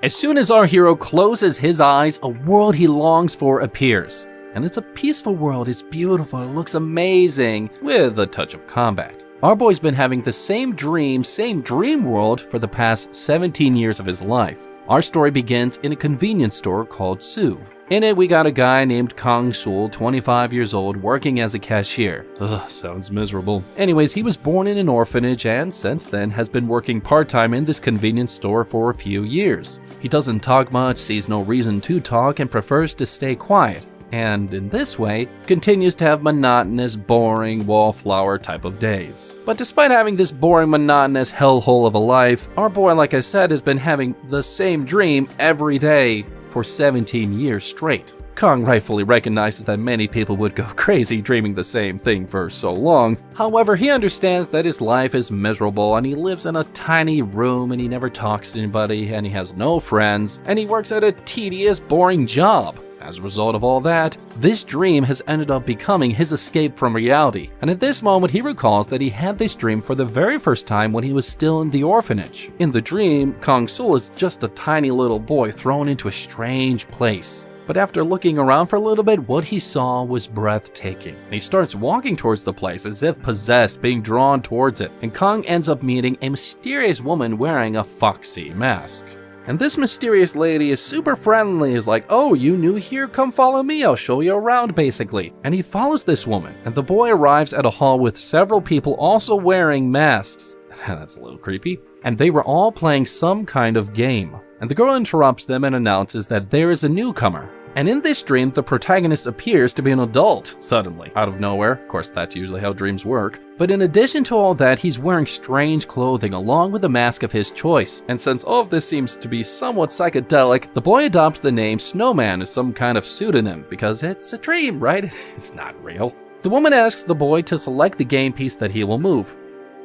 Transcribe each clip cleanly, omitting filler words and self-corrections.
As soon as our hero closes his eyes, a world he longs for appears. And it's a peaceful world, it's beautiful, it looks amazing, with a touch of combat. Our boy's been having the same dream world for the past 17 years of his life. Our story begins in a convenience store called Su. In it, we got a guy named Kang Sul, 25 years old, working as a cashier. Ugh, sounds miserable. Anyways, he was born in an orphanage and since then has been working part-time in this convenience store for a few years. He doesn't talk much, sees no reason to talk, and prefers to stay quiet. And in this way, continues to have monotonous, boring, wallflower type of days. But despite having this boring, monotonous hellhole of a life, our boy, like I said, has been having the same dream every day for 17 years straight. Kang rightfully recognizes that many people would go crazy dreaming the same thing for so long. However, he understands that his life is miserable and he lives in a tiny room and he never talks to anybody and he has no friends and he works at a tedious, boring job. As a result of all that, this dream has ended up becoming his escape from reality. And at this moment, he recalls that he had this dream for the very first time when he was still in the orphanage. In the dream, Kang Sul is just a tiny little boy thrown into a strange place. But after looking around for a little bit, what he saw was breathtaking. And he starts walking towards the place as if possessed, being drawn towards it. And Kang ends up meeting a mysterious woman wearing a foxy mask. And this mysterious lady is super friendly, is like, oh, you new here? Come follow me, I'll show you around, basically. And he follows this woman, and the boy arrives at a hall with several people also wearing masks. That's a little creepy. And they were all playing some kind of game. And the girl interrupts them and announces that there is a newcomer. And in this dream, the protagonist appears to be an adult, suddenly, out of nowhere. Of course, that's usually how dreams work. But in addition to all that, he's wearing strange clothing along with a mask of his choice. And since all of this seems to be somewhat psychedelic, the boy adopts the name Snowman as some kind of pseudonym, because it's a dream, right? It's not real. The woman asks the boy to select the game piece that he will move.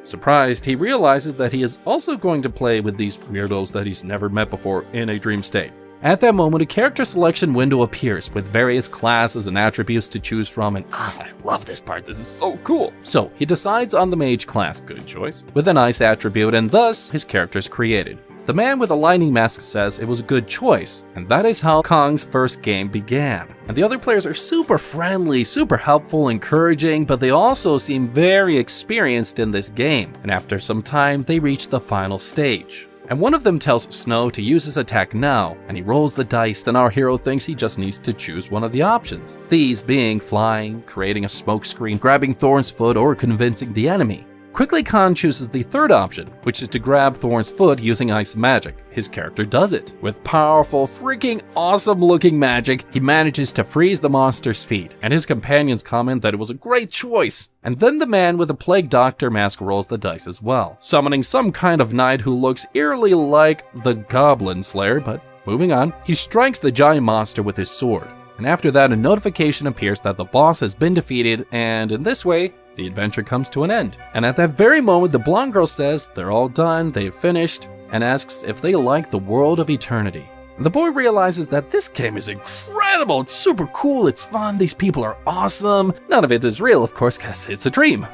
Surprised, he realizes that he is also going to play with these weirdos that he's never met before in a dream state. At that moment, a character selection window appears with various classes and attributes to choose from, and I love this part, this is so cool. So he decides on the mage class, good choice, with a nice attribute, and thus his character is created. The man with the lightning mask says it was a good choice, and that is how Kang's first game began. And the other players are super friendly, super helpful, encouraging, but they also seem very experienced in this game. And after some time, they reach the final stage. And one of them tells Snow to use his attack now, and he rolls the dice, then our hero thinks he just needs to choose one of the options. These being flying, creating a smoke screen, grabbing Thorn's foot, or convincing the enemy. Quickly, Khan chooses the third option, which is to grab Thorn's foot using ice magic. His character does it. With powerful, freaking awesome looking magic, he manages to freeze the monster's feet, and his companions comment that it was a great choice. And then the man with the plague doctor mask rolls the dice as well, summoning some kind of knight who looks eerily like the Goblin Slayer, but moving on. He strikes the giant monster with his sword. And after that, a notification appears that the boss has been defeated, and in this way, the adventure comes to an end. And at that very moment, the blonde girl says they're all done, they've finished, and asks if they like the world of eternity. And the boy realizes that this game is incredible, it's super cool, it's fun, these people are awesome. None of it is real, of course, because it's a dream,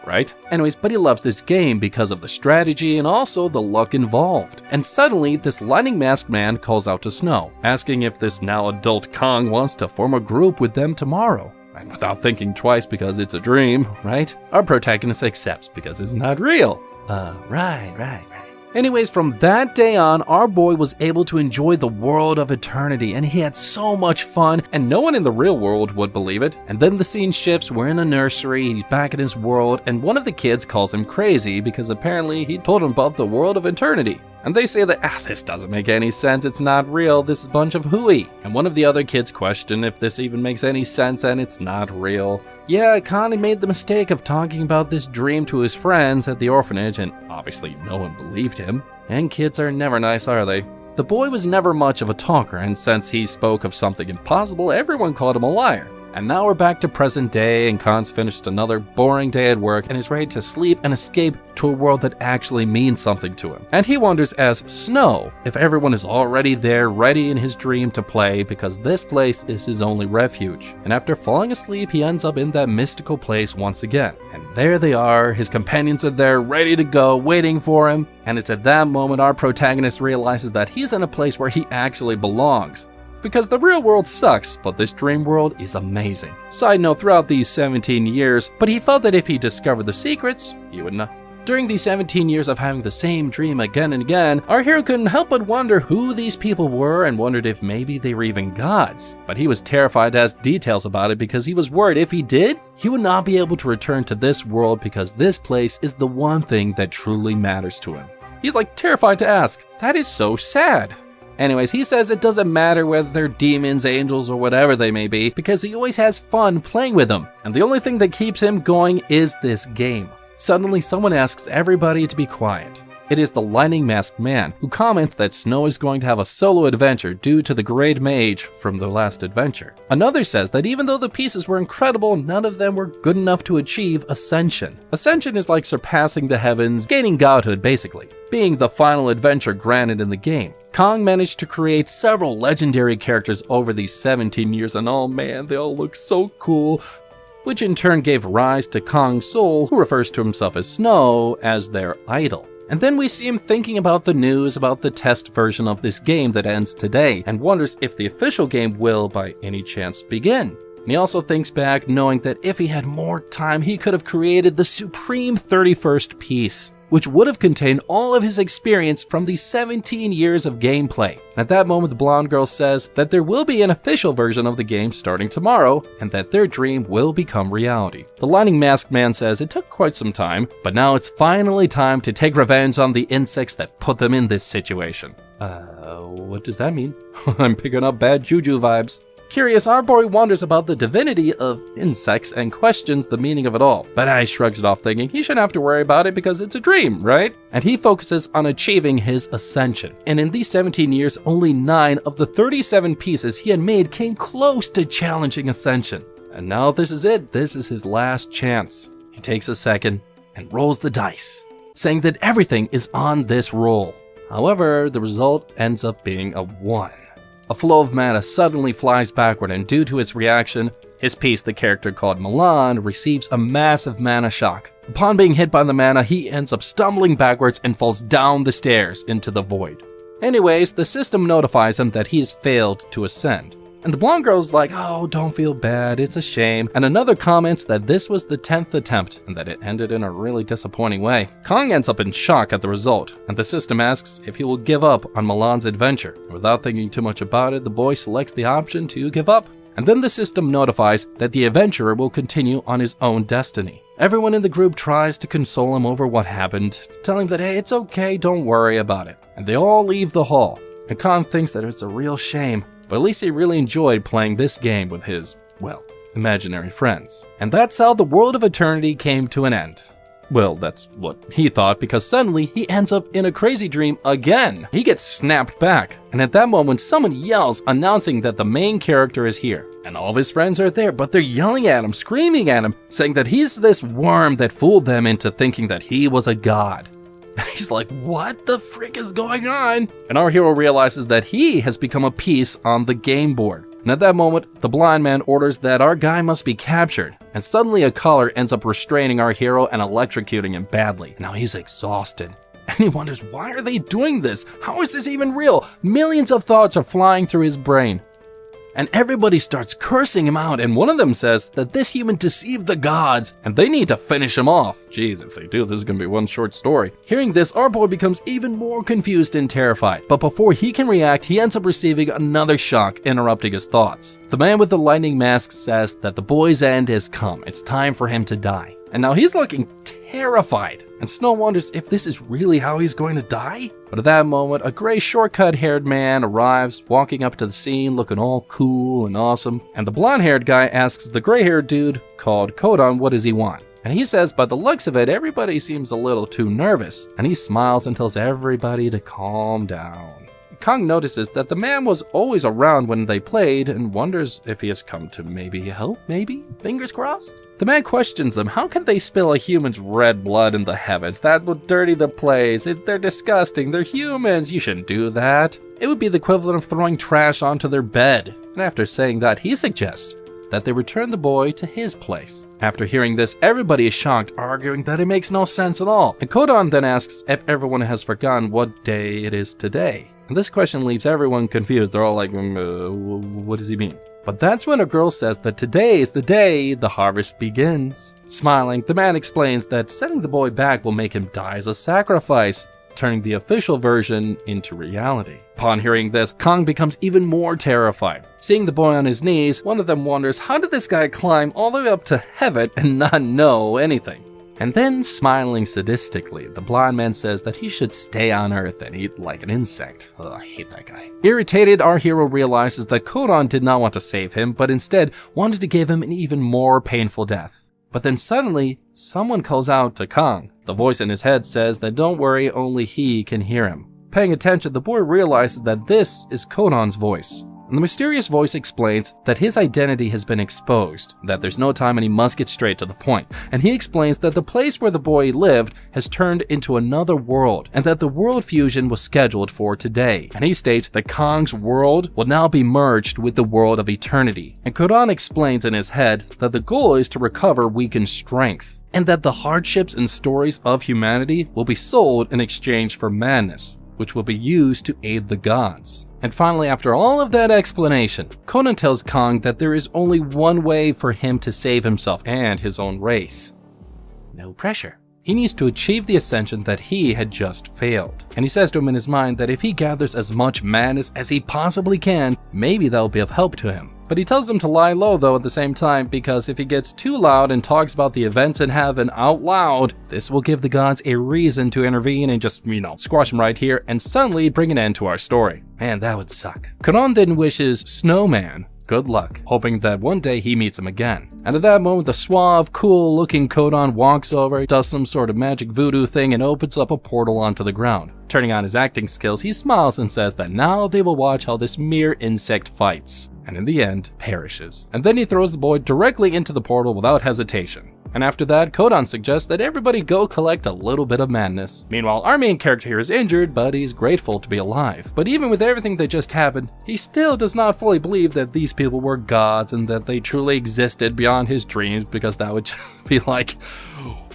right? Anyways, but he loves this game because of the strategy and also the luck involved. And suddenly, this lightning masked man calls out to Snow, asking if this now adult Kang wants to form a group with them tomorrow. And without thinking twice because it's a dream, right? Our protagonist accepts because it's not real. Right. Anyways, from that day on, our boy was able to enjoy the world of eternity, and he had so much fun, and no one in the real world would believe it. And then the scene shifts, we're in a nursery, he's back in his world, and one of the kids calls him crazy because apparently he told him about the world of eternity. And they say that, this doesn't make any sense, it's not real, this is a bunch of hooey. And one of the other kids question if this even makes any sense and it's not real. Yeah, Connie made the mistake of talking about this dream to his friends at the orphanage, and obviously no one believed him. And kids are never nice, are they? The boy was never much of a talker, and since he spoke of something impossible, everyone called him a liar. And now we're back to present day, and Khan's finished another boring day at work and is ready to sleep and escape to a world that actually means something to him. And he wonders as Snow if everyone is already there ready in his dream to play, because this place is his only refuge. And after falling asleep, he ends up in that mystical place once again. And there they are, his companions are there ready to go, waiting for him. And it's at that moment our protagonist realizes that he's in a place where he actually belongs. Because the real world sucks, but this dream world is amazing. Side note, throughout these 17 years, but he felt that if he discovered the secrets, he would know. During these 17 years of having the same dream again and again, our hero couldn't help but wonder who these people were and wondered if maybe they were even gods. But he was terrified to ask details about it because he was worried if he did, he would not be able to return to this world because this place is the one thing that truly matters to him. He's like terrified to ask. That is so sad. Anyways, he says it doesn't matter whether they're demons, angels, or whatever they may be, because he always has fun playing with them. And the only thing that keeps him going is this game. Suddenly, someone asks everybody to be quiet. It is the lightning masked man, who comments that Snow is going to have a solo adventure due to the great mage from the last adventure. Another says that even though the pieces were incredible, none of them were good enough to achieve Ascension. Ascension is like surpassing the heavens, gaining godhood basically, being the final adventure granted in the game. Kong managed to create several legendary characters over these 17 years, and oh man, they all look so cool, which in turn gave rise to Kong's soul, who refers to himself as Snow, as their idol. And then we see him thinking about the news about the test version of this game that ends today, and wonders if the official game will, by any chance, begin. And he also thinks back, knowing that if he had more time, he could have created the supreme 31st piece, which would have contained all of his experience from the 17 years of gameplay. At that moment, the blonde girl says that there will be an official version of the game starting tomorrow, and that their dream will become reality. The lightning masked man says it took quite some time, but now it's finally time to take revenge on the insects that put them in this situation. What does that mean? I'm picking up bad juju vibes. Curious, our boy wonders about the divinity of insects and questions the meaning of it all. But I shrugs it off, thinking he shouldn't have to worry about it because it's a dream, right? And he focuses on achieving his ascension. And in these 17 years, only 9 of the 37 pieces he had made came close to challenging ascension. And now this is it. This is his last chance. He takes a second and rolls the dice, saying that everything is on this roll. However, the result ends up being a 1. A flow of mana suddenly flies backward, and due to its reaction, his piece, the character called Milan, receives a massive mana shock. Upon being hit by the mana, he ends up stumbling backwards and falls down the stairs into the void. Anyways, the system notifies him that he's failed to ascend. And the blonde girl's like, oh, don't feel bad, it's a shame. And another comments that this was the 10th attempt and that it ended in a really disappointing way. Kong ends up in shock at the result, and the system asks if he will give up on Milan's adventure. Without thinking too much about it, the boy selects the option to give up. And then the system notifies that the adventurer will continue on his own destiny. Everyone in the group tries to console him over what happened, telling him that, hey, it's okay, don't worry about it. And they all leave the hall. And Kong thinks that it's a real shame, but at least he really enjoyed playing this game with his, well, imaginary friends. And that's how the world of eternity came to an end. Well, that's what he thought, because suddenly he ends up in a crazy dream again. He gets snapped back, and at that moment someone yells, announcing that the main character is here. And all of his friends are there, but they're yelling at him, screaming at him, saying that he's this worm that fooled them into thinking that he was a god. He's like, what the frick is going on? And our hero realizes that he has become a piece on the game board. And at that moment, the blind man orders that our guy must be captured. And suddenly a collar ends up restraining our hero and electrocuting him badly. Now he's exhausted. And he wonders, why are they doing this? How is this even real? Millions of thoughts are flying through his brain. And everybody starts cursing him out, and one of them says that this human deceived the gods, and they need to finish him off. Jeez, if they do, this is gonna be one short story. Hearing this, our boy becomes even more confused and terrified, but before he can react, he ends up receiving another shock, interrupting his thoughts. The man with the lightning mask says that the boy's end has come. It's time for him to die. And now he's looking terrified, and Snow wonders if this is really how he's going to die? But at that moment, a gray shortcut-haired man arrives, walking up to the scene looking all cool and awesome, and the blonde-haired guy asks the gray-haired dude called Kodon what does he want. And he says by the looks of it, everybody seems a little too nervous, and he smiles and tells everybody to calm down. Kong notices that the man was always around when they played and wonders if he has come to maybe help, maybe? Fingers crossed? The man questions them. How can they spill a human's red blood in the heavens? That would dirty the place. They're disgusting. They're humans. You shouldn't do that. It would be the equivalent of throwing trash onto their bed. And after saying that, he suggests that they return the boy to his place. After hearing this, everybody is shocked, arguing that it makes no sense at all. And Kodan then asks if everyone has forgotten what day it is today. And this question leaves everyone confused. They're all like, what does he mean? But that's when a girl says that today is the day the harvest begins. Smiling, the man explains that sending the boy back will make him die as a sacrifice, turning the official version into reality. Upon hearing this, Kong becomes even more terrified. Seeing the boy on his knees, one of them wonders, how did this guy climb all the way up to heaven and not know anything? And then, smiling sadistically, the blind man says that he should stay on Earth and eat like an insect. Ugh, I hate that guy. Irritated, our hero realizes that Kodan did not want to save him, but instead wanted to give him an even more painful death. But then suddenly, someone calls out to Kong. The voice in his head says that don't worry, only he can hear him. Paying attention, the boy realizes that this is Kodan's voice. And the mysterious voice explains that his identity has been exposed, that there's no time and he must get straight to the point. And he explains that the place where the boy lived has turned into another world, and that the world fusion was scheduled for today. And he states that Kong's world will now be merged with the world of eternity. And Kodan explains in his head that the goal is to recover weakened strength, and that the hardships and stories of humanity will be sold in exchange for madness, which will be used to aid the gods. And finally, after all of that explanation, Conan tells Kong that there is only one way for him to save himself and his own race. No pressure. He needs to achieve the ascension that he had just failed. And he says to him in his mind that if he gathers as much madness as he possibly can, maybe that will be of help to him. But he tells him to lie low though at the same time, because if he gets too loud and talks about the events in heaven out loud, this will give the gods a reason to intervene and just, squash him right here and suddenly bring an end to our story. Man, that would suck. Conan then wishes Snowman good luck, hoping that one day he meets him again. And at that moment, the suave, cool-looking Kodan walks over, does some sort of magic voodoo thing, and opens up a portal onto the ground. Turning on his acting skills, he smiles and says that now they will watch how this mere insect fights, and in the end, perishes. And then he throws the boy directly into the portal without hesitation. And after that, Kodan suggests that everybody go collect a little bit of madness. Meanwhile, our main character here is injured, but he's grateful to be alive. But even with everything that just happened, he still does not fully believe that these people were gods and that they truly existed beyond his dreams, because that would just be like,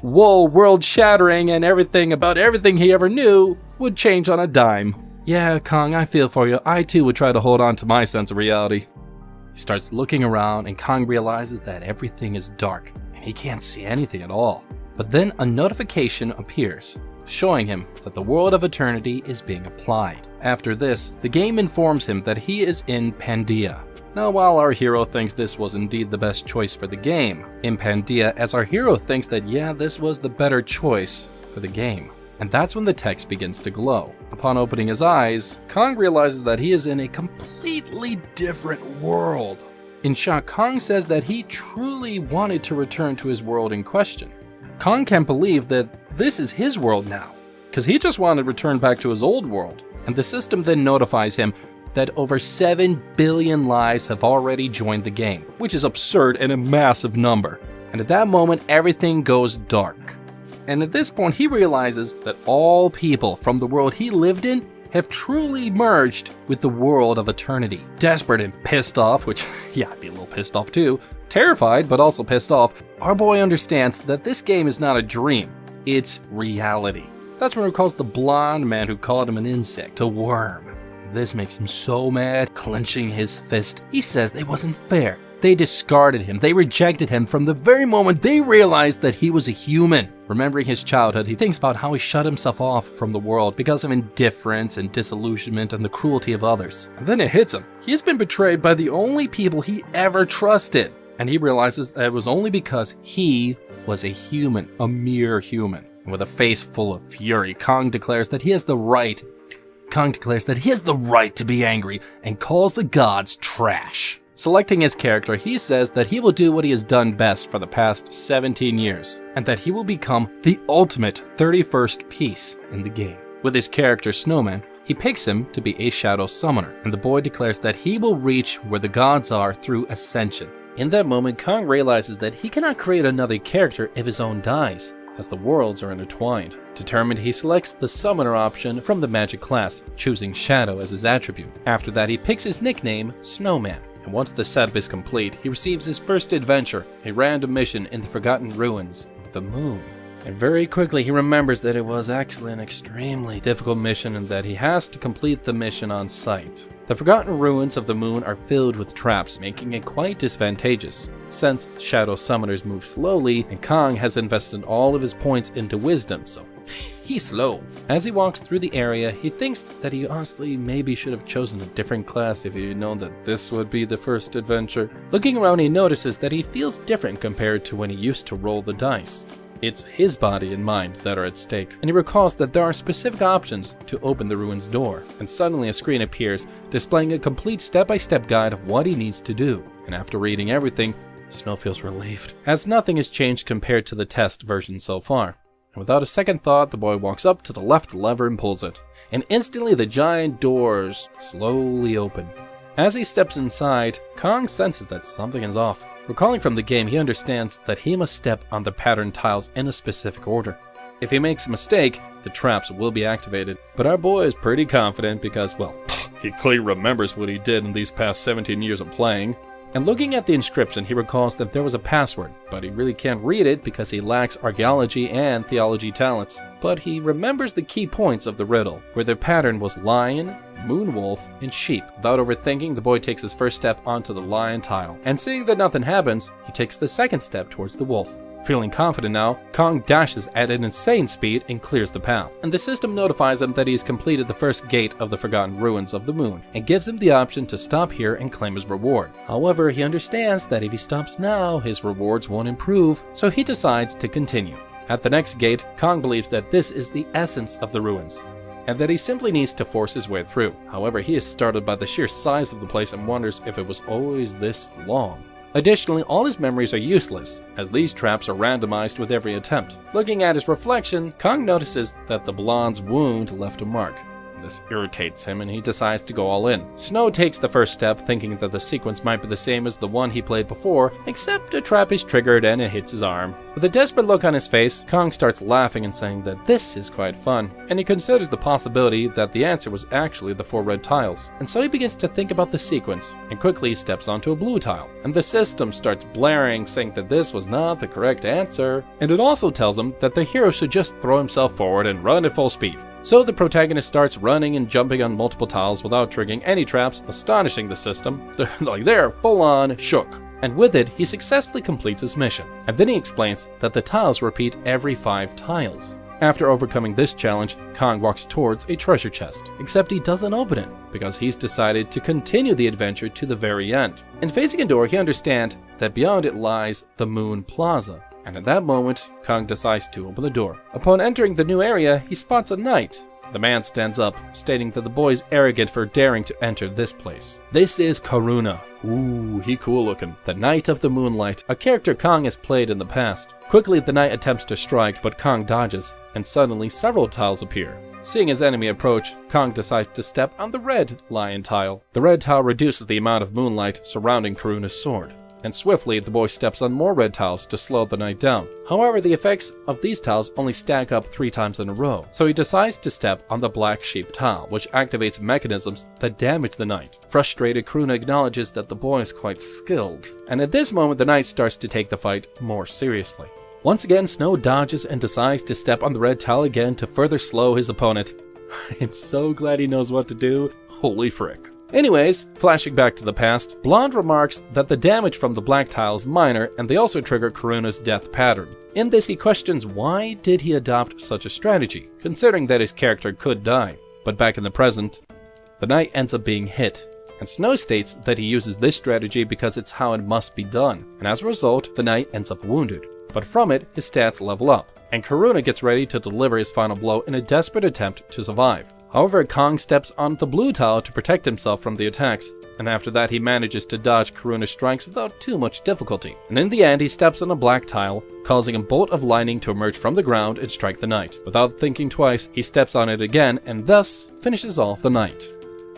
whoa, world shattering, and everything about everything he ever knew would change on a dime. Yeah, Kong, I feel for you. I too would try to hold on to my sense of reality. He starts looking around, and Kong realizes that everything is dark. He can't see anything at all. But then a notification appears, showing him that the world of eternity is being applied. After this, the game informs him that he is in Pandia. Now, while our hero thinks this was indeed the best choice for the game, in Pandia, as our hero thinks that this was the better choice for the game. And that's when the text begins to glow. Upon opening his eyes, Kong realizes that he is in a completely different world. In shock, Kong says that he truly wanted to return to his world in question. Kong can't believe that this is his world now, because he just wanted to return back to his old world. And the system then notifies him that over 7 billion lives have already joined the game, which is absurd and a massive number. And at that moment, everything goes dark. And at this point, he realizes that all people from the world he lived in have truly merged with the world of eternity. Desperate and pissed off, which, I'd be a little pissed off too, terrified but also pissed off, our boy understands that this game is not a dream, it's reality. That's when he calls the blonde man who called him an insect a worm. This makes him so mad, clenching his fist. He says they wasn't fair. They discarded him. They rejected him from the very moment they realized that he was a human. Remembering his childhood, he thinks about how he shut himself off from the world because of indifference and disillusionment and the cruelty of others. And then it hits him. He has been betrayed by the only people he ever trusted. And he realizes that it was only because he was a human, a mere human. And with a face full of fury, Kong declares that he has the right to be angry and calls the gods trash. Selecting his character, he says that he will do what he has done best for the past 17 years, and that he will become the ultimate 31st piece in the game. With his character Snowman, He picks him to be a shadow summoner, and the boy declares that he will reach where the gods are through ascension. In that moment, Kong realizes that he cannot create another character if his own dies, as the worlds are intertwined. Determined, he selects the summoner option from the magic class, choosing Shadow as his attribute. After that, he picks his nickname, Snowman. And once the setup is complete, he receives his first adventure, a random mission in the forgotten ruins of the moon. And very quickly he remembers that it was actually an extremely difficult mission and that he has to complete the mission on site. The forgotten ruins of the moon are filled with traps, making it quite disadvantageous. Since shadow summoners move slowly, and Kong has invested all of his points into wisdom, so he's slow. As he walks through the area, he thinks that he honestly maybe should have chosen a different class if he had known that this would be the first adventure. Looking around, he notices that he feels different compared to when he used to roll the dice. It's his body and mind that are at stake, and he recalls that there are specific options to open the ruins door, and suddenly a screen appears displaying a complete step-by-step guide of what he needs to do. And after reading everything, Snow feels relieved, as nothing has changed compared to the test version so far. And without a second thought, the boy walks up to the left lever and pulls it, and instantly the giant doors slowly open. As he steps inside, Kong senses that something is off. Recalling from the game, he understands that he must step on the pattern tiles in a specific order. If he makes a mistake, the traps will be activated. But our boy is pretty confident because, well, he clearly remembers what he did in these past 17 years of playing. And looking at the inscription, he recalls that there was a password, but he really can't read it because he lacks archaeology and theology talents. But he remembers the key points of the riddle, where the pattern was lion, moon wolf, and sheep. Without overthinking, the boy takes his first step onto the lion tile, and seeing that nothing happens, he takes the second step towards the wolf. Feeling confident now, Kong dashes at an insane speed and clears the path. And the system notifies him that he has completed the first gate of the forgotten ruins of the moon, and gives him the option to stop here and claim his reward. However, he understands that if he stops now, his rewards won't improve, so he decides to continue. At the next gate, Kong believes that this is the essence of the ruins, and that he simply needs to force his way through. However, he is startled by the sheer size of the place and wonders if it was always this long. Additionally, all his memories are useless, as these traps are randomized with every attempt. Looking at his reflection, Kong notices that the blonde's wound left a mark. This irritates him and he decides to go all in. Snow takes the first step, thinking that the sequence might be the same as the one he played before, except a trap is triggered and it hits his arm. With a desperate look on his face, Kong starts laughing and saying that this is quite fun, and he considers the possibility that the answer was actually the 4 red tiles. And so he begins to think about the sequence, and quickly steps onto a blue tile. And the system starts blaring, saying that this was not the correct answer, and it also tells him that the hero should just throw himself forward and run at full speed. So the protagonist starts running and jumping on multiple tiles without triggering any traps, astonishing the system. They're full on shook. And with it, he successfully completes his mission. And then he explains that the tiles repeat every 5 tiles. After overcoming this challenge, Kong walks towards a treasure chest, except he doesn't open it, because he's decided to continue the adventure to the very end. And facing a door, he understands that beyond it lies the Moon Plaza. And at that moment, Kong decides to open the door. Upon entering the new area, he spots a knight. The man stands up, stating that the boy is arrogant for daring to enter this place. This is Karuna. Ooh, he cool looking. The Knight of the Moonlight, a character Kong has played in the past. Quickly, the knight attempts to strike, but Kong dodges, and suddenly several tiles appear. Seeing his enemy approach, Kong decides to step on the red lion tile. The red tile reduces the amount of moonlight surrounding Karuna's sword, and swiftly the boy steps on more red tiles to slow the knight down. However, the effects of these tiles only stack up 3 times in a row, so he decides to step on the black sheep tile, which activates mechanisms that damage the knight. Frustrated, Karuna acknowledges that the boy is quite skilled, and at this moment the knight starts to take the fight more seriously. Once again, Snow dodges and decides to step on the red tile again to further slow his opponent. I'm so glad he knows what to do. Holy frick. Anyways, flashing back to the past, Blonde remarks that the damage from the black tile is minor and they also trigger Karuna's death pattern. In this, he questions why did he adopt such a strategy, considering that his character could die. But back in the present, the knight ends up being hit, and Snow states that he uses this strategy because it's how it must be done, and as a result, the knight ends up wounded. But from it, his stats level up, and Karuna gets ready to deliver his final blow in a desperate attempt to survive. However, Kong steps on the blue tile to protect himself from the attacks, and after that he manages to dodge Karuna's strikes without too much difficulty. And in the end, he steps on a black tile, causing a bolt of lightning to emerge from the ground and strike the knight. Without thinking twice, he steps on it again and thus finishes off the knight.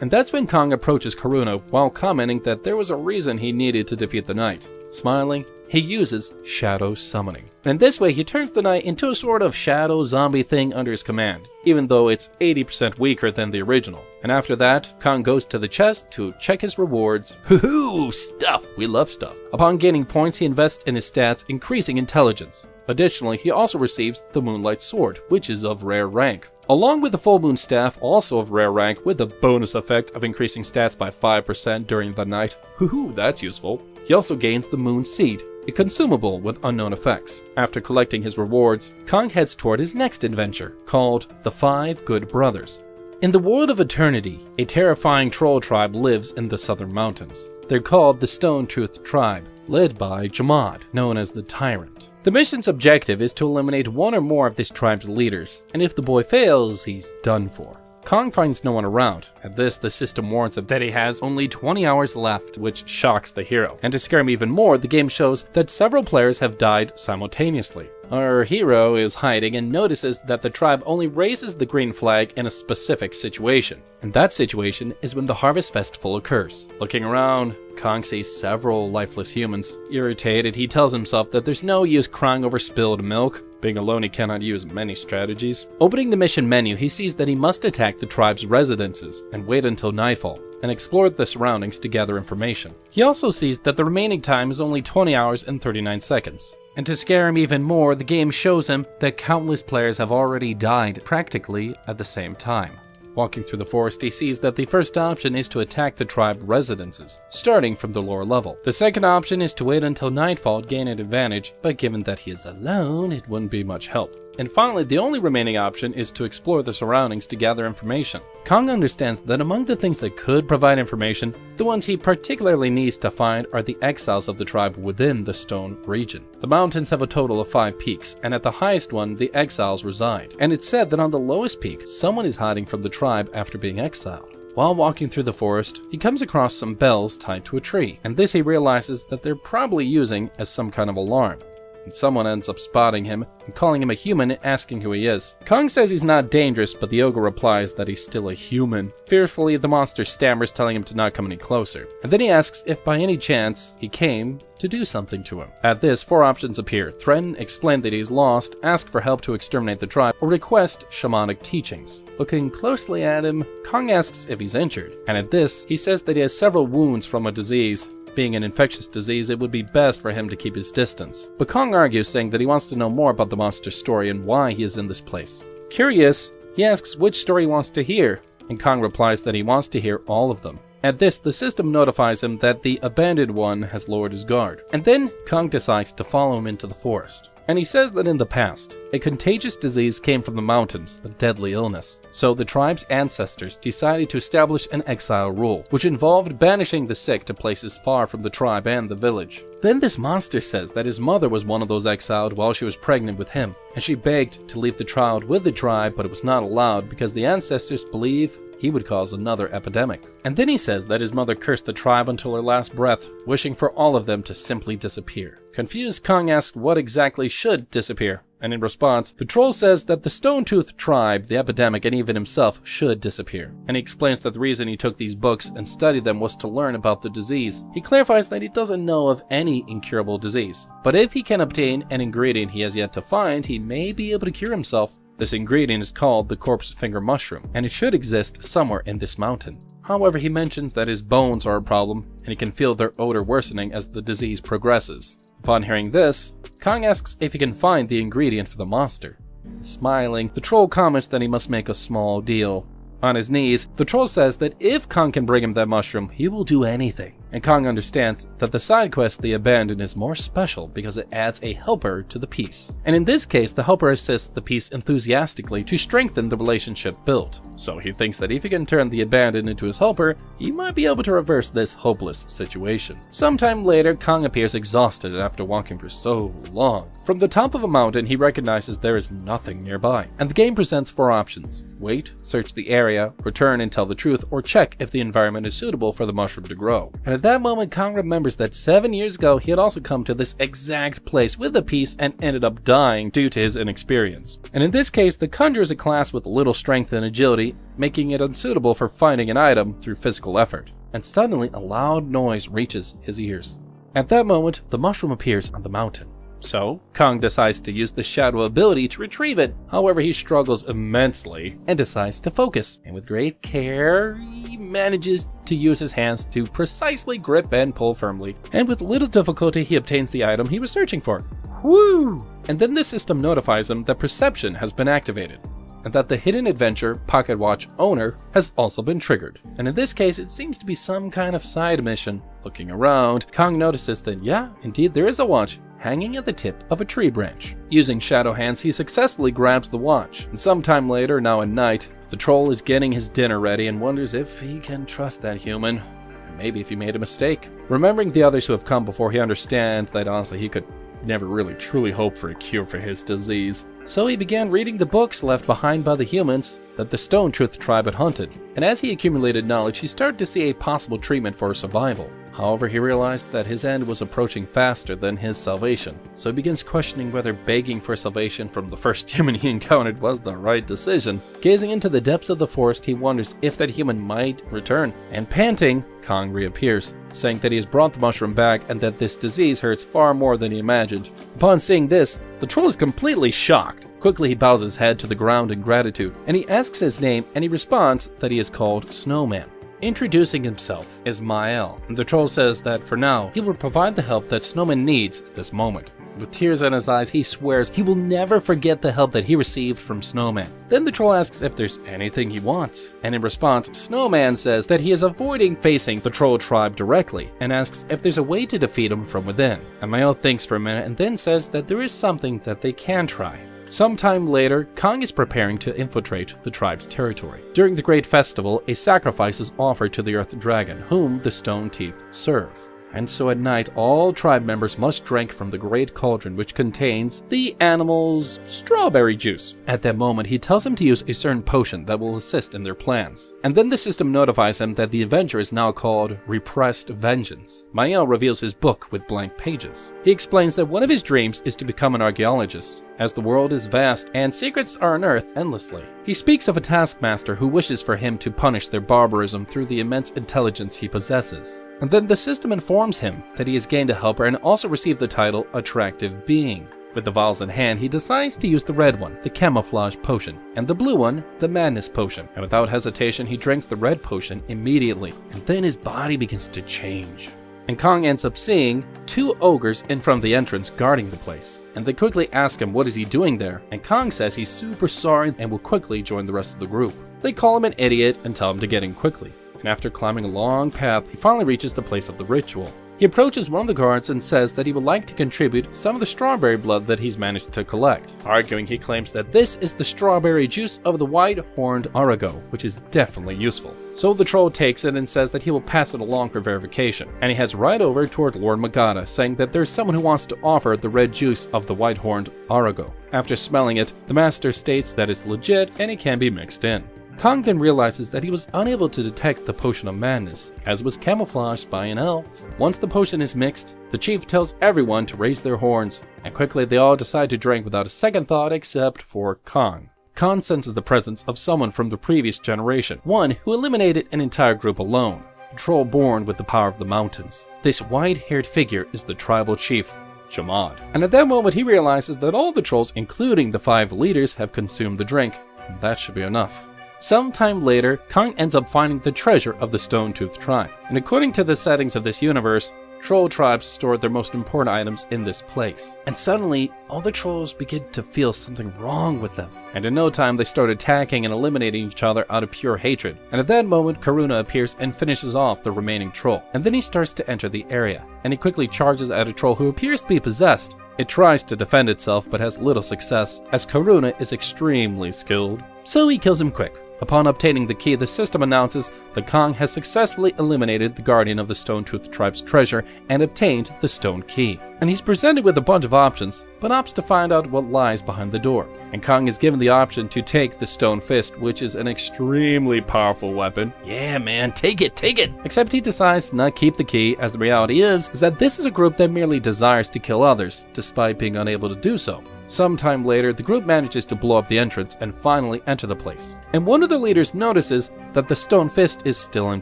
And that's when Kong approaches Karuna while commenting that there was a reason he needed to defeat the knight. Smiling, he uses shadow summoning. And this way he turns the knight into a sort of shadow zombie thing under his command, even though it's 80% weaker than the original. And after that, Kong goes to the chest to check his rewards. Hoo-hoo! Stuff! We love stuff. Upon gaining points, he invests in his stats, increasing intelligence. Additionally, he also receives the Moonlight Sword, which is of rare rank, along with the Full Moon Staff, also of rare rank, with the bonus effect of increasing stats by 5% during the night. Hoo-hoo, that's useful. He also gains the Moon Seed, a consumable with unknown effects. After collecting his rewards, Kong heads toward his next adventure, called The Five Good Brothers. In the world of Eternity, a terrifying troll tribe lives in the southern mountains. They're called the Stone Truth Tribe, led by Jamad, known as the Tyrant. The mission's objective is to eliminate one or more of this tribe's leaders, and if the boy fails, he's done for. Kong finds no one around. At this, the system warns him that he has only 20 hours left, which shocks the hero. And to scare him even more, the game shows that several players have died simultaneously. Our hero is hiding and notices that the tribe only raises the green flag in a specific situation. And that situation is when the Harvest Festival occurs. Looking around, Kong sees several lifeless humans. Irritated, he tells himself that there's no use crying over spilled milk. Being alone, he cannot use many strategies. Opening the mission menu, he sees that he must attack the tribe's residences and wait until nightfall, and explore the surroundings to gather information. He also sees that the remaining time is only 20 hours and 39 seconds. And to scare him even more, the game shows him that countless players have already died practically at the same time. Walking through the forest, he sees that the first option is to attack the tribe residences, starting from the lower level. The second option is to wait until nightfall to gain an advantage, but given that he is alone, it wouldn't be much help. And finally, the only remaining option is to explore the surroundings to gather information. Kong understands that among the things that could provide information, the ones he particularly needs to find are the exiles of the tribe within the Stone region. The mountains have a total of 5 peaks, and at the highest one, the exiles reside. And it's said that on the lowest peak, someone is hiding from the tribe after being exiled. While walking through the forest, he comes across some bells tied to a tree, and this he realizes that they're probably using as some kind of alarm. And someone ends up spotting him and calling him a human and asking who he is. Kong says he's not dangerous, but the ogre replies that he's still a human. Fearfully, the monster stammers, telling him to not come any closer. And then he asks if by any chance he came to do something to him. At this, 4 options appear: threaten, explain that he's lost, ask for help to exterminate the tribe, or request shamanic teachings. Looking closely at him, Kong asks if he's injured. And at this, he says that he has several wounds from a disease. Being an infectious disease, it would be best for him to keep his distance. But Kong argues, saying that he wants to know more about the monster's story and why he is in this place. Curious, he asks which story he wants to hear, and Kong replies that he wants to hear all of them. At this, the system notifies him that the abandoned one has lowered his guard. And then Kong decides to follow him into the forest. And he says that in the past, a contagious disease came from the mountains, a deadly illness. So the tribe's ancestors decided to establish an exile rule, which involved banishing the sick to places far from the tribe and the village. Then this monster says that his mother was one of those exiled while she was pregnant with him, and she begged to leave the child with the tribe, but it was not allowed because the ancestors believe he would cause another epidemic. And then he says that his mother cursed the tribe until her last breath, wishing for all of them to simply disappear. Confused, Kong asks what exactly should disappear, and in response, the troll says that the Stone-Toothed tribe, the epidemic, and even himself should disappear. And he explains that the reason he took these books and studied them was to learn about the disease. He clarifies that he doesn't know of any incurable disease, but if he can obtain an ingredient he has yet to find, he may be able to cure himself. This ingredient is called the corpse finger mushroom, and it should exist somewhere in this mountain. However, he mentions that his bones are a problem, and he can feel their odor worsening as the disease progresses. Upon hearing this, Kong asks if he can find the ingredient for the monster. Smiling, the troll comments that he must make a small deal. On his knees, the troll says that if Kong can bring him that mushroom, he will do anything. and Kong understands that the side quest they abandoned is more special because it adds a helper to the piece. And in this case, the helper assists the piece enthusiastically to strengthen the relationship built. So he thinks that if he can turn the abandoned into his helper, he might be able to reverse this hopeless situation. Sometime later, Kong appears exhausted after walking for so long. From the top of a mountain, he recognizes there is nothing nearby, and the game presents 4 options: wait, search the area, return and tell the truth, or check if the environment is suitable for the mushroom to grow. And at that moment, Kong remembers that 7 years ago he had also come to this exact place with a piece and ended up dying due to his inexperience. And in this case, the Conjurer is a class with little strength and agility, making it unsuitable for finding an item through physical effort. And suddenly, a loud noise reaches his ears. At that moment, the mushroom appears on the mountain. So, Kong decides to use the shadow ability to retrieve it. However, he struggles immensely and decides to focus. And with great care, he manages to use his hands to precisely grip and pull firmly. And with little difficulty, he obtains the item he was searching for. Whoo! And then the system notifies him that perception has been activated, and that the hidden adventure pocket watch owner has also been triggered. And in this case, it seems to be some kind of side mission. Looking around, Kong notices that yeah, indeed there is a watch hanging at the tip of a tree branch. Using shadow hands, he successfully grabs the watch. And sometime later, now at night, the troll is getting his dinner ready and wonders if he can trust that human. Or maybe if he made a mistake. Remembering the others who have come before, he understands that honestly he could never really truly hope for a cure for his disease. So he began reading the books left behind by the humans that the Stone Truth tribe had hunted. And as he accumulated knowledge, he started to see a possible treatment for survival. However, he realized that his end was approaching faster than his salvation. So he begins questioning whether begging for salvation from the first human he encountered was the right decision. Gazing into the depths of the forest, he wonders if that human might return. And panting, Kong reappears, saying that he has brought the mushroom back and that this disease hurts far more than he imagined. Upon seeing this, the troll is completely shocked. Quickly he bows his head to the ground in gratitude, and he asks his name, and he responds that he is called Snowman. Introducing himself as Mael, and the troll says that for now, he will provide the help that Snowman needs at this moment. With tears in his eyes, he swears he will never forget the help that he received from Snowman. Then the troll asks if there's anything he wants, and in response, Snowman says that he is avoiding facing the troll tribe directly, and asks if there's a way to defeat him from within. And Mael thinks for a minute and then says that there is something that they can try. Sometime later, Kong is preparing to infiltrate the tribe's territory. During the great festival, a sacrifice is offered to the Earth Dragon, whom the Stone Teeth serve. And so at night, all tribe members must drink from the great cauldron, which contains the animal's strawberry juice. At that moment, he tells him to use a certain potion that will assist in their plans. And then the system notifies him that the adventure is now called Repressed Vengeance. Mael reveals his book with blank pages. He explains that one of his dreams is to become an archaeologist, as the world is vast and secrets are unearthed endlessly. He speaks of a taskmaster who wishes for him to punish their barbarism through the immense intelligence he possesses. And then the system informs him that he has gained a helper and also received the title Attractive Being. With the vials in hand, he decides to use the red one, the Camouflage Potion, and the blue one, the Madness Potion. And without hesitation, he drinks the red potion immediately, and then his body begins to change. And Kong ends up seeing 2 ogres in front of the entrance guarding the place. And they quickly ask him what is he doing there, and Kong says he's super sorry and will quickly join the rest of the group. They call him an idiot and tell him to get in quickly. And after climbing a long path, he finally reaches the place of the ritual. He approaches one of the guards and says that he would like to contribute some of the strawberry blood that he's managed to collect. Arguing, he claims that this is the strawberry juice of the white-horned arago, which is definitely useful. So the troll takes it and says that he will pass it along for verification. And he heads right over toward Lord Magada, saying that there's someone who wants to offer the red juice of the white-horned arago. After smelling it, the master states that it's legit and it can be mixed in. Kong then realizes that he was unable to detect the potion of madness, as it was camouflaged by an elf. Once the potion is mixed, the chief tells everyone to raise their horns, and quickly they all decide to drink without a second thought except for Kong. Kong senses the presence of someone from the previous generation, one who eliminated an entire group alone, the troll born with the power of the mountains. This white-haired figure is the tribal chief, Jamad. And at that moment he realizes that all the trolls, including the 5 leaders, have consumed the drink, and that should be enough. Sometime later, Kong ends up finding the treasure of the Stone-Toothed tribe. And according to the settings of this universe, troll tribes stored their most important items in this place. And suddenly, all the trolls begin to feel something wrong with them. And in no time, they start attacking and eliminating each other out of pure hatred. And at that moment, Karuna appears and finishes off the remaining troll. And then he starts to enter the area, and he quickly charges at a troll who appears to be possessed. It tries to defend itself, but has little success, as Karuna is extremely skilled. So he kills him quick. Upon obtaining the key, the system announces that Kong has successfully eliminated the guardian of the Stone-Toothed tribe's treasure and obtained the stone key. And he's presented with a bunch of options, but opts to find out what lies behind the door. And Kong is given the option to take the Stone Fist, which is an extremely powerful weapon. Yeah, man, take it, take it! Except he decides to not keep the key, as the reality is that this is a group that merely desires to kill others, despite being unable to do so. Sometime later, the group manages to blow up the entrance and finally enter the place. And one of the leaders notices that the Stone Fist is still in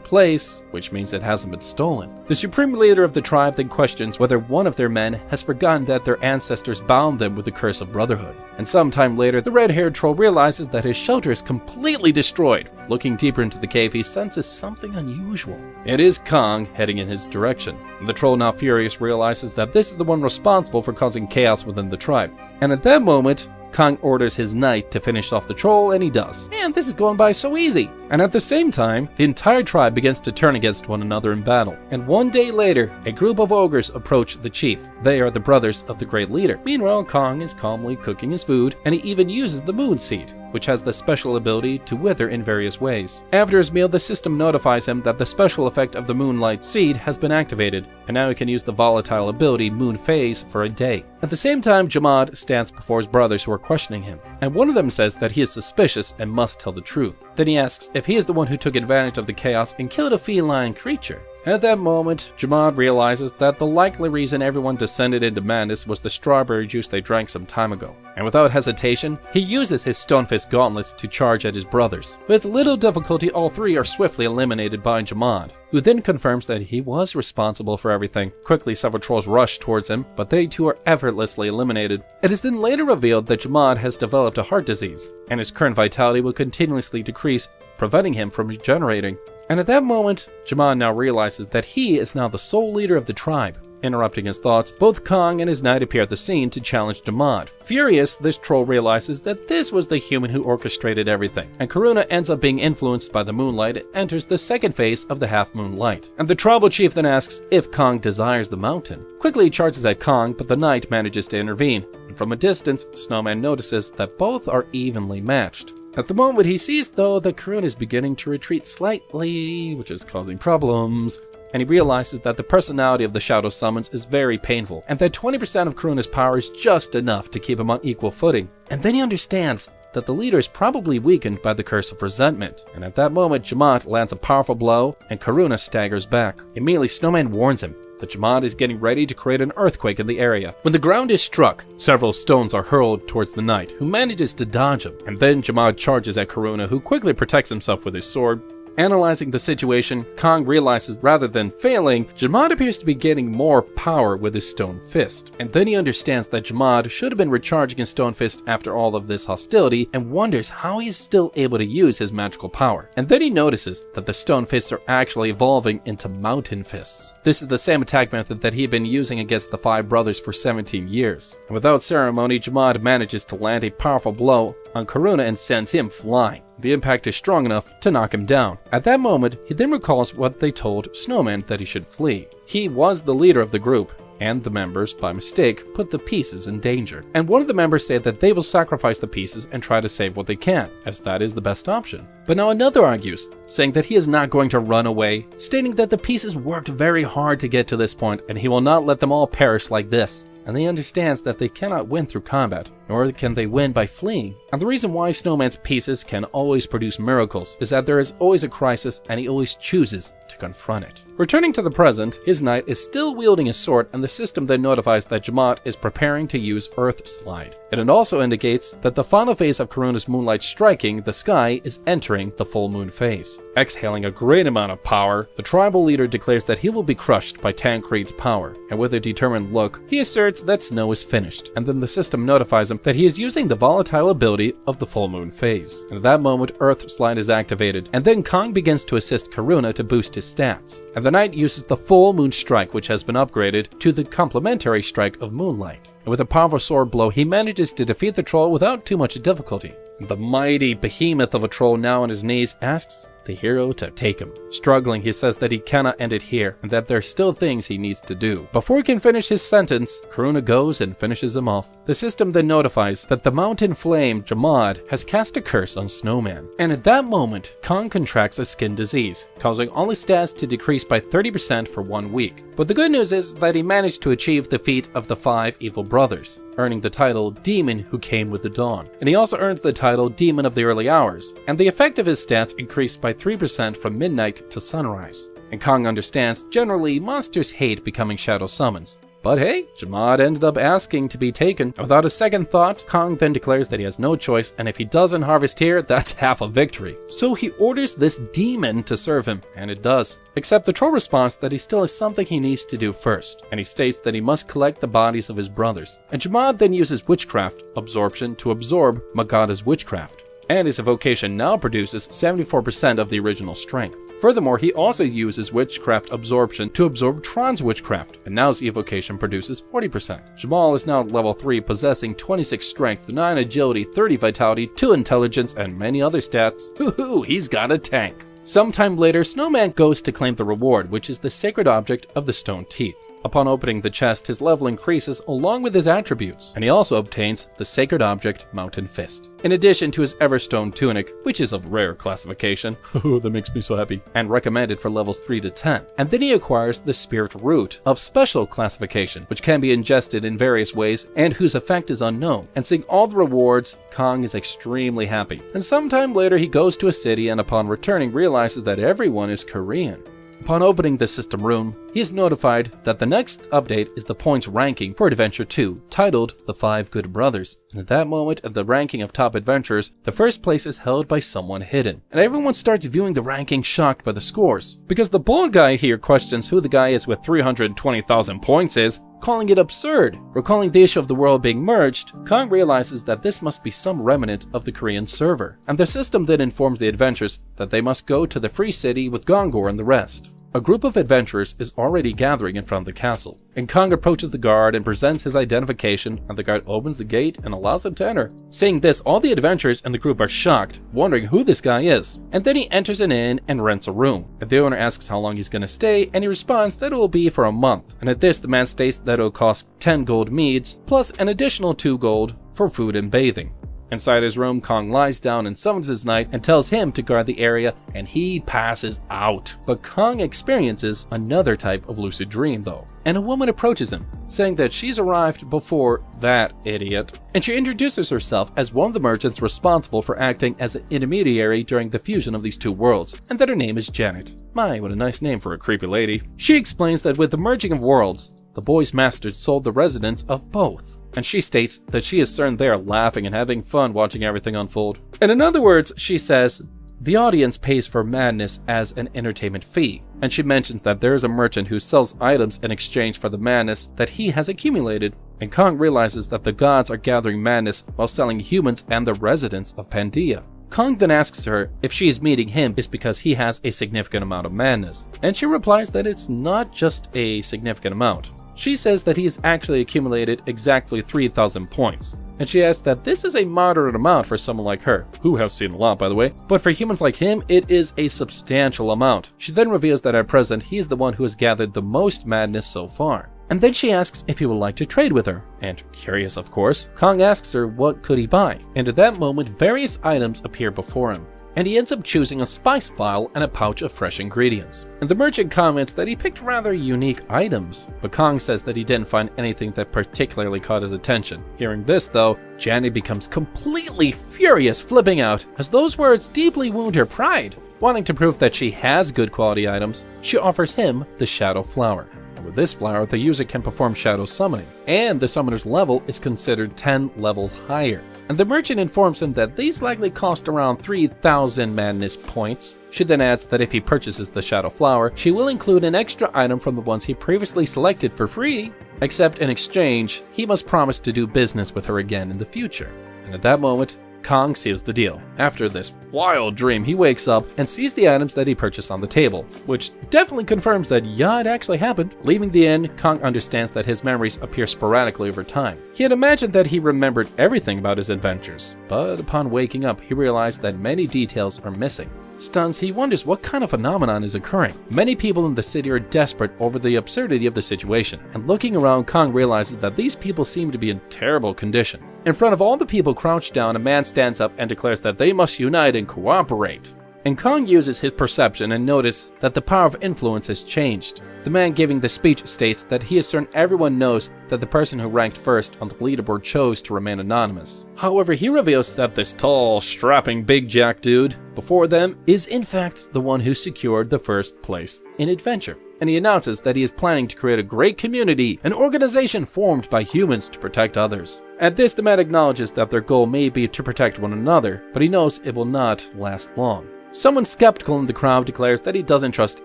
place, which means it hasn't been stolen. The supreme leader of the tribe then questions whether one of their men has forgotten that their ancestors bound them with the curse of brotherhood. And sometime later, the red-haired troll realizes that his shelter is completely destroyed. Looking deeper into the cave, he senses something unusual. It is Kong heading in his direction. The troll, now furious, realizes that this is the one responsible for causing chaos within the tribe. And at that moment, Kong orders his knight to finish off the troll, and he does. And this is going by so easy. And at the same time, the entire tribe begins to turn against one another in battle. And one day later, a group of ogres approach the chief. They are the brothers of the great leader. Meanwhile, Kong is calmly cooking his food, and he even uses the moon seed, which has the special ability to wither in various ways. After his meal, the system notifies him that the special effect of the moonlight seed has been activated, and now he can use the volatile ability Moon Phase for a day. At the same time, Jamad stands before his brothers who are questioning him, and one of them says that he is suspicious and must tell the truth. Then he asks if he is the one who took advantage of the chaos and killed a feline creature. At that moment, Jamad realizes that the likely reason everyone descended into madness was the strawberry juice they drank some time ago. And without hesitation, he uses his Stonefist gauntlets to charge at his brothers. With little difficulty, all three are swiftly eliminated by Jamad, who then confirms that he was responsible for everything. Quickly, several trolls rush towards him, but they too are effortlessly eliminated. It is then later revealed that Jamad has developed a heart disease, and his current vitality will continuously decrease, preventing him from regenerating. And at that moment, Jamad now realizes that he is now the sole leader of the tribe. Interrupting his thoughts, both Kong and his knight appear at the scene to challenge Jamad. Furious, this troll realizes that this was the human who orchestrated everything, and Karuna ends up being influenced by the moonlight and enters the second phase of the half-moon light. And the tribal chief then asks if Kong desires the mountain. Quickly he charges at Kong, but the knight manages to intervene, and from a distance, Snowman notices that both are evenly matched. At the moment, he sees, though, that Karuna is beginning to retreat slightly, which is causing problems. And he realizes that the personality of the Shadow Summons is very painful, and that 20% of Karuna's power is just enough to keep him on equal footing. And then he understands that the leader is probably weakened by the curse of resentment. And at that moment, Jamad lands a powerful blow, and Karuna staggers back. Immediately, Snowman warns him that Jamad is getting ready to create an earthquake in the area. When the ground is struck, several stones are hurled towards the knight, who manages to dodge them. And then Jamad charges at Karuna, who quickly protects himself with his sword. Analyzing the situation, Kong realizes rather than failing, Jamad appears to be gaining more power with his Stone Fist. And then he understands that Jamad should have been recharging his Stone Fist after all of this hostility and wonders how he's still able to use his magical power. And then he notices that the Stone Fists are actually evolving into Mountain Fists. This is the same attack method that he had been using against the five brothers for 17 years. And without ceremony, Jamad manages to land a powerful blow on Karuna and sends him flying. The impact is strong enough to knock him down. At that moment, he then recalls what they told Snowman that he should flee. He was the leader of the group, and the members, by mistake, put the pieces in danger. And one of the members said that they will sacrifice the pieces and try to save what they can, as that is the best option. But now another argues, saying that he is not going to run away, stating that the pieces worked very hard to get to this point, and he will not let them all perish like this. And he understands that they cannot win through combat, nor can they win by fleeing. And the reason why Snowman's pieces can always produce miracles is that there is always a crisis and he always chooses to confront it. Returning to the present, his knight is still wielding his sword, and the system then notifies that Jamad is preparing to use Earth Slide. And it also indicates that the final phase of Karuna's moonlight striking the sky is entering the full moon phase. Exhaling a great amount of power, the tribal leader declares that he will be crushed by Tancred's power, and with a determined look, he asserts asserts that snow is finished, and then the system notifies him that he is using the volatile ability of the full moon phase. And at that moment, Earth Slide is activated, and then Kong begins to assist Karuna to boost his stats. And the knight uses the full moon strike, which has been upgraded to the complementary strike of moonlight. And with a powerful sword blow, he manages to defeat the troll without too much difficulty. The mighty behemoth of a troll, now on his knees, asks the hero to take him. Struggling, he says that he cannot end it here, and that there are still things he needs to do. Before he can finish his sentence, Karuna goes and finishes him off. The system then notifies that the mountain flame, Jamad, has cast a curse on Snowman. And at that moment, Kong contracts a skin disease, causing all his stats to decrease by 30% for 1 week. But the good news is that he managed to achieve the feat of the 5 evil brothers, earning the title Demon Who Came with the Dawn. And he also earned the title Demon of the Early Hours, and the effect of his stats increased by 3% from midnight to sunrise. And Kong understands generally monsters hate becoming shadow summons. But hey, Jamad ended up asking to be taken. Without a second thought, Kong then declares that he has no choice, and if he doesn't harvest here, that's half a victory. So he orders this demon to serve him, and it does. Except the troll responds that he still has something he needs to do first, and he states that he must collect the bodies of his brothers. And Jamad then uses witchcraft absorption to absorb Magada's witchcraft. And his evocation now produces 74% of the original strength. Furthermore, he also uses witchcraft absorption to absorb Tron's witchcraft, and now his evocation produces 40%. Jamal is now at level 3, possessing 26 strength, 9 agility, 30 vitality, 2 intelligence, and many other stats. Hoo-hoo, he's got a tank. Sometime later, Snowman goes to claim the reward, which is the sacred object of the stone teeth. Upon opening the chest, his level increases along with his attributes, and he also obtains the sacred object Mountain Fist, in addition to his Everstone Tunic, which is of rare classification. That makes me so happy. And recommended for levels 3 to 10. And then he acquires the Spirit Root of special classification, which can be ingested in various ways and whose effect is unknown. And seeing all the rewards, Kong is extremely happy. And sometime later he goes to a city and upon returning realizes that everyone is Korean. Upon opening the system room, he is notified that the next update is the points ranking for Adventure 2, titled The 5 Good Brothers. And at that moment of the ranking of top adventurers, the first place is held by someone hidden. And everyone starts viewing the ranking shocked by the scores, because the bald guy here questions who the guy is with 320,000 points is, calling it absurd. Recalling the issue of the world being merged, Kong realizes that this must be some remnant of the Korean server, and the system then informs the adventurers that they must go to the free city with Gongor and the rest. A group of adventurers is already gathering in front of the castle, and Kong approaches the guard and presents his identification, and the guard opens the gate and allows him to enter. Seeing this, all the adventurers in the group are shocked, wondering who this guy is. And then he enters an inn and rents a room, and the owner asks how long he's gonna stay, and he responds that it will be for a month. And at this, the man states that it will cost 10 gold meads, plus an additional 2 gold for food and bathing. Inside his room, Kong lies down and summons his knight and tells him to guard the area, and he passes out. But Kong experiences another type of lucid dream though, and a woman approaches him, saying that she's arrived before that idiot, and she introduces herself as one of the merchants responsible for acting as an intermediary during the fusion of these two worlds, and that her name is Janet. My, what a nice name for a creepy lady. She explains that with the merging of worlds, the boy's masters sold the residents of both. And she states that she is certain they are laughing and having fun watching everything unfold. And in other words, she says, the audience pays for madness as an entertainment fee. And she mentions that there is a merchant who sells items in exchange for the madness that he has accumulated. And Kong realizes that the gods are gathering madness while selling humans and the residents of Pandia. Kong then asks her if she is meeting him is because he has a significant amount of madness. And she replies that it's not just a significant amount. She says that he has actually accumulated exactly 3,000 points, and she asks that this is a moderate amount for someone like her, who has seen a lot by the way, but for humans like him, it is a substantial amount. She then reveals that at present, he is the one who has gathered the most madness so far. And then she asks if he would like to trade with her, and curious of course, Kong asks her what could he buy, and at that moment, various items appear before him. And he ends up choosing a spice vial and a pouch of fresh ingredients. And the merchant comments that he picked rather unique items, but Kong says that he didn't find anything that particularly caught his attention. Hearing this though, Janet becomes completely furious, flipping out, as those words deeply wound her pride. Wanting to prove that she has good quality items, she offers him the Shadow Flower. And with this flower, the user can perform shadow summoning, and the summoner's level is considered 10 levels higher. And the merchant informs him that these likely cost around 3,000 madness points. She then adds that if he purchases the shadow flower, she will include an extra item from the ones he previously selected for free. except in exchange, he must promise to do business with her again in the future. And at that moment, Kong seals the deal. After this wild dream, he wakes up and sees the items that he purchased on the table, which definitely confirms that yeah, it actually happened. Leaving the inn, Kong understands that his memories appear sporadically over time. He had imagined that he remembered everything about his adventures, but upon waking up, he realized that many details are missing. Stunned, he wonders what kind of phenomenon is occurring. Many people in the city are desperate over the absurdity of the situation, and looking around, Kong realizes that these people seem to be in terrible condition. In front of all the people crouched down, a man stands up and declares that they must unite and cooperate. And Kong uses his perception and notices that the power of influence has changed. The man giving the speech states that he is certain everyone knows that the person who ranked first on the leaderboard chose to remain anonymous. However, he reveals that this tall, strapping big jack dude before them is in fact the one who secured the first place in adventure. And he announces that he is planning to create a great community, an organization formed by humans to protect others. At this, the man acknowledges that their goal may be to protect one another, but he knows it will not last long. Someone skeptical in the crowd declares that he doesn't trust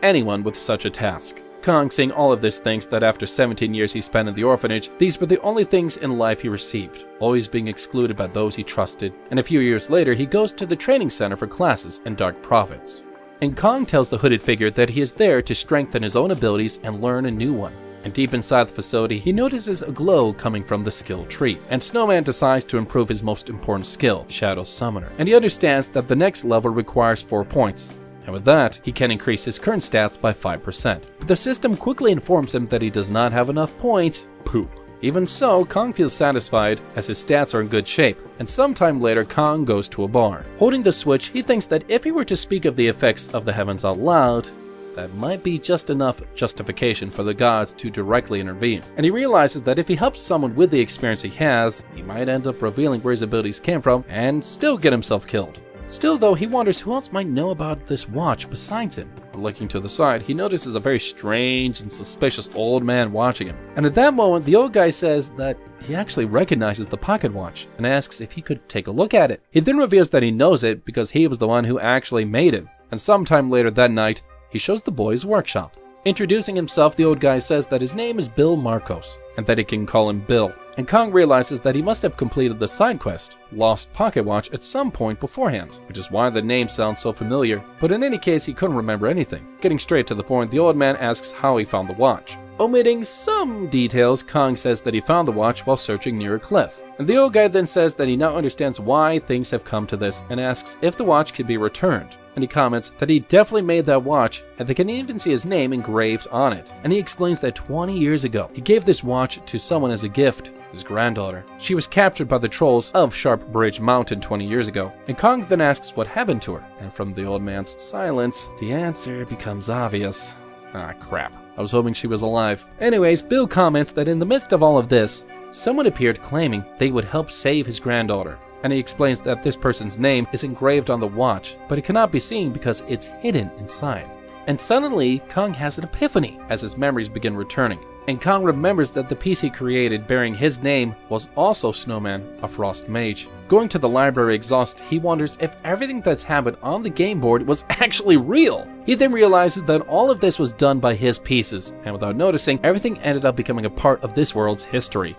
anyone with such a task. Kong, seeing all of this, thinks that after 17 years he spent in the orphanage, these were the only things in life he received, always being excluded by those he trusted, and a few years later he goes to the training center for classes in dark profits. And Kong tells the hooded figure that he is there to strengthen his own abilities and learn a new one. And deep inside the facility, he notices a glow coming from the skill tree. And Snowman decides to improve his most important skill, Shadow Summoner. And he understands that the next level requires 4 points. And with that, he can increase his current stats by 5%. But the system quickly informs him that he does not have enough points. Poop. Even so, Kong feels satisfied as his stats are in good shape, and sometime later Kong goes to a bar. Holding the switch, he thinks that if he were to speak of the effects of the heavens out loud, that might be just enough justification for the gods to directly intervene. And he realizes that if he helps someone with the experience he has, he might end up revealing where his abilities came from and still get himself killed. Still though, he wonders who else might know about this watch besides him. But looking to the side, he notices a very strange and suspicious old man watching him. And at that moment, the old guy says that he actually recognizes the pocket watch and asks if he could take a look at it. He then reveals that he knows it because he was the one who actually made it. And sometime later that night, he shows the boy his workshop. Introducing himself, the old guy says that his name is Bill Marcos, and that he can call him Bill. And Kong realizes that he must have completed the side quest, Lost Pocket Watch, at some point beforehand, which is why the name sounds so familiar, but in any case he couldn't remember anything. Getting straight to the point, the old man asks how he found the watch. Omitting some details, Kong says that he found the watch while searching near a cliff. And the old guy then says that he now understands why things have come to this and asks if the watch can be returned. And he comments that he definitely made that watch and they can even see his name engraved on it. And he explains that 20 years ago, he gave this watch to someone as a gift, his granddaughter. She was captured by the trolls of Sharp Bridge Mountain 20 years ago. And Kong then asks what happened to her. And from the old man's silence, the answer becomes obvious. Ah, crap. I was hoping she was alive. Anyways, Bill comments that in the midst of all of this, someone appeared claiming they would help save his granddaughter. And he explains that this person's name is engraved on the watch, but it cannot be seen because it's hidden inside. And suddenly, Kong has an epiphany as his memories begin returning. And Kong remembers that the piece he created bearing his name was also Snowman, a frost mage. Going to the library exhausted, he wonders if everything that's happened on the game board was actually real. He then realizes that all of this was done by his pieces, and without noticing, everything ended up becoming a part of this world's history.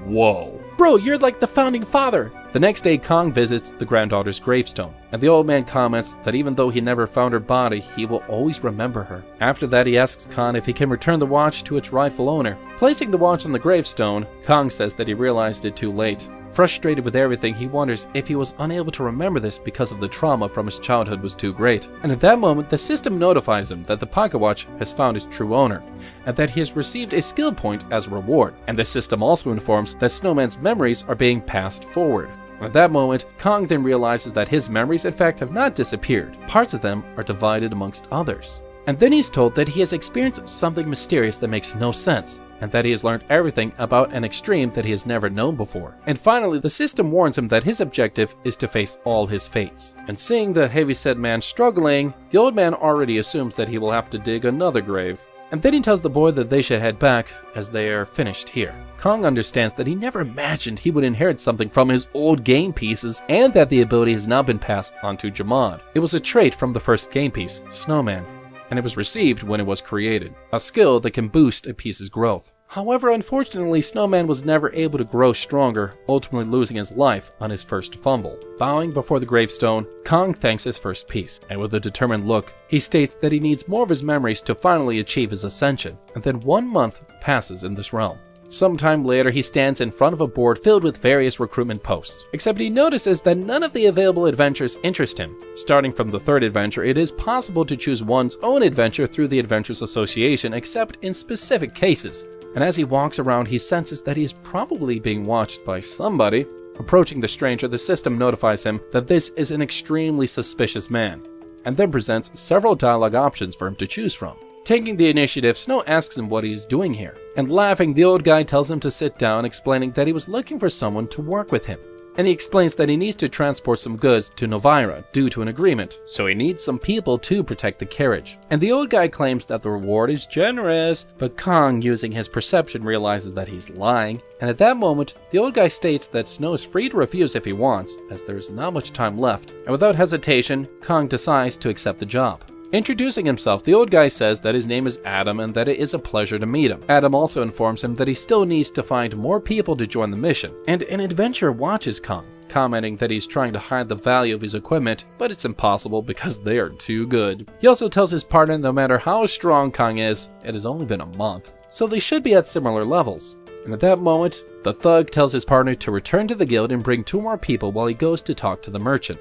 Whoa. Bro, you're like the founding father. The next day, Kong visits the granddaughter's gravestone, and the old man comments that even though he never found her body, he will always remember her. After that, he asks Kong if he can return the watch to its rightful owner. Placing the watch on the gravestone, Kong says that he realized it too late. Frustrated with everything, he wonders if he was unable to remember this because of the trauma from his childhood was too great. And at that moment, the system notifies him that the pocket watch has found its true owner, and that he has received a skill point as a reward. And the system also informs that Snowman's memories are being passed forward. At that moment, Kong then realizes that his memories in fact have not disappeared. Parts of them are divided amongst others. And then he's told that he has experienced something mysterious that makes no sense, and that he has learned everything about an extreme that he has never known before. And finally, the system warns him that his objective is to face all his fates. And seeing the heavyset man struggling, the old man already assumes that he will have to dig another grave. And then he tells the boy that they should head back as they are finished here. Kong understands that he never imagined he would inherit something from his old game pieces, and that the ability has now been passed on to Jamad. It was a trait from the first game piece, Snowman, and it was received when it was created, a skill that can boost a piece's growth. However, unfortunately, Snowman was never able to grow stronger, ultimately losing his life on his first fumble. Bowing before the gravestone, Kong thanks his first piece, and with a determined look, he states that he needs more of his memories to finally achieve his ascension, and then 1 month passes in this realm. Sometime later, he stands in front of a board filled with various recruitment posts, except he notices that none of the available adventures interest him. Starting from the third adventure, it is possible to choose one's own adventure through the Adventures Association, except in specific cases. And as he walks around, he senses that he is probably being watched by somebody. Approaching the stranger, the system notifies him that this is an extremely suspicious man, and then presents several dialogue options for him to choose from. Taking the initiative, Snow asks him what he is doing here, and laughing, the old guy tells him to sit down, explaining that he was looking for someone to work with him. And he explains that he needs to transport some goods to Novira due to an agreement, so he needs some people to protect the carriage. And the old guy claims that the reward is generous, but Kong, using his perception, realizes that he's lying, and at that moment, the old guy states that Snow is free to refuse if he wants, as there's not much time left, and without hesitation, Kong decides to accept the job. Introducing himself, the old guy says that his name is Adam and that it is a pleasure to meet him. Adam also informs him that he still needs to find more people to join the mission, and an adventurer watches Kong, commenting that he's trying to hide the value of his equipment, but it's impossible because they are too good. He also tells his partner no matter how strong Kong is, it has only been a month, so they should be at similar levels. And at that moment, the thug tells his partner to return to the guild and bring 2 more people while he goes to talk to the merchant.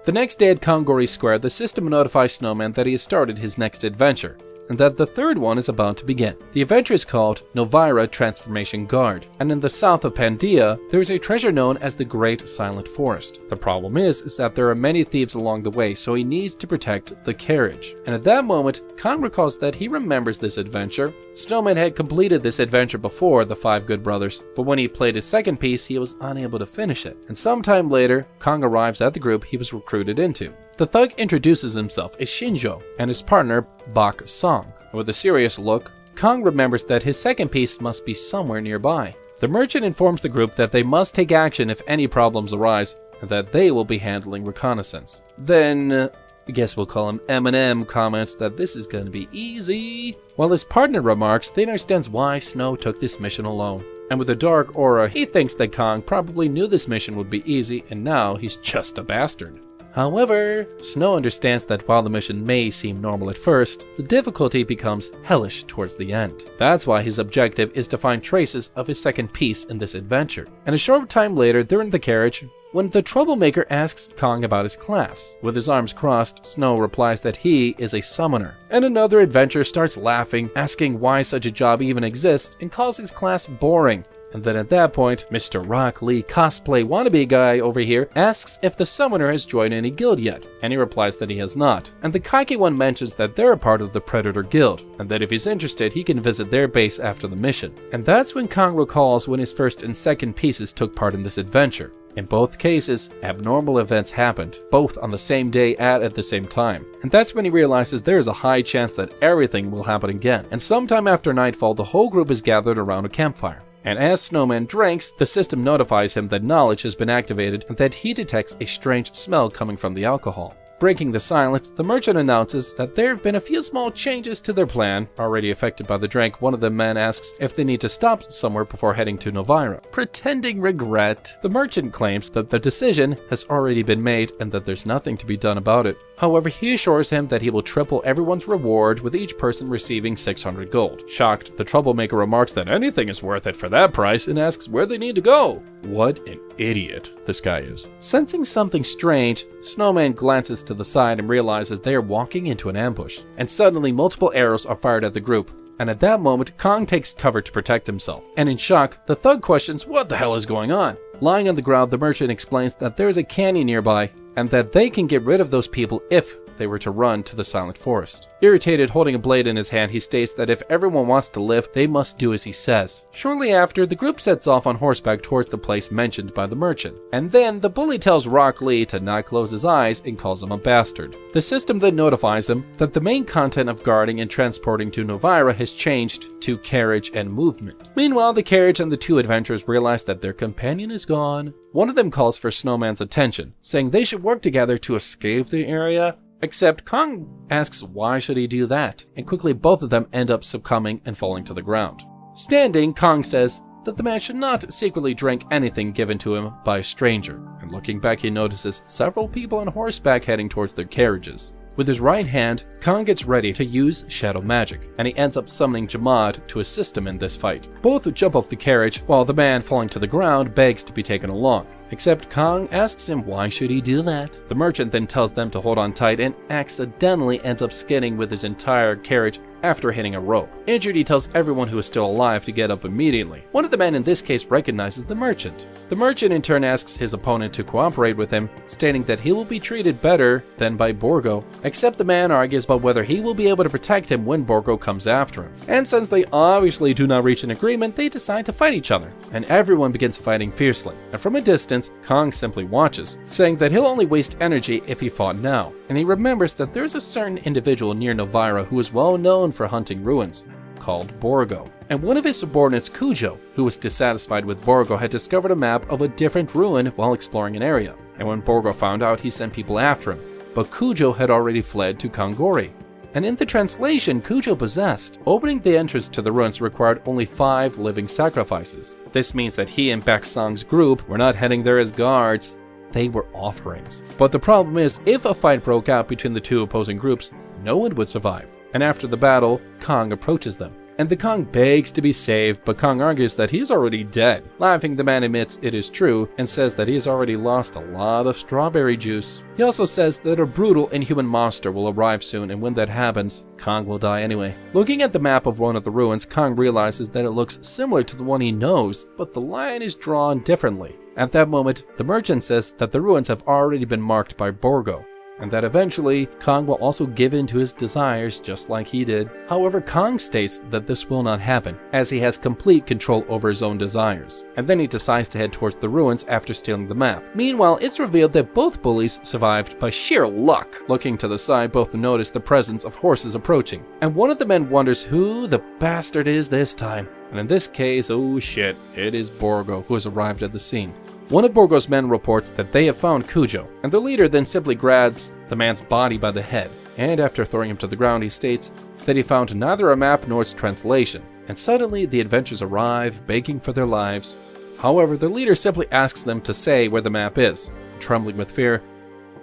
The next day at Kongori Square, the system notifies Snowman that he has started his next adventure, and that the third one is about to begin. The adventure is called Novira Transformation Guard, and in the south of Pandia, there is a treasure known as the Great Silent Forest. The problem is that there are many thieves along the way, so he needs to protect the carriage. And at that moment, Kong recalls that he remembers this adventure. Snowman had completed this adventure before the 5 Good Brothers, but when he played his second piece, he was unable to finish it. And sometime later, Kong arrives at the group he was recruited into. The thug introduces himself as Shinjo and his partner, Bak Song. With a serious look, Kong remembers that his second piece must be somewhere nearby. The merchant informs the group that they must take action if any problems arise, and that they will be handling reconnaissance. Then, I guess we'll call him Eminem, comments that this is going to be easy, while his partner remarks that he understands why Snow took this mission alone. And with a dark aura, he thinks that Kong probably knew this mission would be easy, and now he's just a bastard. However, Snow understands that while the mission may seem normal at first, the difficulty becomes hellish towards the end. That's why his objective is to find traces of his second piece in this adventure. And a short time later, they're in the carriage when the troublemaker asks Kong about his class. With his arms crossed, Snow replies that he is a summoner. And another adventurer starts laughing, asking why such a job even exists, and calls his class boring. And then at that point, Mr. Rock Lee cosplay wannabe guy over here asks if the summoner has joined any guild yet, and he replies that he has not. And the Kaiki one mentions that they're a part of the Predator Guild, and that if he's interested, he can visit their base after the mission. And that's when Kong recalls when his first and second pieces took part in this adventure. In both cases, abnormal events happened, both on the same day at the same time. And that's when he realizes there is a high chance that everything will happen again. And sometime after nightfall, the whole group is gathered around a campfire. And as Snowman drinks, the system notifies him that knowledge has been activated and that he detects a strange smell coming from the alcohol. Breaking the silence, the merchant announces that there have been a few small changes to their plan. Already affected by the drink, one of the men asks if they need to stop somewhere before heading to Novira. Pretending regret, the merchant claims that the decision has already been made and that there's nothing to be done about it. However, he assures him that he will triple everyone's reward, with each person receiving 600 gold. Shocked, the troublemaker remarks that anything is worth it for that price and asks where they need to go. What an idiot this guy is. Sensing something strange, Snowman glances to the side and realizes they are walking into an ambush. And suddenly multiple arrows are fired at the group. And at that moment, Kong takes cover to protect himself. And in shock, the thug questions what the hell is going on. Lying on the ground, the merchant explains that there is a canyon nearby and that they can get rid of those people if they were to run to the Silent Forest. Irritated, holding a blade in his hand, he states that if everyone wants to live, they must do as he says. Shortly after, the group sets off on horseback towards the place mentioned by the merchant. And then, the bully tells Rock Lee to not close his eyes and calls him a bastard. The system then notifies him that the main content of guarding and transporting to Novira has changed to carriage and movement. Meanwhile, the carriage and the 2 adventurers realize that their companion is gone. One of them calls for Snowman's attention, saying they should work together to escape the area. Except Kong asks why should he do that, and quickly both of them end up succumbing and falling to the ground. Standing, Kong says that the man should not secretly drink anything given to him by a stranger, and looking back he notices several people on horseback heading towards their carriages. With his right hand, Kong gets ready to use shadow magic, and he ends up summoning Jamad to assist him in this fight. Both jump off the carriage, while the man falling to the ground begs to be taken along. Except Kong asks him why should he do that. The merchant then tells them to hold on tight and accidentally ends up skidding with his entire carriage after hitting a rope. Injured, he tells everyone who is still alive to get up immediately. One of the men in this case recognizes the merchant. The merchant in turn asks his opponent to cooperate with him, stating that he will be treated better than by Borgo, except the man argues about whether he will be able to protect him when Borgo comes after him. And since they obviously do not reach an agreement, they decide to fight each other, and everyone begins fighting fiercely. And from a distance, Kong simply watches, saying that he'll only waste energy if he fought now. And he remembers that there's a certain individual near Novira who is well known for hunting ruins, called Borgo. And one of his subordinates, Cujo, who was dissatisfied with Borgo, had discovered a map of a different ruin while exploring an area. And when Borgo found out, he sent people after him. But Cujo had already fled to Kongori. And in the translation, Cujo possessed. Opening the entrance to the ruins required only 5 living sacrifices. This means that he and Baksang's group were not heading there as guards, they were offerings. But the problem is, if a fight broke out between the two opposing groups, no one would survive. And after the battle, Kong approaches them. And the Kong begs to be saved, but Kong argues that he is already dead. Laughing, the man admits it is true and says that he has already lost a lot of strawberry juice. He also says that a brutal inhuman monster will arrive soon, and when that happens, Kong will die anyway. Looking at the map of one of the ruins, Kong realizes that it looks similar to the one he knows, but the line is drawn differently. At that moment, the merchant says that the ruins have already been marked by Borgo, and that eventually, Kong will also give in to his desires just like he did. However, Kong states that this will not happen, as he has complete control over his own desires. And then he decides to head towards the ruins after stealing the map. Meanwhile, it's revealed that both bullies survived by sheer luck. Looking to the side, both notice the presence of horses approaching, and one of the men wonders who the bastard is this time. And in this case, oh shit, it is Borgo who has arrived at the scene. One of Borgo's men reports that they have found Cujo, and the leader then simply grabs the man's body by the head, and after throwing him to the ground, he states that he found neither a map nor its translation, and suddenly the adventurers arrive, begging for their lives. However, the leader simply asks them to say where the map is. Trembling with fear,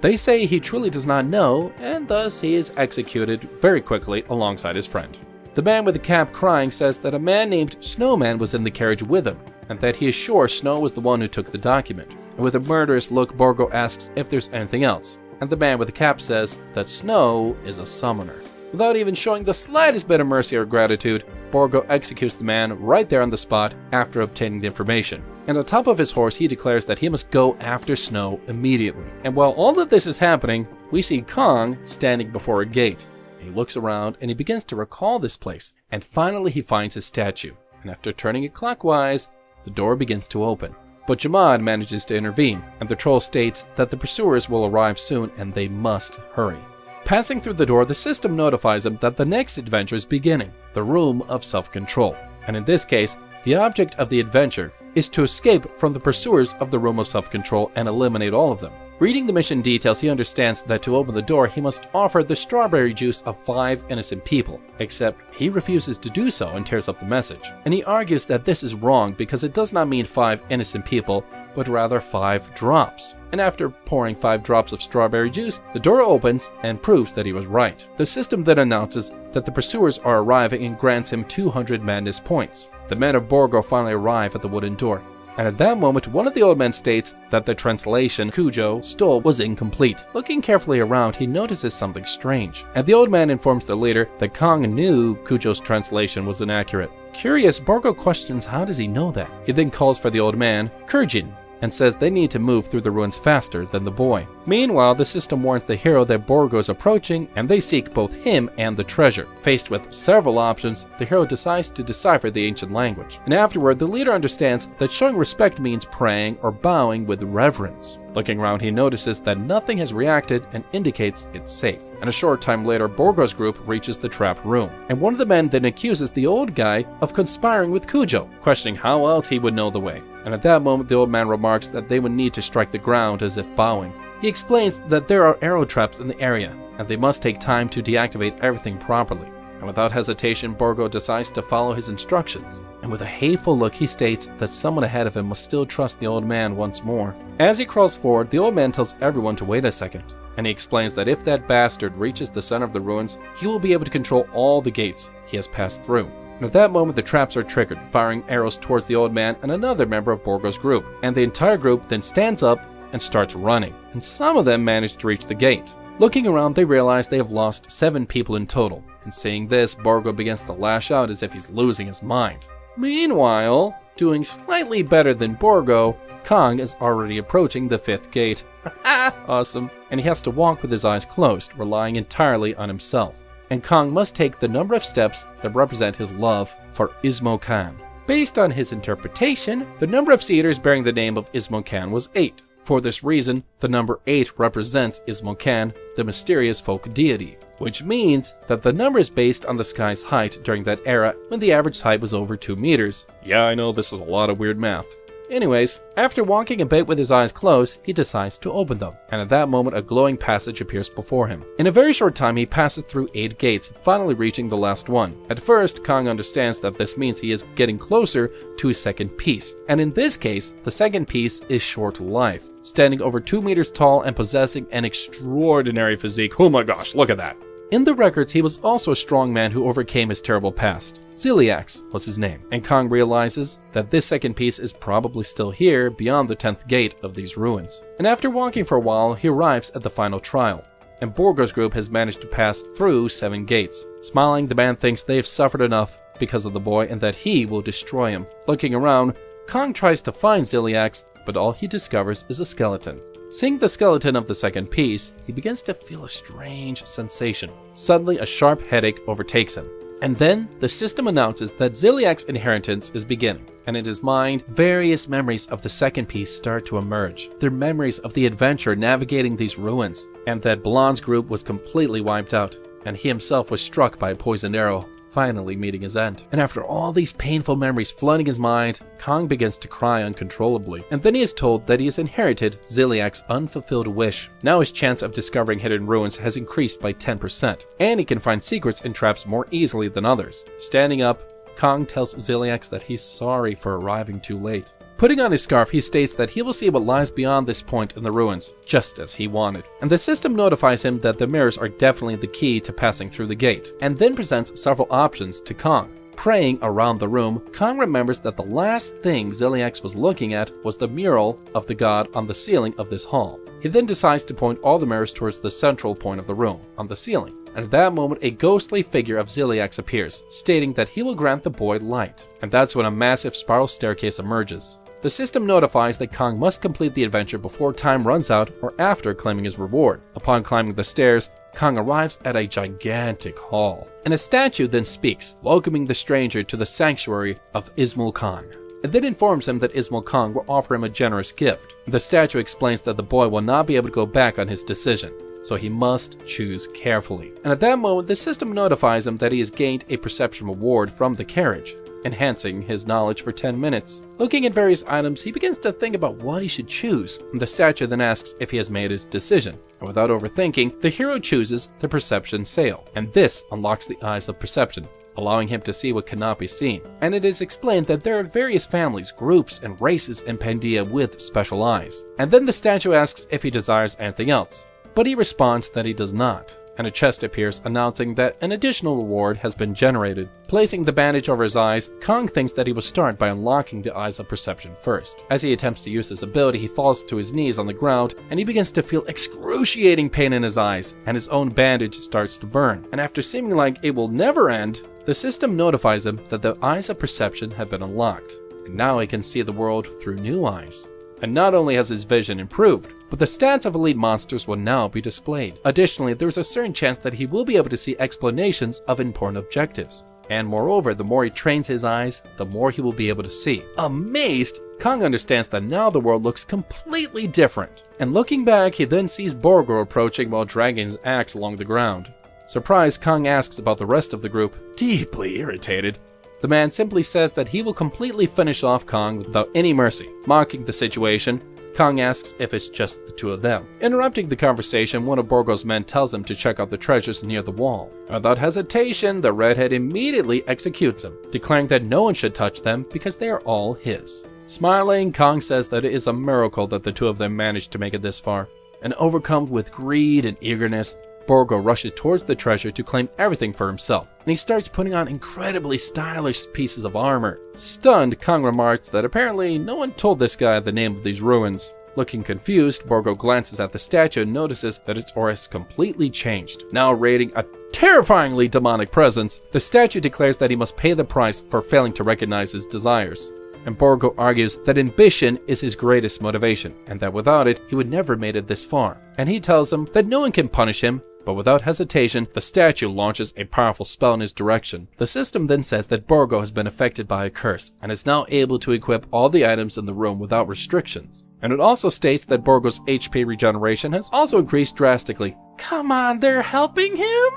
they say he truly does not know, and thus he is executed very quickly alongside his friend. The man with the cap crying says that a man named Snowman was in the carriage with him, and that he is sure Snow was the one who took the document. And with a murderous look, Borgo asks if there's anything else, and the man with the cap says that Snow is a summoner. Without even showing the slightest bit of mercy or gratitude, Borgo executes the man right there on the spot after obtaining the information. And on top of his horse, he declares that he must go after Snow immediately. And while all of this is happening, we see Kong standing before a gate. He looks around and he begins to recall this place, and finally he finds his statue. And after turning it clockwise, the door begins to open. But Jamad manages to intervene, and the troll states that the pursuers will arrive soon and they must hurry. Passing through the door, the system notifies them that the next adventure is beginning, the Room of Self-Control. And in this case, the object of the adventure is to escape from the pursuers of the Room of Self-Control and eliminate all of them. Reading the mission details, he understands that to open the door, he must offer the strawberry juice of 5 innocent people, except he refuses to do so and tears up the message. And he argues that this is wrong because it does not mean 5 innocent people, but rather 5 drops. And after pouring 5 drops of strawberry juice, the door opens and proves that he was right. The system then announces that the pursuers are arriving and grants him 200 madness points. The men of Borgo finally arrive at the wooden door. And at that moment, one of the old men states that the translation Cujo stole was incomplete. Looking carefully around, he notices something strange, and the old man informs the leader that Kong knew Cujo's translation was inaccurate. Curious, Borgo questions how does he know that. He then calls for the old man, Kurjin, and says they need to move through the ruins faster than the boy. Meanwhile, the system warns the hero that Borgo is approaching, and they seek both him and the treasure. Faced with several options, the hero decides to decipher the ancient language. And afterward, the leader understands that showing respect means praying or bowing with reverence. Looking around, he notices that nothing has reacted and indicates it's safe. And a short time later, Borgo's group reaches the trap room, and one of the men then accuses the old guy of conspiring with Cujo, questioning how else he would know the way. And at that moment, the old man remarks that they would need to strike the ground as if bowing. He explains that there are arrow traps in the area, and they must take time to deactivate everything properly. and without hesitation, Borgo decides to follow his instructions. And with a hateful look, he states that someone ahead of him must still trust the old man once more. As he crawls forward, the old man tells everyone to wait a second, and he explains that if that bastard reaches the center of the ruins, he will be able to control all the gates he has passed through. And at that moment, the traps are triggered, firing arrows towards the old man and another member of Borgo's group, and the entire group then stands up and starts running, and some of them manage to reach the gate. Looking around, they realize they have lost 7 people in total, and seeing this, Borgo begins to lash out as if he's losing his mind. Meanwhile, doing slightly better than Borgo, Kong is already approaching the 5th gate. Awesome. And he has to walk with his eyes closed, relying entirely on himself. And Kong must take the number of steps that represent his love for Ismo Khan. Based on his interpretation, the number of cedars bearing the name of Ismo Khan was 8. For this reason, the number 8 represents Ismo Khan, the mysterious folk deity, which means that the number is based on the sky's height during that era when the average height was over 2 meters. Yeah, I know this is a lot of weird math. Anyways, after walking a bit with his eyes closed, he decides to open them, and at that moment a glowing passage appears before him. In a very short time, he passes through 8 gates, finally reaching the last one. At first, Kong understands that this means he is getting closer to his second piece, and in this case, the second piece is Short Life, standing over 2 meters tall and possessing an extraordinary physique. Oh my gosh, look at that! In the records, he was also a strong man who overcame his terrible past. Ziliax was his name, and Kong realizes that this second piece is probably still here beyond the 10th gate of these ruins. And after walking for a while, he arrives at the final trial, and Borgo's group has managed to pass through 7 gates. Smiling, the man thinks they have suffered enough because of the boy and that he will destroy him. Looking around, Kong tries to find Ziliax, but all he discovers is a skeleton. Seeing the skeleton of the second piece, he begins to feel a strange sensation. Suddenly, a sharp headache overtakes him. And then, the system announces that Ziliax's inheritance is beginning, and in his mind, various memories of the second piece start to emerge. They're memories of the adventure navigating these ruins, and that Blonde's group was completely wiped out, and he himself was struck by a poisoned arrow, finally meeting his end. And after all these painful memories flooding his mind, Kong begins to cry uncontrollably. And then he is told that he has inherited Ziliax's unfulfilled wish. Now his chance of discovering hidden ruins has increased by 10%, and he can find secrets and traps more easily than others. Standing up, Kong tells Ziliax that he's sorry for arriving too late. Putting on his scarf, he states that he will see what lies beyond this point in the ruins, just as he wanted. And the system notifies him that the mirrors are definitely the key to passing through the gate, and then presents several options to Kong. Praying around the room, Kong remembers that the last thing Ziliax was looking at was the mural of the god on the ceiling of this hall. He then decides to point all the mirrors towards the central point of the room, on the ceiling. And at that moment, a ghostly figure of Ziliax appears, stating that he will grant the boy light. And that's when a massive spiral staircase emerges. The system notifies that Kong must complete the adventure before time runs out or after claiming his reward. Upon climbing the stairs, Kong arrives at a gigantic hall, and a statue then speaks, welcoming the stranger to the sanctuary of Ismo Khan. It then informs him that Ismo Khan will offer him a generous gift. The statue explains that the boy will not be able to go back on his decision, so he must choose carefully. And at that moment, the system notifies him that he has gained a perception reward from the carriage, enhancing his knowledge for 10 minutes. Looking at various items, he begins to think about what he should choose. The statue then asks if he has made his decision, and without overthinking, the hero chooses the perception sail, and this unlocks the eyes of perception, allowing him to see what cannot be seen. And it is explained that there are various families, groups, and races in Pandia with special eyes. And then the statue asks if he desires anything else, but he responds that he does not. And a chest appears announcing that an additional reward has been generated. Placing the bandage over his eyes, Kong thinks that he will start by unlocking the eyes of perception first. As he attempts to use this ability, he falls to his knees on the ground, and he begins to feel excruciating pain in his eyes, and his own bandage starts to burn. And after seeming like it will never end, the system notifies him that the eyes of perception have been unlocked, and now he can see the world through new eyes. And not only has his vision improved, but the stats of elite monsters will now be displayed. Additionally, there is a certain chance that he will be able to see explanations of important objectives. And moreover, the more he trains his eyes, the more he will be able to see. Amazed, Kong understands that now the world looks completely different. And looking back, he then sees Borgo approaching while dragging his axe along the ground. Surprised, Kong asks about the rest of the group, deeply irritated. The man simply says that he will completely finish off Kong without any mercy. Mocking the situation, Kong asks if it's just the two of them. Interrupting the conversation, one of Borgo's men tells him to check out the treasures near the wall. Without hesitation, the redhead immediately executes him, declaring that no one should touch them because they are all his. Smiling, Kong says that it is a miracle that the two of them managed to make it this far. And overcome with greed and eagerness, Borgo rushes towards the treasure to claim everything for himself, and he starts putting on incredibly stylish pieces of armor. Stunned, Kong remarks that apparently no one told this guy the name of these ruins. Looking confused, Borgo glances at the statue and notices that its aura has completely changed. Now radiating a terrifyingly demonic presence, the statue declares that he must pay the price for failing to recognize his desires. And Borgo argues that ambition is his greatest motivation, and that without it, he would never have made it this far. And he tells him that no one can punish him, but without hesitation, the statue launches a powerful spell in his direction. The system then says that Borgo has been affected by a curse, and is now able to equip all the items in the room without restrictions. And it also states that Borgo's HP regeneration has also increased drastically. Come on, they're helping him?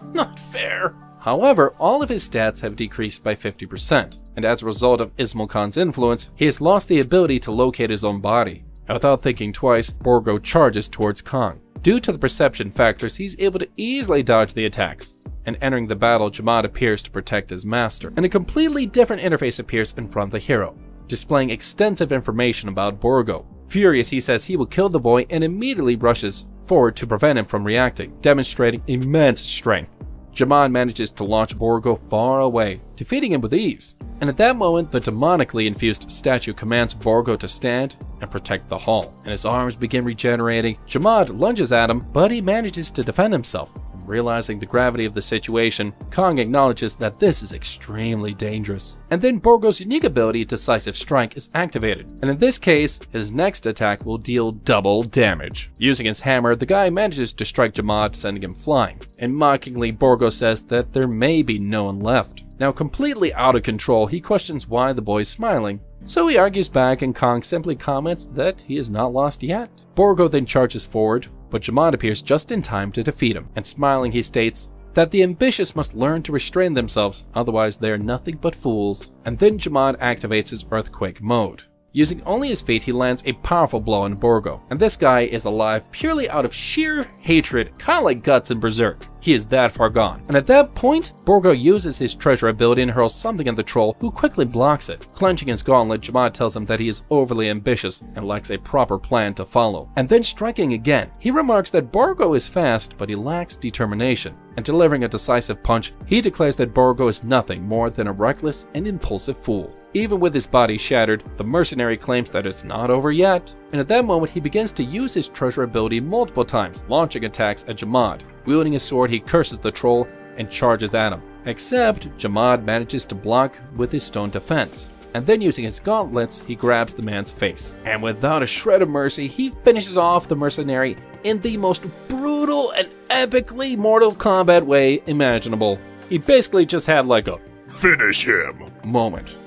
Not fair. However, all of his stats have decreased by 50%, and as a result of Ismail Khan's influence, he has lost the ability to locate his own body. And without thinking twice, Borgo charges towards Kong. Due to the perception factors, he's able to easily dodge the attacks. And entering the battle, Jamaad appears to protect his master, and a completely different interface appears in front of the hero, displaying extensive information about Borgo. Furious, he says he will kill the boy and immediately rushes forward to prevent him from reacting, demonstrating immense strength. Jamaad manages to launch Borgo far away, defeating him with ease. And at that moment, the demonically infused statue commands Borgo to stand and protect the hall. And his arms begin regenerating. Jamaad lunges at him, but he manages to defend himself. And realizing the gravity of the situation, Kong acknowledges that this is extremely dangerous. And then Borgo's unique ability, Decisive Strike, is activated. And in this case, his next attack will deal double damage. Using his hammer, the guy manages to strike Jamaad, sending him flying. And mockingly, Borgo says that there may be no one left. Now completely out of control, he questions why the boy is smiling. So he argues back, and Kong simply comments that he is not lost yet. Borgo then charges forward, but Jamaad appears just in time to defeat him. And smiling, he states that the ambitious must learn to restrain themselves, otherwise they are nothing but fools. And then Jamaad activates his earthquake mode. Using only his feet, he lands a powerful blow on Borgo, and this guy is alive purely out of sheer hatred, kind of like Guts in Berserk. He is that far gone. And at that point, Borgo uses his treasure ability and hurls something at the troll, who quickly blocks it. Clenching his gauntlet, Jamaad tells him that he is overly ambitious and lacks a proper plan to follow. And then striking again, he remarks that Borgo is fast, but he lacks determination. And delivering a decisive punch, he declares that Borgo is nothing more than a reckless and impulsive fool. Even with his body shattered, the mercenary claims that it's not over yet. And at that moment, he begins to use his treasure ability multiple times, launching attacks at Jamaad. Wielding his sword, he curses the troll and charges at him. Except, Jamaad manages to block with his stone defense. And then using his gauntlets, he grabs the man's face. And without a shred of mercy, he finishes off the mercenary in the most brutal and epically Mortal Kombat way imaginable. He basically just had like a "finish him" moment.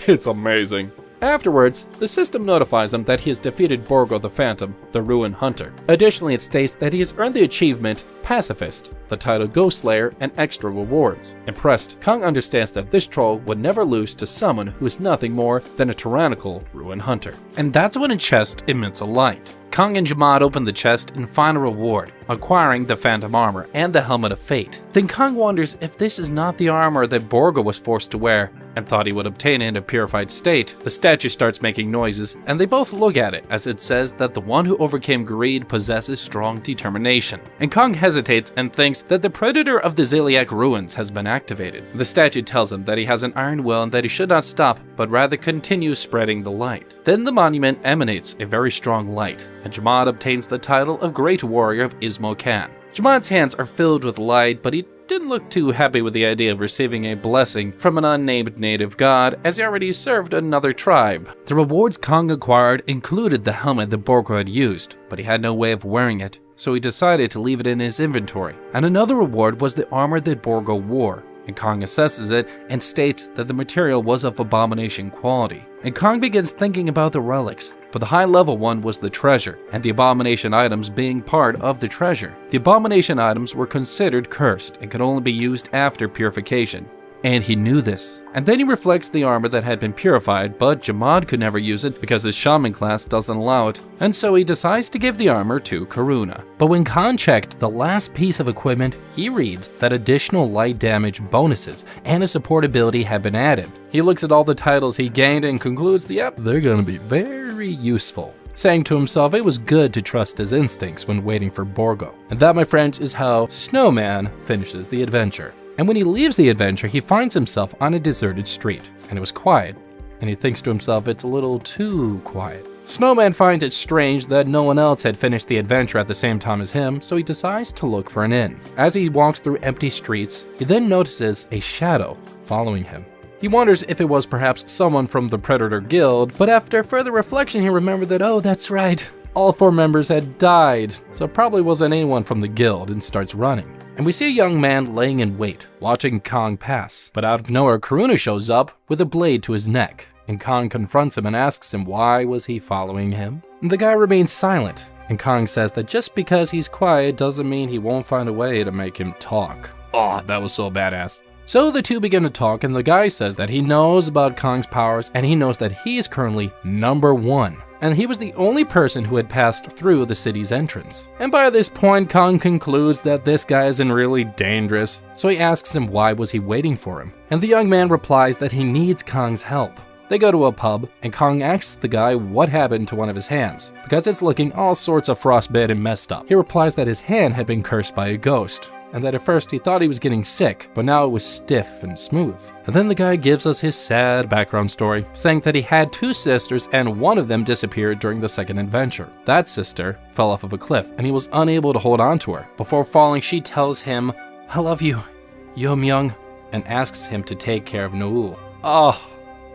It's amazing. Afterwards, the system notifies him that he has defeated Borgo the Phantom, the Ruin Hunter. Additionally, it states that he has earned the achievement Pacifist, the title Ghost Slayer, and extra rewards. Impressed, Kong understands that this troll would never lose to someone who is nothing more than a tyrannical Ruin Hunter. And that's when a chest emits a light. Kong and Jamaad open the chest and find a reward, acquiring the Phantom Armor and the Helmet of Fate. Then Kong wonders if this is not the armor that Borgo was forced to wear, and thought he would obtain it in a purified state. The statue starts making noises, and they both look at it, as it says that the one who overcame greed possesses strong determination. And Kong hesitates and thinks that the predator of the Ziliac ruins has been activated. The statue tells him that he has an iron will and that he should not stop, but rather continue spreading the light. Then the monument emanates a very strong light, and Jamaad obtains the title of Great Warrior of Ismail Khan. Jamaad's hands are filled with light, but he didn't look too happy with the idea of receiving a blessing from an unnamed native god, as he already served another tribe. The rewards Kong acquired included the helmet that Borgo had used, but he had no way of wearing it, so he decided to leave it in his inventory. And another reward was the armor that Borgo wore, and Kong assesses it and states that the material was of abomination quality. And Kong begins thinking about the relics, but the high-level one was the treasure, and the abomination items being part of the treasure. The abomination items were considered cursed and could only be used after purification. and he knew this. And then he reflects the armor that had been purified, but Jamad could never use it because his shaman class doesn't allow it, and so he decides to give the armor to Karuna. But when Khan checked the last piece of equipment, he reads that additional light damage bonuses and a support ability had been added. He looks at all the titles he gained and concludes, yep, they're gonna be very useful, saying to himself it was good to trust his instincts when waiting for Borgo. And that, my friends, is how Snowman finishes the adventure. And when he leaves the adventure, he finds himself on a deserted street, and it was quiet, and he thinks to himself it's a little too quiet. Snowman finds it strange that no one else had finished the adventure at the same time as him, so he decides to look for an inn. As he walks through empty streets, he then notices a shadow following him. He wonders if it was perhaps someone from the Predator Guild, but after further reflection he remembered that, oh, that's right, all 4 members had died, so it probably wasn't anyone from the guild, and starts running. And we see a young man laying in wait, watching Kong pass, but out of nowhere Karuna shows up with a blade to his neck, and Kong confronts him and asks him why was he following him. And the guy remains silent, and Kong says that just because he's quiet doesn't mean he won't find a way to make him talk. Oh, that was so badass. So the two begin to talk, and the guy says that he knows about Kong's powers, and he knows that he is currently #1. And he was the only person who had passed through the city's entrance. And by this point, Kong concludes that this guy isn't really dangerous, so he asks him why was he waiting for him. And the young man replies that he needs Kong's help. They go to a pub, and Kong asks the guy what happened to one of his hands, because it's looking all sorts of frostbite and messed up. He replies that his hand had been cursed by a ghost, and that at first he thought he was getting sick, but now it was stiff and smooth. And then the guy gives us his sad background story, saying that he had 2 sisters and one of them disappeared during the second adventure. That sister fell off of a cliff, and he was unable to hold on to her. Before falling, she tells him, "I love you, Yeomyung," and asks him to take care of Nool. Oh,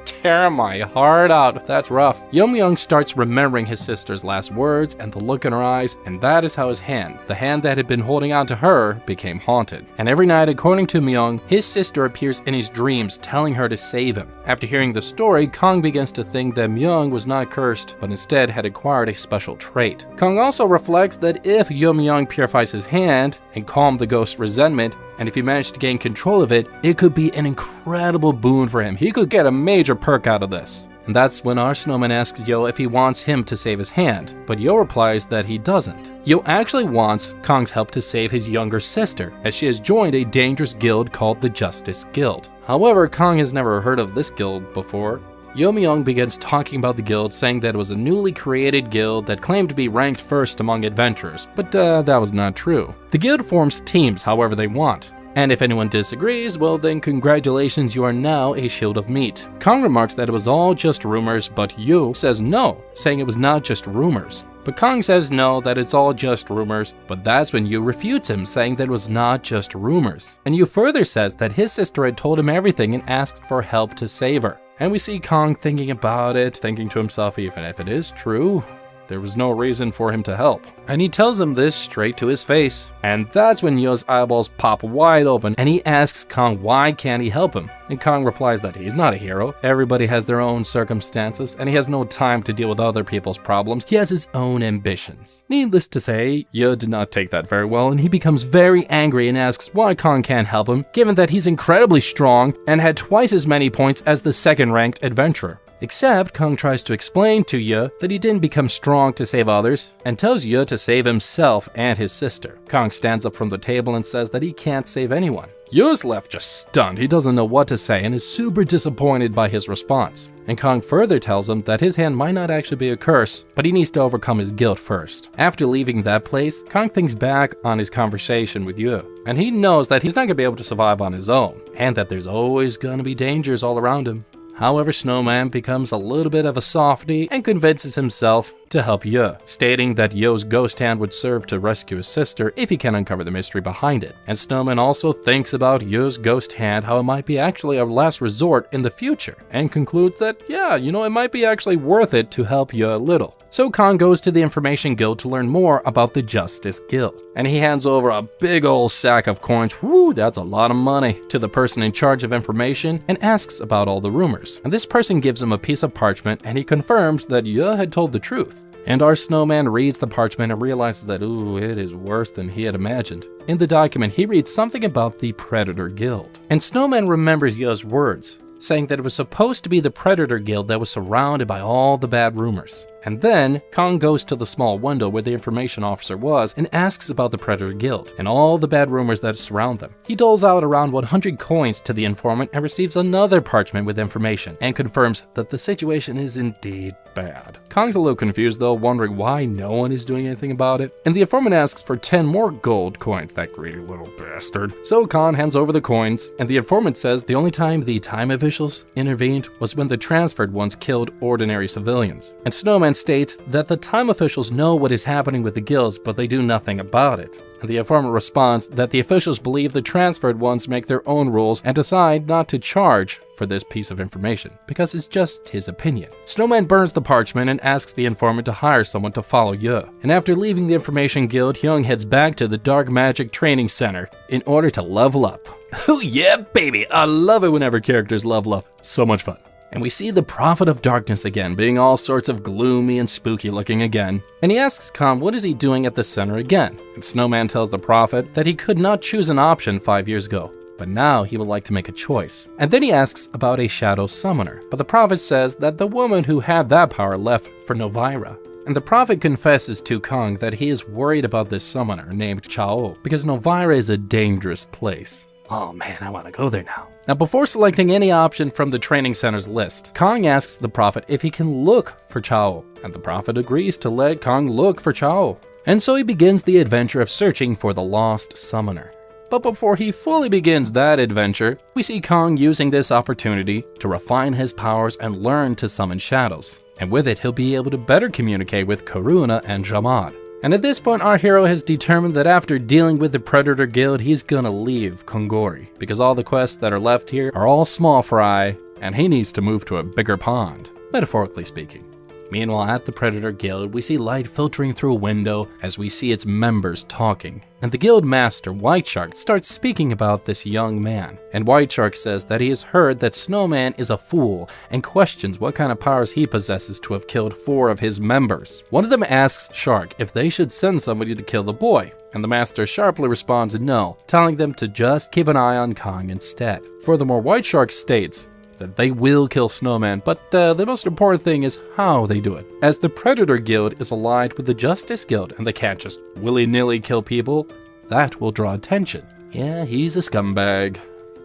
tear my heart out. That's rough. Yeomyung starts remembering his sister's last words and the look in her eyes, and that is how his hand, the hand that had been holding on to her, became haunted. And every night, according to Myung, his sister appears in his dreams telling her to save him. After hearing the story, Kong begins to think that Myung was not cursed, but instead had acquired a special trait. Kong also reflects that if Yeomyung purifies his hand and calm the ghost's resentment, and if he managed to gain control of it, it could be an incredible boon for him. He could get a major perk out of this. And that's when our snowman asks Yo if he wants him to save his hand, but Yo replies that he doesn't. Yo actually wants Kong's help to save his younger sister, as she has joined a dangerous guild called the Justice Guild. However, Kong has never heard of this guild before. Yeomyung begins talking about the guild, saying that it was a newly created guild that claimed to be ranked first among adventurers, but that was not true. The guild forms teams however they want, and if anyone disagrees, well then congratulations, you are now a shield of meat. Kong remarks that it was all just rumors, but Yu says no, saying it was not just rumors. But Kong says no, that it's all just rumors, but that's when Yu refutes him, saying that it was not just rumors. And Yu further says that his sister had told him everything and asked for help to save her. And we see Kong thinking about it, thinking to himself, even if it is true, there was no reason for him to help. And he tells him this straight to his face. And that's when Yo's eyeballs pop wide open, and he asks Kong why can't he help him. And Kong replies that he's not a hero. Everybody has their own circumstances, and he has no time to deal with other people's problems. He has his own ambitions. Needless to say, Yo did not take that very well, and he becomes very angry and asks why Kong can't help him, given that he's incredibly strong and had twice as many points as the second-ranked adventurer. Except Kong tries to explain to Ye that he didn't become strong to save others, and tells Ye to save himself and his sister. Kong stands up from the table and says that he can't save anyone. Ye's left just stunned. He doesn't know what to say and is super disappointed by his response. And Kong further tells him that his hand might not actually be a curse, but he needs to overcome his guilt first. After leaving that place, Kong thinks back on his conversation with Ye, and he knows that he's not gonna be able to survive on his own, and that there's always gonna be dangers all around him. However, Snowman becomes a little bit of a softie and convinces himself to help Ye, stating that Yo's ghost hand would serve to rescue his sister if he can uncover the mystery behind it. And Snowman also thinks about Yo's ghost hand, how it might be actually a last resort in the future, and concludes that, yeah, you know, it might be actually worth it to help Ye a little. So Kong goes to the Information Guild to learn more about the Justice Guild, and he hands over a big old sack of coins, whoo, that's a lot of money, to the person in charge of information and asks about all the rumors. And this person gives him a piece of parchment, and he confirms that Ye had told the truth. And our snowman reads the parchment and realizes that, ooh, it is worse than he had imagined. In the document, he reads something about the Predator Guild. And Snowman remembers Yo's words, saying that it was supposed to be the Predator Guild that was surrounded by all the bad rumors. And then, Kong goes to the small window where the information officer was and asks about the Predator Guild and all the bad rumors that surround them. He doles out around 100 coins to the informant and receives another parchment with information and confirms that the situation is indeed bad. Kong's a little confused though, wondering why no one is doing anything about it. And the informant asks for 10 more gold coins, that greedy little bastard. So Kong hands over the coins, and the informant says the only time the time officials intervened was when the transferred ones killed ordinary civilians. And Snowman states that the time officials know what is happening with the guilds, but they do nothing about it. And the informant responds that the officials believe the transferred ones make their own rules and decide not to charge for this piece of information, because it's just his opinion. Snowman burns the parchment and asks the informant to hire someone to follow Ye. And after leaving the information guild, Hyung heads back to the Dark Magic Training Center in order to level up. Oh yeah, baby! I love it whenever characters level up. So much fun. And we see the Prophet of Darkness again, being all sorts of gloomy and spooky looking again. And he asks Kong what is he doing at the center again. And Snowman tells the Prophet that he could not choose an option 5 years ago, but now he would like to make a choice. And then he asks about a shadow summoner, but the Prophet says that the woman who had that power left for Novira. And the Prophet confesses to Kong that he is worried about this summoner named Chao, because Novira is a dangerous place. Oh man, I want to go there now. Now, before selecting any option from the training center's list, Kong asks the Prophet if he can look for Chao, and the Prophet agrees to let Kong look for Chao. And so he begins the adventure of searching for the lost summoner. But before he fully begins that adventure, we see Kong using this opportunity to refine his powers and learn to summon shadows. And with it, he'll be able to better communicate with Karuna and Jamad. And at this point, our hero has determined that after dealing with the Predator Guild, he's gonna leave Kongori, because all the quests that are left here are all small fry, and he needs to move to a bigger pond, metaphorically speaking. Meanwhile, at the Predator Guild, we see light filtering through a window as we see its members talking. And the guild master, White Shark, starts speaking about this young man. And White Shark says that he has heard that Snowman is a fool and questions what kind of powers he possesses to have killed 4 of his members. One of them asks Shark if they should send somebody to kill the boy. And the master sharply responds no, telling them to just keep an eye on Kong instead. Furthermore, White Shark states that they will kill Snowman, but the most important thing is how they do it. As the Predator Guild is allied with the Justice Guild, and they can't just willy-nilly kill people, that will draw attention. Yeah, he's a scumbag.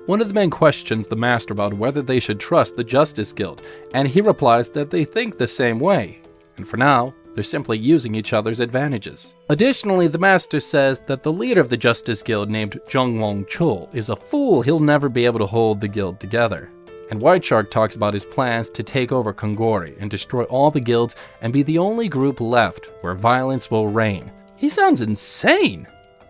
One of the men questions the master about whether they should trust the Justice Guild, and he replies that they think the same way. And for now, they're simply using each other's advantages. Additionally, the master says that the leader of the Justice Guild, named Jungwon Chul, is a fool. He'll never be able to hold the guild together. And White Shark talks about his plans to take over Kongori and destroy all the guilds and be the only group left where violence will reign. He sounds insane!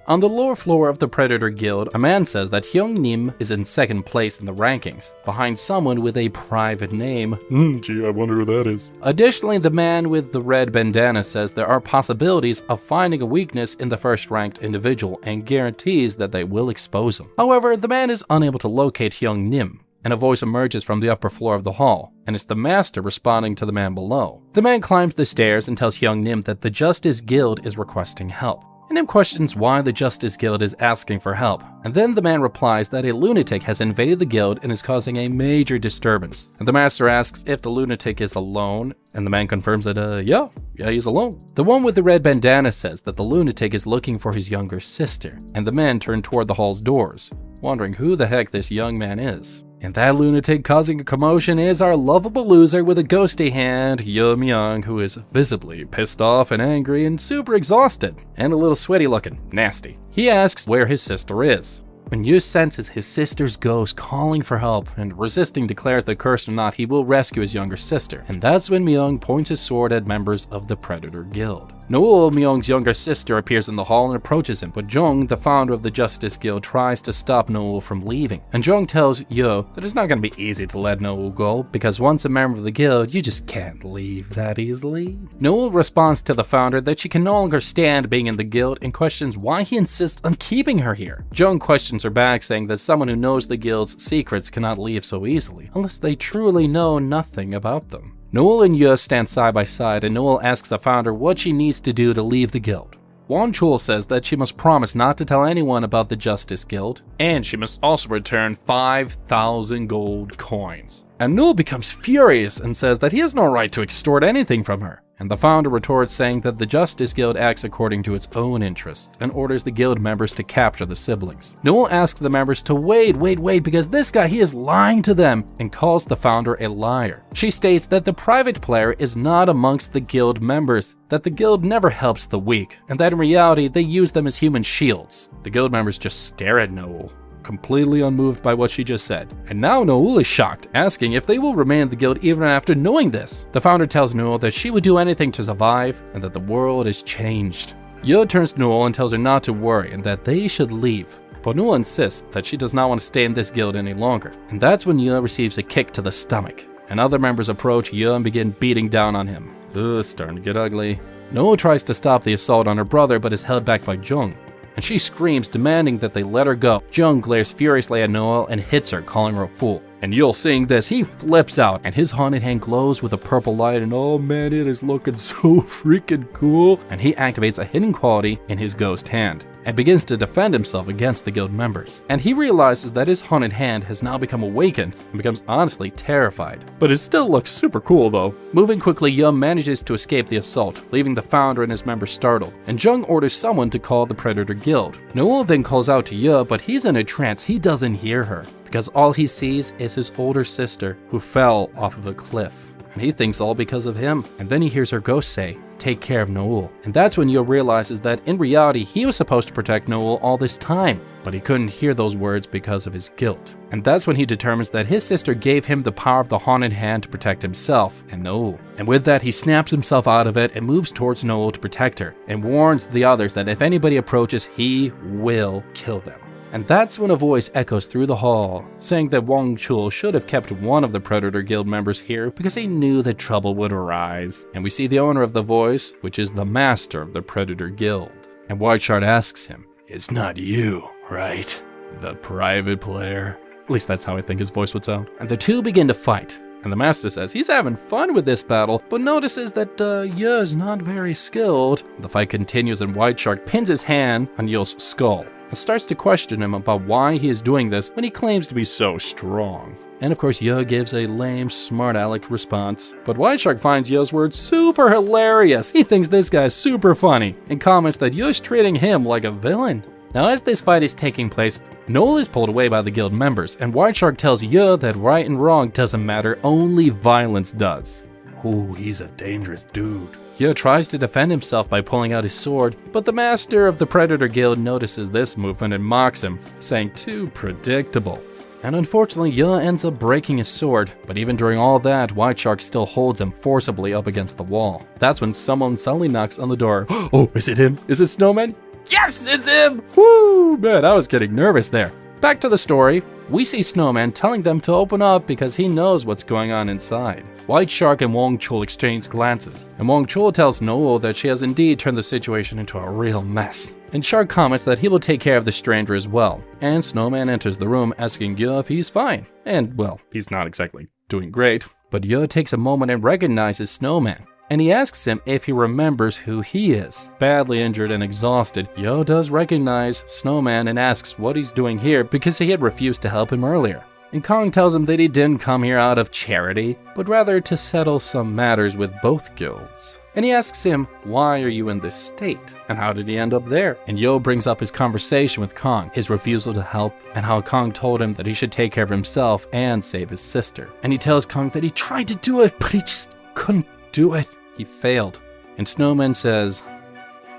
On the lower floor of the Predator Guild, a man says that Hyung Nim is in second place in the rankings, behind someone with a private name. Gee, I wonder who that is. Additionally, the man with the red bandana says there are possibilities of finding a weakness in the first-ranked individual and guarantees that they will expose him. However, the man is unable to locate Hyung Nim, and a voice emerges from the upper floor of the hall, and it's the master responding to the man below. The man climbs the stairs and tells Hyung Nim that the Justice Guild is requesting help. And Nim questions why the Justice Guild is asking for help, and then the man replies that a lunatic has invaded the guild and is causing a major disturbance. And the master asks if the lunatic is alone, and the man confirms that, yeah, he's alone. The one with the red bandana says that the lunatic is looking for his younger sister, and the men turn toward the hall's doors, wondering who the heck this young man is. And that lunatic causing a commotion is our lovable loser with a ghosty hand, Yo Myung, who is visibly pissed off and angry and super exhausted, and a little sweaty looking, nasty. He asks where his sister is. When Yu senses his sister's ghost calling for help and resisting declares that cursed or not, he will rescue his younger sister. And that's when Myung points his sword at members of the Predator Guild. Noel, Myung's younger sister, appears in the hall and approaches him, but Jung, the founder of the Justice Guild, tries to stop Noel from leaving. And Jung tells Yo that it's not going to be easy to let Noel go, because once a member of the guild, you just can't leave that easily. Noel responds to the founder that she can no longer stand being in the guild and questions why he insists on keeping her here. Jung questions her back, saying that someone who knows the guild's secrets cannot leave so easily, unless they truly know nothing about them. Noel and Ye stand side by side, and Noel asks the founder what she needs to do to leave the guild. Wang Chul says that she must promise not to tell anyone about the Justice Guild, and she must also return 5,000 gold coins. And Noel becomes furious and says that he has no right to extort anything from her. And the founder retorts saying that the Justice Guild acts according to its own interests and orders the guild members to capture the siblings. Noel asks the members to wait because this guy, he is lying to them, and calls the founder a liar. She states that the private player is not amongst the guild members, that the guild never helps the weak, and that in reality they use them as human shields. The guild members just stare at Noel, completely unmoved by what she just said. And now Noel is shocked, asking if they will remain in the guild even after knowing this. The founder tells Noel that she would do anything to survive and that the world has changed. Ye turns to Noel and tells her not to worry and that they should leave. But Noel insists that she does not want to stay in this guild any longer. And that's when Ye receives a kick to the stomach. And other members approach Ye and begin beating down on him. It's starting to get ugly. Noel tries to stop the assault on her brother but is held back by Jung, and she screams, demanding that they let her go. Jung glares furiously at Noel and hits her, calling her a fool. And Yul, seeing this, he flips out, and his haunted hand glows with a purple light, and oh man, it is looking so freaking cool. And he activates a hidden quality in his ghost hand, and begins to defend himself against the guild members. And he realizes that his haunted hand has now become awakened, and becomes honestly terrified. But it still looks super cool though. Moving quickly, Yum manages to escape the assault, leaving the founder and his members startled, and Jung orders someone to call the Predator Guild. Noel then calls out to Ye, but he's in a trance, he doesn't hear her, because all he sees is his older sister who fell off of a cliff. And he thinks all because of him. And then he hears her ghost say, "Take care of Noel." And that's when Yo realizes that in reality he was supposed to protect Noel all this time, but he couldn't hear those words because of his guilt. And that's when he determines that his sister gave him the power of the haunted hand to protect himself and Noel. And with that, he snaps himself out of it and moves towards Noel to protect her, and warns the others that if anybody approaches, he will kill them. And that's when a voice echoes through the hall, saying that Wang Chul should have kept one of the Predator Guild members here because he knew that trouble would arise. And we see the owner of the voice, which is the master of the Predator Guild. And Whiteshard asks him, "It's not you, right? The private player?" At least that's how I think his voice would sound. And the two begin to fight. And the master says he's having fun with this battle, but notices that Ye is not very skilled. The fight continues and Whiteshark pins his hand on Ye's skull and starts to question him about why he is doing this when he claims to be so strong. And of course, Ye gives a lame, smart aleck response, but Whiteshark finds Ye's words super hilarious. He thinks this guy is super funny and comments that Ye's treating him like a villain. Now, as this fight is taking place, Noel is pulled away by the guild members, and Whiteshark tells Ye that right and wrong doesn't matter, only violence does. Ooh, he's a dangerous dude. Ye tries to defend himself by pulling out his sword, but the master of the Predator Guild notices this movement and mocks him, saying too predictable. And unfortunately, Ye ends up breaking his sword, but even during all that, Whiteshark still holds him forcibly up against the wall. That's when someone suddenly knocks on the door. Oh, is it him? Is it Snowman? Yes, it's him! Woo! Man, I was getting nervous there. Back to the story, we see Snowman telling them to open up because he knows what's going on inside. Whiteshark and Wang Chul exchange glances, and Wang Chul tells Noel that she has indeed turned the situation into a real mess. And Shark comments that he will take care of the stranger as well, and Snowman enters the room asking Ye if he's fine. And, well, he's not exactly doing great, but Ye takes a moment and recognizes Snowman. And he asks him if he remembers who he is. Badly injured and exhausted, Ye does recognize Snowman and asks what he's doing here because he had refused to help him earlier. And Kong tells him that he didn't come here out of charity, but rather to settle some matters with both guilds. And he asks him, why are you in this state? And how did he end up there? And Yo brings up his conversation with Kong, his refusal to help, and how Kong told him that he should take care of himself and save his sister. And he tells Kong that he tried to do it, but he just couldn't do it. He failed. And Snowman says,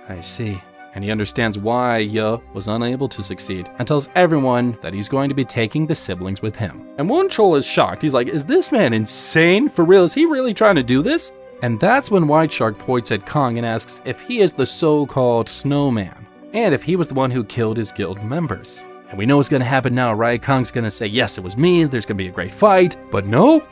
I see. And he understands why Ye was unable to succeed, and tells everyone that he's going to be taking the siblings with him. And Wang Chul is shocked. He's like, is this man insane? For real, is he really trying to do this? And that's when Whiteshark points at Kong and asks if he is the so-called Snowman, and if he was the one who killed his guild members. And we know what's gonna happen now, right? Kong's gonna say, yes, it was me, there's gonna be a great fight, but no,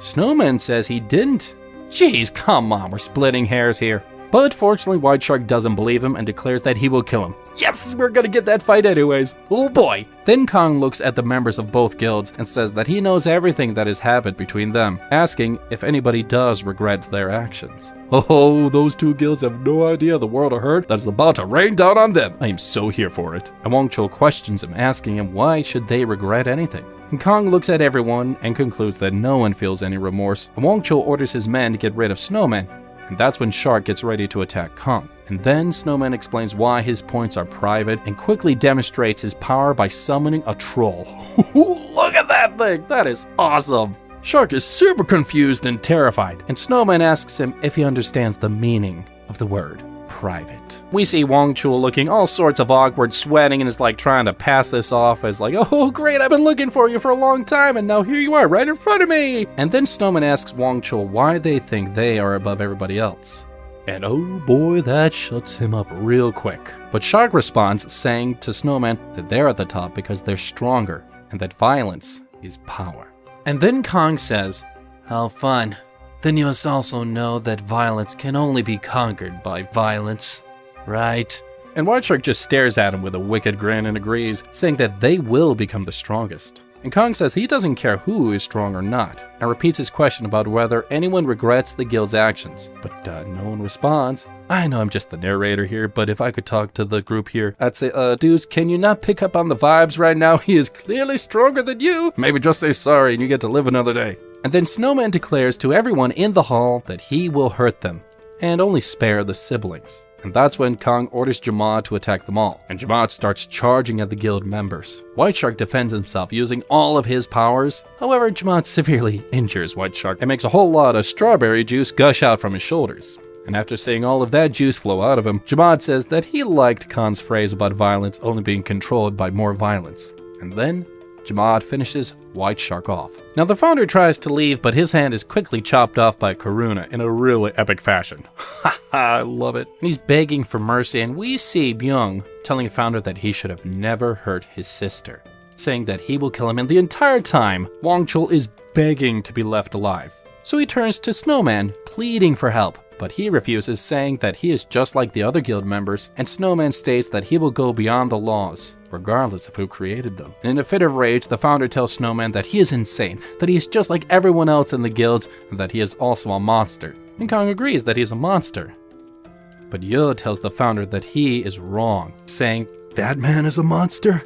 Snowman says he didn't. Jeez, come on, we're splitting hairs here. But fortunately, White Shark doesn't believe him and declares that he will kill him. Yes, we're gonna get that fight anyways. Oh boy. Then Kong looks at the members of both guilds and says that he knows everything that has happened between them, asking if anybody does regret their actions. Oh, those two guilds have no idea the world of hurt that is about to rain down on them. I am so here for it. And Wang Chul questions him, asking him why should they regret anything. And Kong looks at everyone and concludes that no one feels any remorse, and Wang Chul orders his men to get rid of Snowman. And that's when Shark gets ready to attack Kong. And then Snowman explains why his points are private and quickly demonstrates his power by summoning a troll. Look at that thing! That is awesome! Shark is super confused and terrified, and Snowman asks him if he understands the meaning of the word private. We see Wang Chul looking all sorts of awkward, sweating, and is like trying to pass this off as like, oh great, I've been looking for you for a long time and now here you are right in front of me! And then Snowman asks Wang Chul why they think they are above everybody else. And oh boy, that shuts him up real quick. But Shark responds saying to Snowman that they're at the top because they're stronger and that violence is power. And then Kong says, how fun. Then you must also know that violence can only be conquered by violence, right? And White Shark just stares at him with a wicked grin and agrees, saying that they will become the strongest. And Kong says he doesn't care who is strong or not, and repeats his question about whether anyone regrets the guild's actions, but no one responds. I know I'm just the narrator here, but if I could talk to the group here, I'd say, dudes, can you not pick up on the vibes right now? He is clearly stronger than you. Maybe just say sorry and you get to live another day. And then Snowman declares to everyone in the hall that he will hurt them, and only spare the siblings. And that's when Kong orders Jamaad to attack them all, and Jamaad starts charging at the guild members. White Shark defends himself using all of his powers. However, Jamaad severely injures White Shark and makes a whole lot of strawberry juice gush out from his shoulders. And after seeing all of that juice flow out of him, Jamaad says that he liked Khan's phrase about violence only being controlled by more violence. And then Jamaad finishes White Shark off. Now the founder tries to leave, but his hand is quickly chopped off by Karuna in a really epic fashion. Haha, I love it. And he's begging for mercy, and we see Byung telling the founder that he should have never hurt his sister, saying that he will kill him, and the entire time, Wang Chul is begging to be left alive. So he turns to Snowman, pleading for help, but he refuses, saying that he is just like the other guild members, and Snowman states that he will go beyond the laws, regardless of who created them. And in a fit of rage, the founder tells Snowman that he is insane, that he is just like everyone else in the guilds, and that he is also a monster. And Kong agrees that he's a monster. But Yo tells the founder that he is wrong, saying, that man is a monster?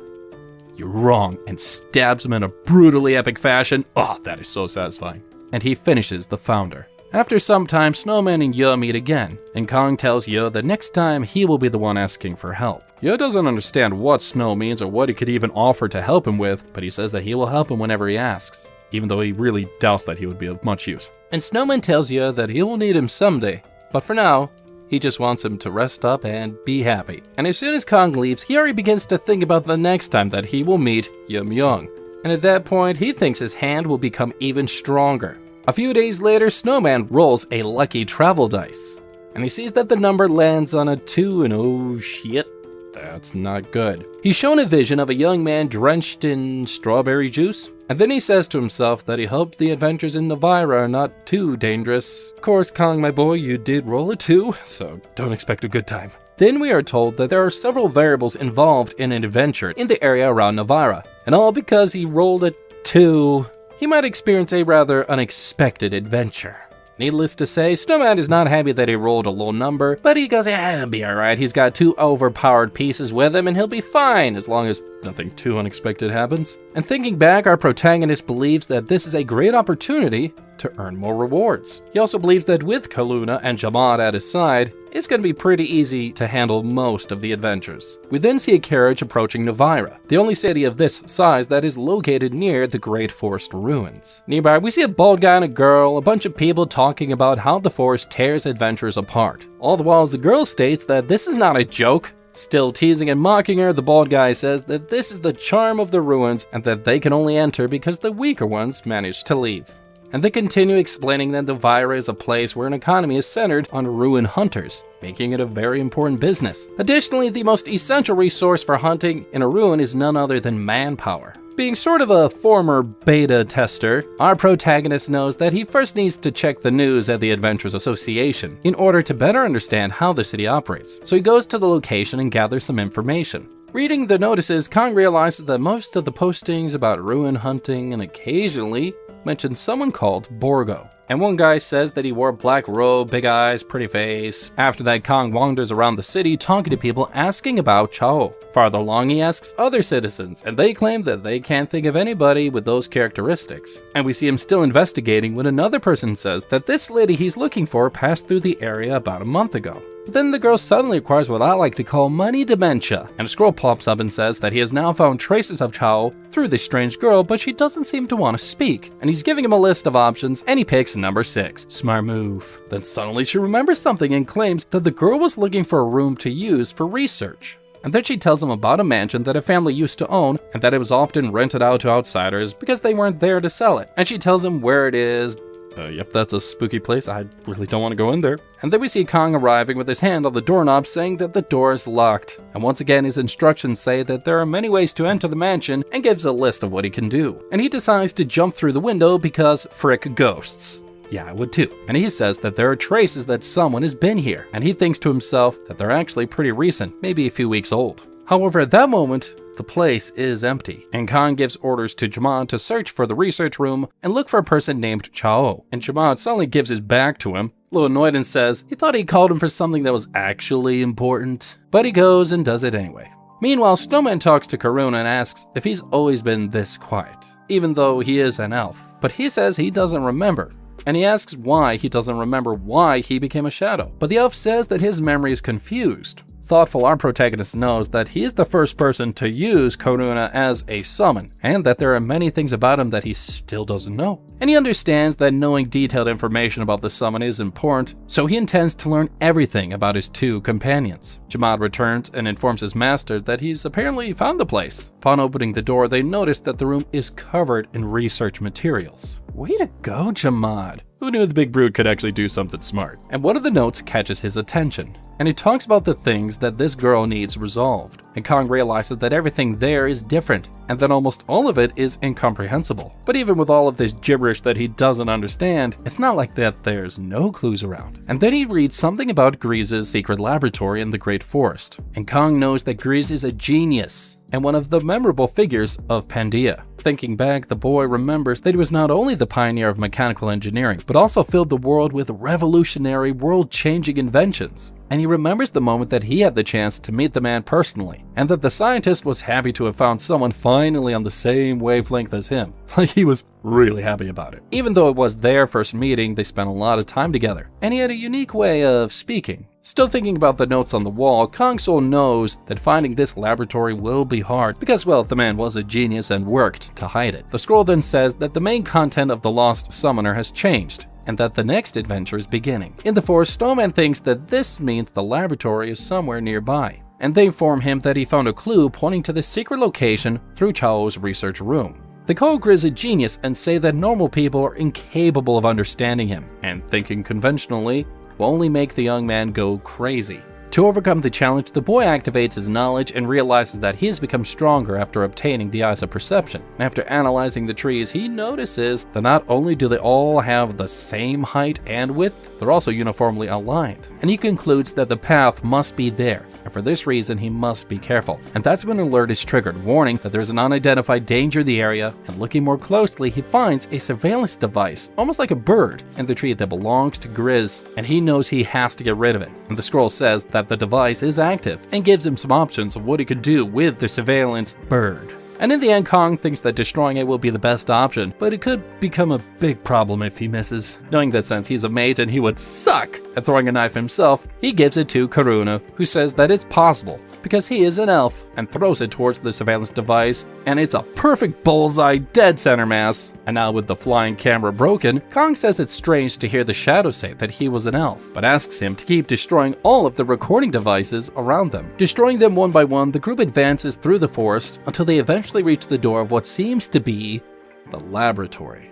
You're wrong, and stabs him in a brutally epic fashion. Oh, that is so satisfying. And he finishes the founder. After some time, Snowman and Yo meet again, and Kong tells Yo that next time he will be the one asking for help. Yo doesn't understand what snow means or what he could even offer to help him with, but he says that he will help him whenever he asks, even though he really doubts that he would be of much use. And Snowman tells Yo that he will need him someday, but for now, he just wants him to rest up and be happy. And as soon as Kong leaves, he already begins to think about the next time that he will meet Yo Myung. And at that point, he thinks his hand will become even stronger. A few days later, Snowman rolls a lucky travel dice, and he sees that the number lands on a 2, and oh shit, that's not good. He's shown a vision of a young man drenched in strawberry juice, and then he says to himself that he hoped the adventures in Navira are not too dangerous. Of course, Kong, my boy, you did roll a 2, so don't expect a good time. Then we are told that there are several variables involved in an adventure in the area around Navira, and all because he rolled a 2. He might experience a rather unexpected adventure. Needless to say, Snowman is not happy that he rolled a low number, but he goes, it'll be alright, he's got 2 overpowered pieces with him and he'll be fine as long as nothing too unexpected happens. And thinking back, our protagonist believes that this is a great opportunity to earn more rewards. He also believes that with Kaluna and Jamaad at his side, it's going to be pretty easy to handle most of the adventures. We then see a carriage approaching Navira, the only city of this size that is located near the Great Forest Ruins. Nearby, we see a bald guy and a girl, a bunch of people talking about how the forest tears adventurers apart. All the while, the girl states that this is not a joke. Still teasing and mocking her, the bald guy says that this is the charm of the ruins and that they can only enter because the weaker ones manage to leave. and they continue explaining that the Vira is a place where an economy is centered on ruin hunters, making it a very important business. Additionally, the most essential resource for hunting in a ruin is none other than manpower. Being sort of a former beta tester, our protagonist knows that he first needs to check the news at the Adventurers Association in order to better understand how the city operates. So he goes to the location and gathers some information. Reading the notices, Kong realizes that most of the postings about ruin hunting and occasionally mention someone called Borgo. And one guy says that he wore a black robe, big eyes, pretty face. After that, Kong wanders around the city talking to people asking about Chao. Farther along, he asks other citizens, and they claim that they can't think of anybody with those characteristics. And we see him still investigating when another person says that this lady he's looking for passed through the area about a month ago. But then the girl suddenly acquires what I like to call money dementia, and a scroll pops up and says that he has now found traces of Chao through this strange girl, but she doesn't seem to want to speak. And he's giving him a list of options, and he picks number 6. Smart move. Then suddenly she remembers something and claims that the girl was looking for a room to use for research. And then she tells him about a mansion that a family used to own and that it was often rented out to outsiders because they weren't there to sell it. And she tells him where it is. Yep, that's a spooky place. I really don't want to go in there. And then we see Kong arriving with his hand on the doorknob saying that the door is locked. And once again, his instructions say that there are many ways to enter the mansion and gives a list of what he can do. And he decides to jump through the window because frick ghosts. Yeah, I would too. And he says that there are traces that someone has been here. And he thinks to himself that they're actually pretty recent, maybe a few weeks old. However, at that moment, the place is empty, and Kong gives orders to Jamad to search for the research room and look for a person named Chao. And Jamad suddenly gives his back to him, a little annoyed, and says he thought he called him for something that was actually important. But he goes and does it anyway. Meanwhile, Snowman talks to Karuna and asks if he's always been this quiet, even though he is an elf. But he says he doesn't remember. And he asks why he doesn't remember why he became a shadow. But the elf says that his memory is confused. Thoughtful, our protagonist knows that he is the first person to use Karuna as a summon, and that there are many things about him that he still doesn't know. And he understands that knowing detailed information about the summon is important, so he intends to learn everything about his 2 companions. Jamad returns and informs his master that he's apparently found the place. Upon opening the door, they notice that the room is covered in research materials. Way to go, Jamad. Who knew the big brute could actually do something smart? And one of the notes catches his attention, and he talks about the things that this girl needs resolved. And Kong realizes that everything there is different, and that almost all of it is incomprehensible. But even with all of this gibberish that he doesn't understand, it's not like that there's no clues around. And then he reads something about Grease's secret laboratory in the Great Forest. And Kong knows that Grease is a genius, and one of the memorable figures of Pandia. Thinking back, the boy remembers that he was not only the pioneer of mechanical engineering, but also filled the world with revolutionary, world-changing inventions. And he remembers the moment that he had the chance to meet the man personally, and that the scientist was happy to have found someone finally on the same wavelength as him. Like, he was really happy about it. Even though it was their first meeting, they spent a lot of time together, and he had a unique way of speaking. Still thinking about the notes on the wall, Kong Soul knows that finding this laboratory will be hard because, well, the man was a genius and worked to hide it. The scroll then says that the main content of the Lost Summoner has changed, and that the next adventure is beginning. In the forest, Snowman thinks that this means the laboratory is somewhere nearby, and they inform him that he found a clue pointing to the secret location through Chao's research room. They call Grizz a genius and say that normal people are incapable of understanding him, and thinking conventionally will only make the young man go crazy. To overcome the challenge, the boy activates his knowledge and realizes that he has become stronger after obtaining the Eyes of Perception. After analyzing the trees, he notices that not only do they all have the same height and width, they're also uniformly aligned. And he concludes that the path must be there, and for this reason he must be careful. And that's when an alert is triggered, warning that there's an unidentified danger in the area, and looking more closely, he finds a surveillance device, almost like a bird, in the tree that belongs to Grizz, and he knows he has to get rid of it. And the scroll says that the device is active and gives him some options of what he could do with the surveillance bird. And in the end, Kong thinks that destroying it will be the best option, but it could become a big problem if he misses. Knowing that since he's a mage and he would suck at throwing a knife himself, he gives it to Karuna, who says that it's possible because he is an elf, and throws it towards the surveillance device, and it's a perfect bullseye dead center mass. And now with the flying camera broken, Kong says it's strange to hear the shadow say that he was an elf, but asks him to keep destroying all of the recording devices around them. Destroying them one by one, the group advances through the forest until they eventually reach the door of what seems to be the laboratory.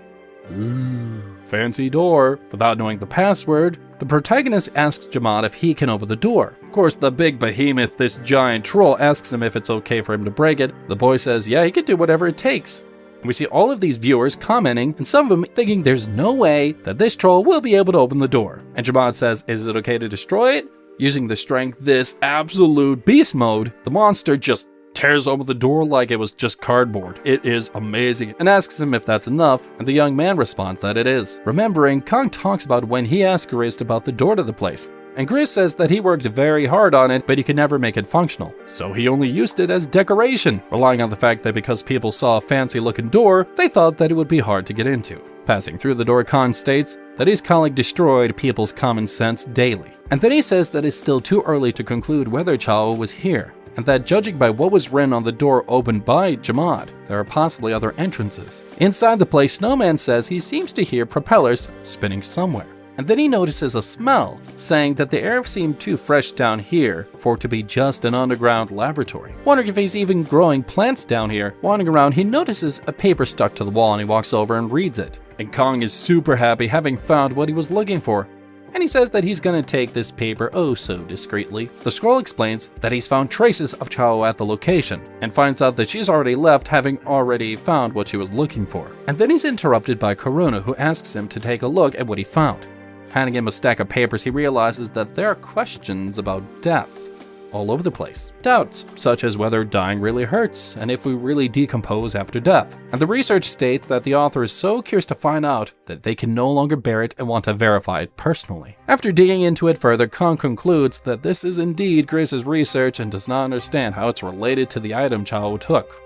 Ooh, fancy door. Without knowing the password, the protagonist asks Jamaad if he can open the door. Of course, the big behemoth, this giant troll, asks him if it's okay for him to break it. The boy says, yeah, he can do whatever it takes. We see all of these viewers commenting, and some of them thinking there's no way that this troll will be able to open the door. And Jamaad says, is it okay to destroy it? Using the strength, this absolute beast mode, the monster just tears open the door like it was just cardboard. It is amazing, and asks him if that's enough, and the young man responds that it is. Remembering, Kong talks about when he asked Grizz about the door to the place, and Grizz says that he worked very hard on it, but he could never make it functional, so he only used it as decoration, relying on the fact that because people saw a fancy looking door, they thought that it would be hard to get into. Passing through the door, Kong states that his colleague destroyed people's common sense daily, and then he says that it's still too early to conclude whether Chao was here, and that judging by what was written on the door opened by Jamaad, there are possibly other entrances. Inside the place, Snowman says he seems to hear propellers spinning somewhere, and then he notices a smell, saying that the air seemed too fresh down here for it to be just an underground laboratory. Wondering if he's even growing plants down here, wandering around, he notices a paper stuck to the wall and he walks over and reads it. And Kong is super happy having found what he was looking for, and he says that he's gonna take this paper oh so discreetly. The scroll explains that he's found traces of Chao at the location, and finds out that she's already left, having already found what she was looking for. And then he's interrupted by Karuna, who asks him to take a look at what he found. Handing him a stack of papers, he realizes that there are questions about death all over the place. Doubts, such as whether dying really hurts, and if we really decompose after death. And the research states that the author is so curious to find out that they can no longer bear it and want to verify it personally. After digging into it further, Kong concludes that this is indeed Grizz's research and does not understand how it's related to the item Chao took.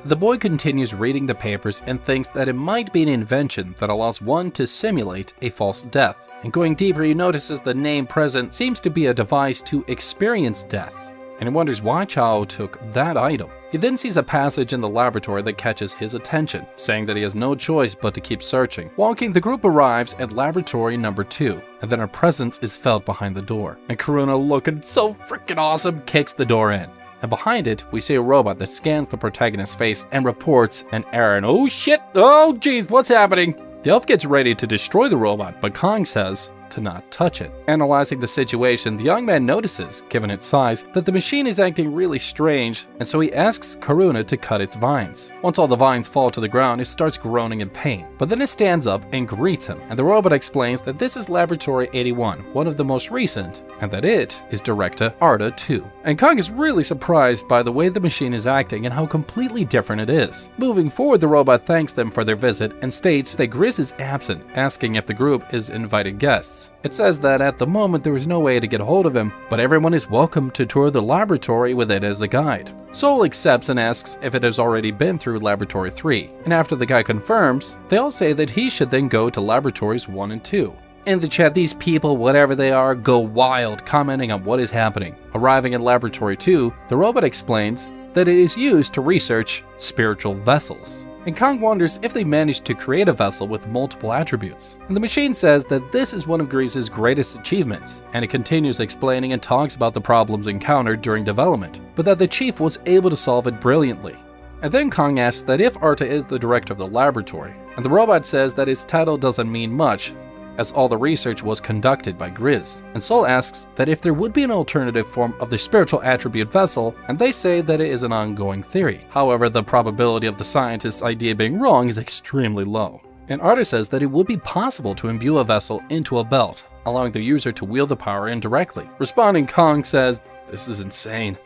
The boy continues reading the papers and thinks that it might be an invention that allows one to simulate a false death. And going deeper, he notices the name present seems to be a device to experience death, and he wonders why Chao took that item. He then sees a passage in the laboratory that catches his attention, saying that he has no choice but to keep searching. Walking, the group arrives at laboratory number 2, and then a presence is felt behind the door. And Karuna, looking so freaking awesome, kicks the door in. And behind it, we see a robot that scans the protagonist's face and reports an error. And oh shit, oh geez, what's happening? The elf gets ready to destroy the robot, but Kong says to not touch it. Analyzing the situation, the young man notices, given its size, that the machine is acting really strange, and so he asks Karuna to cut its vines. Once all the vines fall to the ground, it starts groaning in pain, but then it stands up and greets him, and the robot explains that this is Laboratory 81, one of the most recent, and that it is Director Arda 2. And Kong is really surprised by the way the machine is acting and how completely different it is. Moving forward, the robot thanks them for their visit and states that Grizz is absent, asking if the group is invited guests. It says that at the moment there is no way to get a hold of him, but everyone is welcome to tour the laboratory with it as a guide. Soul accepts and asks if it has already been through Laboratory 3, and after the guy confirms, they all say that he should then go to Laboratories 1 and 2. In the chat, these people, whatever they are, go wild, commenting on what is happening. Arriving in Laboratory 2, the robot explains that it is used to research spiritual vessels. And Kong wonders if they managed to create a vessel with multiple attributes. And the machine says that this is one of Grizz's greatest achievements, and it continues explaining and talks about the problems encountered during development, but that the chief was able to solve it brilliantly. And then Kong asks that if Arta is the director of the laboratory, and the robot says that his title doesn't mean much, as all the research was conducted by Grizz. And Soul asks that if there would be an alternative form of the spiritual attribute vessel, and they say that it is an ongoing theory. However, the probability of the scientist's idea being wrong is extremely low. And Arta says that it would be possible to imbue a vessel into a belt, allowing the user to wield the power indirectly. Responding, Kong says, "This is insane.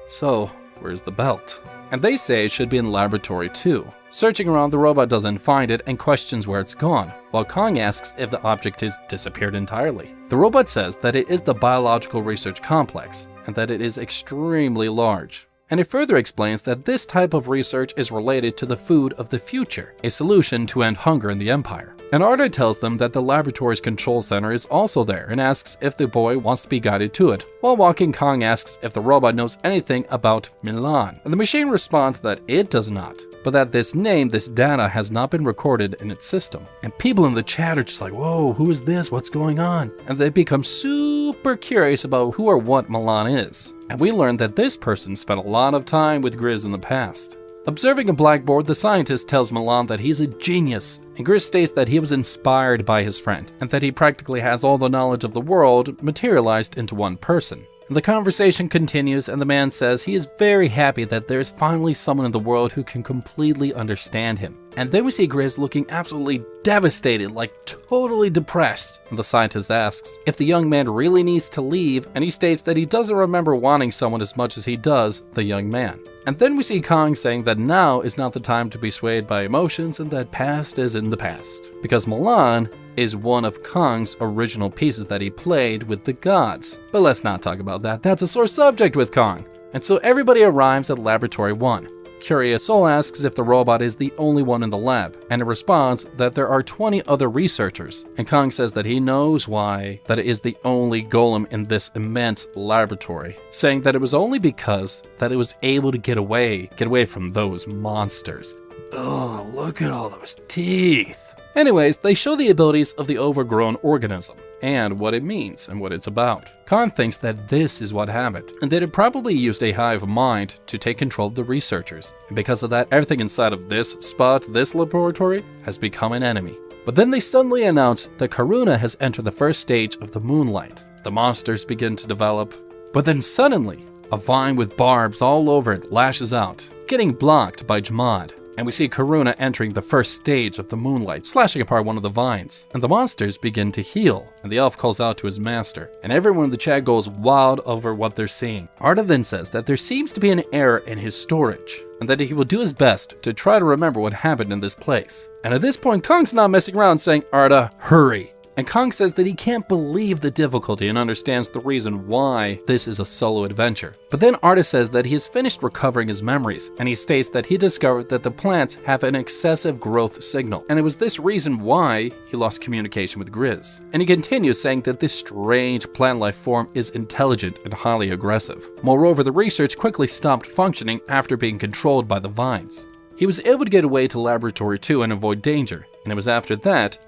So, where's the belt?" And they say it should be in Laboratory 2. Searching around, the robot doesn't find it and questions where it's gone, while Kong asks if the object has disappeared entirely. The robot says that it is the biological research complex, and that it is extremely large. And it further explains that this type of research is related to the food of the future, a solution to end hunger in the Empire. And Arda tells them that the laboratory's control center is also there and asks if the boy wants to be guided to it. While walking, Kong asks if the robot knows anything about Milan, and the machine responds that it does not, but that this data has not been recorded in its system. And people in the chat are just like, whoa, who is this? What's going on? And they become super curious about who or what Milan is. And we learn that this person spent a lot of time with Grizz in the past. Observing a blackboard, the scientist tells Milan that he's a genius, and Grizz states that he was inspired by his friend, and that he practically has all the knowledge of the world materialized into one person. The conversation continues, and the man says he is very happy that there's finally someone in the world who can completely understand him. And then we see Grizz looking absolutely devastated, like totally depressed. And the scientist asks if the young man really needs to leave, and he states that he doesn't remember wanting someone as much as he does the young man. And then we see Kong saying that now is not the time to be swayed by emotions and that past is in the past. Because Milan is one of Kong's original pieces that he played with the gods. But let's not talk about that, that's a sore subject with Kong. And so everybody arrives at Laboratory 1. Curious Soul asks if the robot is the only one in the lab, and it responds that there are 20 other researchers. And Kong says that he knows why that it is the only golem in this immense laboratory, saying that it was only because that it was able to get away from those monsters. Oh, look at all those teeth. Anyways, they show the abilities of the overgrown organism, and what it means, and what it's about. Kong thinks that this is what happened, and that it probably used a hive mind to take control of the researchers. And because of that, everything inside of this spot, this laboratory, has become an enemy. But then they suddenly announce that Karuna has entered the first stage of the moonlight. The monsters begin to develop, but then suddenly, a vine with barbs all over it lashes out, getting blocked by Jmad. And we see Karuna entering the first stage of the moonlight, slashing apart one of the vines. And the monsters begin to heal, and the elf calls out to his master. And everyone in the chat goes wild over what they're seeing. Arda then says that there seems to be an error in his storage, and that he will do his best to try to remember what happened in this place. And at this point, Kong's not messing around, saying, "Arda, hurry." And Kong says that he can't believe the difficulty and understands the reason why this is a solo adventure. But then Arda says that he has finished recovering his memories, and he states that he discovered that the plants have an excessive growth signal, and it was this reason why he lost communication with Grizz. And he continues saying that this strange plant life form is intelligent and highly aggressive. Moreover, the research quickly stopped functioning after being controlled by the vines. He was able to get away to Laboratory 2 and avoid danger, and it was after that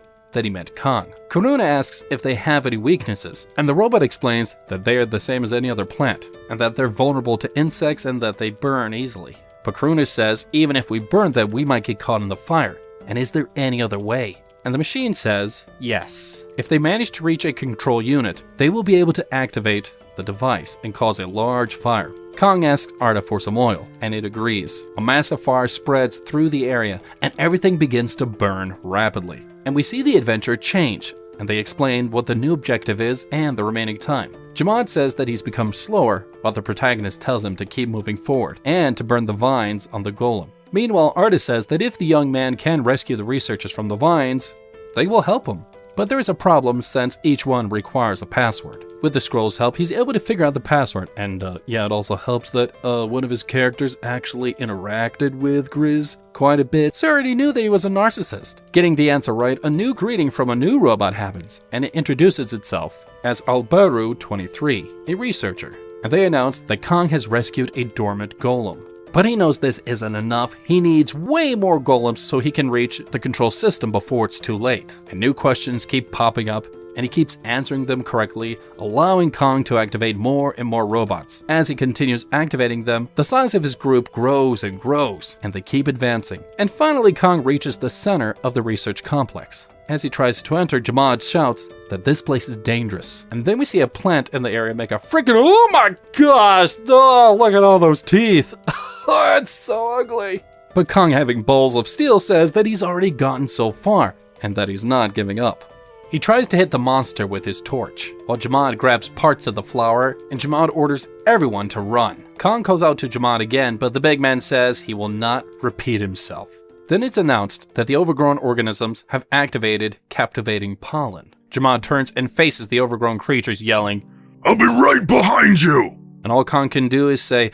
he met Kong. Karuna asks if they have any weaknesses, and the robot explains that they are the same as any other plant, and that they're vulnerable to insects and that they burn easily. But Karuna says even if we burn them, we might get caught in the fire, and is there any other way? And the machine says yes. If they manage to reach a control unit, they will be able to activate the device and cause a large fire. Kong asks Arda for some oil, and it agrees. A massive fire spreads through the area, and everything begins to burn rapidly. And we see the adventure change, and they explain what the new objective is and the remaining time. Jmad says that he's become slower, while the protagonist tells him to keep moving forward, and to burn the vines on the golem. Meanwhile, Arda says that if the young man can rescue the researchers from the vines, they will help him. But there is a problem since each one requires a password. With the scroll's help, he's able to figure out the password, and yeah, it also helps that one of his characters actually interacted with Grizz quite a bit, so I already knew that he was a narcissist. Getting the answer right, a new greeting from a new robot happens, and it introduces itself as Alberu 23, a researcher. And they announce that Kong has rescued a dormant golem. But he knows this isn't enough. He needs way more golems so he can reach the control system before it's too late. And new questions keep popping up, and he keeps answering them correctly, allowing Kong to activate more and more robots. As he continues activating them, the size of his group grows and grows, and they keep advancing. And finally, Kong reaches the center of the research complex. As he tries to enter, Jmad shouts that this place is dangerous. And then we see a plant in the area make a freaking, oh my gosh, oh, look at all those teeth. Oh, it's so ugly. But Kong, having balls of steel, says that he's already gotten so far, and that he's not giving up. He tries to hit the monster with his torch, while Jmad grabs parts of the flower, and Jmad orders everyone to run. Kong calls out to Jmad again, but the big man says he will not repeat himself. Then it's announced that the overgrown organisms have activated captivating pollen. Jmad turns and faces the overgrown creatures, yelling, "I'll be right behind you!" And all Kong can do is say,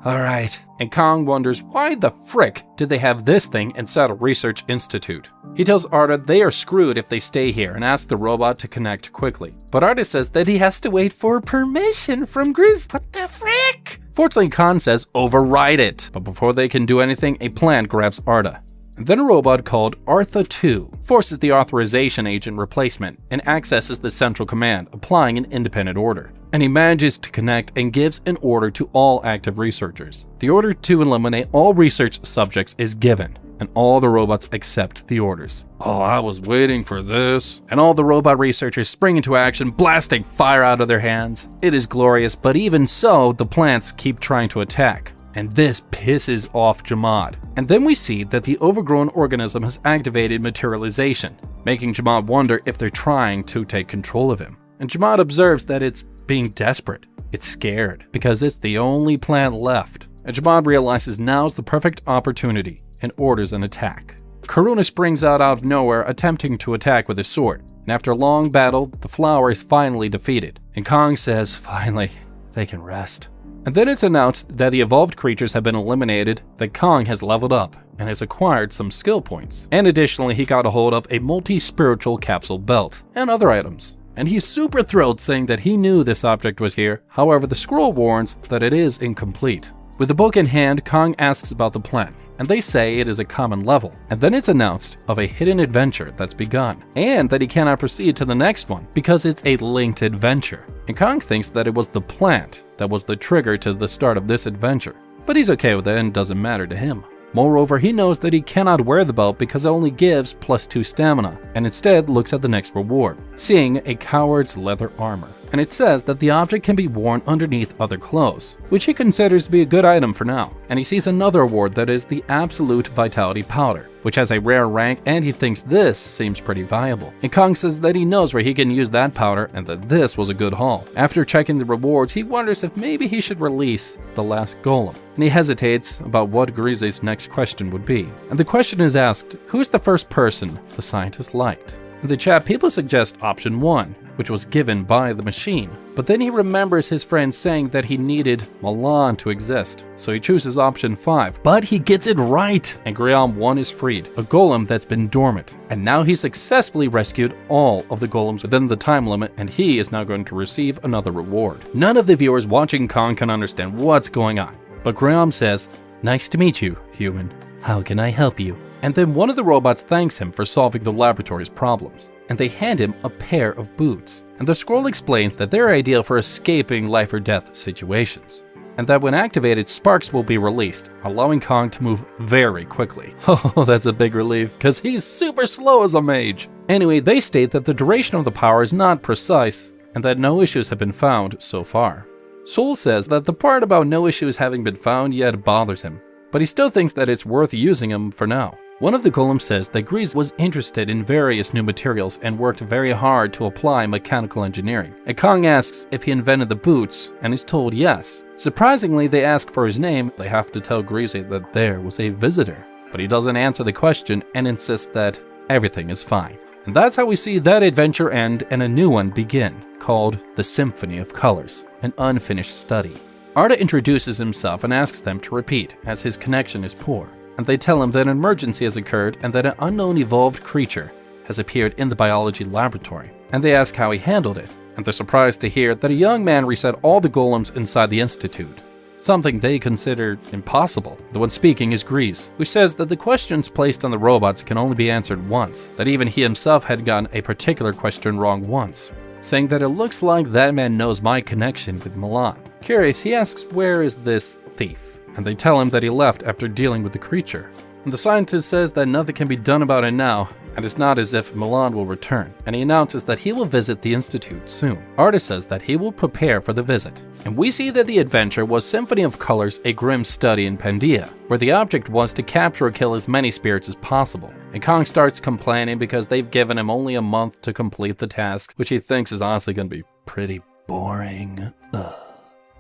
"Alright." And Kong wonders why the frick did they have this thing inside a research institute. He tells Arda they are screwed if they stay here and asks the robot to connect quickly. But Arda says that he has to wait for permission from Grizz. What the frick? Fortunately, Kong says override it. But before they can do anything, a plant grabs Arda. And then a robot called Artha 2 forces the authorization agent replacement and accesses the central command, applying an independent order. And he manages to connect and gives an order to all active researchers. The order to eliminate all research subjects is given, and all the robots accept the orders. Oh, I was waiting for this. And all the robot researchers spring into action, blasting fire out of their hands. It is glorious, but even so, the plants keep trying to attack. And this pisses off Jamad. And then we see that the overgrown organism has activated materialization, making Jamad wonder if they're trying to take control of him. And Jamad observes that it's being desperate. It's scared, because it's the only plant left. And Jamad realizes now's the perfect opportunity and orders an attack. Karuna springs out of nowhere, attempting to attack with his sword. And after a long battle, the flower is finally defeated. And Kong says, finally, they can rest. And then it's announced that the evolved creatures have been eliminated, that Kong has leveled up and has acquired some skill points. And additionally, he got a hold of a multi-spiritual capsule belt and other items. And he's super thrilled, saying that he knew this object was here. However, the scroll warns that it is incomplete. With the book in hand, Kong asks about the plant, and they say it is a common level. And then it's announced of a hidden adventure that's begun, and that he cannot proceed to the next one because it's a linked adventure. And Kong thinks that it was the plant that was the trigger to the start of this adventure, but he's okay with it and doesn't matter to him. Moreover, he knows that he cannot wear the belt because it only gives +2 stamina, and instead looks at the next reward, seeing a coward's leather armor. And it says that the object can be worn underneath other clothes, which he considers to be a good item for now. And he sees another award that is the Absolute Vitality Powder, which has a rare rank, and he thinks this seems pretty valuable. And Kong says that he knows where he can use that powder and that this was a good haul. After checking the rewards, he wonders if maybe he should release the last golem. And he hesitates about what Grise's next question would be. And the question is asked, who's the first person the scientist liked? In the chat, people suggest option 1, which was given by the machine. But then he remembers his friend saying that he needed Milan to exist, so he chooses option 5. But he gets it right, and Griam 1 is freed, a golem that's been dormant. And now he successfully rescued all of the golems within the time limit, and he is now going to receive another reward. None of the viewers watching Kong can understand what's going on, but Griam says, "Nice to meet you, human. How can I help you?" And then one of the robots thanks him for solving the laboratory's problems, and they hand him a pair of boots. And the scroll explains that they're ideal for escaping life or death situations, and that when activated, sparks will be released, allowing Kong to move very quickly. Oh, that's a big relief, because he's super slow as a mage. Anyway, they state that the duration of the power is not precise, and that no issues have been found so far. Soul says that the part about no issues having been found yet bothers him, but he still thinks that it's worth using them for now. One of the golems says that Grise was interested in various new materials and worked very hard to apply mechanical engineering. And Kong asks if he invented the boots, and is told yes. Surprisingly, they ask for his name. They have to tell Grise that there was a visitor, but he doesn't answer the question and insists that everything is fine. And that's how we see that adventure end and a new one begin, called The Symphony of Colors, an unfinished study. Arda introduces himself and asks them to repeat, as his connection is poor. And they tell him that an emergency has occurred and that an unknown evolved creature has appeared in the biology laboratory. And they ask how he handled it, and they're surprised to hear that a young man reset all the golems inside the institute, something they consider impossible. The one speaking is Grise, who says that the questions placed on the robots can only be answered once, that even he himself had gotten a particular question wrong once, saying that it looks like that man knows my connection with Milan. Curious, he asks where is this thief? And they tell him that he left after dealing with the creature. And the scientist says that nothing can be done about it now, and it's not as if Milan will return, and he announces that he will visit the Institute soon. Arda says that he will prepare for the visit. And we see that the adventure was Symphony of Colors, a grim study in Pandia, where the object was to capture or kill as many spirits as possible. And Kong starts complaining because they've given him only a month to complete the task, which he thinks is honestly going to be pretty boring. Ugh.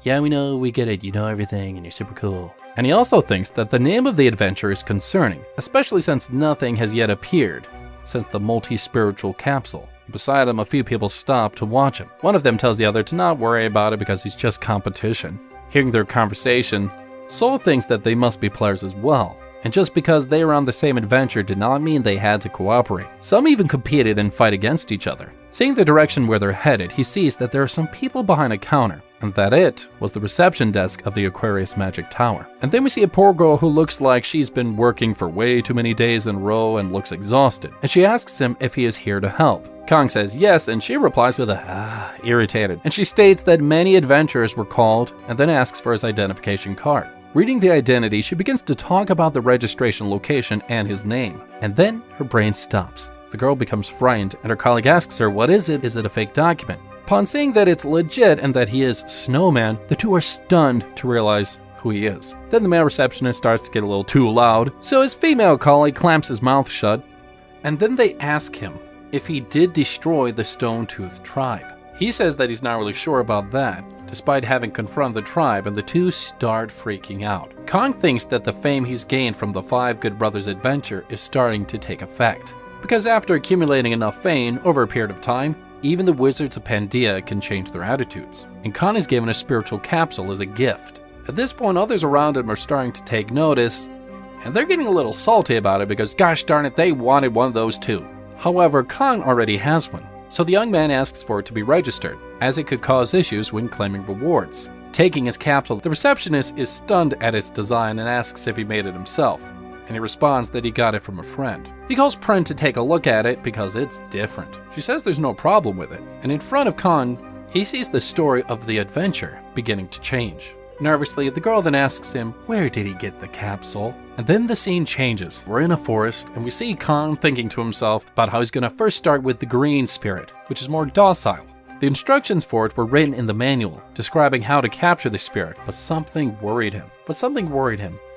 Yeah, we know, we get it, you know everything, and you're super cool. And he also thinks that the name of the adventure is concerning, especially since nothing has yet appeared since the multi-spiritual capsule. Beside him, a few people stop to watch him. One of them tells the other to not worry about it because he's just competition. Hearing their conversation, Soul thinks that they must be players as well. And just because they were on the same adventure did not mean they had to cooperate. Some even competed and fight against each other. Seeing the direction where they're headed, he sees that there are some people behind a counter. and that it was the reception desk of the Aquarius Magic Tower. And then we see a poor girl who looks like she's been working for way too many days in a row and looks exhausted, and she asks him if he is here to help. Kong says yes, and she replies with a irritated, and she states that many adventurers were called, and then asks for his identification card. Reading the identity, she begins to talk about the registration location and his name, and then her brain stops. The girl becomes frightened, and her colleague asks her, what is it? Is it a fake document? Upon seeing that it's legit and that he is Snowman, the two are stunned to realize who he is. Then the male receptionist starts to get a little too loud, so his female colleague clamps his mouth shut, and then they ask him if he did destroy the Stone-Toothed tribe. He says that he's not really sure about that, despite having confronted the tribe, and the two start freaking out. Kong thinks that the fame he's gained from the Five Good Brothers adventure is starting to take effect, because after accumulating enough fame over a period of time, even the wizards of Pandia can change their attitudes. And Kong is given a spiritual capsule as a gift. At this point, others around him are starting to take notice, and they're getting a little salty about it because gosh darn it, they wanted one of those too. However, Kong already has one, so the young man asks for it to be registered, as it could cause issues when claiming rewards. Taking his capsule, the receptionist is stunned at its design and asks if he made it himself, and he responds that he got it from a friend. He calls Pren to take a look at it because it's different. She says there's no problem with it, and in front of Kong, he sees the story of the adventure beginning to change. Nervously, the girl then asks him, where did he get the capsule? And then the scene changes. We're in a forest, and we see Kong thinking to himself about how he's gonna first start with the green spirit, which is more docile. The instructions for it were written in the manual, describing how to capture the spirit, but something worried him.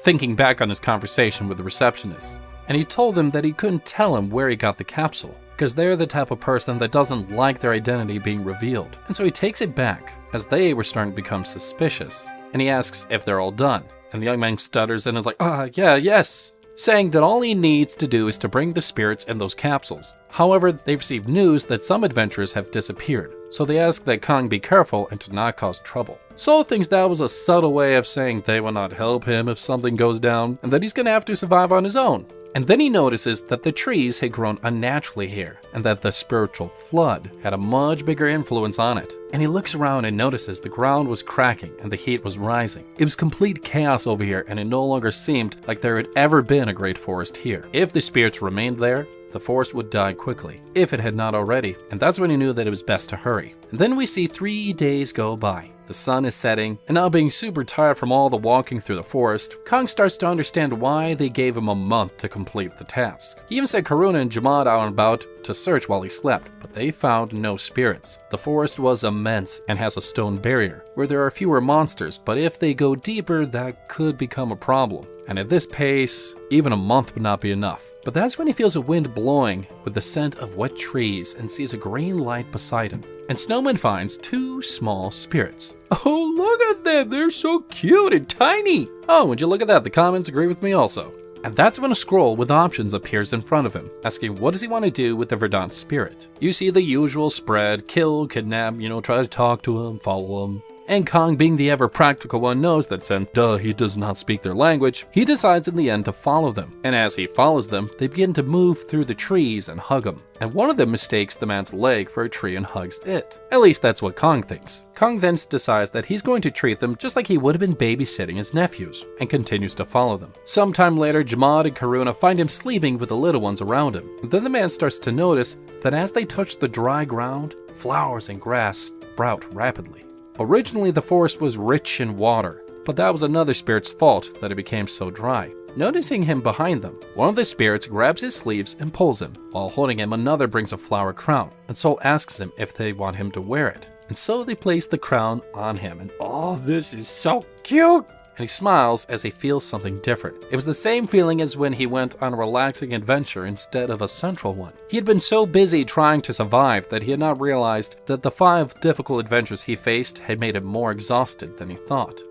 Thinking back on his conversation with the receptionist. And he told them that he couldn't tell him where he got the capsule, because they're the type of person that doesn't like their identity being revealed. And so he takes it back, as they were starting to become suspicious. And he asks if they're all done. And the young man stutters and is like, yes, saying that all he needs to do is to bring the spirits in those capsules. However, they've received news that some adventurers have disappeared, so they ask that Kong be careful and to not cause trouble. Soul thinks that was a subtle way of saying they will not help him if something goes down, and that he's gonna have to survive on his own. And then he notices that the trees had grown unnaturally here, and that the spiritual flood had a much bigger influence on it. And he looks around and notices the ground was cracking and the heat was rising. It was complete chaos over here, and it no longer seemed like there had ever been a great forest here. If the spirits remained there, the forest would die quickly, if it had not already, and that's when he knew that it was best to hurry. And then we see 3 days go by. The sun is setting, and now being super tired from all the walking through the forest, Kong starts to understand why they gave him a month to complete the task. He even sent Karuna and Jamad out and about to search while he slept, but they found no spirits. The forest was immense and has a stone barrier, where there are fewer monsters, but if they go deeper, that could become a problem. And at this pace, even a month would not be enough. But that's when he feels a wind blowing with the scent of wet trees and sees a green light beside him. And Snowman finds 2 small spirits. Oh, look at them! They're so cute and tiny! Oh, would you look at that? The comments agree with me also. And that's when a scroll with options appears in front of him, asking what does he want to do with the Verdant spirit. You see the usual spread, kill, kidnap, try to talk to him, follow him. And Kong, being the ever-practical one, knows that since, he does not speak their language, he decides in the end to follow them. And as he follows them, they begin to move through the trees and hug him. And one of them mistakes the man's leg for a tree and hugs it. At least that's what Kong thinks. Kong then decides that he's going to treat them just like he would have been babysitting his nephews, and continues to follow them. Sometime later, Jamad and Karuna find him sleeping with the little ones around him. And then the man starts to notice that as they touch the dry ground, flowers and grass sprout rapidly. Originally, the forest was rich in water, but that was another spirit's fault that it became so dry. Noticing him behind them, one of the spirits grabs his sleeves and pulls him. While holding him, another brings a flower crown, and Soul asks him if they want him to wear it. And so they place the crown on him, and oh, this is so cute! And he smiles as he feels something different. It was the same feeling as when he went on a relaxing adventure instead of a central one. He had been so busy trying to survive that he had not realized that the 5 difficult adventures he faced had made him more exhausted than he thought.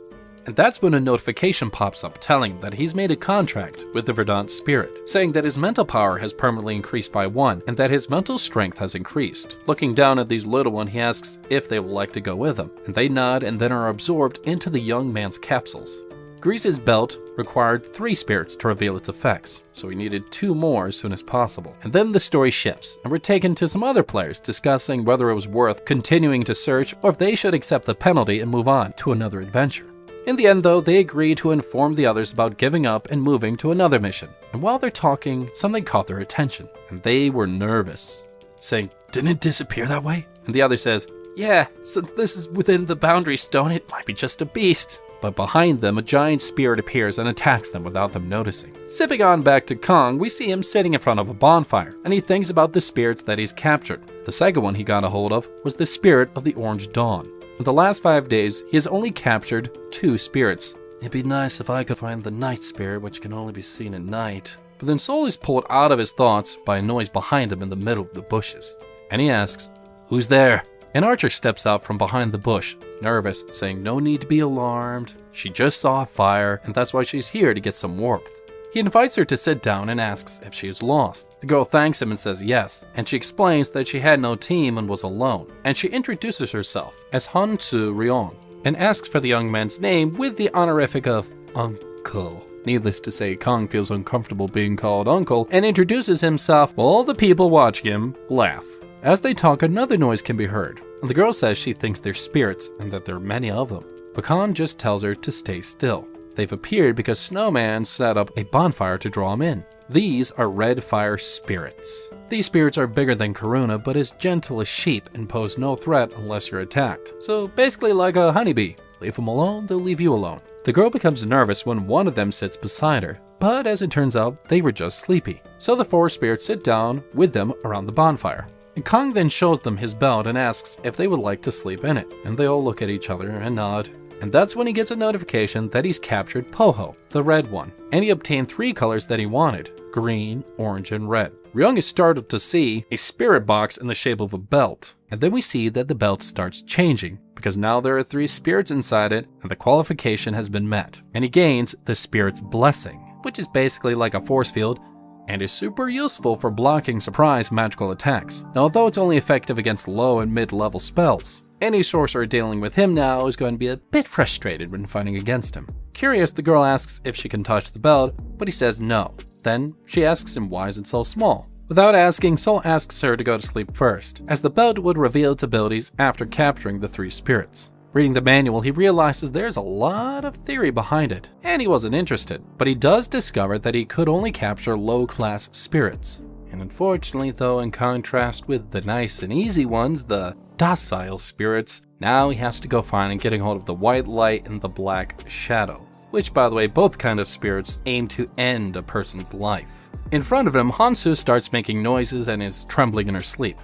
And that's when a notification pops up telling that he's made a contract with the Verdant spirit, saying that his mental power has permanently increased by 1 and that his mental strength has increased. Looking down at these little ones, he asks if they would like to go with him, and they nod and then are absorbed into the young man's capsules. Grease's belt required 3 spirits to reveal its effects, so he needed 2 more as soon as possible. And then the story shifts, and we're taken to some other players discussing whether it was worth continuing to search or if they should accept the penalty and move on to another adventure. In the end though, they agree to inform the others about giving up and moving to another mission. And while they're talking, something caught their attention, and they were nervous, saying, "Didn't it disappear that way?" And the other says, "Yeah, since this is within the boundary stone, it might be just a beast." But behind them, a giant spirit appears and attacks them without them noticing. Sipping on back to Kong, we see him sitting in front of a bonfire, and he thinks about the spirits that he's captured. The second one he got a hold of was the spirit of the Orange Dawn. In the last 5 days, he has only captured 2 spirits. It'd be nice if I could find the night spirit, which can only be seen at night. But then Soul is pulled out of his thoughts by a noise behind him in the middle of the bushes. And he asks, "Who's there?" An archer steps out from behind the bush, nervous, saying no need to be alarmed. She just saw a fire, and that's why she's here to get some warmth. He invites her to sit down and asks if she is lost. The girl thanks him and says yes, and she explains that she had no team and was alone. And she introduces herself as Han Tzu Ryong and asks for the young man's name with the honorific of Uncle. Needless to say, Kong feels uncomfortable being called Uncle and introduces himself while all the people watching him laugh. As they talk, another noise can be heard, and the girl says she thinks they're spirits and that there are many of them. But Kong just tells her to stay still. They've appeared because Snowman set up a bonfire to draw them in. These are red fire spirits. These spirits are bigger than Karuna, but as gentle as sheep and pose no threat unless you're attacked. So basically like a honeybee. Leave them alone, they'll leave you alone. The girl becomes nervous when one of them sits beside her, but as it turns out, they were just sleepy. So the 4 spirits sit down with them around the bonfire. And Kong then shows them his belt and asks if they would like to sleep in it. And they all look at each other and nod. And that's when he gets a notification that he's captured Poho, the red one. And he obtained 3 colors that he wanted: green, orange, and red. Ryong is startled to see a spirit box in the shape of a belt. And then we see that the belt starts changing, because now there are 3 spirits inside it, and the qualification has been met. And he gains the Spirit's Blessing, which is basically like a force field, and is super useful for blocking surprise magical attacks. Now, although it's only effective against low and mid-level spells, any sorcerer dealing with him now is going to be a bit frustrated when fighting against him. Curious, the girl asks if she can touch the belt, but he says no. Then she asks him why is it so small. Without asking, Soul asks her to go to sleep first, as the belt would reveal its abilities after capturing the 3 spirits. Reading the manual, he realizes there's a lot of theory behind it, and he wasn't interested. But he does discover that he could only capture low-class spirits. And unfortunately though, in contrast with the nice and easy ones, the docile spirits, now he has to go find and getting hold of the white light and the black shadow. Which, by the way, both kind of spirits aim to end a person's life. In front of him, Hansu starts making noises and is trembling in her sleep.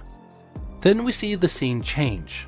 Then we see the scene change.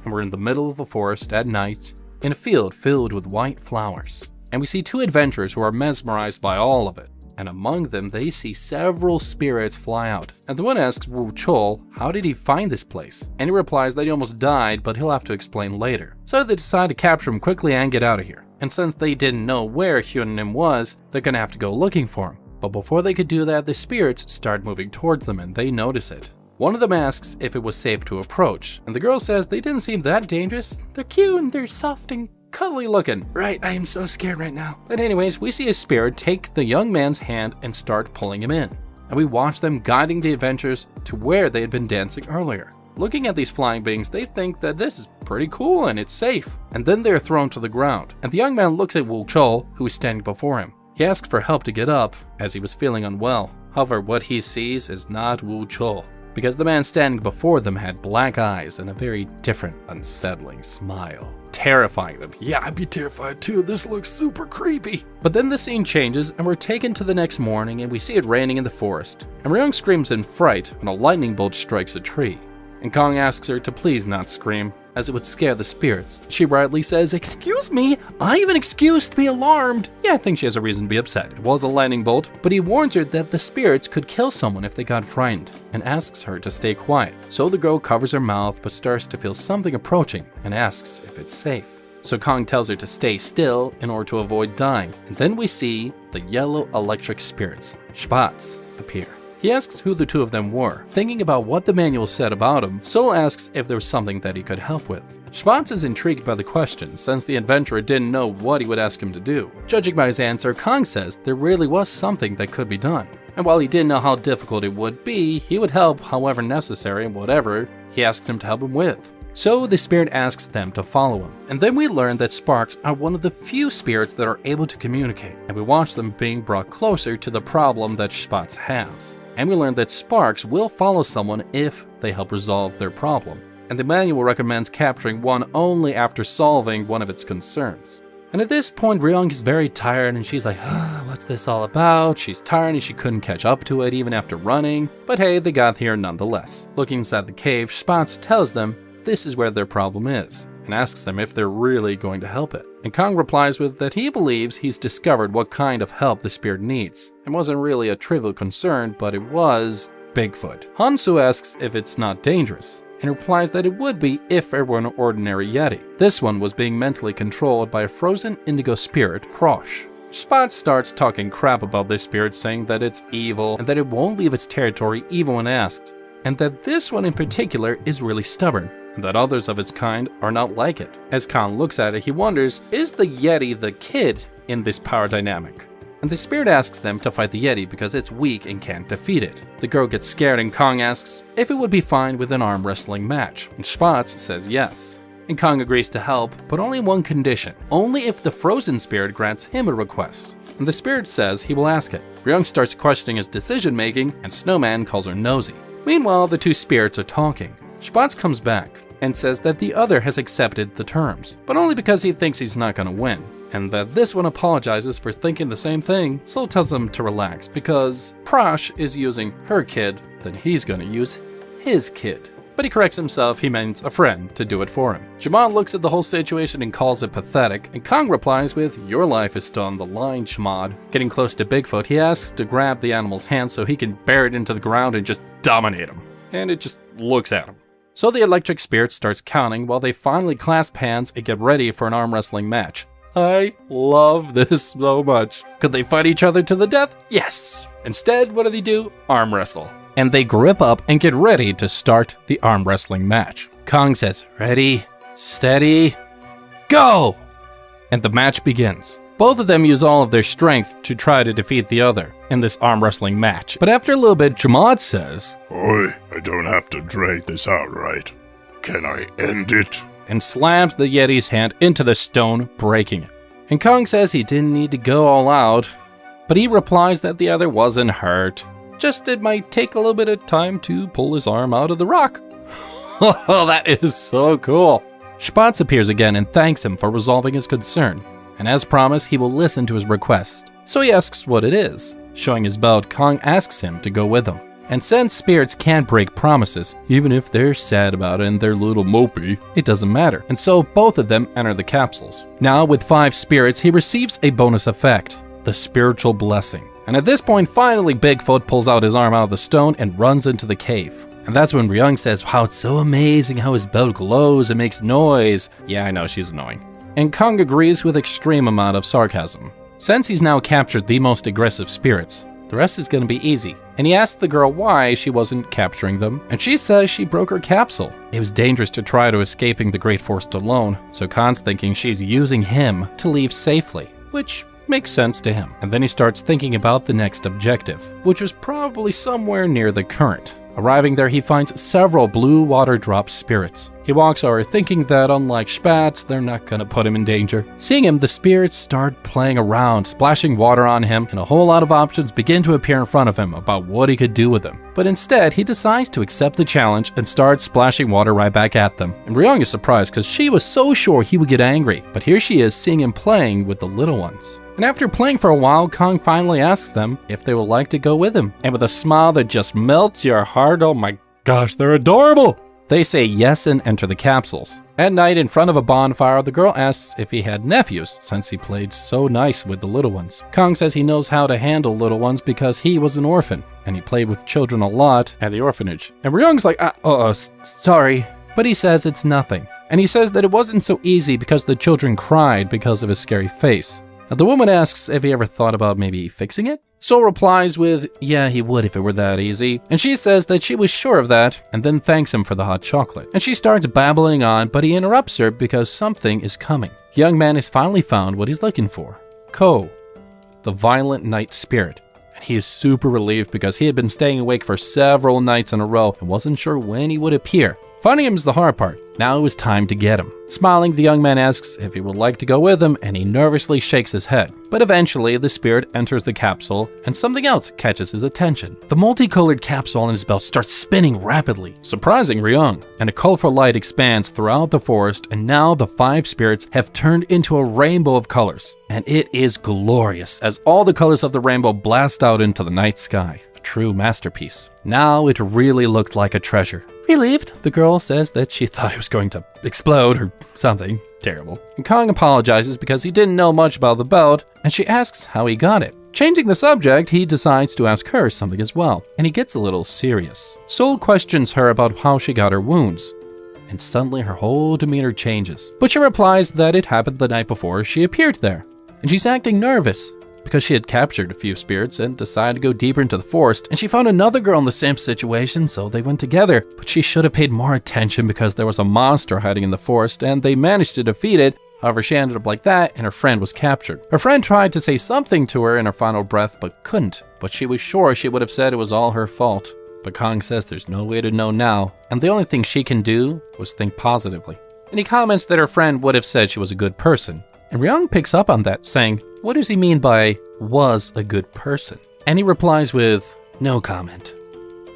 And we're in the middle of a forest at night, in a field filled with white flowers. And we see 2 adventurers who are mesmerized by all of it. And among them, they see several spirits fly out. And the one asks Wu Chol, how did he find this place? And he replies that he almost died, but he'll have to explain later. So they decide to capture him quickly and get out of here. And since they didn't know where Hyunim was, they're gonna have to go looking for him. But before they could do that, the spirits start moving towards them and they notice it. One of them asks if it was safe to approach, and the girl says they didn't seem that dangerous. They're cute and they're soft and cuddly looking. Right, I am so scared right now. But anyways, we see a spirit take the young man's hand and start pulling him in. And we watch them guiding the adventurers to where they had been dancing earlier. Looking at these flying beings, they think that this is pretty cool and it's safe. And then they are thrown to the ground, and the young man looks at Wu Chol, who is standing before him. He asks for help to get up, as he was feeling unwell. However, what he sees is not Wu Chol, because the man standing before them had black eyes and a very different, unsettling smile, terrifying them. Yeah, I'd be terrified too, this looks super creepy. But then the scene changes and we're taken to the next morning and we see it raining in the forest. And Ryong screams in fright when a lightning bolt strikes a tree. And Kong asks her to please not scream, as it would scare the spirits. She rightly says, "Excuse me, I have an excuse to be alarmed." Yeah, I think she has a reason to be upset. It was a lightning bolt, but he warns her that the spirits could kill someone if they got frightened, and asks her to stay quiet. So the girl covers her mouth, but starts to feel something approaching, and asks if it's safe. So Kong tells her to stay still in order to avoid dying. And then we see the yellow electric spirits, CHEATS, appear. He asks who the two of them were. Thinking about what the manual said about him, Soul asks if there was something that he could help with. Schmatz is intrigued by the question, since the adventurer didn't know what he would ask him to do. Judging by his answer, Kong says there really was something that could be done. And while he didn't know how difficult it would be, he would help however necessary and whatever he asked him to help him with. So the spirit asks them to follow him. And then we learn that sparks are one of the few spirits that are able to communicate. And we watch them being brought closer to the problem that Schmatz has. And we learn that sparks will follow someone if they help resolve their problem. And the manual recommends capturing one only after solving one of its concerns. And at this point, Ryung is very tired and she's like, what's this all about? She's tired and she couldn't catch up to it even after running. But hey, they got here nonetheless. Looking inside the cave, Schmatz tells them this is where their problem is and asks them if they're really going to help it. And Kong replies with that he believes he's discovered what kind of help the spirit needs. It wasn't really a trivial concern, but it was Bigfoot. Hansu asks if it's not dangerous, and replies that it would be if it were an ordinary Yeti. This one was being mentally controlled by a frozen indigo spirit, Prosh. Spot starts talking crap about this spirit, saying that it's evil and that it won't leave its territory even when asked, and that this one in particular is really stubborn, and that others of its kind are not like it. As Khan looks at it, he wonders, is the Yeti the kid in this power dynamic? And the spirit asks them to fight the Yeti because it's weak and can't defeat it. The girl gets scared and Kong asks if it would be fine with an arm wrestling match, and Spatz says yes. And Kong agrees to help, but only one condition, only if the frozen spirit grants him a request. And the spirit says he will ask it. Ryung starts questioning his decision making, and Snowman calls her nosy. Meanwhile, the two spirits are talking. Spatz comes back and says that the other has accepted the terms, but only because he thinks he's not gonna win. And that this one apologizes for thinking the same thing, so tells him to relax because Prosh is using her kid, then he's gonna use his kid. But he corrects himself, he means a friend to do it for him. Jamal looks at the whole situation and calls it pathetic, and Kong replies with, your life is still on the line, Schmod. Getting close to Bigfoot, he asks to grab the animal's hand so he can bury it into the ground and just dominate him. And it just looks at him. So the electric spirit starts counting while they finally clasp hands and get ready for an arm wrestling match. I love this so much. Could they fight each other to the death? Yes. Instead, what do? Arm wrestle. And they grip up and get ready to start the arm wrestling match. Kong says, ready, steady, go! And the match begins. Both of them use all of their strength to try to defeat the other in this arm wrestling match. But after a little bit, Jamad says, Oi, I don't have to drag this out, right? Can I end it? And slams the Yeti's hand into the stone, breaking it. And Kong says he didn't need to go all out, but he replies that the other wasn't hurt. Just it might take a little bit of time to pull his arm out of the rock. Oh, that is so cool. Spatz appears again and thanks him for resolving his concern. And as promised, he will listen to his request. So he asks what it is. Showing his belt, Kong asks him to go with him. And since spirits can't break promises, even if they're sad about it and they're a little mopey, it doesn't matter. And so both of them enter the capsules. Now with 5 spirits, he receives a bonus effect, the spiritual blessing. And at this point, finally Bigfoot pulls out his arm out of the stone and runs into the cave. And that's when Ryung says how it's so amazing how his belt glows and makes noise. Yeah, I know, she's annoying. And Kong agrees with extreme amount of sarcasm. Since he's now captured the most aggressive spirits, the rest is gonna be easy. And he asks the girl why she wasn't capturing them, and she says she broke her capsule. It was dangerous to try to escaping the Great Forest alone, so Khan's thinking she's using him to leave safely, which makes sense to him. And then he starts thinking about the next objective, which was probably somewhere near the current. Arriving there, he finds several blue water drop spirits. He walks over thinking that unlike Spatz, they're not gonna put him in danger. Seeing him, the spirits start playing around, splashing water on him, and a whole lot of options begin to appear in front of him about what he could do with them. But instead, he decides to accept the challenge and starts splashing water right back at them. And Ryung is surprised because she was so sure he would get angry, but here she is seeing him playing with the little ones. And after playing for a while, Kong finally asks them if they would like to go with him. And with a smile that just melts your heart, oh my gosh, they're adorable! They say yes and enter the capsules. At night, in front of a bonfire, the girl asks if he had nephews, since he played so nice with the little ones. Kong says he knows how to handle little ones because he was an orphan, and he played with children a lot at the orphanage. And Ryung's like, sorry. But he says it's nothing. And he says that it wasn't so easy because the children cried because of his scary face. Now, the woman asks if he ever thought about maybe fixing it. Soul replies with, yeah, he would if it were that easy. And she says that she was sure of that, and then thanks him for the hot chocolate. And she starts babbling on, but he interrupts her because something is coming. The young man has finally found what he's looking for. Ko, the violent night spirit. And he is super relieved because he had been staying awake for several nights in a row and wasn't sure when he would appear. Finding him is the hard part. Now it was time to get him. Smiling, the young man asks if he would like to go with him, and he nervously shakes his head. But eventually, the spirit enters the capsule, and something else catches his attention. The multicolored capsule on his belt starts spinning rapidly, surprising Ryung, and a colorful light expands throughout the forest, and now the 5 spirits have turned into a rainbow of colors. And it is glorious, as all the colors of the rainbow blast out into the night sky. A true masterpiece. Now it really looked like a treasure. Relieved, the girl says that she thought it was going to explode or something terrible. And Kong apologizes because he didn't know much about the belt, and she asks how he got it. Changing the subject, he decides to ask her something as well, and he gets a little serious. Soul questions her about how she got her wounds, and suddenly her whole demeanor changes. But she replies that it happened the night before she appeared there, and she's acting nervous because she had captured a few spirits and decided to go deeper into the forest, and she found another girl in the same situation, so they went together. But she should have paid more attention because there was a monster hiding in the forest, and they managed to defeat it. However, she ended up like that, and her friend was captured. Her friend tried to say something to her in her final breath, but couldn't. But she was sure she would have said it was all her fault. But Kong says there's no way to know now, and the only thing she can do was think positively. And he comments that her friend would have said she was a good person. And Ryung picks up on that, saying, what does he mean by was a good person? And he replies with, no comment.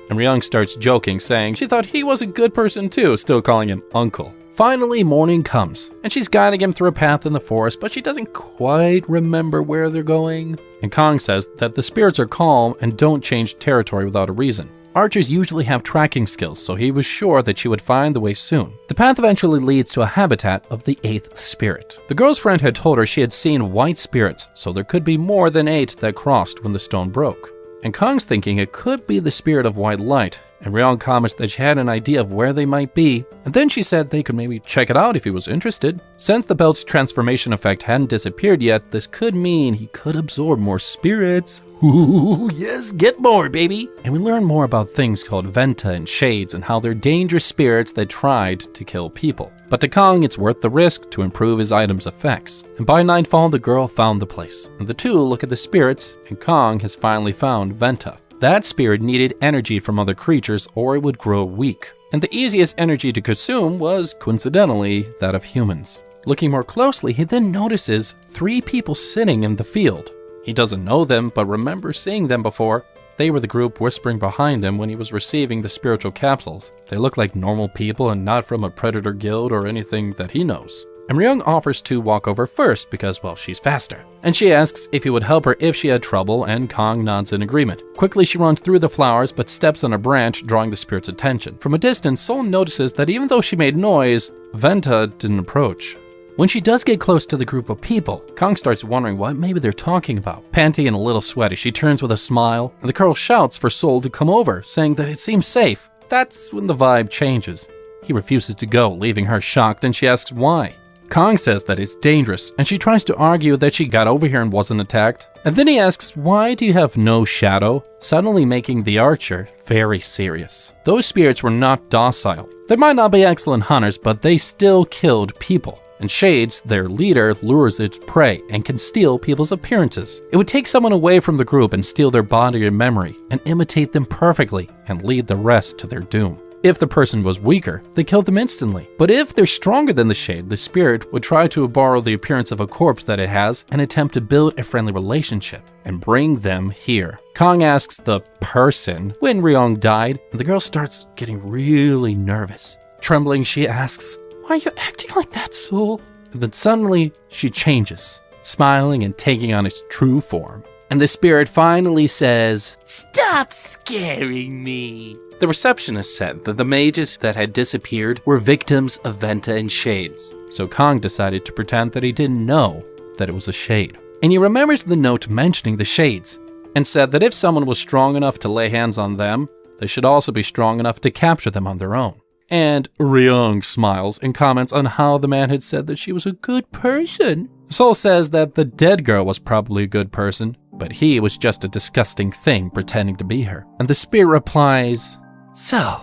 And Ryung starts joking, saying she thought he was a good person too, still calling him uncle. Finally, morning comes, and she's guiding him through a path in the forest, but she doesn't quite remember where they're going. And Kong says that the spirits are calm and don't change territory without a reason. Archers usually have tracking skills, so he was sure that she would find the way soon. The path eventually leads to a habitat of the 8th spirit. The girl's friend had told her she had seen white spirits, so there could be more than 8 that crossed when the stone broke. And Kong's thinking it could be the spirit of white light, and Ryung comments that she had an idea of where they might be, and then she said they could maybe check it out if he was interested. Since the belt's transformation effect hadn't disappeared yet, this could mean he could absorb more spirits. Ooh, yes, get more, baby! And we learn more about things called Venta and Shades and how they're dangerous spirits that tried to kill people. But to Kong, it's worth the risk to improve his item's effects. And by nightfall, the girl found the place. And the two look at the spirits, and Kong has finally found Venta. That spirit needed energy from other creatures or it would grow weak. And the easiest energy to consume was, coincidentally, that of humans. Looking more closely, he then notices 3 people sitting in the field. He doesn't know them, but remembers seeing them before. They were the group whispering behind him when he was receiving the spiritual capsules. They look like normal people and not from a predator guild or anything that he knows. And Ryung offers to walk over first because, well, she's faster. And she asks if he would help her if she had trouble, and Kong nods in agreement. Quickly, she runs through the flowers but steps on a branch, drawing the spirit's attention. From a distance, Soul notices that even though she made noise, Venta didn't approach. When she does get close to the group of people, Kong starts wondering what maybe they're talking about. Panty and a little sweaty, she turns with a smile, and the girl shouts for Soul to come over, saying that it seems safe. That's when the vibe changes. He refuses to go, leaving her shocked, and she asks why. Kong says that it's dangerous, and she tries to argue that she got over here and wasn't attacked. And then he asks, why do you have no shadow? Suddenly making the archer very serious. Those spirits were not docile. They might not be excellent hunters, but they still killed people. And Shades, their leader, lures its prey and can steal people's appearances. It would take someone away from the group and steal their body and memory, and imitate them perfectly, and lead the rest to their doom. If the person was weaker, they killed them instantly. But if they're stronger than the Shade, the spirit would try to borrow the appearance of a corpse that it has and attempt to build a friendly relationship and bring them here. Kong asks the person when Ryung died, and the girl starts getting really nervous. Trembling, she asks, why are you acting like that, Soul? And then suddenly, she changes, smiling and taking on its true form. And the spirit finally says, stop scaring me. The receptionist said that the mages that had disappeared were victims of Venta and Shades, so Kong decided to pretend that he didn't know that it was a Shade. And he remembers the note mentioning the Shades, and said that if someone was strong enough to lay hands on them, they should also be strong enough to capture them on their own. And Ryung smiles and comments on how the man had said that she was a good person. Soul says that the dead girl was probably a good person, but he was just a disgusting thing pretending to be her. And the spirit replies, "So,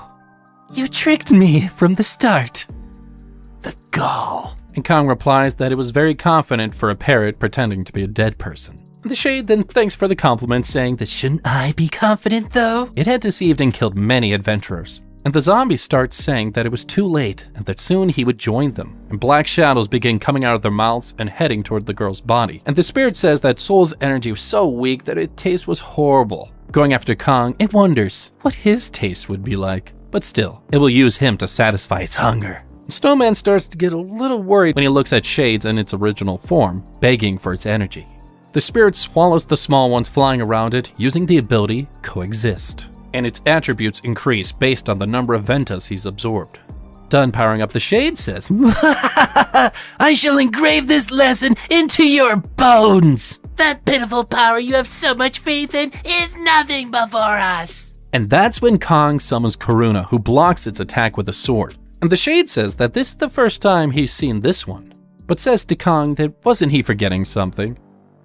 you tricked me from the start. The gall." And Kong replies that it was very confident for a parrot pretending to be a dead person. And the Shade then thanks for the compliment, saying that shouldn't I be confident though? It had deceived and killed many adventurers. And the zombie starts saying that it was too late and that soon he would join them. And black shadows begin coming out of their mouths and heading toward the girl's body. And the spirit says that Soul's energy was so weak that its taste was horrible. Going after Kong, it wonders what his taste would be like. But still, it will use him to satisfy its hunger. Snowman starts to get a little worried when he looks at Shades in its original form, begging for its energy. The spirit swallows the small ones flying around it, using the ability Coexist. And its attributes increase based on the number of Ventus he's absorbed. Done powering up, the Shade says, "I shall engrave this lesson into your bones. That pitiful power you have so much faith in is nothing before us." And that's when Kong summons Karuna, who blocks its attack with a sword. And the Shade says that this is the first time he's seen this one, but says to Kong that wasn't he forgetting something?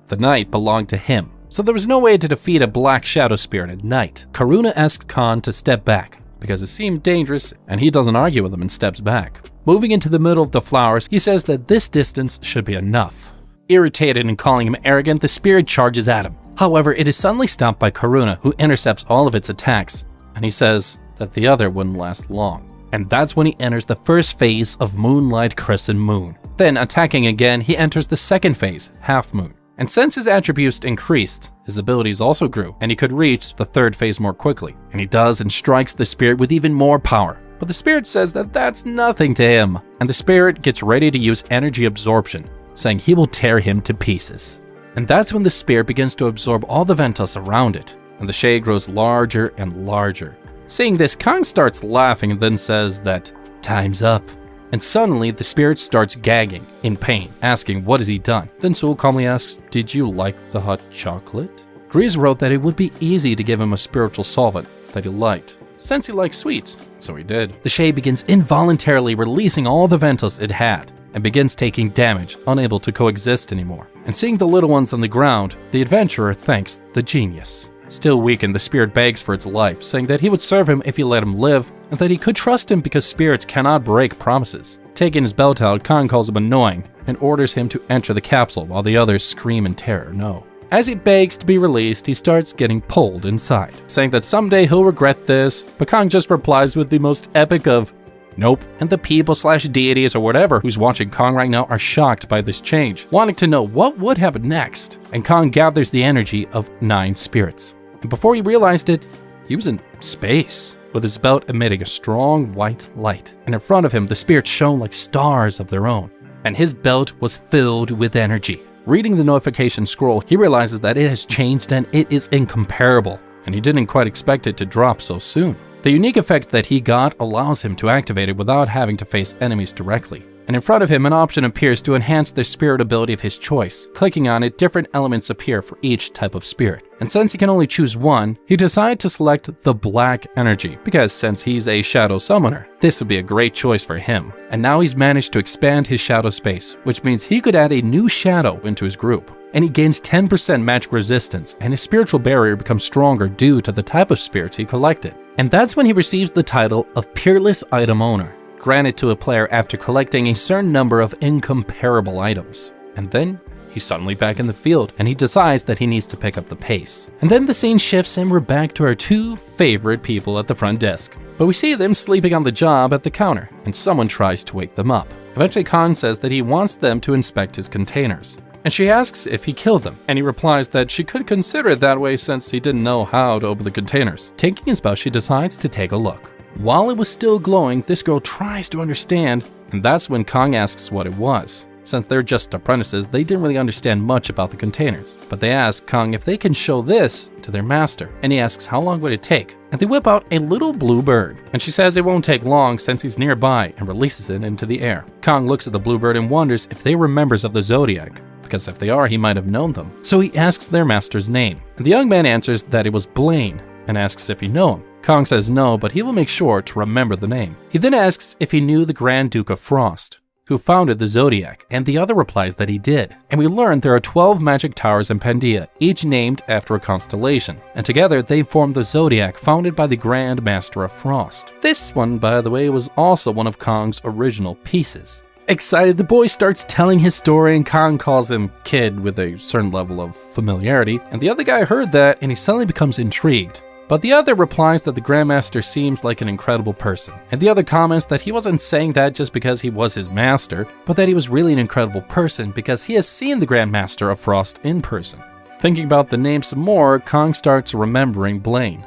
The night belonged to him, so there was no way to defeat a black shadow spirit at night. Karuna asks Kong to step back, because it seemed dangerous, and he doesn't argue with him and steps back. Moving into the middle of the flowers, he says that this distance should be enough. Irritated and calling him arrogant, the spirit charges at him. However, it is suddenly stopped by Karuna, who intercepts all of its attacks, and he says that the other wouldn't last long. And that's when he enters the first phase of Moonlight Crescent Moon. Then, attacking again, he enters the second phase, Half Moon. And since his attributes increased, his abilities also grew, and he could reach the third phase more quickly. And he does and strikes the spirit with even more power. But the spirit says that that's nothing to him. And the spirit gets ready to use energy absorption, saying he will tear him to pieces. And that's when the spirit begins to absorb all the Ventus around it, and the Shade grows larger and larger. Seeing this, Kong starts laughing and then says that, "Time's up." And suddenly, the spirit starts gagging in pain, asking what has he done. Then Soul calmly asks, "Did you like the hot chocolate?" Grease wrote that it would be easy to give him a spiritual solvent that he liked, since he likes sweets, so he did. The Shade begins involuntarily releasing all the Ventus it had, and begins taking damage, unable to coexist anymore. And seeing the little ones on the ground, the adventurer thanks the genius. Still weakened, the spirit begs for its life, saying that he would serve him if he let him live, and that he could trust him because spirits cannot break promises. Taking his belt out, Kong calls him annoying, and orders him to enter the capsule while the others scream in terror no. As he begs to be released, he starts getting pulled inside, saying that someday he'll regret this, but Kong just replies with the most epic of, "Nope." And the people/deities or whatever who's watching Kong right now are shocked by this change, wanting to know what would happen next. And Kong gathers the energy of 9 spirits. And before he realized it, he was in space, with his belt emitting a strong white light. And in front of him, the spirits shone like stars of their own. And his belt was filled with energy. Reading the notification scroll, he realizes that it has changed and it is incomparable. And he didn't quite expect it to drop so soon. The unique effect that he got allows him to activate it without having to face enemies directly. And in front of him, an option appears to enhance the spirit ability of his choice. Clicking on it, different elements appear for each type of spirit. And since he can only choose one, he decided to select the black energy, because since he's a shadow summoner, this would be a great choice for him. And now he's managed to expand his shadow space, which means he could add a new shadow into his group. And he gains 10% magic resistance, and his spiritual barrier becomes stronger due to the type of spirits he collected. And that's when he receives the title of Peerless Item Owner, granted to a player after collecting a certain number of incomparable items. And then he's suddenly back in the field, and he decides that he needs to pick up the pace. And then the scene shifts and we're back to our 2 favorite people at the front desk. But we see them sleeping on the job at the counter, and someone tries to wake them up. Eventually Kong says that he wants them to inspect his containers. And she asks if he killed them, and he replies that she could consider it that way since he didn't know how to open the containers. Taking his belt, she decides to take a look. While it was still glowing, this girl tries to understand, and that's when Kong asks what it was. Since they're just apprentices, they didn't really understand much about the containers. But they ask Kong if they can show this to their master, and he asks how long would it take. And they whip out a little blue bird, and she says it won't take long since he's nearby and releases it into the air. Kong looks at the blue bird and wonders if they were members of the Zodiac, because if they are, he might have known them. So he asks their master's name, and the young man answers that it was Blaine, and asks if he know him. Kong says no, but he will make sure to remember the name. He then asks if he knew the Grand Duke of Frost, who founded the Zodiac, and the other replies that he did. And we learn there are 12 magic towers in Pandia, each named after a constellation. And together they form the Zodiac, founded by the Grand Master of Frost. This one, by the way, was also one of Kong's original pieces. Excited, the boy starts telling his story, and Kong calls him kid with a certain level of familiarity. And the other guy heard that, and he suddenly becomes intrigued. But the other replies that the Grandmaster seems like an incredible person. And the other comments that he wasn't saying that just because he was his master, but that he was really an incredible person because he has seen the Grandmaster of Frost in person. Thinking about the name some more, Kong starts remembering Blaine.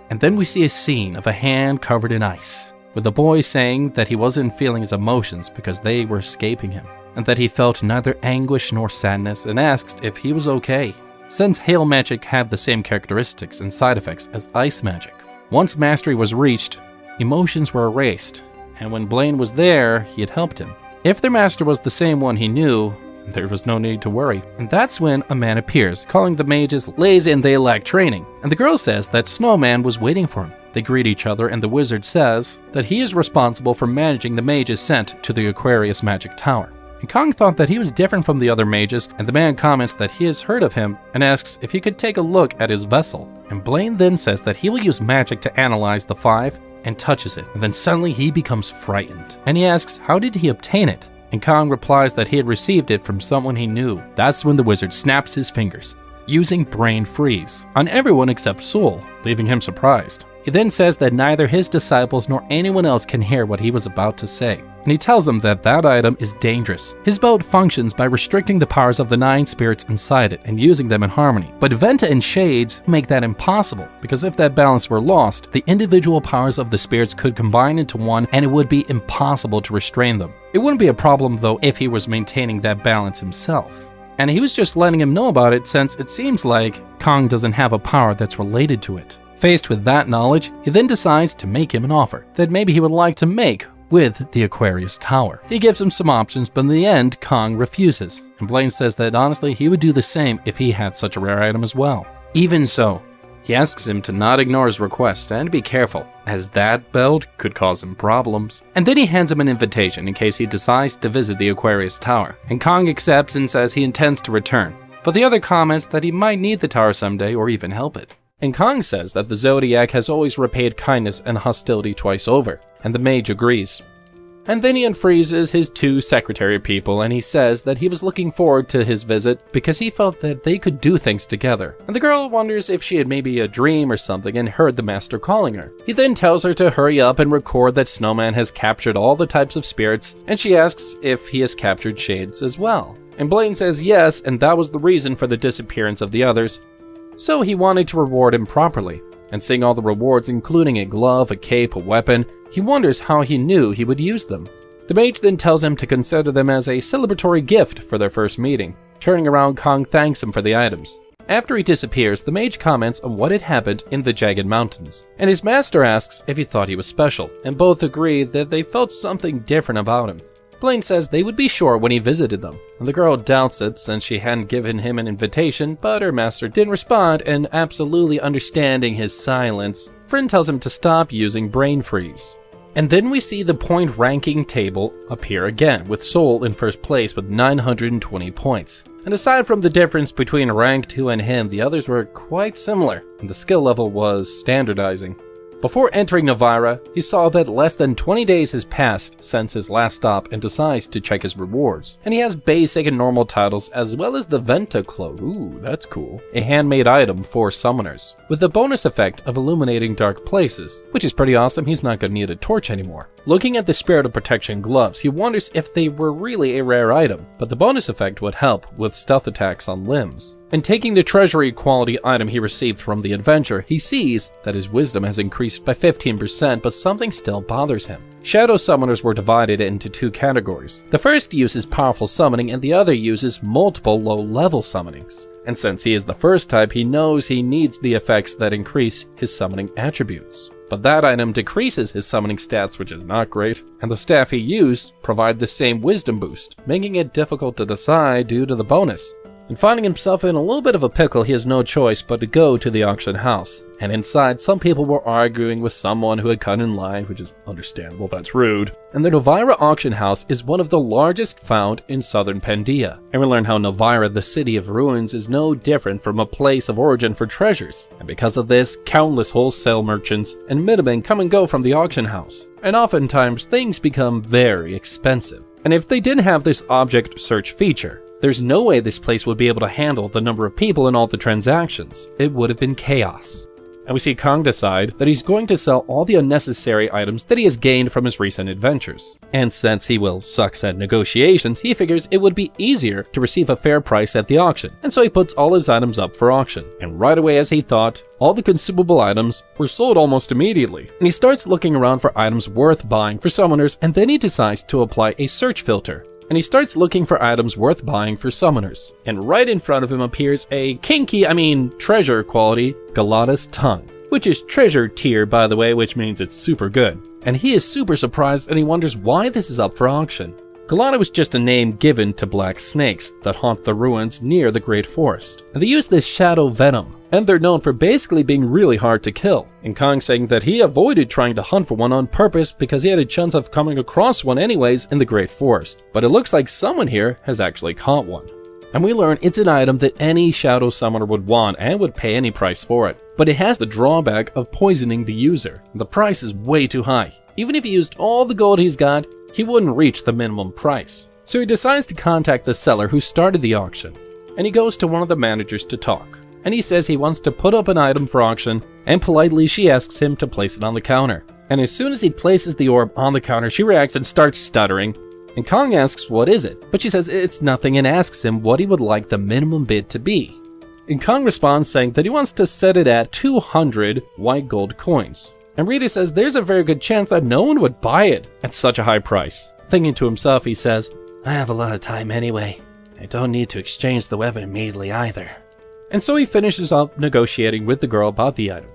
And then we see a scene of a hand covered in ice, with the boy saying that he wasn't feeling his emotions because they were escaping him, and that he felt neither anguish nor sadness, and asked if he was okay. Since hail magic had the same characteristics and side effects as ice magic, once mastery was reached, emotions were erased, and when Blaine was there, he had helped him. If their master was the same one he knew, there was no need to worry. And that's when a man appears, calling the mages lazy and they lack training, and the girl says that Snowman was waiting for him. They greet each other, and the wizard says that he is responsible for managing the mages sent to the Aquarius Magic Tower. And Kong thought that he was different from the other mages, and the man comments that he has heard of him and asks if he could take a look at his vessel. And Blaine then says that he will use magic to analyze the 5 and touches it, and then suddenly he becomes frightened. And he asks how did he obtain it? And Kong replies that he had received it from someone he knew. That's when the wizard snaps his fingers, using brain freeze on everyone except Soul, leaving him surprised. He then says that neither his disciples nor anyone else can hear what he was about to say, and he tells them that that item is dangerous. His boat functions by restricting the powers of the 9 spirits inside it and using them in harmony, but Venta and Shades make that impossible, because if that balance were lost, the individual powers of the spirits could combine into one and it would be impossible to restrain them. It wouldn't be a problem though if he was maintaining that balance himself. And he was just letting him know about it since it seems like Kong doesn't have a power that's related to it. Faced with that knowledge, he then decides to make him an offer that maybe he would like to make with the Aquarius Tower. He gives him some options, but in the end, Kong refuses. And Blaine says that honestly, he would do the same if he had such a rare item as well. Even so, he asks him to not ignore his request and be careful, as that belt could cause him problems. And then he hands him an invitation in case he decides to visit the Aquarius Tower. And Kong accepts and says he intends to return. But the other comments that he might need the tower someday or even help it. And Kong says that the Zodiac has always repaid kindness and hostility twice over, and the mage agrees. And then he unfreezes his 2 secretary people, and he says that he was looking forward to his visit because he felt that they could do things together. And the girl wonders if she had maybe a dream or something and heard the master calling her. He then tells her to hurry up and record that Snowman has captured all the types of spirits, and she asks if he has captured Shades as well. And Blaine says yes, and that was the reason for the disappearance of the others. So he wanted to reward him properly, and seeing all the rewards including a glove, a cape, a weapon, he wonders how he knew he would use them. The mage then tells him to consider them as a celebratory gift for their first meeting. Turning around, Kong thanks him for the items. After he disappears, the mage comments on what had happened in the Jagged Mountains, and his master asks if he thought he was special, and both agree that they felt something different about him. Blaine says they would be sure when he visited them, and the girl doubts it since she hadn't given him an invitation, but her master didn't respond, and absolutely understanding his silence, Friend tells him to stop using brain freeze. And then we see the point ranking table appear again, with Soul in first place with 920 points. And aside from the difference between rank 2 and him, the others were quite similar, and the skill level was standardizing. Before entering Navira, he saw that less than 20 days has passed since his last stop and decides to check his rewards. And he has basic and normal titles as well as the Venta Cloak, ooh that's cool, a handmade item for summoners, with the bonus effect of illuminating dark places, which is pretty awesome. He's not gonna need a torch anymore. Looking at the Spirit of Protection gloves, he wonders if they were really a rare item, but the bonus effect would help with stealth attacks on limbs. And taking the treasury quality item he received from the adventure, he sees that his wisdom has increased by 15%, but something still bothers him. Shadow summoners were divided into 2 categories. The first uses powerful summoning and the other uses multiple low-level summonings. And since he is the first type, he knows he needs the effects that increase his summoning attributes. But that item decreases his summoning stats, which is not great, and the staff he used provide the same wisdom boost, making it difficult to decide due to the bonus. And finding himself in a little bit of a pickle, he has no choice but to go to the auction house. And inside, some people were arguing with someone who had cut in line, which is understandable, that's rude. And the Novira auction house is one of the largest found in southern Pandia. And we learn how Novira, the city of ruins, is no different from a place of origin for treasures. And because of this, countless wholesale merchants and middlemen come and go from the auction house. And oftentimes, things become very expensive. And if they didn't have this object search feature, there's no way this place would be able to handle the number of people in all the transactions. It would have been chaos. And we see Kong decide that he's going to sell all the unnecessary items that he has gained from his recent adventures. And since he sucks at negotiations, he figures it would be easier to receive a fair price at the auction. And so he puts all his items up for auction. And right away, as he thought, all the consumable items were sold almost immediately. And he starts looking around for items worth buying for summoners, and then he decides to apply a search filter. And he starts looking for items worth buying for summoners. And right in front of him appears a treasure quality Galata's tongue, which is treasure tier, by the way, which means it's super good. And he is super surprised, and he wonders why this is up for auction. Galata was just a name given to black snakes that haunt the ruins near the Great Forest. And they use this shadow venom, and they're known for basically being really hard to kill. And Kong saying that he avoided trying to hunt for one on purpose because he had a chance of coming across one anyways in the Great Forest. But it looks like someone here has actually caught one. And we learn it's an item that any shadow summoner would want and would pay any price for it. But it has the drawback of poisoning the user. The price is way too high. Even if he used all the gold he's got, he wouldn't reach the minimum price. So he decides to contact the seller who started the auction. And he goes to one of the managers to talk. And he says he wants to put up an item for auction, and politely she asks him to place it on the counter. And as soon as he places the orb on the counter, she reacts and starts stuttering. And Kong asks what is it, but she says it's nothing and asks him what he would like the minimum bid to be. And Kong responds saying that he wants to set it at 200 white gold coins. And Rita says there's a very good chance that no one would buy it at such a high price. Thinking to himself, he says, I have a lot of time anyway. I don't need to exchange the weapon immediately either. And so he finishes up negotiating with the girl about the item.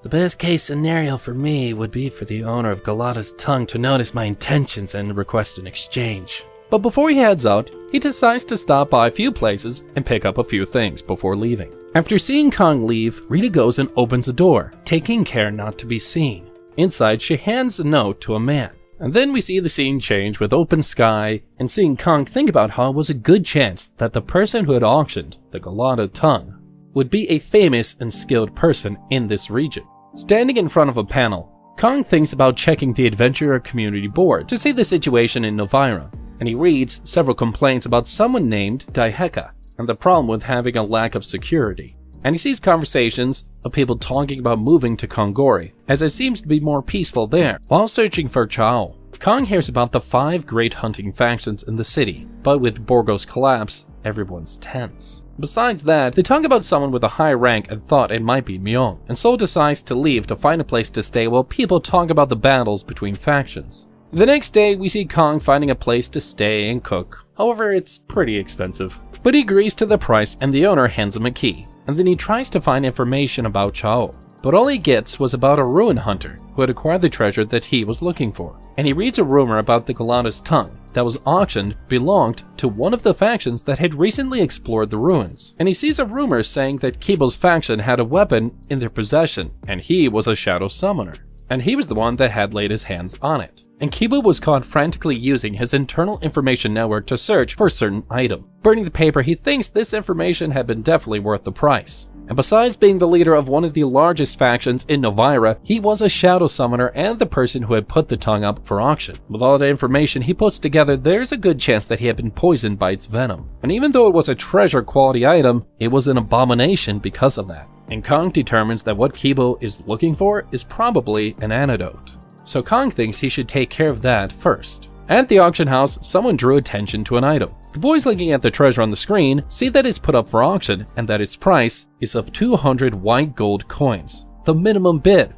The best case scenario for me would be for the owner of Galata's tongue to notice my intentions and request an exchange. But before he heads out, he decides to stop by a few places and pick up a few things before leaving. After seeing Kong leave, Rita goes and opens a door, taking care not to be seen. Inside, she hands a note to a man. And then we see the scene change with open sky and seeing Kong think about how it was a good chance that the person who had auctioned the Galata tongue would be a famous and skilled person in this region. Standing in front of a panel, Kong thinks about checking the Adventurer Community Board to see the situation in Novira, and he reads several complaints about someone named Daiheka and the problem with having a lack of security. And he sees conversations of people talking about moving to Kongori, as it seems to be more peaceful there. While searching for Chao, Kong hears about the 5 great hunting factions in the city, but with Borgo's collapse, everyone's tense. Besides that, they talk about someone with a high rank and thought it might be Myong, and so decides to leave to find a place to stay while people talk about the battles between factions. The next day, we see Kong finding a place to stay and cook. However, it's pretty expensive. But he agrees to the price and the owner hands him a key, and then he tries to find information about Chao. But all he gets was about a ruin hunter who had acquired the treasure that he was looking for. And he reads a rumor about the Galata's tongue that was auctioned belonged to one of the factions that had recently explored the ruins. And he sees a rumor saying that Kibo's faction had a weapon in their possession, and he was a shadow summoner. And he was the one that had laid his hands on it. And Kibo was caught frantically using his internal information network to search for a certain item. Burning the paper, he thinks this information had been definitely worth the price. And besides being the leader of one of the largest factions in Novira, he was a shadow summoner and the person who had put the tongue up for auction. With all the information he puts together, there's a good chance that he had been poisoned by its venom. And even though it was a treasure quality item, it was an abomination because of that. And Kong determines that what Kibo is looking for is probably an antidote. So Kong thinks he should take care of that first. At the auction house, someone drew attention to an item. The boys looking at the treasure on the screen see that it's put up for auction and that its price is of 200 white gold coins, the minimum bid.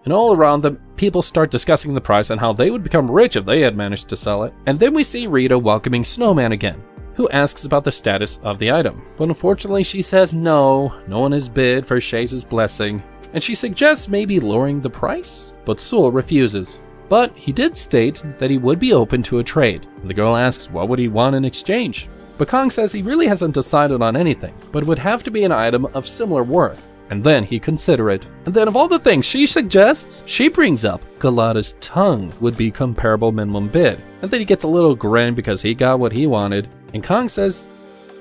And all around them, people start discussing the price and how they would become rich if they had managed to sell it. And then we see Rita welcoming Snowman again, who asks about the status of the item. But unfortunately, she says no one has bid for Shaze's blessing. And she suggests maybe lowering the price, but Sul refuses. But he did state that he would be open to a trade. The girl asks what would he want in exchange. But Kong says he really hasn't decided on anything, but it would have to be an item of similar worth. And then he'd consider it. And then of all the things she suggests, she brings up Galata's tongue would be comparable minimum bid. And then he gets a little grin because he got what he wanted. And Kong says,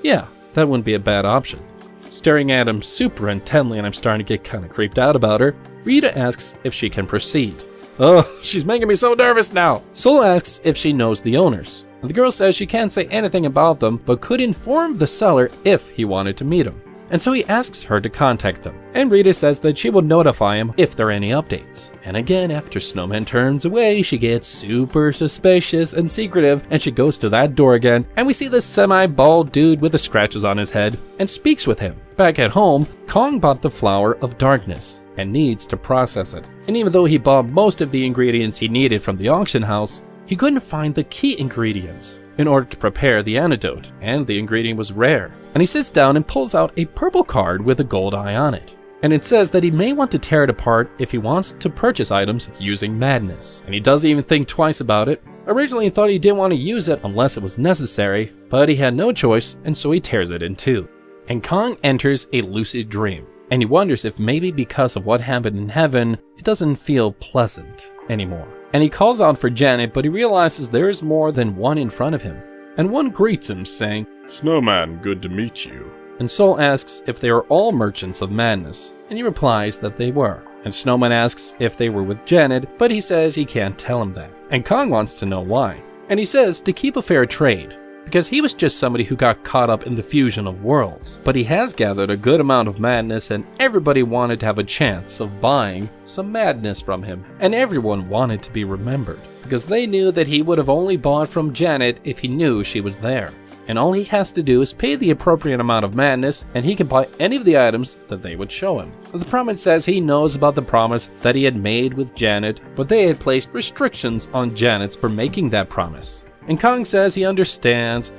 yeah, that wouldn't be a bad option. Staring at him super intently, and I'm starting to get kind of creeped out about her, Rita asks if she can proceed. Oh, she's making me so nervous now. Soul asks if she knows the owners. And the girl says she can't say anything about them, but could inform the seller if he wanted to meet him. And so he asks her to contact them. And Rita says that she will notify him if there are any updates. And again, after Snowman turns away, she gets super suspicious and secretive, and she goes to that door again, and we see this semi-bald dude with the scratches on his head, and speaks with him. Back at home, Kong bought the Flower of Darkness, and needs to process it. And even though he bought most of the ingredients he needed from the auction house, he couldn't find the key ingredient in order to prepare the antidote, and the ingredient was rare. And he sits down and pulls out a purple card with a gold eye on it. And it says that he may want to tear it apart if he wants to purchase items using madness. And he doesn't even think twice about it. Originally he thought he didn't want to use it unless it was necessary, but he had no choice, and so he tears it in two. And Kong enters a lucid dream, and he wonders if maybe because of what happened in heaven, it doesn't feel pleasant anymore. And he calls out for Janet, but he realizes there is more than one in front of him. And one greets him, saying, Snowman, good to meet you. And Soul asks if they are all merchants of madness, and he replies that they were. And Snowman asks if they were with Janet, but he says he can't tell him that. And Kong wants to know why. And he says to keep a fair trade, because he was just somebody who got caught up in the fusion of worlds. But he has gathered a good amount of madness, and everybody wanted to have a chance of buying some madness from him. And everyone wanted to be remembered, because they knew that he would have only bought from Janet if he knew she was there. And all he has to do is pay the appropriate amount of madness, and he can buy any of the items that they would show him. The promise says he knows about the promise that he had made with Janet, but they had placed restrictions on Janet's for making that promise. And Kong says he understands,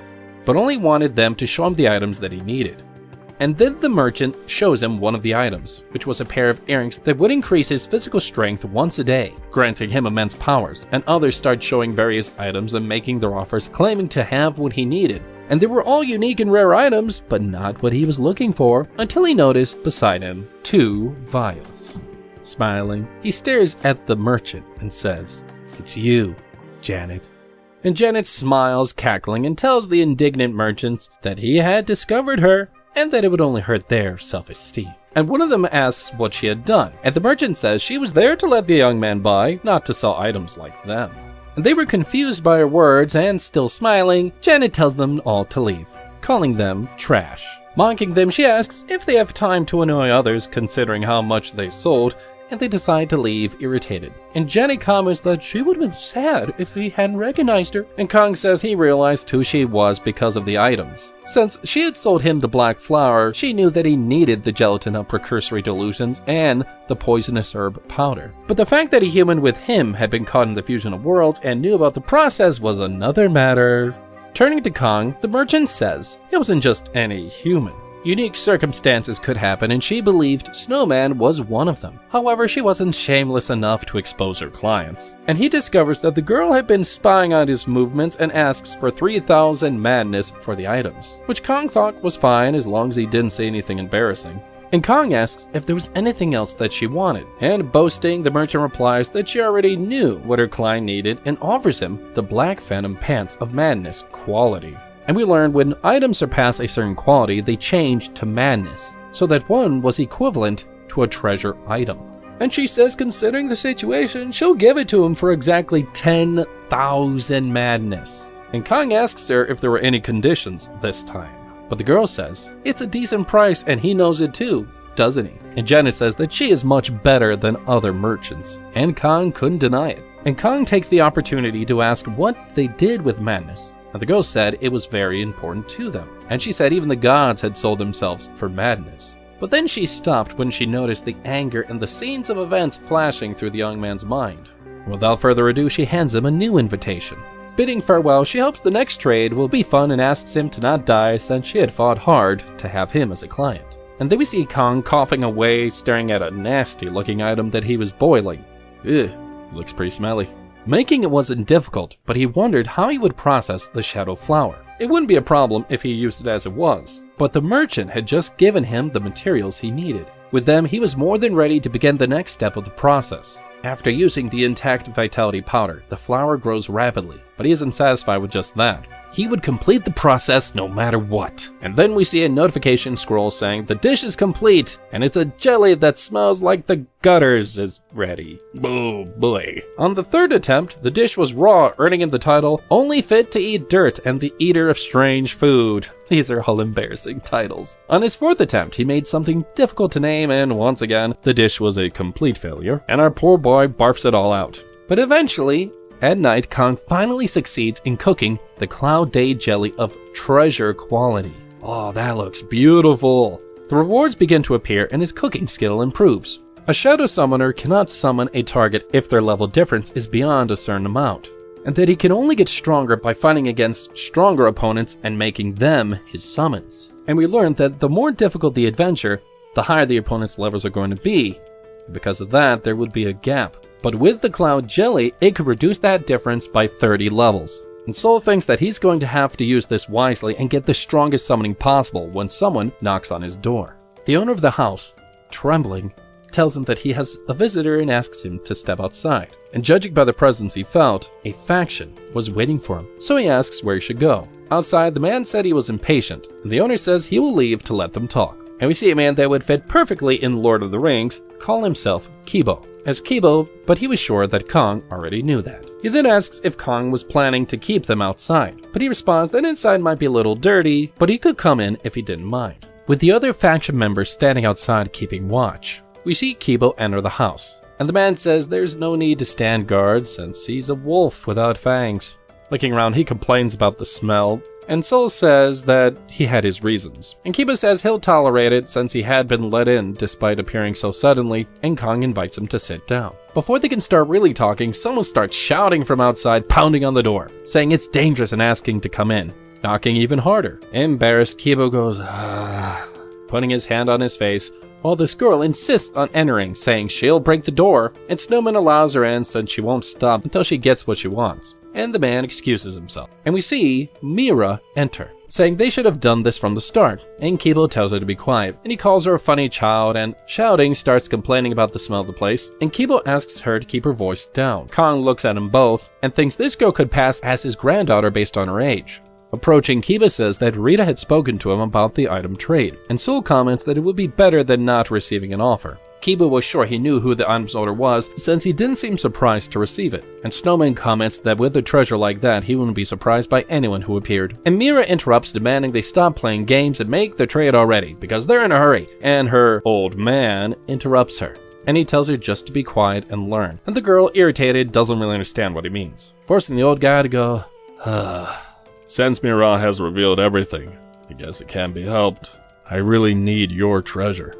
but only wanted them to show him the items that he needed. And then the merchant shows him one of the items, which was a pair of earrings that would increase his physical strength once a day, granting him immense powers. And others start showing various items and making their offers, claiming to have what he needed. And they were all unique and rare items, but not what he was looking for, until he noticed beside him 2 vials. Smiling, he stares at the merchant and says, "It's you, Janet." And Janet smiles, cackling, and tells the indignant merchants that he had discovered her and that it would only hurt their self-esteem. And one of them asks what she had done, and the merchant says she was there to let the young man buy, not to sell items like them. And they were confused by her words, and still smiling, Janet tells them all to leave, calling them trash. Mocking them, she asks if they have time to annoy others considering how much they sold, and they decide to leave irritated. And Janet comments that she would have been sad if he hadn't recognized her. And Kong says he realized who she was because of the items. Since she had sold him the black flower, she knew that he needed the gelatin of precursory delusions and the poisonous herb powder. But the fact that a human with him had been caught in the fusion of worlds and knew about the process was another matter. Turning to Kong, the merchant says it wasn't just any human. Unique circumstances could happen, and she believed Snowman was one of them. However, she wasn't shameless enough to expose her clients. And he discovers that the girl had been spying on his movements and asks for 3,000 madness for the items, which Kong thought was fine as long as he didn't say anything embarrassing. And Kong asks if there was anything else that she wanted. And boasting, the merchant replies that she already knew what her client needed and offers him the Black Phantom Pants of Madness quality. And we learned when items surpass a certain quality, they change to madness, so that one was equivalent to a treasure item. And she says considering the situation, she'll give it to him for exactly 10,000 madness. And Kong asks her if there were any conditions this time. But the girl says it's a decent price and he knows it too, doesn't he? And Janet says that she is much better than other merchants, and Kong couldn't deny it. And Kong takes the opportunity to ask what they did with madness. And the girl said it was very important to them. And she said even the gods had sold themselves for madness. But then she stopped when she noticed the anger and the scenes of events flashing through the young man's mind. Without further ado, she hands him a new invitation. Bidding farewell, she hopes the next trade will be fun and asks him to not die since she had fought hard to have him as a client. And then we see Kong coughing away, staring at a nasty looking item that he was boiling. Ugh, looks pretty smelly. Making it wasn't difficult, but he wondered how he would process the shadow flower. It wouldn't be a problem if he used it as it was, but the merchant had just given him the materials he needed. With them, he was more than ready to begin the next step of the process. After using the intact vitality powder, the flower grows rapidly, but he isn't satisfied with just that. He would complete the process no matter what. And then we see a notification scroll saying the dish is complete, and it's a jelly that smells like the gutters is ready. Oh boy. On the third attempt, the dish was raw, earning him the title, Only Fit to Eat Dirt and the Eater of Strange Food. These are all embarrassing titles. On his fourth attempt, he made something difficult to name, and once again, the dish was a complete failure, and our poor boy barfs it all out. But eventually, at night, Kong finally succeeds in cooking the Cloud Day jelly of treasure quality. Oh, that looks beautiful. The rewards begin to appear and his cooking skill improves. A shadow summoner cannot summon a target if their level difference is beyond a certain amount, and that he can only get stronger by fighting against stronger opponents and making them his summons. And we learned that the more difficult the adventure, the higher the opponent's levels are going to be. And because of that, there would be a gap. But with the Cloud Jelly, it could reduce that difference by 30 levels. And Soul thinks that he's going to have to use this wisely and get the strongest summoning possible when someone knocks on his door. The owner of the house, trembling, tells him that he has a visitor and asks him to step outside. And judging by the presence he felt, a faction was waiting for him. So he asks where he should go. Outside, the man said he was impatient, and the owner says he will leave to let them talk. And we see a man that would fit perfectly in Lord of the Rings call himself Kibo as Kibo, but he was sure that Kong already knew that. He then asks if Kong was planning to keep them outside, but he responds that inside might be a little dirty, but he could come in if he didn't mind. With the other faction members standing outside keeping watch, we see Kibo enter the house, and the man says there's no need to stand guard since he's a wolf without fangs. Looking around, he complains about the smell, and Soul says that he had his reasons. And Kiba says he'll tolerate it since he had been let in despite appearing so suddenly, and Kong invites him to sit down. Before they can start really talking, someone starts shouting from outside, pounding on the door, saying it's dangerous and asking to come in, knocking even harder. Embarrassed, Kiba goes, putting his hand on his face, while this girl insists on entering, saying she'll break the door, and Snowman allows her in since she won't stop until she gets what she wants. And the man excuses himself. And we see Mira enter, saying they should have done this from the start, and Kibo tells her to be quiet, and he calls her a funny child, and shouting starts complaining about the smell of the place, and Kibo asks her to keep her voice down. Kong looks at them both, and thinks this girl could pass as his granddaughter based on her age. Approaching, Kiba says that Rita had spoken to him about the item trade, and Soul comments that it would be better than not receiving an offer. Kiba was sure he knew who the item's owner was since he didn't seem surprised to receive it, and Snowman comments that with a treasure like that he wouldn't be surprised by anyone who appeared. And Mira interrupts, demanding they stop playing games and make the trade already because they're in a hurry, and her old man interrupts her. And he tells her just to be quiet and learn, and the girl, irritated, doesn't really understand what he means, forcing the old guy to go, Since Mira has revealed everything, I guess it can't be helped. I really need your treasure.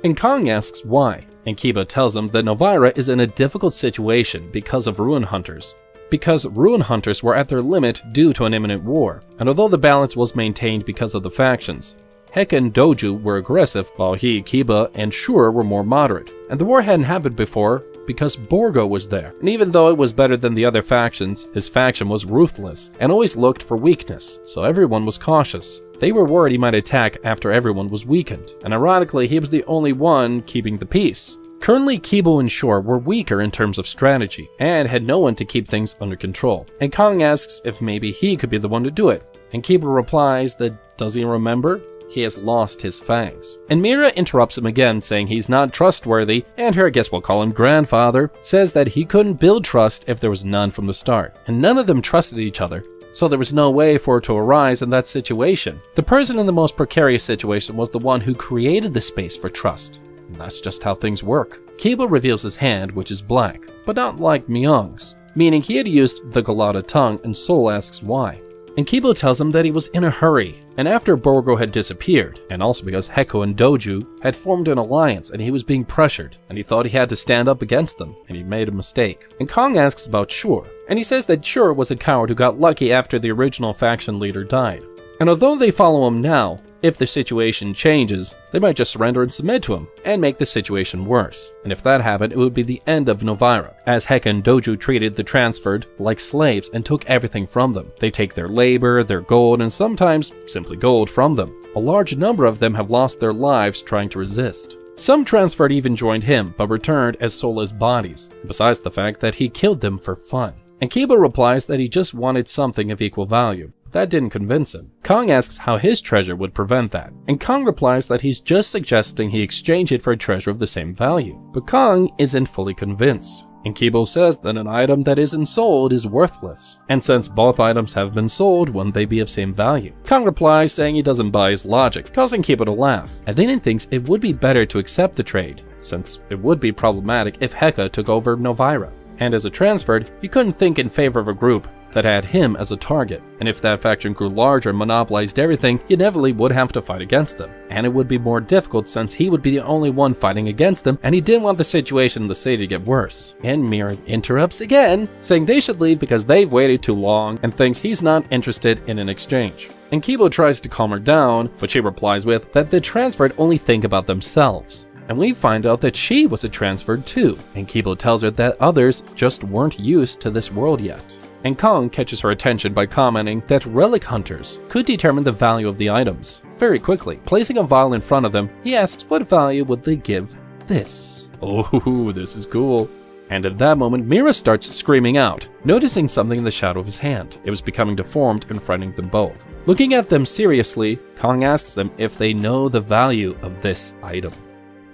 And Kong asks why, and Kiba tells him that Novira is in a difficult situation because of Ruin Hunters. Because Ruin Hunters were at their limit due to an imminent war, and although the balance was maintained because of the factions, Heka and Doju were aggressive, while he, Kiba, and Shura were more moderate. And the war hadn't happened before because Borgo was there. And even though it was better than the other factions, his faction was ruthless and always looked for weakness, so everyone was cautious. They were worried he might attack after everyone was weakened, and ironically, he was the only one keeping the peace. Currently, Kibo and Shore were weaker in terms of strategy, and had no one to keep things under control. And Kong asks if maybe he could be the one to do it, and Kibo replies that does he remember? He has lost his fangs. And Mira interrupts him again, saying he's not trustworthy, and her, I guess we'll call him grandfather, says that he couldn't build trust if there was none from the start, and none of them trusted each other. So there was no way for it to arise in that situation. The person in the most precarious situation was the one who created the space for trust. And that's just how things work. Kiba reveals his hand, which is black, but not like Myung's, meaning he had used the Galata tongue, and Soul asks why. And Kibo tells him that he was in a hurry, and after Borgo had disappeared, and also because Heko and Doju had formed an alliance and he was being pressured, and he thought he had to stand up against them, and he made a mistake. And Kong asks about Shur, and he says that Shur was a coward who got lucky after the original faction leader died. And although they follow him now, if the situation changes, they might just surrender and submit to him, and make the situation worse. And if that happened, it would be the end of Novira, as Heka and Doju treated the transferred like slaves and took everything from them. They take their labor, their gold, and sometimes simply gold from them. A large number of them have lost their lives trying to resist. Some transferred even joined him, but returned as soulless bodies, besides the fact that he killed them for fun. And Kiba replies that he just wanted something of equal value. That didn't convince him. Kong asks how his treasure would prevent that, and Kong replies that he's just suggesting he exchange it for a treasure of the same value. But Kong isn't fully convinced, and Kibo says that an item that isn't sold is worthless, and since both items have been sold, wouldn't they be of same value? Kong replies saying he doesn't buy his logic, causing Kibo to laugh, and then he thinks it would be better to accept the trade, since it would be problematic if Heka took over Novira. And as a transferred, he couldn't think in favor of a group that had him as a target, and if that faction grew larger and monopolized everything, he inevitably would have to fight against them. And it would be more difficult since he would be the only one fighting against them, and he didn't want the situation in the city to get worse. And Mira interrupts again, saying they should leave because they've waited too long, and thinks he's not interested in an exchange. And Kibo tries to calm her down, but she replies with that the transferred only think about themselves. And we find out that she was a transferred too, and Kibo tells her that others just weren't used to this world yet. And Kong catches her attention by commenting that relic hunters could determine the value of the items. Very quickly, placing a vial in front of them, he asks what value would they give this? Oh, this is cool. And at that moment, Mira starts screaming out, noticing something in the shadow of his hand. It was becoming deformed and frightening them both. Looking at them seriously, Kong asks them if they know the value of this item.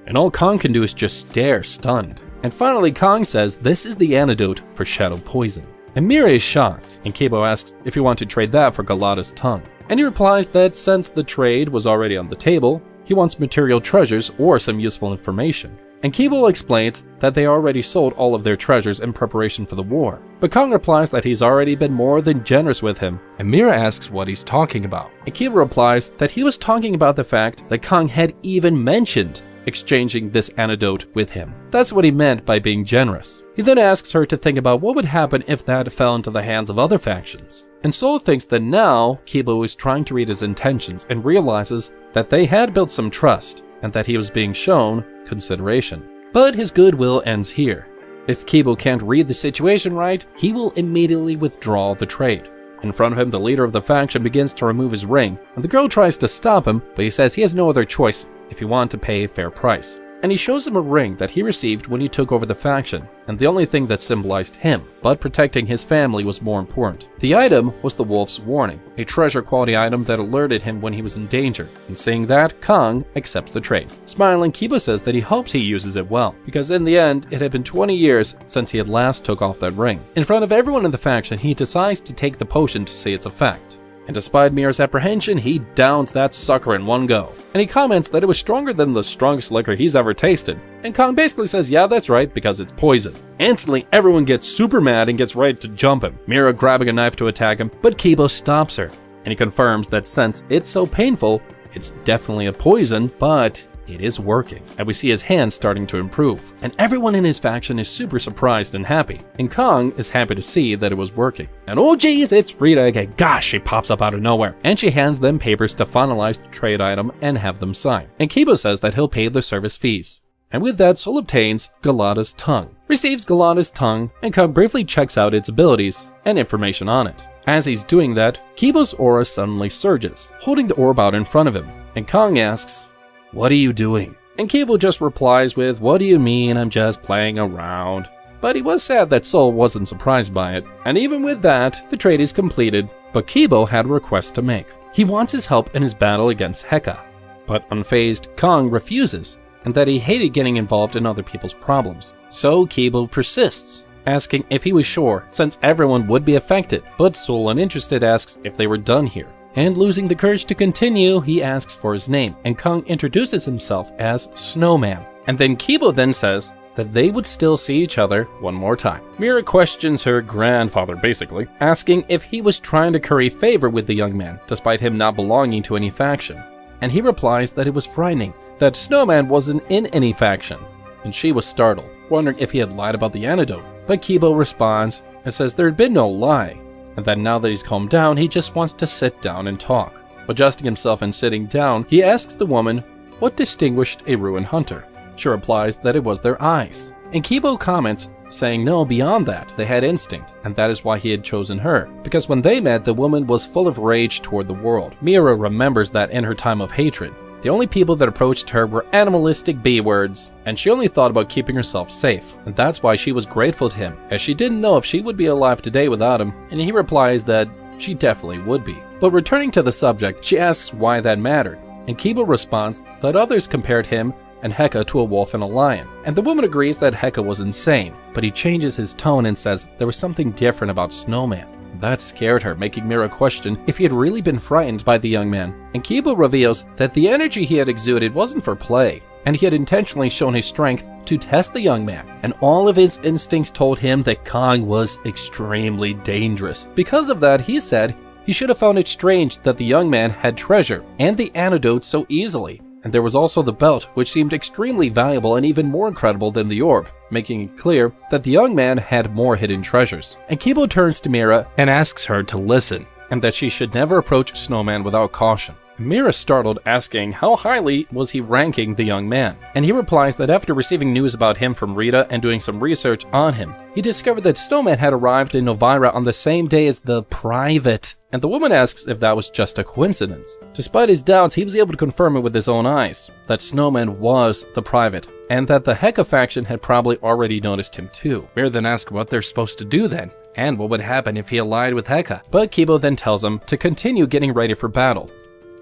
And all Kong can do is just stare, stunned. And finally, Kong says this is the antidote for shadow poison. And Mira is shocked, and Kibo asks if he wants to trade that for Galata's tongue. And he replies that since the trade was already on the table, he wants material treasures or some useful information. And Kibo explains that they already sold all of their treasures in preparation for the war. But Kong replies that he's already been more than generous with him, and Mira asks what he's talking about. And Kibo replies that he was talking about the fact that Kong had even mentioned exchanging this antidote with him. That's what he meant by being generous. He then asks her to think about what would happen if that fell into the hands of other factions. And Soul thinks that now Kibo is trying to read his intentions and realizes that they had built some trust and that he was being shown consideration. But his goodwill ends here. If Kibo can't read the situation right, he will immediately withdraw the trade. In front of him, the leader of the faction begins to remove his ring, and the girl tries to stop him, but he says he has no other choice if he wants to pay a fair price. And he shows him a ring that he received when he took over the faction, and the only thing that symbolized him, but protecting his family was more important. The item was the Wolf's Warning, a treasure quality item that alerted him when he was in danger, and seeing that, Kong accepts the trade. Smiling, Kibo says that he hopes he uses it well, because in the end, it had been 20 years since he had last took off that ring. In front of everyone in the faction, he decides to take the potion to see its effect. And despite Mira's apprehension, he downs that sucker in one go. And he comments that it was stronger than the strongest liquor he's ever tasted. And Kong basically says, yeah, that's right, because it's poison. Instantly, everyone gets super mad and gets ready to jump him. Mira grabbing a knife to attack him, but Kibo stops her. And he confirms that since it's so painful, it's definitely a poison, but it is working. And we see his hands starting to improve. And everyone in his faction is super surprised and happy. And Kong is happy to see that it was working. And oh geez, it's Rita again. Gosh, she pops up out of nowhere. And she hands them papers to finalize the trade item and have them sign. And Kibo says that he'll pay the service fees. And with that, Soul obtains Galata's tongue. Receives Galata's tongue, and Kong briefly checks out its abilities and information on it. As he's doing that, Kibo's aura suddenly surges, holding the orb out in front of him. And Kong asks, "What are you doing?" And Kibo just replies with, "What do you mean? I'm just playing around." But he was sad that Soul wasn't surprised by it. And even with that, the trade is completed, but Kibo had a request to make. He wants his help in his battle against Heka. But unfazed, Kong refuses, and that he hated getting involved in other people's problems. So Kibo persists, asking if he was sure, since everyone would be affected. But Soul, uninterested, asks if they were done here. And losing the courage to continue, he asks for his name, and Kong introduces himself as Snowman. And then Kibo then says that they would still see each other one more time. Mira questions her grandfather, basically, asking if he was trying to curry favor with the young man, despite him not belonging to any faction. And he replies that it was frightening, that Snowman wasn't in any faction. And she was startled, wondering if he had lied about the antidote. But Kibo responds and says there had been no lie, and that now that he's calmed down, he just wants to sit down and talk. Adjusting himself and sitting down, he asks the woman what distinguished a ruined hunter. She replies that it was their eyes. And Kibo comments, saying no, beyond that, they had instinct, and that is why he had chosen her. Because when they met, the woman was full of rage toward the world. Mira remembers that in her time of hatred, the only people that approached her were animalistic B-words, and she only thought about keeping herself safe. And that's why she was grateful to him, as she didn't know if she would be alive today without him, and he replies that she definitely would be. But returning to the subject, she asks why that mattered, and Kibo responds that others compared him and Heka to a wolf and a lion. And the woman agrees that Heka was insane, but he changes his tone and says there was something different about Snowman. That scared her, making Mira question if he had really been frightened by the young man. And Kibo reveals that the energy he had exuded wasn't for play, and he had intentionally shown his strength to test the young man. And all of his instincts told him that Kong was extremely dangerous. Because of that, he said he should have found it strange that the young man had treasure and the antidote so easily. And there was also the belt, which seemed extremely valuable and even more incredible than the orb, making it clear that the young man had more hidden treasures. And Kibo turns to Mira and asks her to listen, and that she should never approach Snowman without caution. Mira startled, asking how highly was he ranking the young man, and he replies that after receiving news about him from Rita and doing some research on him, he discovered that Snowman had arrived in Novira on the same day as the Private, and the woman asks if that was just a coincidence. Despite his doubts, he was able to confirm it with his own eyes, that Snowman was the Private, and that the Heka faction had probably already noticed him too. Mira then asks what they're supposed to do then, and what would happen if he allied with Heka, but Kibo then tells him to continue getting ready for battle,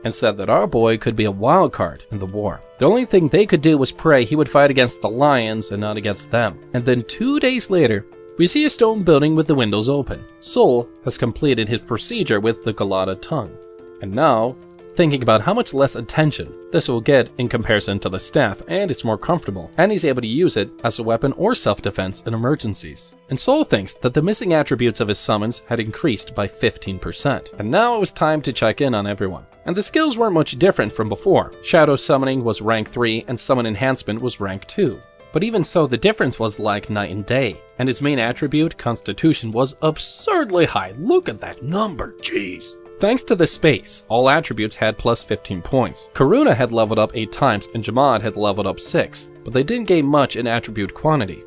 and said that our boy could be a wild card in the war. The only thing they could do was pray he would fight against the lions and not against them. And then 2 days later, we see a stone building with the windows open. Sol has completed his procedure with the Galata tongue. And now, thinking about how much less attention this will get in comparison to the staff, and it's more comfortable, and he's able to use it as a weapon or self-defense in emergencies. And Sol thinks that the missing attributes of his summons had increased by 15%. And now it was time to check in on everyone. And the skills weren't much different from before. Shadow Summoning was rank 3 and Summon Enhancement was rank 2. But even so, the difference was like night and day. And his main attribute, Constitution, was absurdly high. Look at that number, jeez. Thanks to the space, all attributes had plus 15 points. Karuna had leveled up 8 times and Jamad had leveled up 6, but they didn't gain much in attribute quantity.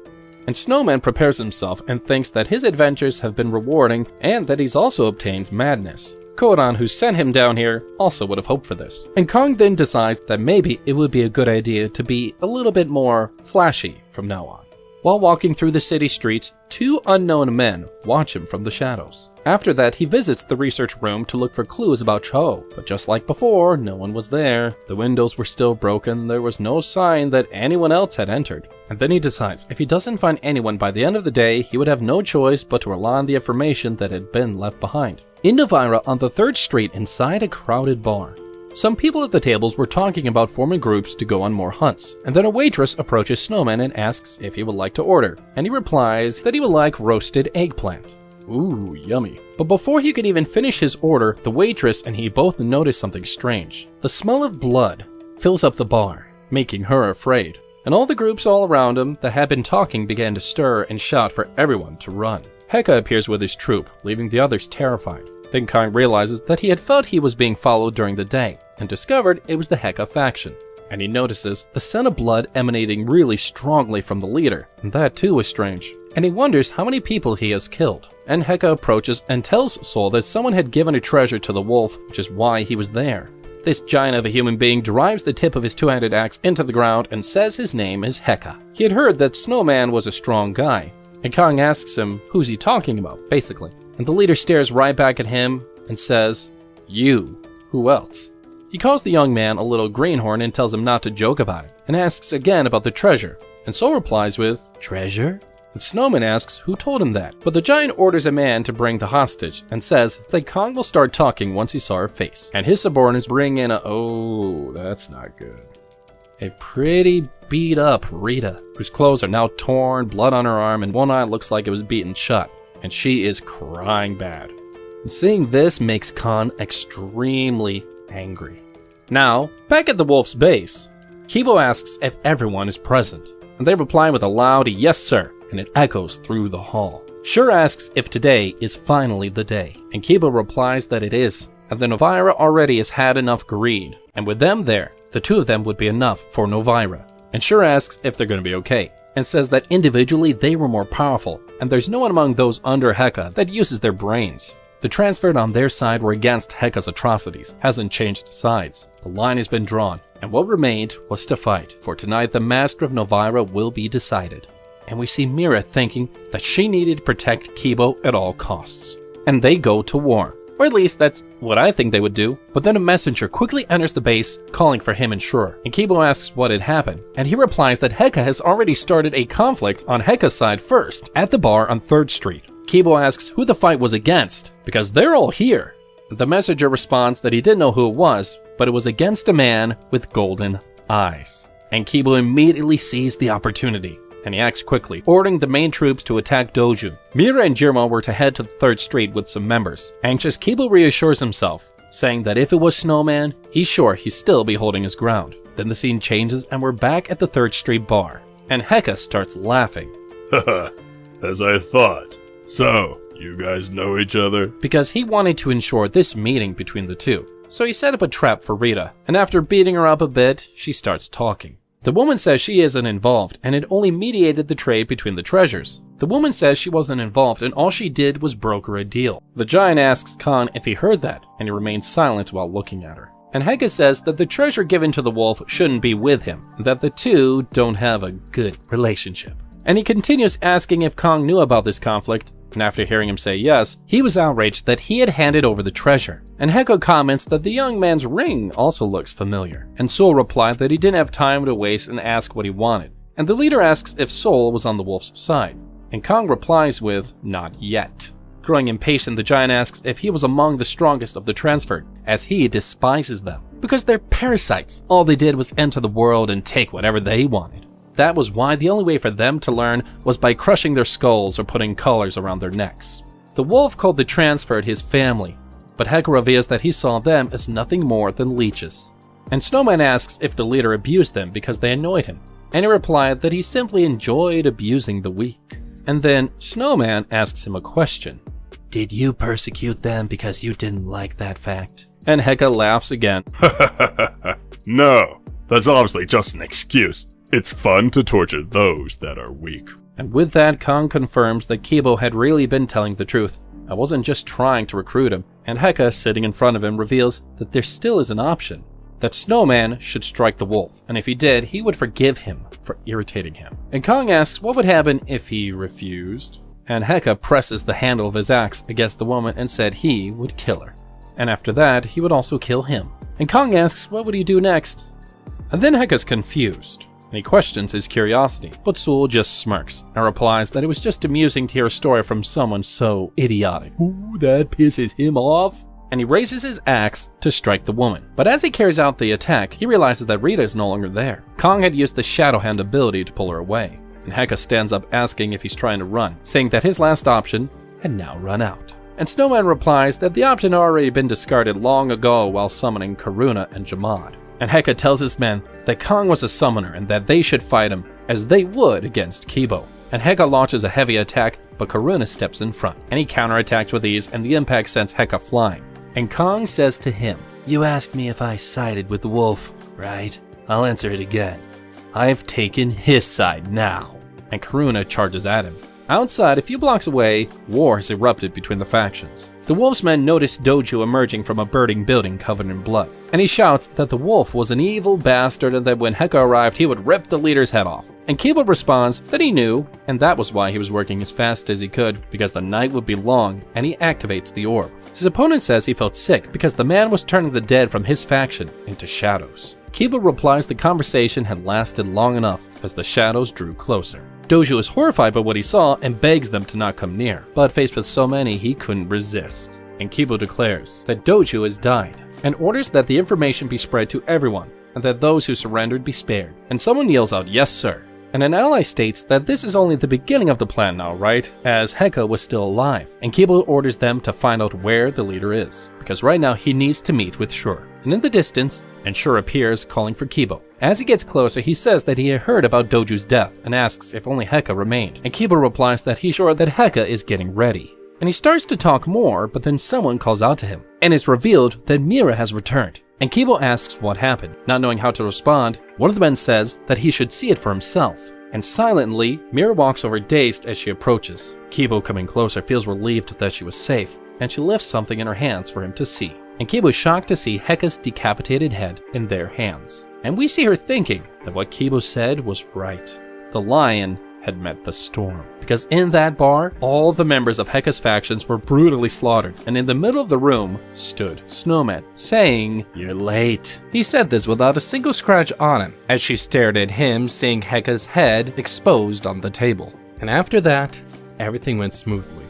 And Snowman prepares himself and thinks that his adventures have been rewarding and that he's also obtained Madness. Koran, who sent him down here, also would have hoped for this. And Kong then decides that maybe it would be a good idea to be a little bit more flashy from now on. While walking through the city streets, 2 unknown men watch him from the shadows. After that, he visits the research room to look for clues about Cho, but just like before, no one was there. The windows were still broken, there was no sign that anyone else had entered. And then he decides if he doesn't find anyone by the end of the day, he would have no choice but to rely on the information that had been left behind. In Novira, on the 3rd street inside a crowded bar, some people at the tables were talking about forming groups to go on more hunts, and then a waitress approaches Snowman and asks if he would like to order, and he replies that he would like roasted eggplant. Ooh, yummy. But before he could even finish his order, the waitress and he both notice something strange. The smell of blood fills up the bar, making her afraid. And all the groups all around him that had been talking began to stir and shout for everyone to run. Heka appears with his troop, leaving the others terrified. Then Kong realizes that he had felt he was being followed during the day, and discovered it was the Heka faction. And he notices the scent of blood emanating really strongly from the leader, and that too is strange. And he wonders how many people he has killed. And Heka approaches and tells Sol that someone had given a treasure to the wolf, which is why he was there. This giant of a human being drives the tip of his 2-handed axe into the ground and says his name is Heka. He had heard that Snowman was a strong guy, and Kong asks him who's he talking about, basically. And the leader stares right back at him and says, "You, who else?" He calls the young man a little greenhorn and tells him not to joke about it, and asks again about the treasure. And Sol replies with, "Treasure?" And Snowman asks who told him that. But the giant orders a man to bring the hostage and says that Kong will start talking once he saw her face. And his subordinates bring in oh, that's not good, a pretty beat up Rita, whose clothes are now torn, blood on her arm, and one eye looks like it was beaten shut. And she is crying bad. And seeing this makes Khan extremely angry. Now, back at the wolf's base, Kibo asks if everyone is present, and they reply with a loud "yes sir," and it echoes through the hall. Shur asks if today is finally the day, and Kibo replies that it is, and that Novira already has had enough greed, and with them there, the two of them would be enough for Novira. And Shura asks if they're going to be okay, and says that individually they were more powerful, and there's no one among those under Heka that uses their brains. The transferred on their side were against Heka's atrocities, hasn't changed sides. The line has been drawn, and what remained was to fight, for tonight the master of Novira will be decided. And we see Mira thinking that she needed to protect Kibo at all costs. And they go to war. Or at least that's what I think they would do. But then a messenger quickly enters the base, calling for him and Shura. And Kibo asks what had happened, and he replies that Heka has already started a conflict on Heka's side first, at the bar on 3rd Street. Kibo asks who the fight was against, because they're all here. The messenger responds that he didn't know who it was, but it was against a man with golden eyes. And Kibo immediately sees the opportunity, and he acts quickly, ordering the main troops to attack Doju. Mira and Jirma were to head to the 3rd Street with some members. Anxious, Kibo reassures himself, saying that if it was Snowman, he's sure he'd still be holding his ground. Then the scene changes and we're back at the 3rd Street bar, and Heka starts laughing. Haha, as I thought. So, you guys know each other? Because he wanted to ensure this meeting between the two. So he set up a trap for Rita, and after beating her up a bit, she starts talking. The woman says she isn't involved, and it only mediated the trade between the treasures. The woman says she wasn't involved, and all she did was broker a deal. The giant asks Khan if he heard that, and he remains silent while looking at her. And Heka says that the treasure given to the wolf shouldn't be with him, and that the two don't have a good relationship. And he continues asking if Kong knew about this conflict, and after hearing him say yes, he was outraged that he had handed over the treasure. And Heko comments that the young man's ring also looks familiar, and Sol replied that he didn't have time to waste and ask what he wanted. And the leader asks if Sol was on the wolf's side, and Kong replies with, "Not yet." Growing impatient, the giant asks if he was among the strongest of the transferred, as he despises them. Because they're parasites, all they did was enter the world and take whatever they wanted. That was why the only way for them to learn was by crushing their skulls or putting collars around their necks. The wolf called the transferred his family, but Heka reveals that he saw them as nothing more than leeches. And Snowman asks if the leader abused them because they annoyed him, and he replied that he simply enjoyed abusing the weak. And then Snowman asks him a question. "Did you persecute them because you didn't like that fact?" And Heka laughs again. No, that's obviously just an excuse. It's fun to torture those that are weak. And with that, Kong confirms that Kibo had really been telling the truth. I wasn't just trying to recruit him. And Heka, sitting in front of him, reveals that there still is an option. That Snowman should strike the wolf, and if he did, he would forgive him for irritating him. And Kong asks what would happen if he refused. And Heka presses the handle of his axe against the woman and said he would kill her. And after that, he would also kill him. And Kong asks what would he do next? And then Heka's confused. And he questions his curiosity, but Sul just smirks and replies that it was just amusing to hear a story from someone so idiotic. Ooh, that pisses him off. And he raises his axe to strike the woman. But as he carries out the attack, he realizes that Rita is no longer there. Kong had used the Shadow Hand ability to pull her away. And Heka stands up asking if he's trying to run, saying that his last option had now run out. And Snowman replies that the option had already been discarded long ago while summoning Karuna and Jamad. And Heka tells his men that Kong was a summoner and that they should fight him as they would against Kibo. And Heka launches a heavy attack, but Karuna steps in front, and he counterattacks with ease, and the impact sends Heka flying. And Kong says to him, "You asked me if I sided with the wolf, right? I'll answer it again. I've taken his side now." And Karuna charges at him. Outside, a few blocks away, war has erupted between the factions. The wolf's men notice Doju emerging from a burning building covered in blood, and he shouts that the wolf was an evil bastard and that when Heka arrived he would rip the leader's head off. And Kibo responds that he knew, and that was why he was working as fast as he could, because the night would be long, and he activates the orb. His opponent says he felt sick because the man was turning the dead from his faction into shadows. Kibo replies the conversation had lasted long enough as the shadows drew closer. Doju is horrified by what he saw and begs them to not come near, but faced with so many he couldn't resist. And Kibo declares that Doju has died and orders that the information be spread to everyone and that those who surrendered be spared. And someone yells out, "Yes, sir." And an ally states that this is only the beginning of the plan now, right? As Heka was still alive. And Kibo orders them to find out where the leader is, because right now he needs to meet with Shur. And in the distance, Shur appears calling for Kibo. As he gets closer, he says that he had heard about Doju's death and asks if only Heka remained. And Kibo replies that he's sure that Heka is getting ready. And he starts to talk more, but then someone calls out to him. And it's revealed that Mira has returned. And Kibo asks what happened. Not knowing how to respond, one of the men says that he should see it for himself. And silently, Mira walks over dazed as she approaches. Kibo, coming closer, feels relieved that she was safe, and she lifts something in her hands for him to see. And Kibo is shocked to see Heka's decapitated head in their hands. And we see her thinking that what Kibo said was right. The lion had met the storm. Because in that bar, all the members of Heka's factions were brutally slaughtered, and in the middle of the room stood Snowman, saying, "You're late." He said this without a single scratch on him, as she stared at him, seeing Heka's head exposed on the table. And after that, everything went smoothly.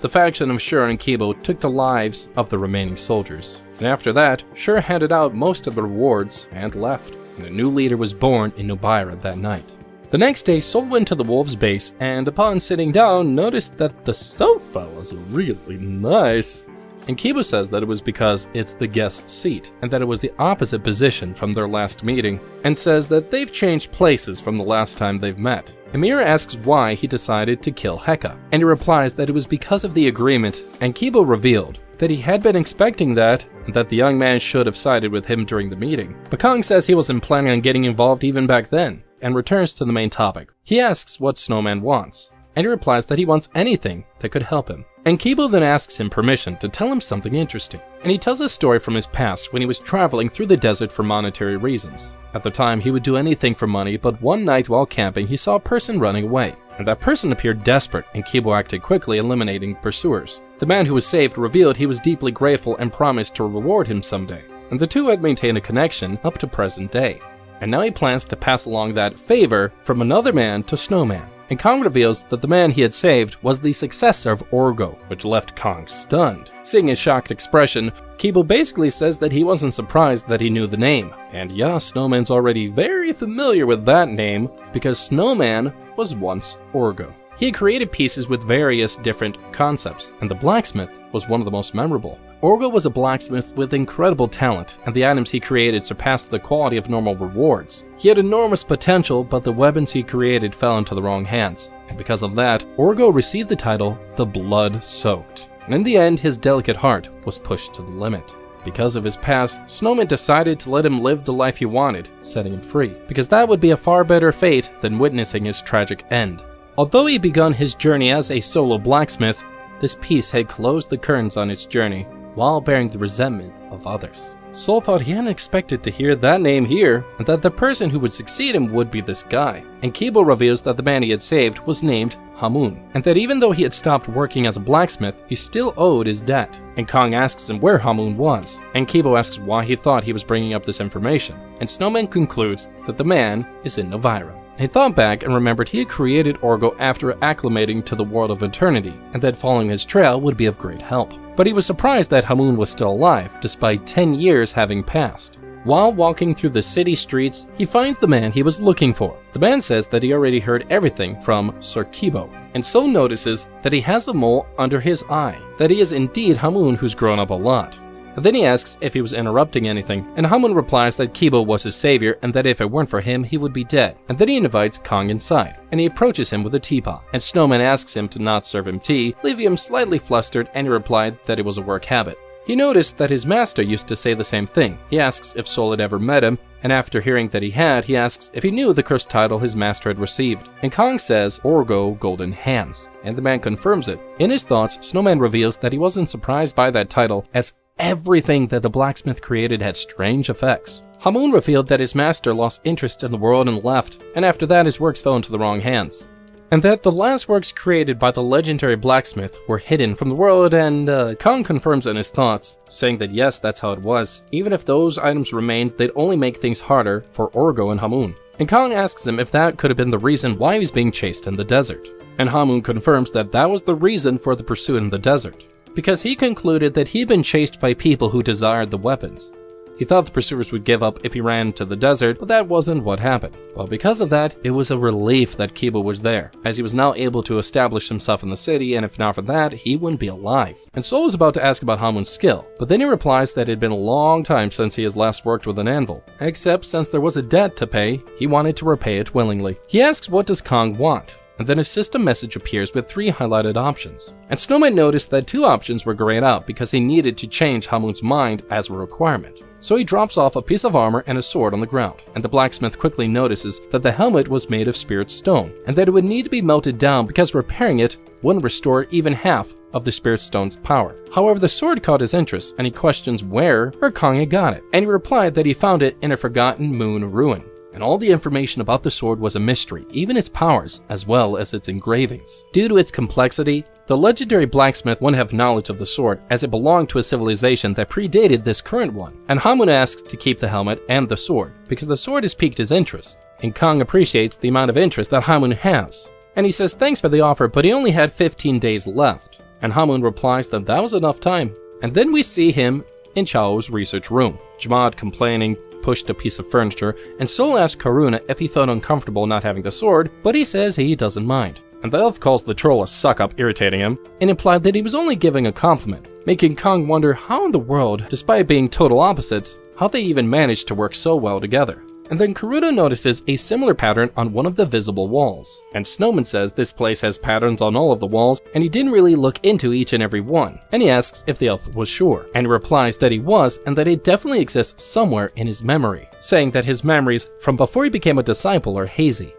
The faction of Shur and Kibo took the lives of the remaining soldiers. And after that, Shur handed out most of the rewards and left, and a new leader was born in Nubira that night. The next day, Sol went to the wolves' base, and upon sitting down, noticed that the sofa was really nice. And Kibo says that it was because it's the guest seat, and that it was the opposite position from their last meeting, and says that they've changed places from the last time they've met. Amira asks why he decided to kill Heka, and he replies that it was because of the agreement, and Kibo revealed that he had been expecting that, and that the young man should have sided with him during the meeting. But Kong says he wasn't planning on getting involved even back then, and returns to the main topic. He asks what Snowman wants, and he replies that he wants anything that could help him. And Kibo then asks him permission to tell him something interesting, and he tells a story from his past when he was traveling through the desert for monetary reasons. At the time, he would do anything for money, but one night while camping, he saw a person running away, and that person appeared desperate, and Kibo acted quickly, eliminating pursuers. The man who was saved revealed he was deeply grateful and promised to reward him someday, and the two had maintained a connection up to present day. And now he plans to pass along that favor from another man to Snowman. And Kong reveals that the man he had saved was the successor of Orgo, which left Kong stunned. Seeing his shocked expression, Kibo basically says that he wasn't surprised that he knew the name. And yeah, Snowman's already very familiar with that name, because Snowman was once Orgo. He had created pieces with various different concepts, and the blacksmith was one of the most memorable. Orgo was a blacksmith with incredible talent, and the items he created surpassed the quality of normal rewards. He had enormous potential, but the weapons he created fell into the wrong hands, and because of that, Orgo received the title the Blood-Soaked. And in the end, his delicate heart was pushed to the limit. Because of his past, Snowman decided to let him live the life he wanted, setting him free, because that would be a far better fate than witnessing his tragic end. Although he begun his journey as a solo blacksmith, this piece had closed the curtains on its journey, while bearing the resentment of others. Sol thought he hadn't expected to hear that name here, and that the person who would succeed him would be this guy. And Kibo reveals that the man he had saved was named Hamun, and that even though he had stopped working as a blacksmith, he still owed his debt. And Kong asks him where Hamun was, and Kibo asks why he thought he was bringing up this information. And Snowman concludes that the man is in Nubira. He thought back and remembered he had created Orgo after acclimating to the world of eternity, and that following his trail would be of great help. But he was surprised that Hamun was still alive, despite 10 years having passed. While walking through the city streets, he finds the man he was looking for. The man says that he already heard everything from Sir Kibo, and so notices that he has a mole under his eye, that he is indeed Hamun who's grown up a lot. And then he asks if he was interrupting anything, and Hamun replies that Kibo was his savior and that if it weren't for him, he would be dead. And then he invites Kong inside, and he approaches him with a teapot, and Snowman asks him to not serve him tea, leaving him slightly flustered, and he replied that it was a work habit. He noticed that his master used to say the same thing. He asks if Sol had ever met him, and after hearing that he had, he asks if he knew the cursed title his master had received. And Kong says, Orgo Golden Hands, and the man confirms it. In his thoughts, Snowman reveals that he wasn't surprised by that title, as everything that the blacksmith created had strange effects. Hamun revealed that his master lost interest in the world and left, and after that his works fell into the wrong hands. And that the last works created by the legendary blacksmith were hidden from the world, and Kong confirms in his thoughts, saying that yes, that's how it was. Even if those items remained, they'd only make things harder for Orgo and Hamun. And Kong asks him if that could have been the reason why he was being chased in the desert. And Hamun confirms that that was the reason for the pursuit in the desert, because he concluded that he'd been chased by people who desired the weapons. He thought the pursuers would give up if he ran to the desert, but that wasn't what happened. Well, because of that, it was a relief that Kibo was there, as he was now able to establish himself in the city, and if not for that, he wouldn't be alive. And Sol was about to ask about Hamun's skill, but then he replies that it had been a long time since he has last worked with an anvil, except since there was a debt to pay, he wanted to repay it willingly. He asks what does Kong want, and then a system message appears with 3 highlighted options. And Snowman noticed that 2 options were grayed out because he needed to change Hamun's mind as a requirement. So he drops off a piece of armor and a sword on the ground, and the blacksmith quickly notices that the helmet was made of spirit stone, and that it would need to be melted down because repairing it wouldn't restore even half of the spirit stone's power. However, the sword caught his interest, and he questions where Kong had got it, and he replied that he found it in a forgotten moon ruin. And all the information about the sword was a mystery, even its powers, as well as its engravings. Due to its complexity, the legendary blacksmith wouldn't have knowledge of the sword, as it belonged to a civilization that predated this current one. And Hamun asks to keep the helmet and the sword, because the sword has piqued his interest. And Kong appreciates the amount of interest that Hamun has. And he says thanks for the offer, but he only had 15 days left. And Hamun replies that that was enough time. And then we see him in Chao's research room. Jamaad, complaining, pushed a piece of furniture, and Sol asked Karuna if he felt uncomfortable not having the sword, but he says he doesn't mind. And the elf calls the troll a suck-up, irritating him, and implied that he was only giving a compliment, making Kong wonder how in the world, despite being total opposites, how they even managed to work so well together. And then Karuna notices a similar pattern on one of the visible walls. And Snowman says this place has patterns on all of the walls, and he didn't really look into each and every one. And he asks if the elf was sure, and replies that he was, and that it definitely exists somewhere in his memory, saying that his memories from before he became a disciple are hazy.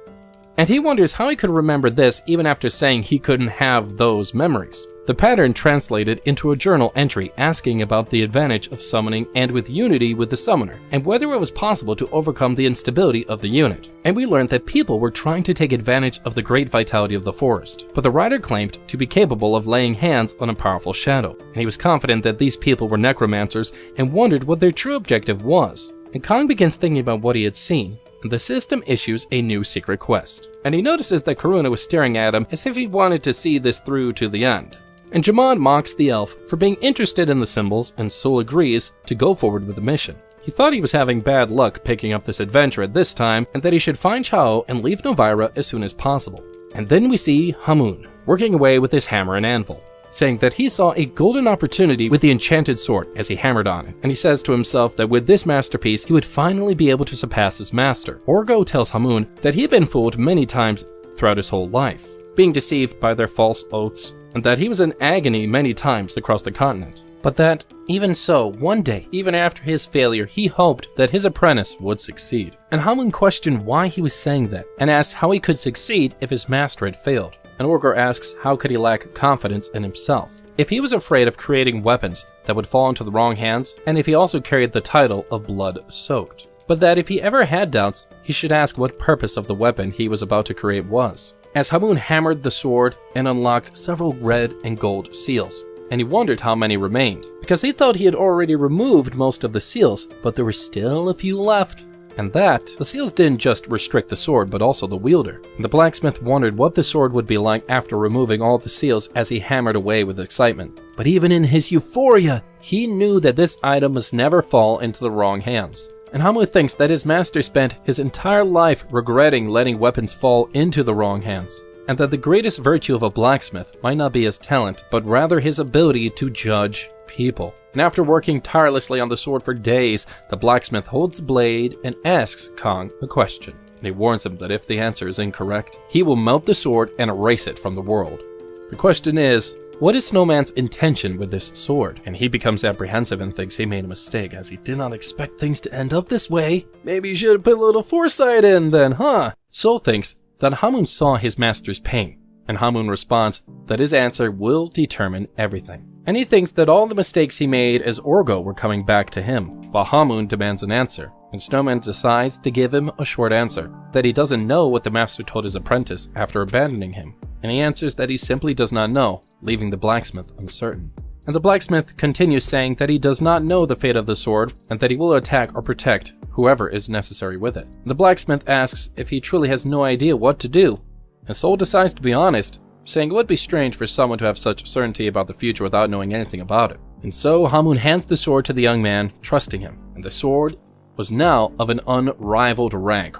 And he wonders how he could remember this even after saying he couldn't have those memories. The pattern translated into a journal entry asking about the advantage of summoning and with unity with the summoner, and whether it was possible to overcome the instability of the unit. And we learned that people were trying to take advantage of the great vitality of the forest, but the writer claimed to be capable of laying hands on a powerful shadow, and he was confident that these people were necromancers and wondered what their true objective was. And Kong begins thinking about what he had seen, and the system issues a new secret quest. And he notices that Karuna was staring at him as if he wanted to see this through to the end. And Jamaad mocks the elf for being interested in the symbols, and Sol agrees to go forward with the mission. He thought he was having bad luck picking up this adventure at this time, and that he should find Chao and leave Novira as soon as possible. And then we see Hamun working away with his hammer and anvil, saying that he saw a golden opportunity with the enchanted sword as he hammered on it. And he says to himself that with this masterpiece, he would finally be able to surpass his master. Orgo tells Hamun that he had been fooled many times throughout his whole life, being deceived by their false oaths, and that he was in agony many times across the continent. But that, even so, one day, even after his failure, he hoped that his apprentice would succeed. And Hamun questioned why he was saying that, and asked how he could succeed if his master had failed. And Orgor asks how could he lack confidence in himself, if he was afraid of creating weapons that would fall into the wrong hands, and if he also carried the title of Blood-Soaked. But that if he ever had doubts, he should ask what purpose of the weapon he was about to create was. As Hamun hammered the sword and unlocked several red and gold seals, and he wondered how many remained, because he thought he had already removed most of the seals, but there were still a few left. And that, the seals didn't just restrict the sword, but also the wielder. And the blacksmith wondered what the sword would be like after removing all the seals as he hammered away with excitement. But even in his euphoria, he knew that this item must never fall into the wrong hands. And Hamun thinks that his master spent his entire life regretting letting weapons fall into the wrong hands, and that the greatest virtue of a blacksmith might not be his talent, but rather his ability to judge people. And after working tirelessly on the sword for days, the blacksmith holds the blade and asks Kong a question. And he warns him that if the answer is incorrect, he will melt the sword and erase it from the world. The question is, what is Snowman's intention with this sword? And he becomes apprehensive and thinks he made a mistake, as he did not expect things to end up this way. Maybe you should have put a little foresight in then, huh? Sol thinks that Hamun saw his master's pain, and Hamun responds that his answer will determine everything. And he thinks that all the mistakes he made as Orgo were coming back to him, while Hamun demands an answer. And Snowman decides to give him a short answer, that he doesn't know what the master told his apprentice after abandoning him. And he answers that he simply does not know, leaving the blacksmith uncertain. And the blacksmith continues saying that he does not know the fate of the sword, and that he will attack or protect whoever is necessary with it. The blacksmith asks if he truly has no idea what to do, and Sol decides to be honest, saying it would be strange for someone to have such certainty about the future without knowing anything about it. And so Hamun hands the sword to the young man, trusting him, and the sword was now of an unrivaled rank.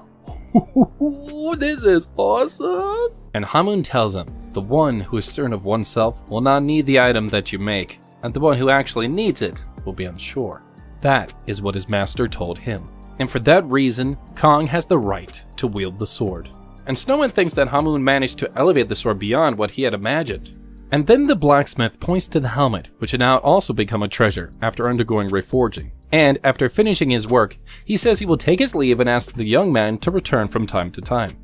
This is awesome! And Hamun tells him, the one who is certain of oneself will not need the item that you make, and the one who actually needs it will be unsure. That is what his master told him. And for that reason, Kong has the right to wield the sword. and Snowman thinks that Hamoon managed to elevate the sword beyond what he had imagined. And then the blacksmith points to the helmet, which had now also become a treasure after undergoing reforging. And after finishing his work, he says he will take his leave and ask the young man to return from time to time,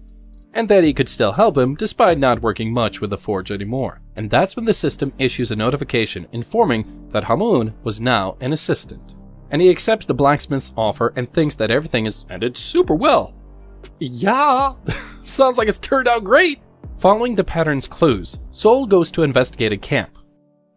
and that he could still help him despite not working much with the forge anymore. And that's when the system issues a notification informing that Hamoon was now an assistant. And he accepts the blacksmith's offer and thinks that everything has ended super well. Yeah, sounds like it's turned out great! Following the pattern's clues, Soul goes to investigate a camp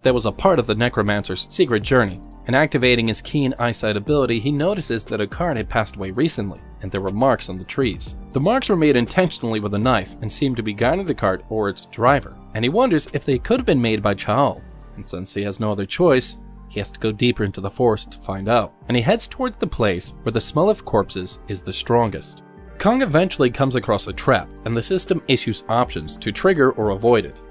that was a part of the necromancer's secret journey, and activating his keen eyesight ability, he notices that a cart had passed away recently, and there were marks on the trees. The marks were made intentionally with a knife and seemed to be guiding the cart or its driver, and he wonders if they could have been made by Chao. And since he has no other choice, he has to go deeper into the forest to find out, and he heads towards the place where the smell of corpses is the strongest. Kong eventually comes across a trap, and the system issues options to trigger or avoid it.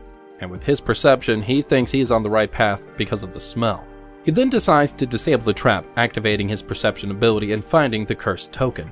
And with his perception, he thinks he is on the right path because of the smell. He then decides to disable the trap, activating his perception ability and finding the cursed token.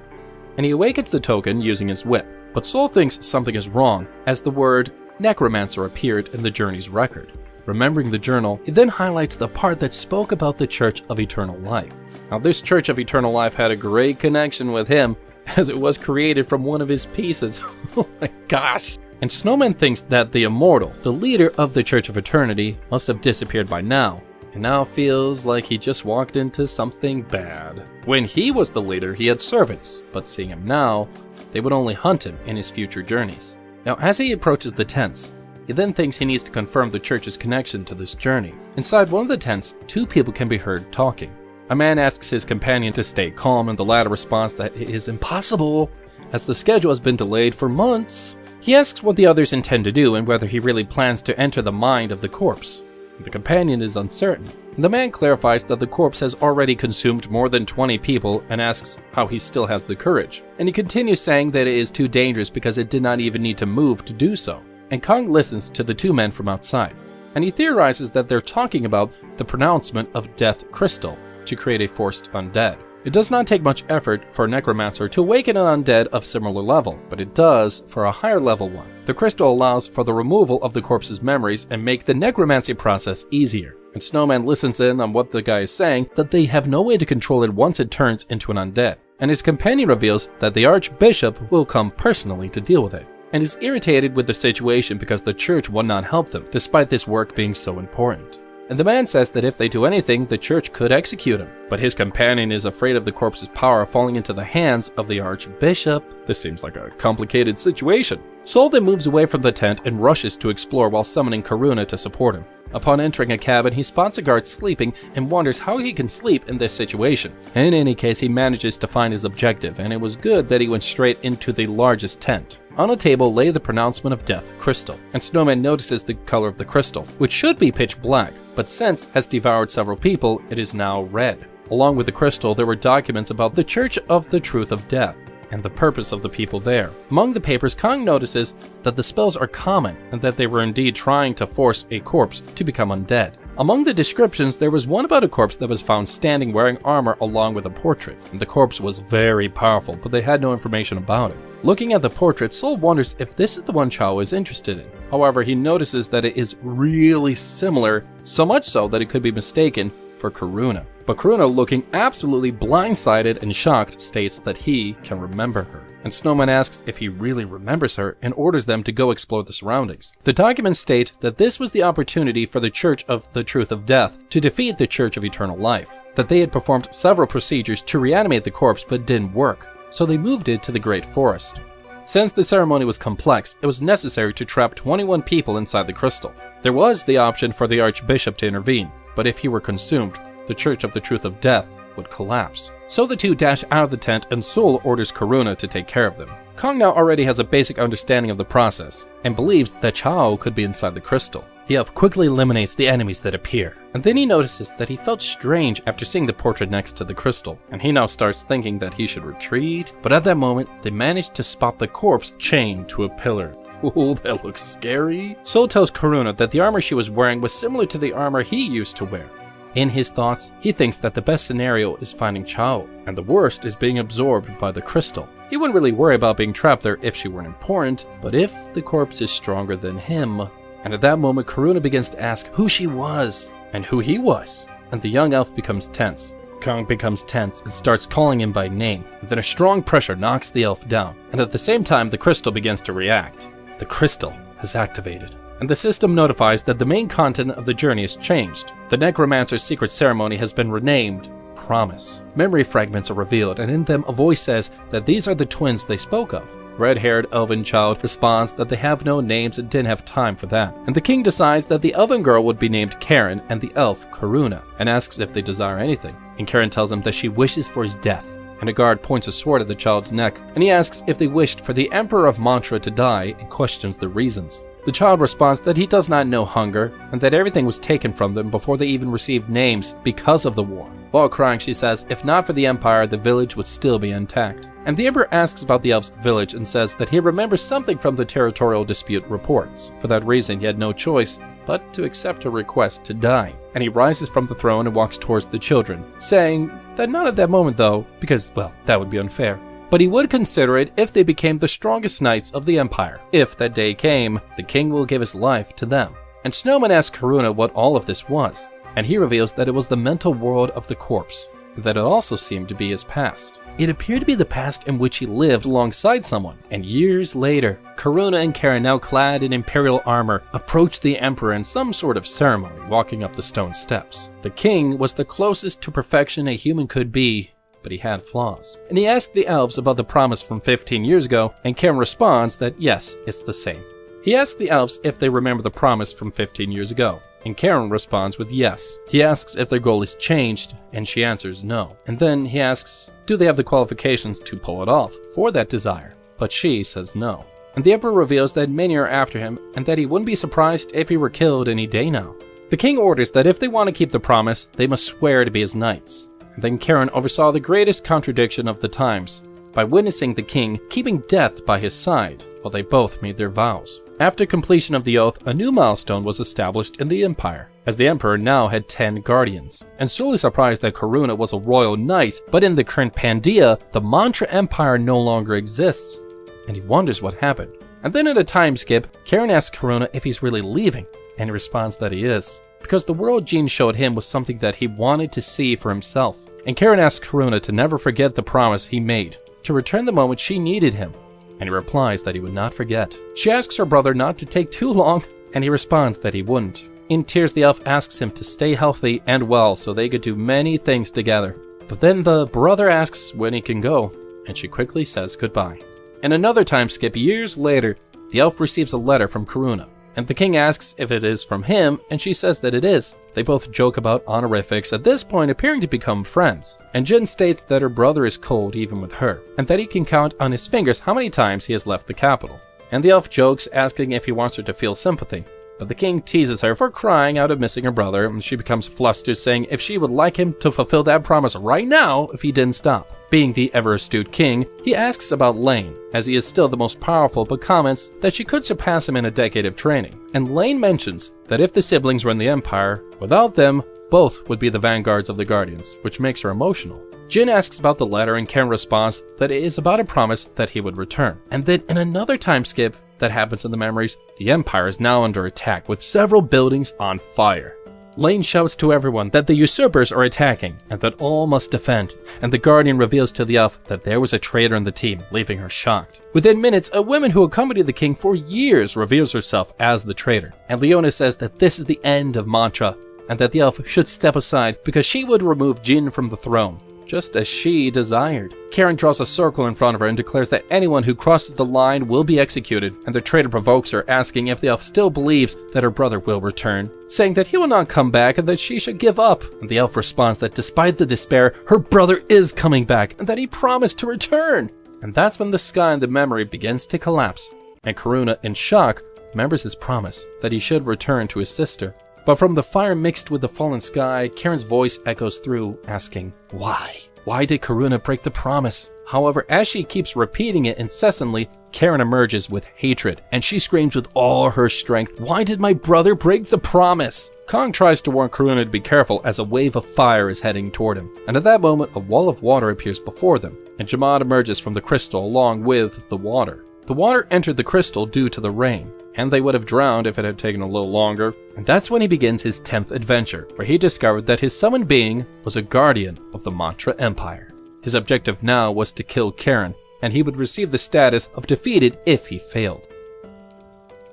And he awakens the token using his whip, but Soul thinks something is wrong as the word Necromancer appeared in the journey's record. Remembering the journal, he then highlights the part that spoke about the Church of Eternal Life. Now this Church of Eternal Life had a great connection with him, as it was created from one of his pieces. Oh my gosh. And Snowman thinks that the Immortal, the leader of the Church of Eternity, must have disappeared by now, and now feels like he just walked into something bad. When he was the leader, he had servants, but seeing him now, they would only hunt him in his future journeys. Now, as he approaches the tents, he then thinks he needs to confirm the church's connection to this journey. Inside one of the tents, two people can be heard talking. A man asks his companion to stay calm, and the latter responds that it is impossible, as the schedule has been delayed for months. He asks what the others intend to do and whether he really plans to enter the mind of the corpse. The companion is uncertain. The man clarifies that the corpse has already consumed more than 20 people and asks how he still has the courage. And he continues saying that it is too dangerous because it did not even need to move to do so. And Kong listens to the two men from outside, and he theorizes that they're talking about the pronouncement of Death Crystal to create a forced undead. It does not take much effort for a necromancer to awaken an undead of similar level, but it does for a higher level one. The crystal allows for the removal of the corpse's memories and make the necromancy process easier. And Snowman listens in on what the guy is saying, that they have no way to control it once it turns into an undead. And his companion reveals that the Archbishop will come personally to deal with it, and is irritated with the situation because the church would not help them, despite this work being so important. And the man says that if they do anything, the church could execute him. But his companion is afraid of the corpse's power falling into the hands of the Archbishop. This seems like a complicated situation. Soul then moves away from the tent and rushes to explore while summoning Karuna to support him. Upon entering a cabin, he spots a guard sleeping and wonders how he can sleep in this situation. In any case, he manages to find his objective, and it was good that he went straight into the largest tent. On a table lay the pronouncement of Death Crystal, and Snowman notices the color of the crystal, which should be pitch black, but since has devoured several people, it is now red. Along with the crystal, there were documents about the Church of the Truth of Death and the purpose of the people there. Among the papers, Kong notices that the spells are common and that they were indeed trying to force a corpse to become undead. Among the descriptions, there was one about a corpse that was found standing wearing armor along with a portrait, and the corpse was very powerful, but they had no information about it. Looking at the portrait, Soul wonders if this is the one Chao is interested in. However, he notices that it is really similar, so much so that it could be mistaken for Karuna. But Karuna, looking absolutely blindsided and shocked, states that he can remember her. And Snowman asks if he really remembers her and orders them to go explore the surroundings. The documents state that this was the opportunity for the Church of the Truth of Death to defeat the Church of Eternal Life, that they had performed several procedures to reanimate the corpse but didn't work, so they moved it to the Great Forest. Since the ceremony was complex, it was necessary to trap 21 people inside the crystal. There was the option for the Archbishop to intervene, but if he were consumed, the Church of the Truth of Death would collapse. So the two dash out of the tent and Soul orders Karuna to take care of them. Kong now already has a basic understanding of the process and believes that Chao could be inside the crystal. The elf quickly eliminates the enemies that appear, and then he notices that he felt strange after seeing the portrait next to the crystal, and he now starts thinking that he should retreat, but at that moment, they manage to spot the corpse chained to a pillar. Ooh, that looks scary. Soul tells Karuna that the armor she was wearing was similar to the armor he used to wear, In his thoughts, he thinks that the best scenario is finding Chao, and the worst is being absorbed by the crystal. He wouldn't really worry about being trapped there if she weren't important, but if the corpse is stronger than him. And at that moment, Karuna begins to ask who she was and who he was, and the young elf becomes tense. Kong becomes tense and starts calling him by name, and then a strong pressure knocks the elf down, and at the same time the crystal begins to react. The crystal has activated, and the system notifies that the main content of the journey has changed. The Necromancer's secret ceremony has been renamed Promise. Memory fragments are revealed, and in them a voice says that these are the twins they spoke of. The red-haired elven child responds that they have no names and didn't have time for that. And the king decides that the elven girl would be named Karen and the elf Karuna, and asks if they desire anything. And Karen tells him that she wishes for his death. And a guard points a sword at the child's neck, and he asks if they wished for the Emperor of Mantra to die and questions the reasons. The child responds that he does not know hunger, and that everything was taken from them before they even received names because of the war. While crying, she says if not for the Empire, the village would still be intact. And the Emperor asks about the elf's village and says that he remembers something from the territorial dispute reports. For that reason, he had no choice but to accept her request to die. And he rises from the throne and walks towards the children, saying that not at that moment though, because, well, that would be unfair. But he would consider it if they became the strongest knights of the Empire. If that day came, the king will give his life to them. And Snowman asks Karuna what all of this was, and he reveals that it was the mental world of the corpse, and that it also seemed to be his past. It appeared to be the past in which he lived alongside someone, and years later, Karuna and Karen, now clad in imperial armor, approached the Emperor in some sort of ceremony, walking up the stone steps. The king was the closest to perfection a human could be, but he had flaws. And he asked the elves about the promise from 15 years ago, and Karen responds that yes, it's the same. He asked the elves if they remember the promise from 15 years ago, and Karen responds with yes. He asks if their goal is changed, and she answers no. And then he asks, do they have the qualifications to pull it off for that desire? But she says no. And the Emperor reveals that many are after him, and that he wouldn't be surprised if he were killed any day now. The king orders that if they want to keep the promise, they must swear to be his knights. And then Karen oversaw the greatest contradiction of the times by witnessing the king keeping death by his side while they both made their vows. After completion of the oath, a new milestone was established in the Empire, as the Emperor now had 10 guardians. And sorely surprised that Karuna was a royal knight, but in the current Pandia, the Mantra Empire no longer exists, and he wonders what happened. And then in a time skip, Karen asks Karuna if he's really leaving, and he responds that he is, because the world Jean showed him was something that he wanted to see for himself. And Karen asks Karuna to never forget the promise he made, to return the moment she needed him, and he replies that he would not forget. She asks her brother not to take too long, and he responds that he wouldn't. In tears, the elf asks him to stay healthy and well so they could do many things together. But then the brother asks when he can go, and she quickly says goodbye. In another time skip, years later, the elf receives a letter from Karuna, and the king asks if it is from him, and she says that it is. They both joke about honorifics, at this point appearing to become friends. And Jin states that her brother is cold even with her, and that he can count on his fingers how many times he has left the capital. And the elf jokes, asking if he wants her to feel sympathy. But the king teases her for crying out of missing her brother, and she becomes flustered, saying if she would like him to fulfill that promise right now if he didn't stop. Being the ever-astute king, he asks about Lane, as he is still the most powerful, but comments that she could surpass him in a decade of training. And Lane mentions that if the siblings were in the Empire, without them, both would be the vanguards of the Guardians, which makes her emotional. Jin asks about the letter, and Karen responds that it is about a promise that he would return. And then in another time skip that happens in the memories, the Empire is now under attack with several buildings on fire. Lane shouts to everyone that the usurpers are attacking and that all must defend, and the Guardian reveals to the elf that there was a traitor in the team, leaving her shocked. Within minutes, a woman who accompanied the king for years reveals herself as the traitor, and Leona says that this is the end of Mantra, and that the elf should step aside because she would remove Jin from the throne, just as she desired. Karen draws a circle in front of her and declares that anyone who crosses the line will be executed, and the traitor provokes her, asking if the elf still believes that her brother will return, saying that he will not come back and that she should give up. And the elf responds that despite the despair, her brother is coming back and that he promised to return. And that's when the sky in the memory begins to collapse, and Karuna, in shock, remembers his promise that he should return to his sister. But from the fire mixed with the fallen sky, Karen's voice echoes through, asking, why? Why did Karuna break the promise? However, as she keeps repeating it incessantly, Karen emerges with hatred, and she screams with all her strength, "Why did my brother break the promise?" Kong tries to warn Karuna to be careful as a wave of fire is heading toward him, and at that moment a wall of water appears before them, and Jamaad emerges from the crystal along with the water. The water entered the crystal due to the rain, and they would have drowned if it had taken a little longer. And that's when he begins his 10th adventure, where he discovered that his summoned being was a guardian of the Mantra Empire. His objective now was to kill Karen, and he would receive the status of defeated if he failed.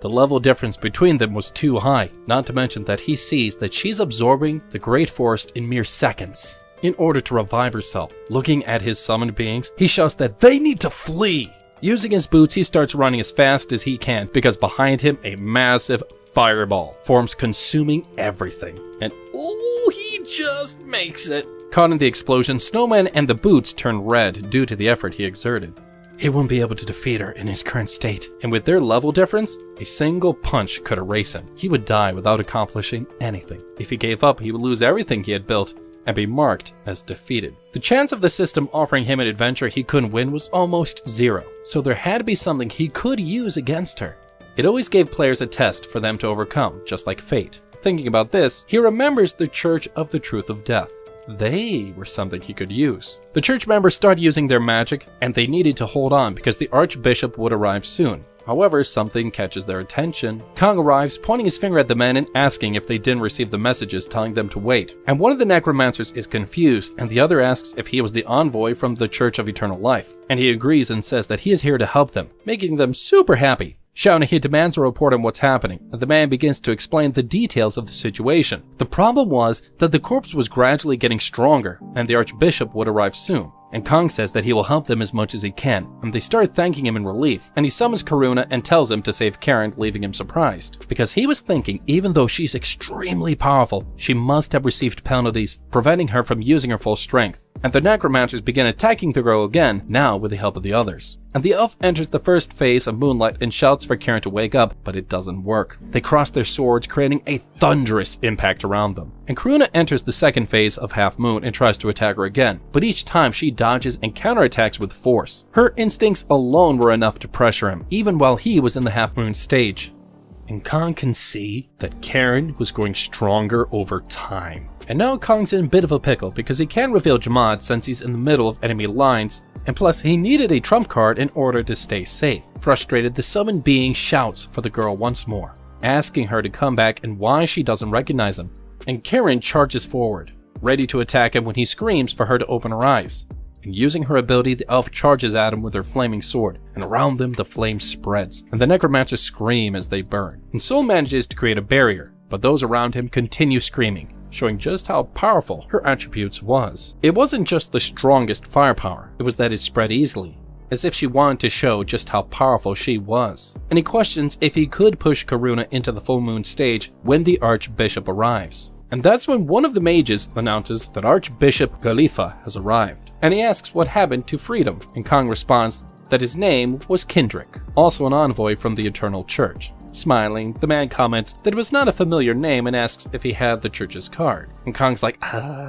The level difference between them was too high, not to mention that he sees that she's absorbing the Great Forest in mere seconds. In order to revive herself, looking at his summoned beings, he shouts that they need to flee. Using his boots, he starts running as fast as he can because behind him a massive fireball forms, consuming everything. And ooh, he just makes it. Caught in the explosion, Snowman and the boots turn red due to the effort he exerted. He wouldn't be able to defeat her in his current state, and with their level difference, a single punch could erase him. He would die without accomplishing anything. If he gave up, he would lose everything he had built and be marked as defeated. The chance of the system offering him an adventure he couldn't win was almost zero, so there had to be something he could use against her. It always gave players a test for them to overcome, just like fate. Thinking about this, he remembers the Church of the Truth of Death. They were something he could use. The church members started using their magic, and they needed to hold on because the Archbishop would arrive soon. However, something catches their attention. Kong arrives, pointing his finger at the men and asking if they didn't receive the messages telling them to wait. And one of the necromancers is confused, and the other asks if he was the envoy from the Church of Eternal Life. And he agrees and says that he is here to help them, making them super happy. Shouting, he demands a report on what's happening, and the man begins to explain the details of the situation. The problem was that the corpse was gradually getting stronger, and the Archbishop would arrive soon. And Kong says that he will help them as much as he can, and they start thanking him in relief, and he summons Karuna and tells him to save Karen, leaving him surprised. Because he was thinking, even though she's extremely powerful, she must have received penalties, preventing her from using her full strength. And the necromancers begin attacking the girl again, now with the help of the others. And the elf enters the first phase of Moonlight and shouts for Karen to wake up, but it doesn't work. They cross their swords, creating a thunderous impact around them. And Karuna enters the second phase of Half Moon and tries to attack her again, but each time she dodges and counterattacks with force. Her instincts alone were enough to pressure him, even while he was in the Half Moon stage. And Kong can see that Karen was growing stronger over time. And now Kong's in a bit of a pickle because he can't reveal Jamaad since he's in the middle of enemy lines, and plus he needed a trump card in order to stay safe. Frustrated, the summoned being shouts for the girl once more, asking her to come back and why she doesn't recognize him. And Karen charges forward, ready to attack him when he screams for her to open her eyes. And using her ability, the elf charges at him with her flaming sword, and around them the flame spreads, and the necromancers scream as they burn. And Soul manages to create a barrier, but those around him continue screaming, showing just how powerful her attributes was. It wasn't just the strongest firepower, it was that it spread easily, as if she wanted to show just how powerful she was. And he questions if he could push Karuna into the full moon stage when the Archbishop arrives. And that's when one of the mages announces that Archbishop Khalifa has arrived, and he asks what happened to Freedom, and Kong responds that his name was Kendrick, also an envoy from the Eternal Church. Smiling, the man comments that it was not a familiar name and asks if he had the church's card. And Kong's like,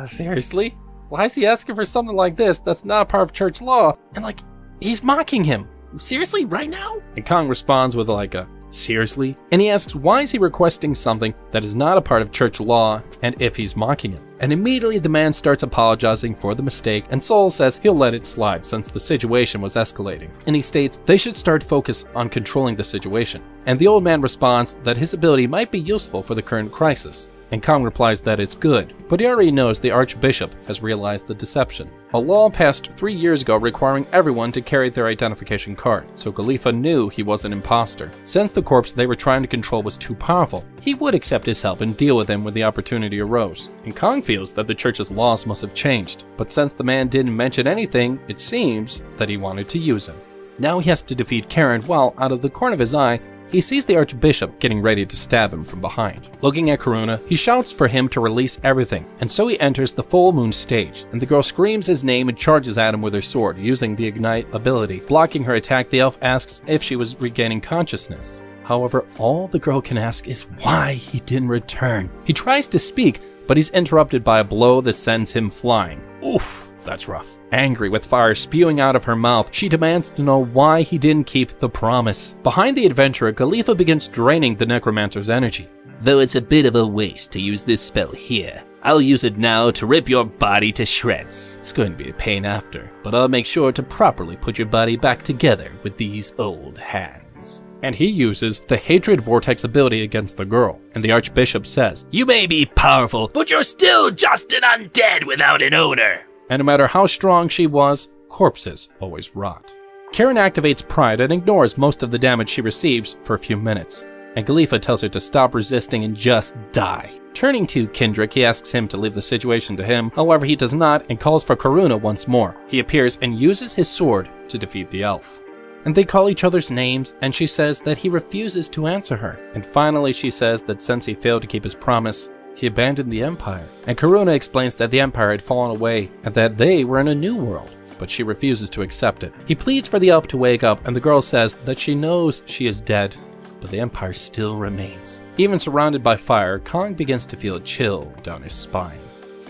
seriously? Why is he asking for something like this that's not a part of church law? And like, he's mocking him. Seriously, right now? And Kong responds with like a, seriously? And he asks why is he requesting something that is not a part of church law and if he's mocking him. And immediately the man starts apologizing for the mistake, and Soul says he'll let it slide since the situation was escalating. And he states they should start focus on controlling the situation. And the old man responds that his ability might be useful for the current crisis. And Kong replies that it's good, but he already knows the Archbishop has realized the deception. A law passed 3 years ago requiring everyone to carry their identification card, so Khalifa knew he was an imposter. Since the corpse they were trying to control was too powerful, he would accept his help and deal with him when the opportunity arose. And Kong feels that the church's laws must have changed, but since the man didn't mention anything, it seems that he wanted to use him. Now he has to defeat Karen while, out of the corner of his eye, he sees the Archbishop getting ready to stab him from behind. Looking at Karuna, he shouts for him to release everything, and so he enters the full moon stage, and the girl screams his name and charges at him with her sword, using the Ignite ability. Blocking her attack, the elf asks if she was regaining consciousness. However, all the girl can ask is why he didn't return. He tries to speak, but he's interrupted by a blow that sends him flying. Oof! That's rough. Angry with fire spewing out of her mouth, she demands to know why he didn't keep the promise. Behind the adventurer, Khalifa begins draining the necromancer's energy. Though it's a bit of a waste to use this spell here, I'll use it now to rip your body to shreds. It's going to be a pain after, but I'll make sure to properly put your body back together with these old hands. And he uses the Hatred Vortex ability against the girl, and the Archbishop says, You may be powerful, but you're still just an undead without an owner. And no matter how strong she was, corpses always rot. Karen activates Pride and ignores most of the damage she receives for a few minutes, and Khalifa tells her to stop resisting and just die. Turning to Kendrick, he asks him to leave the situation to him, however he does not and calls for Karuna once more. He appears and uses his sword to defeat the elf. And they call each other's names, and she says that he refuses to answer her. And finally she says that since he failed to keep his promise, he abandoned the Empire. And Karuna explains that the Empire had fallen away and that they were in a new world, but she refuses to accept it. He pleads for the elf to wake up, and the girl says that she knows she is dead, but the Empire still remains. Even surrounded by fire, Kong begins to feel a chill down his spine.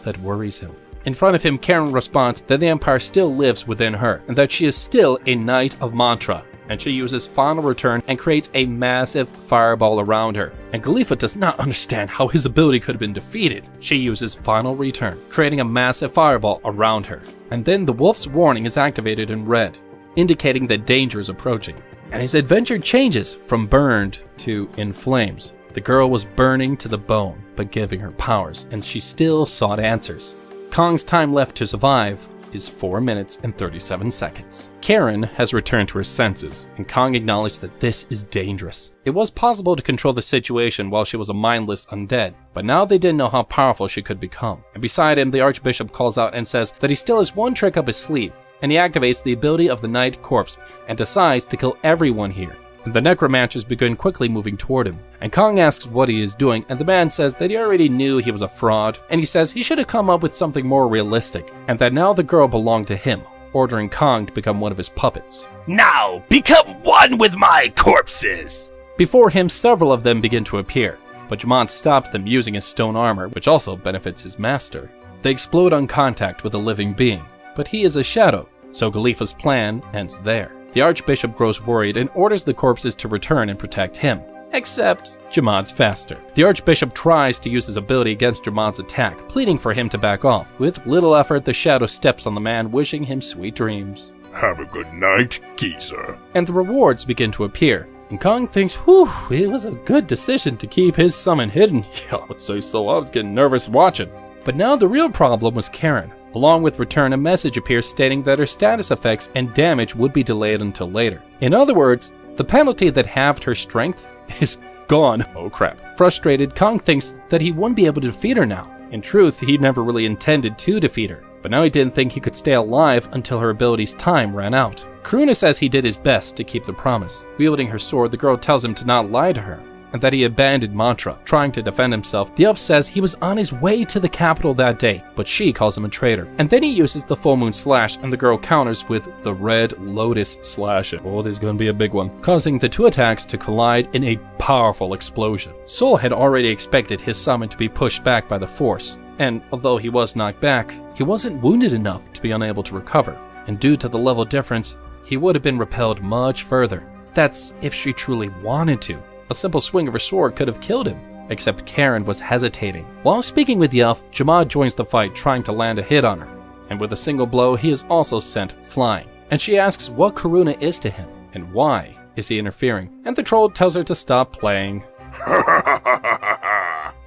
That worries him. In front of him, Karen responds that the Empire still lives within her, and that she is still a Knight of Mantra. And she uses Final Return and creates a massive fireball around her. And Khalifa does not understand how his ability could have been defeated. She uses Final Return, creating a massive fireball around her. And then the wolf's warning is activated in red, indicating that danger is approaching. And his adventure changes from burned to in flames. The girl was burning to the bone, but giving her powers, and she still sought answers. Kong's time left to survive is 4 minutes and 37 seconds. Karen has returned to her senses, and Kong acknowledged that this is dangerous. It was possible to control the situation while she was a mindless undead, but now they didn't know how powerful she could become. And beside him, the Archbishop calls out and says that he still has one trick up his sleeve, and he activates the ability of the Night Corpse and decides to kill everyone here. And the necromancers begin quickly moving toward him, and Kong asks what he is doing, and the man says that he already knew he was a fraud, and he says he should have come up with something more realistic, and that now the girl belonged to him, ordering Kong to become one of his puppets. Now, become one with my corpses! Before him, several of them begin to appear, but Jamant stops them using his stone armor, which also benefits his master. They explode on contact with a living being, but he is a shadow, so Khalifa's plan ends there. The Archbishop grows worried and orders the corpses to return and protect him, except Jamant's faster. The Archbishop tries to use his ability against Jamant's attack, pleading for him to back off. With little effort, the shadow steps on the man, wishing him sweet dreams. Have a good night, geezer. And the rewards begin to appear, and Kong thinks, whew, it was a good decision to keep his summon hidden. Yeah, I would say so. I was getting nervous watching. But now the real problem was Karen. Along with return, a message appears stating that her status effects and damage would be delayed until later. In other words, the penalty that halved her strength is gone. Oh crap. Frustrated, Kong thinks that he wouldn't be able to defeat her now. In truth, he never really intended to defeat her, but now he didn't think he could stay alive until her ability's time ran out. Karuna says he did his best to keep the promise. Wielding her sword, the girl tells him to not lie to her, and that he abandoned Mantra, trying to defend himself. The elf says he was on his way to the capital that day, but she calls him a traitor. And then he uses the full moon slash, and the girl counters with the red lotus slash. Oh, this is going to be a big one, causing the two attacks to collide in a powerful explosion. Soul had already expected his summon to be pushed back by the force, and although he was knocked back, he wasn't wounded enough to be unable to recover. And due to the level difference, he would have been repelled much further. That's if she truly wanted to. A simple swing of her sword could have killed him, except Karen was hesitating. While speaking with the elf, Jamad joins the fight, trying to land a hit on her, and with a single blow, he is also sent flying. And she asks what Karuna is to him, and why is he interfering, and the troll tells her to stop playing.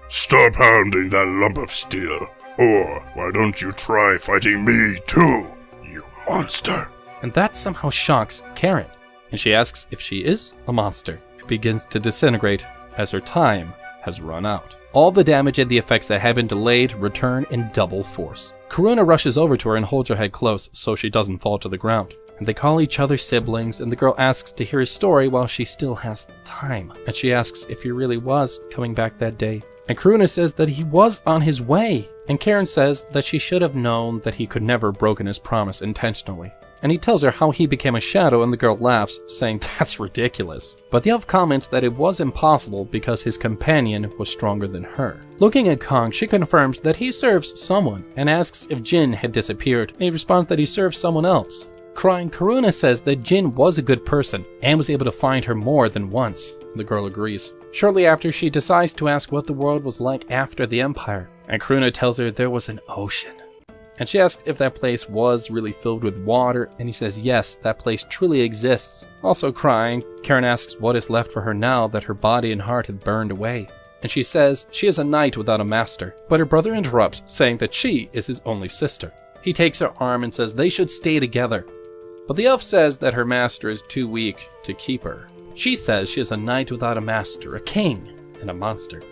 Stop hounding that lump of steel, or why don't you try fighting me too, you monster? And that somehow shocks Karen, and she asks if she is a monster. Begins to disintegrate as her time has run out. All the damage and the effects that had been delayed return in double force. Karuna rushes over to her and holds her head close so she doesn't fall to the ground. and they call each other siblings, and the girl asks to hear his story while she still has time. And she asks if he really was coming back that day. And Karuna says that he was on his way. And Karen says that she should have known that he could never have broken his promise intentionally. And he tells her how he became a shadow, and the girl laughs, saying that's ridiculous. But the elf comments that it was impossible because his companion was stronger than her. Looking at Kong, she confirms that he serves someone, and asks if Jin had disappeared, and he responds that he serves someone else. Crying, Karuna says that Jin was a good person, and was able to find her more than once. The girl agrees. Shortly after, she decides to ask what the world was like after the Empire, and Karuna tells her there was an ocean. And she asks if that place was really filled with water, and he says yes, that place truly exists. Also crying, Karen asks what is left for her now that her body and heart had burned away. And she says she is a knight without a master, but her brother interrupts, saying that she is his only sister. He takes her arm and says they should stay together. But the elf says that her master is too weak to keep her. She says she is a knight without a master, a king, and a monster.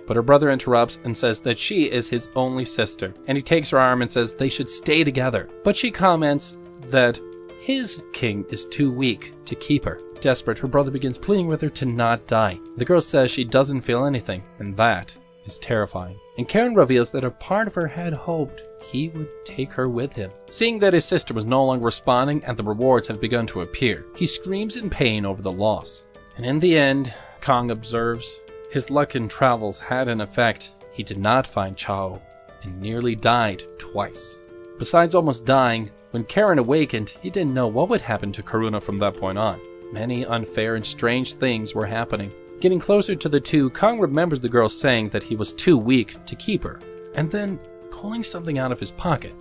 But her brother interrupts and says that she is his only sister, and he takes her arm and says they should stay together. But she comments that his king is too weak to keep her. Desperate, her brother begins pleading with her to not die. The girl says she doesn't feel anything, and that is terrifying. And Karen reveals that a part of her had hoped he would take her with him. Seeing that his sister was no longer responding and the rewards have begun to appear, he screams in pain over the loss. And in the end, Kong observes, his luck in travels had an effect. He did not find Chao and nearly died twice. Besides almost dying, when Karen awakened, he didn't know what would happen to Karuna from that point on. Many unfair and strange things were happening. Getting closer to the two, Kong remembers the girl saying that he was too weak to keep her, and then pulling something out of his pocket.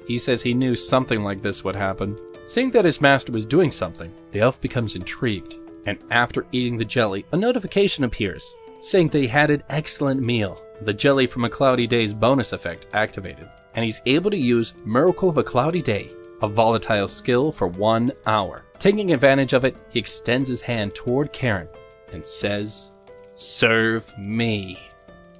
He says he knew something like this would happen. Seeing that his master was doing something, the elf becomes intrigued. And after eating the jelly, a notification appears, saying that he had an excellent meal. The jelly from a cloudy day's bonus effect activated, and he's able to use Miracle of a Cloudy Day, a volatile skill for 1 hour. Taking advantage of it, he extends his hand toward Karen and says, "Serve me."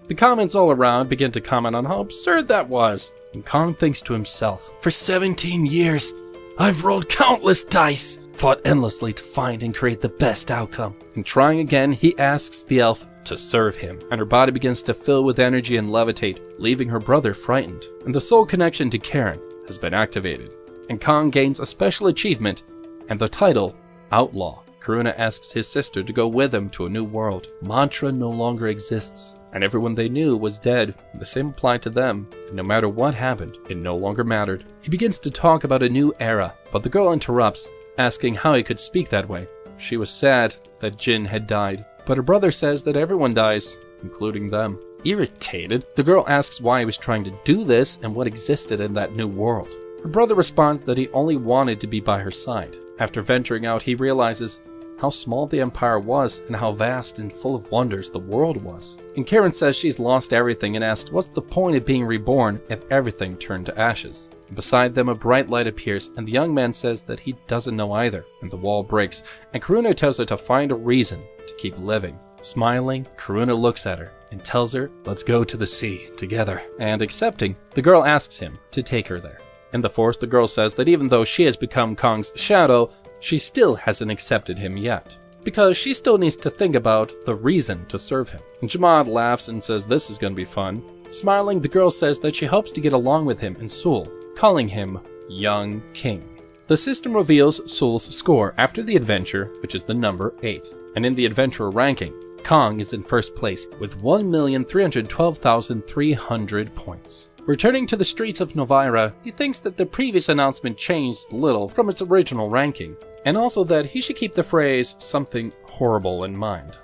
The comments all around begin to comment on how absurd that was, and Kong thinks to himself, for 17 years, I've rolled countless dice, fought endlessly to find and create the best outcome. And trying again, he asks the elf to serve him, and her body begins to fill with energy and levitate, leaving her brother frightened. And the soul connection to Karen has been activated, and Kong gains a special achievement and the title Outlaw. Karuna asks his sister to go with him to a new world. Mantra no longer exists, and everyone they knew was dead. The same applied to them, and no matter what happened, it no longer mattered. He begins to talk about a new era, but the girl interrupts, asking how he could speak that way. She was sad that Jin had died, but her brother says that everyone dies, including them. Irritated, the girl asks why he was trying to do this and what existed in that new world. Her brother responds that he only wanted to be by her side. After venturing out, he realizes how small the empire was and how vast and full of wonders the world was. And Karen says she's lost everything and asks what's the point of being reborn if everything turned to ashes. And beside them a bright light appears, and the young man says that he doesn't know either, and the wall breaks, and Karuna tells her to find a reason to keep living. Smiling, Karuna looks at her and tells her, let's go to the sea together. And accepting, the girl asks him to take her there. In the forest, the girl says that even though she has become Kong's shadow, she still hasn't accepted him yet, because she still needs to think about the reason to serve him. And Jamaad laughs and says this is going to be fun. Smiling, the girl says that she hopes to get along with him and Sul, calling him Young King. The system reveals Sul's score after the adventure, which is the number 8. And in the adventurer ranking, Kong is in first place with 1,312,300 points. Returning to the streets of Novira, he thinks that the previous announcement changed little from its original ranking, and also that he should keep the phrase something horrible in mind.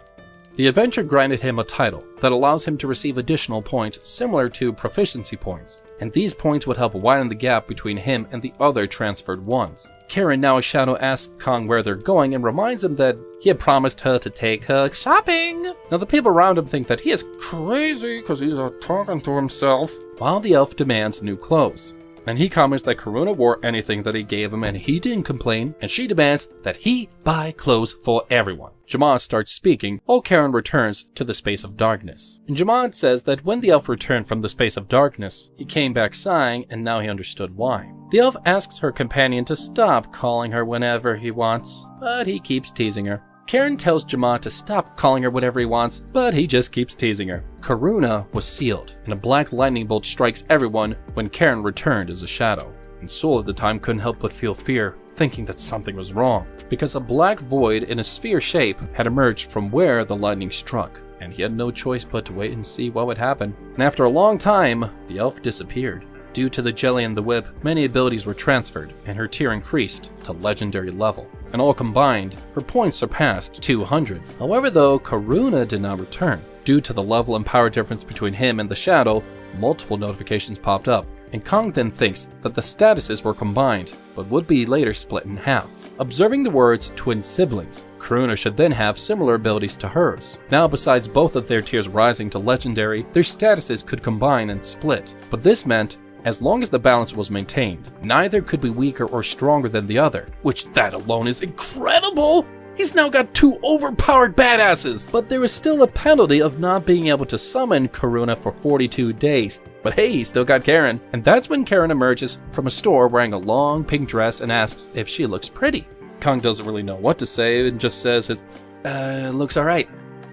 The adventure granted him a title that allows him to receive additional points similar to proficiency points, and these points would help widen the gap between him and the other transferred ones. Karen, now a shadow, asks Kong where they're going and reminds him that he had promised her to take her shopping. Now the people around him think that he is crazy because he's talking to himself, while the elf demands new clothes. And he comments that Karuna wore anything that he gave him and he didn't complain, and she demands that he buy clothes for everyone. Jamaad starts speaking, while Karen returns to the space of darkness. And Jamaad says that when the elf returned from the space of darkness, he came back sighing, and now he understood why. The elf asks her companion to stop calling her whenever he wants, but he keeps teasing her. Karen tells Jama to stop calling her whatever he wants, but he just keeps teasing her. Karuna was sealed, and a black lightning bolt strikes everyone when Karen returned as a shadow. And Soul at the time couldn't help but feel fear, thinking that something was wrong, because a black void in a sphere shape had emerged from where the lightning struck, and he had no choice but to wait and see what would happen. And after a long time, the elf disappeared. Due to the jelly and the whip, many abilities were transferred, and her tier increased to legendary level. And all combined, her points surpassed 200. However though, Karuna did not return. Due to the level and power difference between him and the shadow, multiple notifications popped up, and Kong then thinks that the statuses were combined, but would be later split in half. Observing the words twin siblings, Karuna should then have similar abilities to hers. Now, besides both of their tiers rising to legendary, their statuses could combine and split, but this meant as long as the balance was maintained, neither could be weaker or stronger than the other, which that alone is incredible! He's now got two overpowered badasses, but there is still a penalty of not being able to summon Karuna for 42 days. But hey, he still got Karen. And that's when Karen emerges from a store wearing a long pink dress and asks if she looks pretty. Kong doesn't really know what to say and just says it looks alright.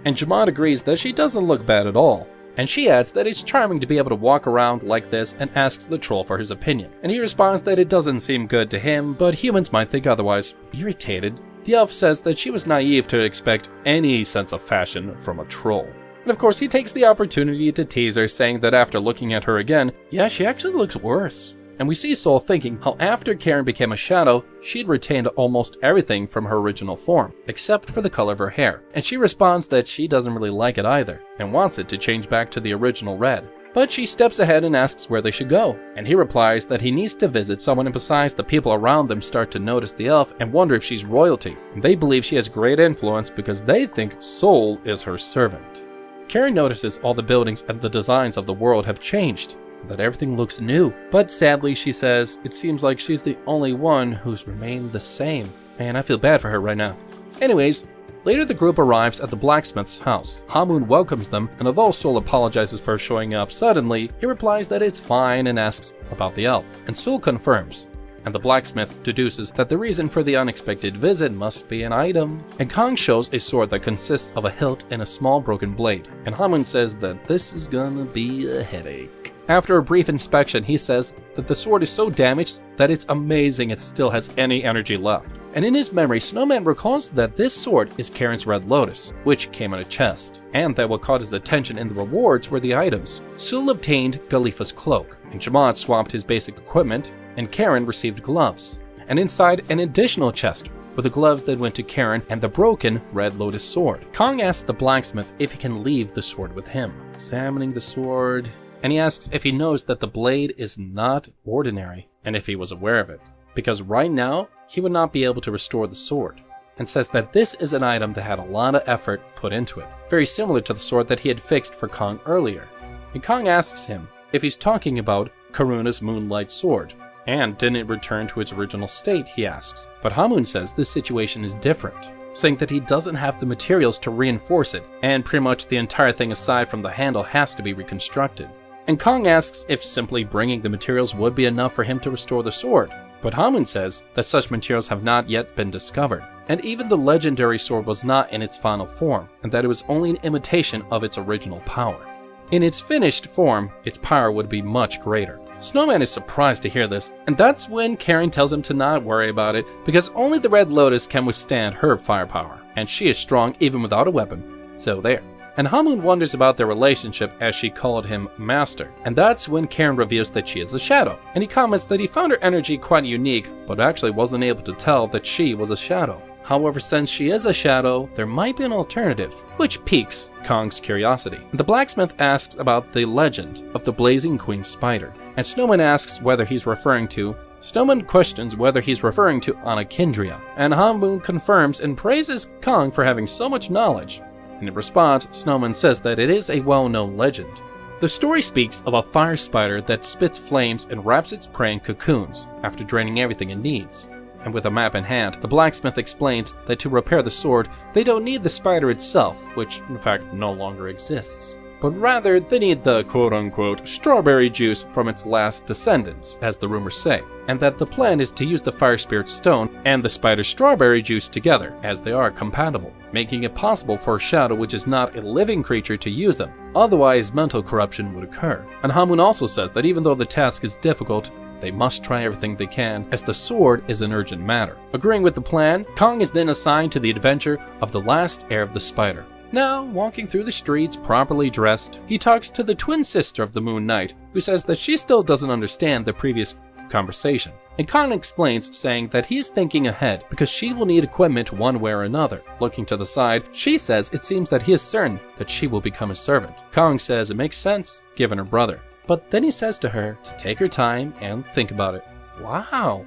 And Jamad agrees that she doesn't look bad at all. And she adds that it's charming to be able to walk around like this and asks the troll for his opinion. And he responds that it doesn't seem good to him, but humans might think otherwise. Irritated, the elf says that she was naive to expect any sense of fashion from a troll. And of course, he takes the opportunity to tease her, saying that after looking at her again, yeah, she actually looks worse. And we see Soul thinking how after Karen became a shadow, she'd retained almost everything from her original form, except for the color of her hair. And she responds that she doesn't really like it either, and wants it to change back to the original red. But she steps ahead and asks where they should go, and he replies that he needs to visit someone, and besides, the people around them start to notice the elf and wonder if she's royalty. And they believe she has great influence because they think Soul is her servant. Karen notices all the buildings and the designs of the world have changed, that everything looks new. But sadly, she says, it seems like she's the only one who's remained the same. Man, I feel bad for her right now. Anyways, later the group arrives at the blacksmith's house. Hamun welcomes them, and although Soul apologizes for showing up suddenly, he replies that it's fine and asks about the elf. And Soul confirms, and the blacksmith deduces that the reason for the unexpected visit must be an item. And Kong shows a sword that consists of a hilt and a small broken blade, and Hamun says that this is gonna be a headache. After a brief inspection, he says that the sword is so damaged that it's amazing it still has any energy left. And in his memory, Snowman recalls that this sword is Karen's Red Lotus, which came in a chest, and that what caught his attention in the rewards were the items. Sul obtained Galifa's cloak, and Jamad swapped his basic equipment, and Karen received gloves. And inside, an additional chest were the gloves that went to Karen and the broken Red Lotus sword. Kong asks the blacksmith if he can leave the sword with him. Examining the sword, and he asks if he knows that the blade is not ordinary, and if he was aware of it, because right now, he would not be able to restore the sword, and says that this is an item that had a lot of effort put into it, very similar to the sword that he had fixed for Kong earlier. And Kong asks him if he's talking about Karuna's Moonlight Sword, and didn't it return to its original state, he asks. But Hamun says this situation is different, saying that he doesn't have the materials to reinforce it, and pretty much the entire thing aside from the handle has to be reconstructed. And Kong asks if simply bringing the materials would be enough for him to restore the sword, but Hamun says that such materials have not yet been discovered, and even the legendary sword was not in its final form, and that it was only an imitation of its original power. In its finished form, its power would be much greater. Snowman is surprised to hear this, and that's when Karen tells him to not worry about it, because only the Red Lotus can withstand her firepower, and she is strong even without a weapon, so there. And Hamun wonders about their relationship as she called him Master. And that's when Karen reveals that she is a shadow. And he comments that he found her energy quite unique, but actually wasn't able to tell that she was a shadow. However, since she is a shadow, there might be an alternative, which piques Kong's curiosity. The blacksmith asks about the legend of the Blazing Queen Spider. And Snowman asks whether he's referring to Snowman questions whether he's referring to Anakindria. And Hamun confirms and praises Kong for having so much knowledge. And in response, Snowman says that it is a well-known legend. The story speaks of a fire spider that spits flames and wraps its prey in cocoons after draining everything it needs. And with a map in hand, the blacksmith explains that to repair the sword, they don't need the spider itself, which in fact no longer exists. but rather they need the quote-unquote strawberry juice from its last descendants, as the rumors say, and that the plan is to use the fire spirit stone and the spider strawberry juice together, as they are compatible, making it possible for a shadow which is not a living creature to use them, otherwise mental corruption would occur. And Hamun also says that even though the task is difficult, they must try everything they can, as the sword is an urgent matter. Agreeing with the plan, Kong is then assigned to the adventure of the last heir of the spider. Now, walking through the streets properly dressed, he talks to the twin sister of the Moon Knight, who says that she still doesn't understand the previous conversation. And Kong explains, saying that he is thinking ahead because she will need equipment one way or another. Looking to the side, she says it seems that he is certain that she will become a servant. Kong says it makes sense, given her brother. But then he says to her to take her time and think about it. Wow,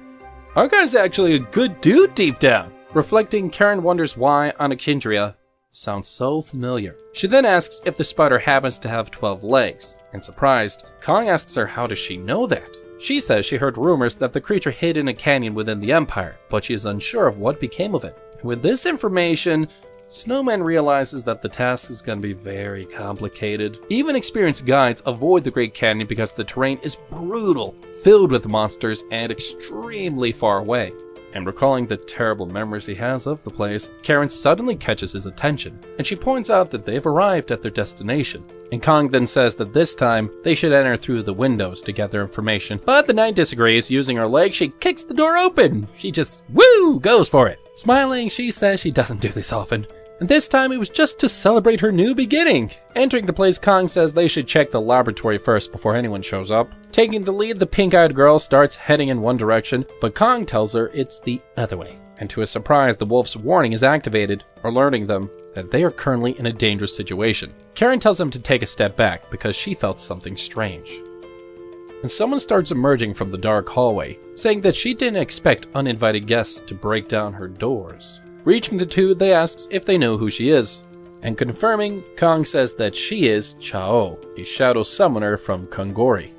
our guy's actually a good dude deep down. Reflecting, Karen wonders why Anicindria sounds so familiar. She then asks if the spider happens to have 12 legs, and surprised, Kong asks her how does she know that? She says she heard rumors that the creature hid in a canyon within the Empire, but she is unsure of what became of it. And with this information, Snowman realizes that the task is going to be very complicated. Even experienced guides avoid the Great Canyon because the terrain is brutal, filled with monsters, and extremely far away. And recalling the terrible memories he has of the place, Karen suddenly catches his attention, and she points out that they've arrived at their destination. And Kong then says that this time, they should enter through the windows to gather information, but the knight disagrees. Using her leg, she kicks the door open. She just, woo, goes for it. Smiling, she says she doesn't do this often, and this time it was just to celebrate her new beginning. Entering the place, Kong says they should check the laboratory first before anyone shows up. Taking the lead, the pink-eyed girl starts heading in one direction, but Kong tells her it's the other way. And to his surprise, the wolf's warning is activated, alerting them that they are currently in a dangerous situation. Karen tells him to take a step back because she felt something strange. And someone starts emerging from the dark hallway, saying that she didn't expect uninvited guests to break down her doors. Reaching the two, they ask if they know who she is. And confirming, Kong says that she is Chao, a shadow summoner from Kongori.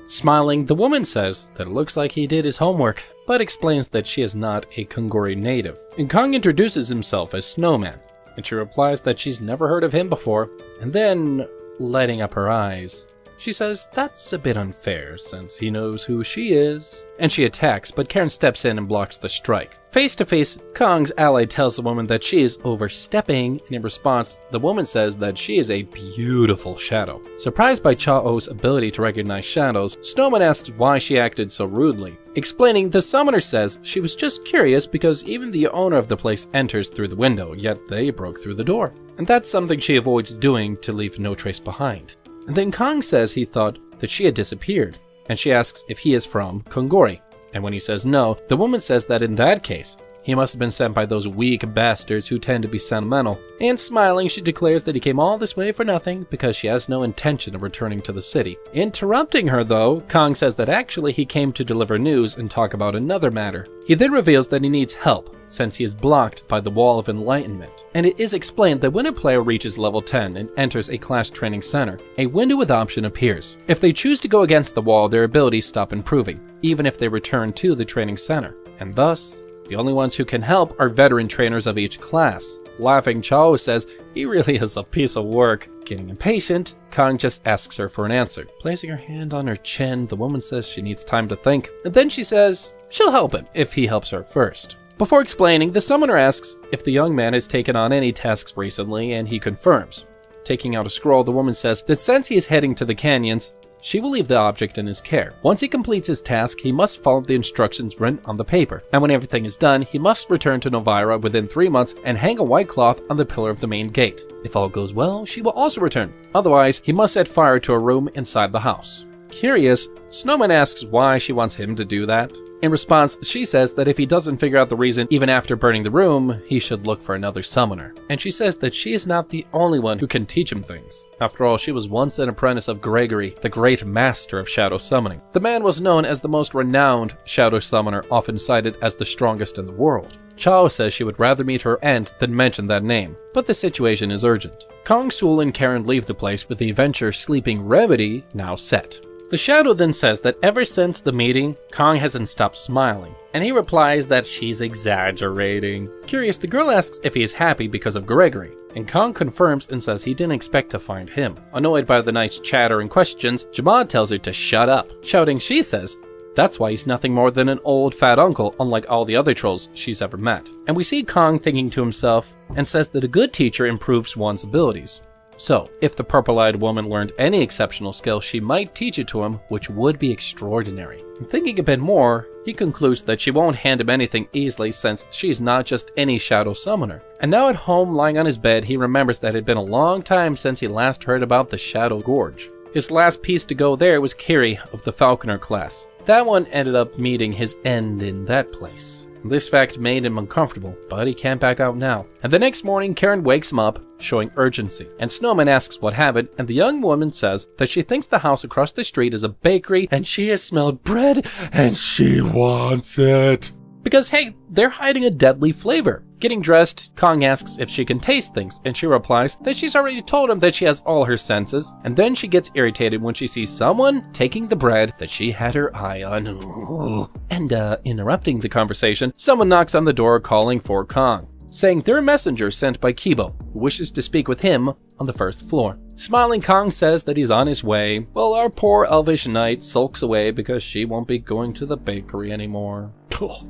Smiling, the woman says that it looks like he did his homework, but explains that she is not a Kongori native. And Kong introduces himself as Snowman, and she replies that she's never heard of him before, and then, lighting up her eyes, she says that's a bit unfair since he knows who she is. And she attacks, but Karen steps in and blocks the strike. Face to face, Kong's ally tells the woman that she is overstepping, and in response, the woman says that she is a beautiful shadow. Surprised by Chao's ability to recognize shadows, Snowman asks why she acted so rudely. Explaining, the summoner says she was just curious because even the owner of the place enters through the window, yet they broke through the door. And that's something she avoids doing to leave no trace behind. And then Kong says he thought that she had disappeared, and she asks if he is from Kongori. And when he says no, the woman says that in that case, he must have been sent by those weak bastards who tend to be sentimental. And smiling, she declares that he came all this way for nothing because she has no intention of returning to the city. Interrupting her though, Kong says that actually he came to deliver news and talk about another matter. He then reveals that he needs help, since he is blocked by the Wall of Enlightenment. And it is explained that when a player reaches level 10 and enters a class training center, a window with option appears. If they choose to go against the wall, their abilities stop improving, even if they return to the training center. And thus, the only ones who can help are veteran trainers of each class. Laughing, Chao says he really is a piece of work. Getting impatient, Kong just asks her for an answer. Placing her hand on her chin, the woman says she needs time to think, and then she says she'll help him if he helps her first. Before explaining, the summoner asks if the young man has taken on any tasks recently, and he confirms. Taking out a scroll, the woman says that since he is heading to the canyons, she will leave the object in his care. Once he completes his task, he must follow the instructions written on the paper, and when everything is done, he must return to Novira within 3 months and hang a white cloth on the pillar of the main gate. If all goes well, she will also return. Otherwise, he must set fire to a room inside the house. Curious, Snowman asks why she wants him to do that. In response, she says that if he doesn't figure out the reason even after burning the room, he should look for another summoner. And she says that she is not the only one who can teach him things. After all, she was once an apprentice of Gregory, the great master of shadow summoning. The man was known as the most renowned shadow summoner, often cited as the strongest in the world. Chao says she would rather meet her end than mention that name, but the situation is urgent. Kong, Sul, and Karen leave the place with the adventure Sleeping Remedy now set. The shadow then says that ever since the meeting, Kong hasn't stopped smiling, and he replies that she's exaggerating. Curious, the girl asks if he is happy because of Gregory, and Kong confirms and says he didn't expect to find him. Annoyed by the night's chatter and questions, Jamaad tells her to shut up, shouting she says that's why he's nothing more than an old fat uncle, unlike all the other trolls she's ever met. And we see Kong thinking to himself and says that a good teacher improves one's abilities. So, if the purple-eyed woman learned any exceptional skill, she might teach it to him, which would be extraordinary. And thinking a bit more, he concludes that she won't hand him anything easily since she's not just any shadow summoner. And now at home, lying on his bed, he remembers that it had been a long time since he last heard about the Shadow Gorge. His last piece to go there was Kiri of the Falconer class. That one ended up meeting his end in that place. This fact made him uncomfortable, but he can't back out now. And the next morning, Karen wakes him up, showing urgency. And Snowman asks what happened, and the young woman says that she thinks the house across the street is a bakery, and she has smelled bread, and she wants it. Because hey, they're hiding a deadly flavor. Getting dressed, Kong asks if she can taste things, and she replies that she's already told him that she has all her senses, and then she gets irritated when she sees someone taking the bread that she had her eye on. And interrupting the conversation, someone knocks on the door calling for Kong, saying they're a messenger sent by Kibo, who wishes to speak with him on the first floor. Smiling, Kong says that he's on his way, while our poor elvish knight sulks away because she won't be going to the bakery anymore.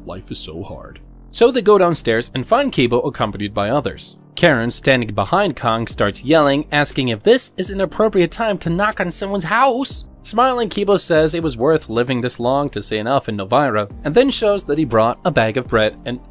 Life is so hard. So they go downstairs and find Kibo accompanied by others. Karen, standing behind Kong, starts yelling, asking if this is an appropriate time to knock on someone's house. Smiling, Kibo says it was worth living this long to see enough in Novira, and then shows that he brought a bag of bread and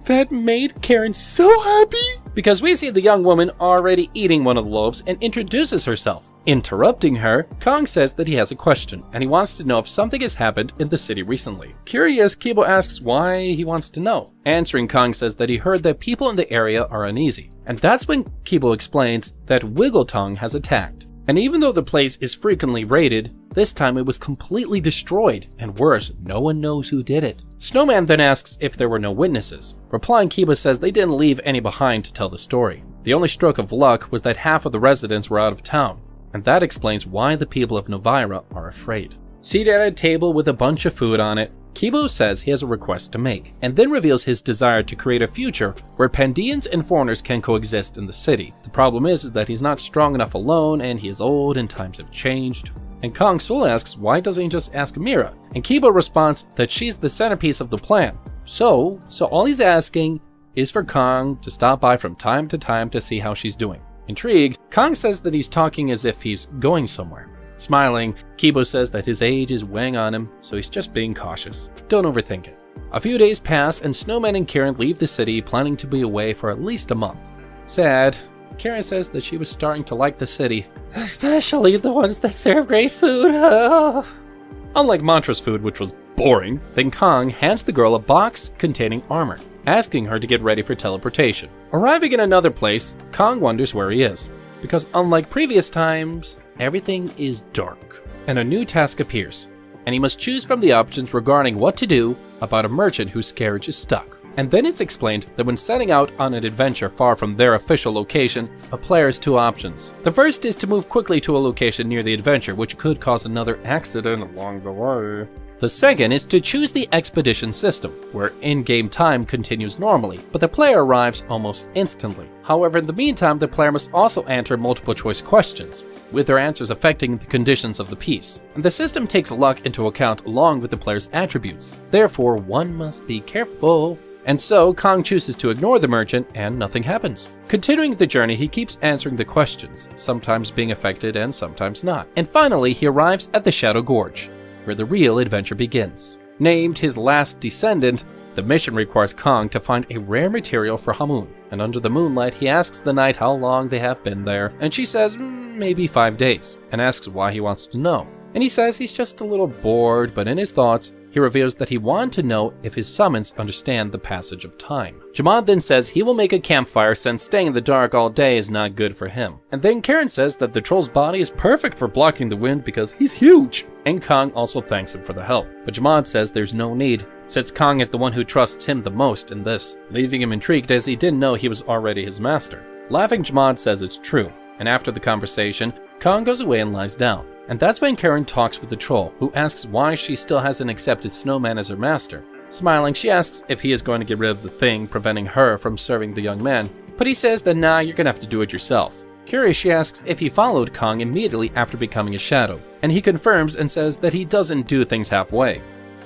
that made Karen so happy, because we see the young woman already eating one of the loaves and introduces herself. Interrupting her, Kong says that he has a question, and he wants to know if something has happened in the city recently. Curious, Kibo asks why he wants to know. Answering, Kong says that he heard that people in the area are uneasy. And that's when Kibo explains that Wiggletongue has attacked. And even though the place is frequently raided, this time it was completely destroyed, and worse, no one knows who did it. Snowman then asks if there were no witnesses. Replying, Kiba says they didn't leave any behind to tell the story. The only stroke of luck was that half of the residents were out of town, and that explains why the people of Novira are afraid. Seated at a table with a bunch of food on it, Kibo says he has a request to make, and then reveals his desire to create a future where Pandeans and foreigners can coexist in the city. The problem is that he's not strong enough alone, and he is old and times have changed. And Kong Sul asks why doesn't he just ask Mira, and Kibo responds that she's the centerpiece of the plan. So all he's asking is for Kong to stop by from time to time to see how she's doing. Intrigued, Kong says that he's talking as if he's going somewhere. Smiling, Kibo says that his age is weighing on him, so he's just being cautious. Don't overthink it. A few days pass and Snowman and Karen leave the city, planning to be away for at least a month. Sad, Karen says that she was starting to like the city, especially the ones that serve great food. Unlike Mantra's food, which was boring, then Kong hands the girl a box containing armor, asking her to get ready for teleportation. Arriving in another place, Kong wonders where he is, because unlike previous times, everything is dark. And a new task appears, and he must choose from the options regarding what to do about a merchant whose carriage is stuck. And then it's explained that when setting out on an adventure far from their official location, a player has two options. The first is to move quickly to a location near the adventure, which could cause another accident along the way. The second is to choose the expedition system, where in-game time continues normally, but the player arrives almost instantly. However, in the meantime, the player must also answer multiple choice questions, with their answers affecting the conditions of the piece. And the system takes luck into account along with the player's attributes. Therefore, one must be careful. And so, Kong chooses to ignore the merchant, and nothing happens. Continuing the journey, he keeps answering the questions, sometimes being affected and sometimes not. And finally, he arrives at the Shadow Gorge, where the real adventure begins. Named his last descendant, the mission requires Kong to find a rare material for Hamun. And under the moonlight, he asks the knight how long they have been there, and she says maybe 5 days, and asks why he wants to know. And he says he's just a little bored, but in his thoughts, he reveals that he wanted to know if his summons understand the passage of time. Jamaad then says he will make a campfire since staying in the dark all day is not good for him. And then Karen says that the troll's body is perfect for blocking the wind because he's huge. And Kong also thanks him for the help. But Jamaad says there's no need, since Kong is the one who trusts him the most in this, leaving him intrigued as he didn't know he was already his master. Laughing, Jamaad says it's true, and after the conversation, Kong goes away and lies down. And that's when Karen talks with the troll, who asks why she still hasn't accepted Snowman as her master. Smiling, she asks if he is going to get rid of the thing preventing her from serving the young man, but he says that nah, you're gonna have to do it yourself. Curious, she asks if he followed Kong immediately after becoming a shadow, and he confirms and says that he doesn't do things halfway.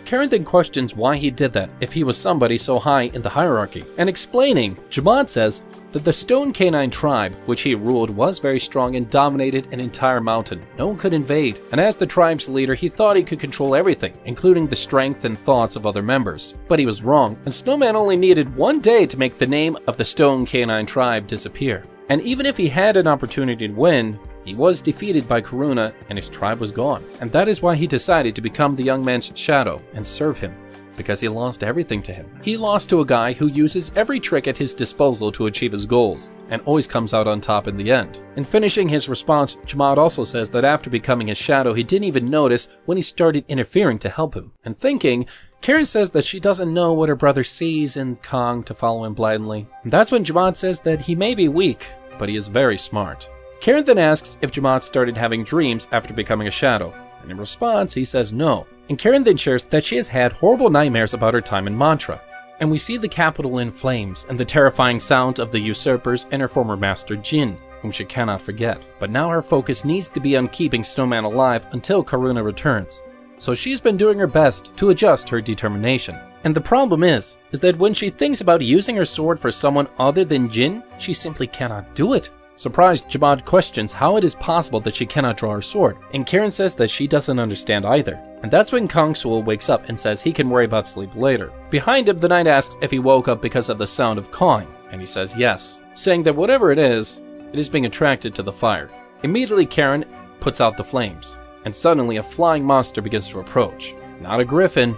Karen then questions why he did that if he was somebody so high in the hierarchy, and explaining, Jabad says that the Stone Canine tribe, which he ruled, was very strong and dominated an entire mountain. No one could invade, and as the tribe's leader, he thought he could control everything, including the strength and thoughts of other members. But he was wrong, and Snowman only needed 1 day to make the name of the Stone Canine tribe disappear. And even if he had an opportunity to win, he was defeated by Karuna and his tribe was gone. And that is why he decided to become the young man's shadow and serve him, because he lost everything to him. He lost to a guy who uses every trick at his disposal to achieve his goals, and always comes out on top in the end. In finishing his response, Jamaad also says that after becoming his shadow, he didn't even notice when he started interfering to help him. And thinking, Karen says that she doesn't know what her brother sees in Kong to follow him blindly. And that's when Jamaad says that he may be weak, but he is very smart. Karen then asks if Jamaad started having dreams after becoming a shadow, and in response he says no. And Karen then shares that she has had horrible nightmares about her time in Mantra. And we see the capital in flames and the terrifying sound of the usurpers and her former master Jin, whom she cannot forget. But now her focus needs to be on keeping Snowman alive until Karuna returns. So she's been doing her best to adjust her determination. And the problem is that when she thinks about using her sword for someone other than Jin, she simply cannot do it. Surprised, Jabad questions how it is possible that she cannot draw her sword, and Karen says that she doesn't understand either. And that's when Kong Sul wakes up and says he can worry about sleep later. Behind him, the knight asks if he woke up because of the sound of cawing, and he says yes, saying that whatever it is being attracted to the fire. Immediately, Karen puts out the flames, and suddenly a flying monster begins to approach. Not a griffin,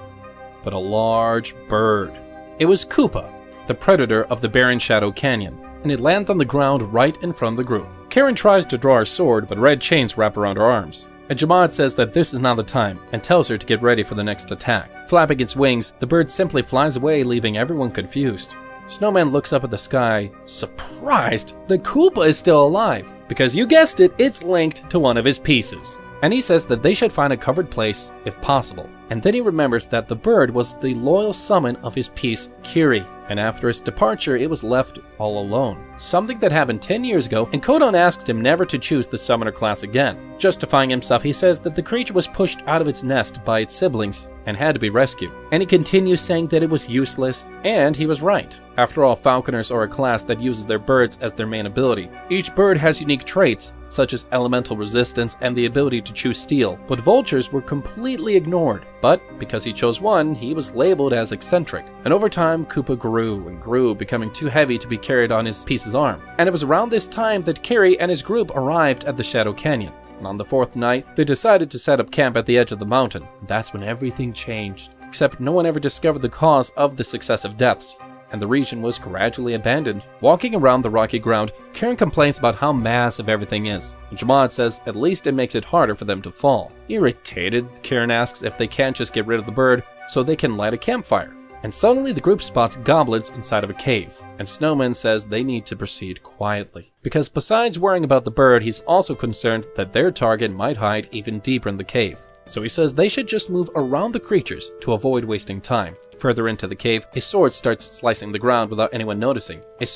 but a large bird. It was Koopa, the predator of the barren Shadow Canyon, and it lands on the ground right in front of the group. Karen tries to draw her sword, but red chains wrap around her arms. And Jamaad says that this is not the time, and tells her to get ready for the next attack. Flapping its wings, the bird simply flies away, leaving everyone confused. Snowman looks up at the sky, surprised that Koopa is still alive, because you guessed it, it's linked to one of his pieces. And he says that they should find a covered place if possible. And then he remembers that the bird was the loyal summon of his piece, Kiri. And after its departure, it was left all alone. Something that happened 10 years ago, and Kodon asks him never to choose the summoner class again. Justifying himself, he says that the creature was pushed out of its nest by its siblings and had to be rescued. And he continues saying that it was useless, and he was right. After all, falconers are a class that uses their birds as their main ability. Each bird has unique traits, such as elemental resistance and the ability to chew steel, but vultures were completely ignored. But because he chose one, he was labeled as eccentric. And over time, Koopa grew and grew, becoming too heavy to be carried on his piece's arm. And it was around this time that Kiri and his group arrived at the Shadow Canyon. And on the 4th night, they decided to set up camp at the edge of the mountain. That's when everything changed. Except no one ever discovered the cause of the successive deaths, and the region was gradually abandoned. Walking around the rocky ground, Karen complains about how massive everything is. Jamaad says at least it makes it harder for them to fall. Irritated, Karen asks if they can't just get rid of the bird so they can light a campfire. And suddenly the group spots goblins inside of a cave, and Snowman says they need to proceed quietly. Because besides worrying about the bird, he's also concerned that their target might hide even deeper in the cave. So he says they should just move around the creatures to avoid wasting time. Further into the cave, a sword starts slicing the ground without anyone noticing. And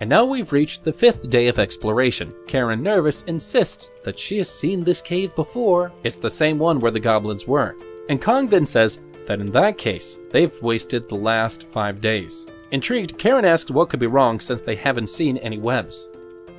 now we've reached the 5th day of exploration. Karen, nervous, insists that she has seen this cave before. It's the same one where the goblins were. And Kong then says that in that case, they've wasted the last 5 days. Intrigued, Karen asks what could be wrong since they haven't seen any webs.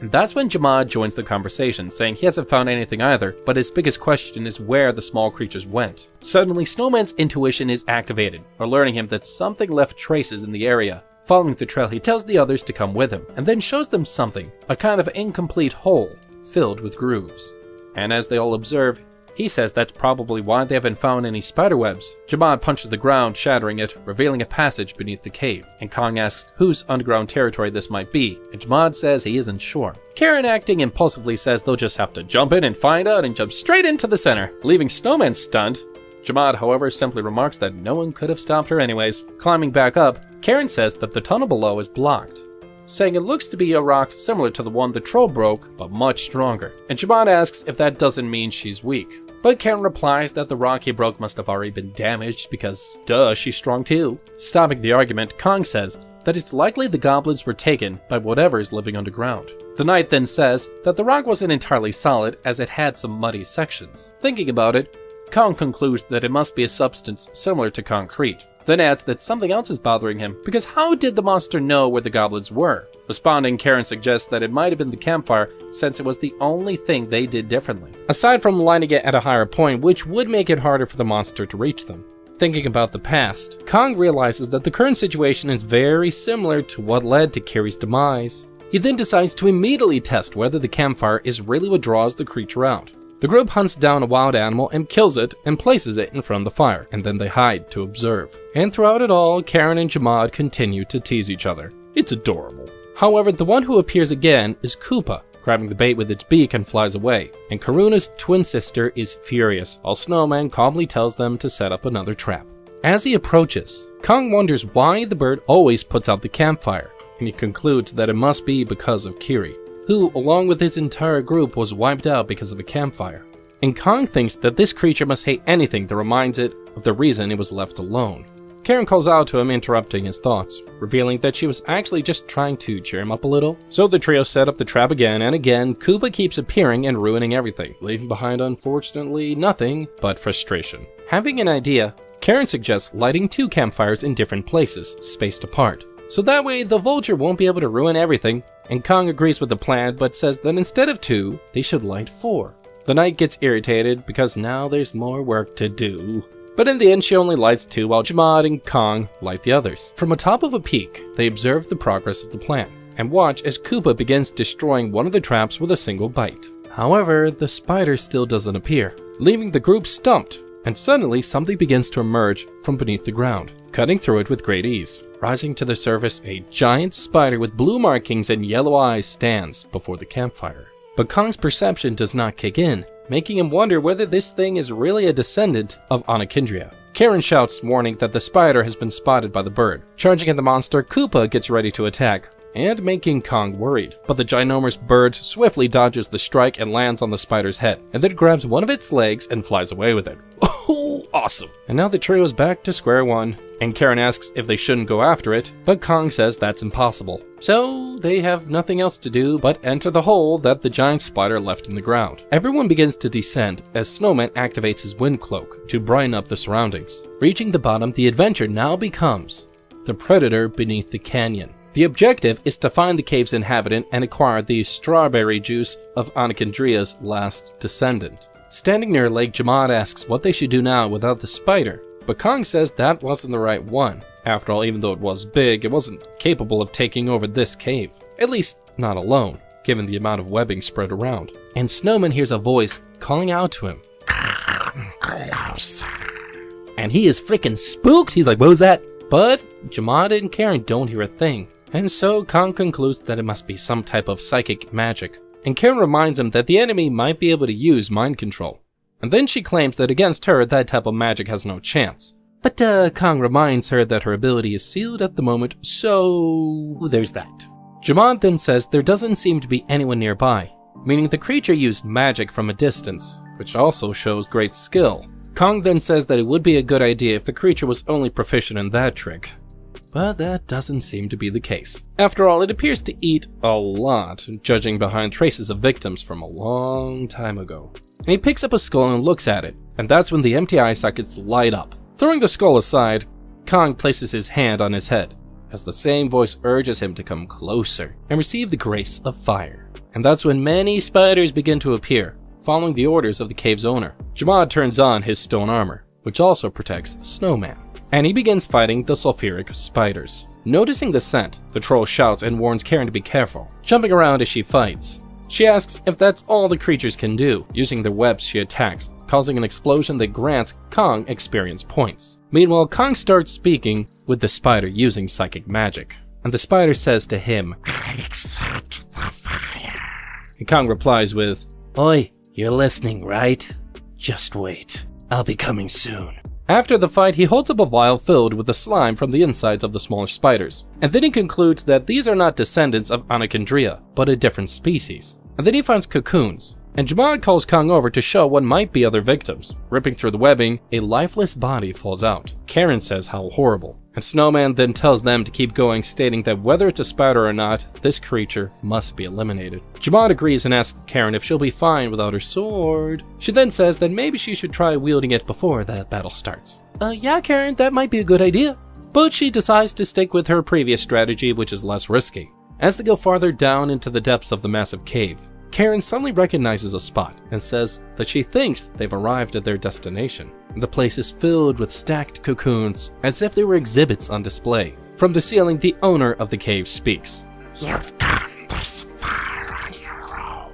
And that's when Jamaad joins the conversation, saying he hasn't found anything either, but his biggest question is where the small creatures went. Suddenly, Snowman's intuition is activated, alerting him that something left traces in the area. Following the trail, he tells the others to come with him, and then shows them something, a kind of incomplete hole, filled with grooves. And as they all observe, he says that's probably why they haven't found any spiderwebs. Jamaad punches the ground, shattering it, revealing a passage beneath the cave. And Kong asks whose underground territory this might be, and Jamaad says he isn't sure. Karen, acting impulsively, says they'll just have to jump in and find out, and jump straight into the center, leaving Snowman stunned. Jamaad, however, simply remarks that no one could have stopped her anyways. Climbing back up, Karen says that the tunnel below is blocked. saying it looks to be a rock similar to the one the troll broke, but much stronger. And Jamaad asks if that doesn't mean she's weak. But Karen replies that the rock he broke must have already been damaged because, duh, she's strong too. Stopping the argument, Kong says that it's likely the goblins were taken by whatever is living underground. The knight then says that the rock wasn't entirely solid as it had some muddy sections. Thinking about it, Kong concludes that it must be a substance similar to concrete. Then adds that something else is bothering him, because how did the monster know where the goblins were? Responding, Karen suggests that it might have been the campfire, since it was the only thing they did differently. Aside from lighting it at a higher point, which would make it harder for the monster to reach them. Thinking about the past, Kong realizes that the current situation is very similar to what led to Kiri's demise. He then decides to immediately test whether the campfire is really what draws the creature out. The group hunts down a wild animal and kills it and places it in front of the fire, and then they hide to observe. And throughout it all, Karen and Jamaad continue to tease each other. It's adorable. However, the one who appears again is Koopa, grabbing the bait with its beak and flies away. And Karuna's twin sister is furious, while Snowman calmly tells them to set up another trap. As he approaches, Kong wonders why the bird always puts out the campfire, and he concludes that it must be because of Kiri, who, along with his entire group, was wiped out because of a campfire. And Kong thinks that this creature must hate anything that reminds it of the reason it was left alone. Karen calls out to him, interrupting his thoughts, revealing that she was actually just trying to cheer him up a little. So the trio set up the trap again, and again, Koopa keeps appearing and ruining everything, leaving behind, unfortunately, nothing but frustration. Having an idea, Karen suggests lighting 2 campfires in different places, spaced apart. So that way, the vulture won't be able to ruin everything, and Kong agrees with the plan, but says that instead of 2, they should light 4. The knight gets irritated because now there's more work to do. But in the end, she only lights 2 while Jamaad and Kong light the others. From atop of a peak, they observe the progress of the plan, and watch as Koopa begins destroying one of the traps with a single bite. However, the spider still doesn't appear, leaving the group stumped, and suddenly something begins to emerge from beneath the ground, cutting through it with great ease. Rising to the surface, a giant spider with blue markings and yellow eyes stands before the campfire. But Kong's perception does not kick in, making him wonder whether this thing is really a descendant of Anicindria. Karen shouts, warning that the spider has been spotted by the bird. Charging at the monster, Koopa gets ready to attack, and making Kong worried. But the ginormous bird swiftly dodges the strike and lands on the spider's head, and then grabs one of its legs and flies away with it. Oh, awesome! And now the trio is back to square one, and Karen asks if they shouldn't go after it, but Kong says that's impossible. So they have nothing else to do but enter the hole that the giant spider left in the ground. Everyone begins to descend as Snowman activates his wind cloak to brighten up the surroundings. Reaching the bottom, the adventure now becomes the predator beneath the canyon. The objective is to find the cave's inhabitant and acquire the strawberry juice of Anicindria's last descendant. Standing near a lake, Jamaad asks what they should do now without the spider, but Kong says that wasn't the right one. After all, even though it was big, it wasn't capable of taking over this cave. At least, not alone, given the amount of webbing spread around. And Snowman hears a voice calling out to him. "Come closer." And he is freaking spooked. He's like, what was that? But Jamaad and Karen don't hear a thing. And so Kong concludes that it must be some type of psychic magic. And Karen reminds him that the enemy might be able to use mind control. And then she claims that against her, that type of magic has no chance. But Kong reminds her that her ability is sealed at the moment, so there's that. Jamaad then says there doesn't seem to be anyone nearby, meaning the creature used magic from a distance, which also shows great skill. Kong then says that it would be a good idea if the creature was only proficient in that trick. But that doesn't seem to be the case. After all, it appears to eat a lot, judging behind traces of victims from a long time ago. And he picks up a skull and looks at it, and that's when the empty eye sockets light up. Throwing the skull aside, Kong places his hand on his head, as the same voice urges him to come closer and receive the grace of fire. And that's when many spiders begin to appear, following the orders of the cave's owner. Jamaad turns on his stone armor, which also protects Snowman, and he begins fighting the sulfuric spiders. Noticing the scent, the troll shouts and warns Karen to be careful, jumping around as she fights. She asks if that's all the creatures can do. Using their webs, she attacks, causing an explosion that grants Kong experience points. Meanwhile, Kong starts speaking with the spider using psychic magic, and the spider says to him, "I accept the fire." And Kong replies with, "Oi, you're listening, right? Just wait. I'll be coming soon." After the fight, he holds up a vial filled with the slime from the insides of the smaller spiders, and then he concludes that these are not descendants of Anicaps, but a different species. And then he finds cocoons, and Jamaad calls Kong over to show what might be other victims. Ripping through the webbing, a lifeless body falls out. Karen says how horrible, and Snowman then tells them to keep going, stating that whether it's a spider or not, this creature must be eliminated. Jamaad agrees and asks Karen if she'll be fine without her sword. She then says that maybe she should try wielding it before the battle starts. Yeah, Karen, that might be a good idea. But she decides to stick with her previous strategy, which is less risky. As they go farther down into the depths of the massive cave, Karen suddenly recognizes a spot and says that she thinks they've arrived at their destination. The place is filled with stacked cocoons, as if they were exhibits on display. From the ceiling, the owner of the cave speaks. You've come this far on your own.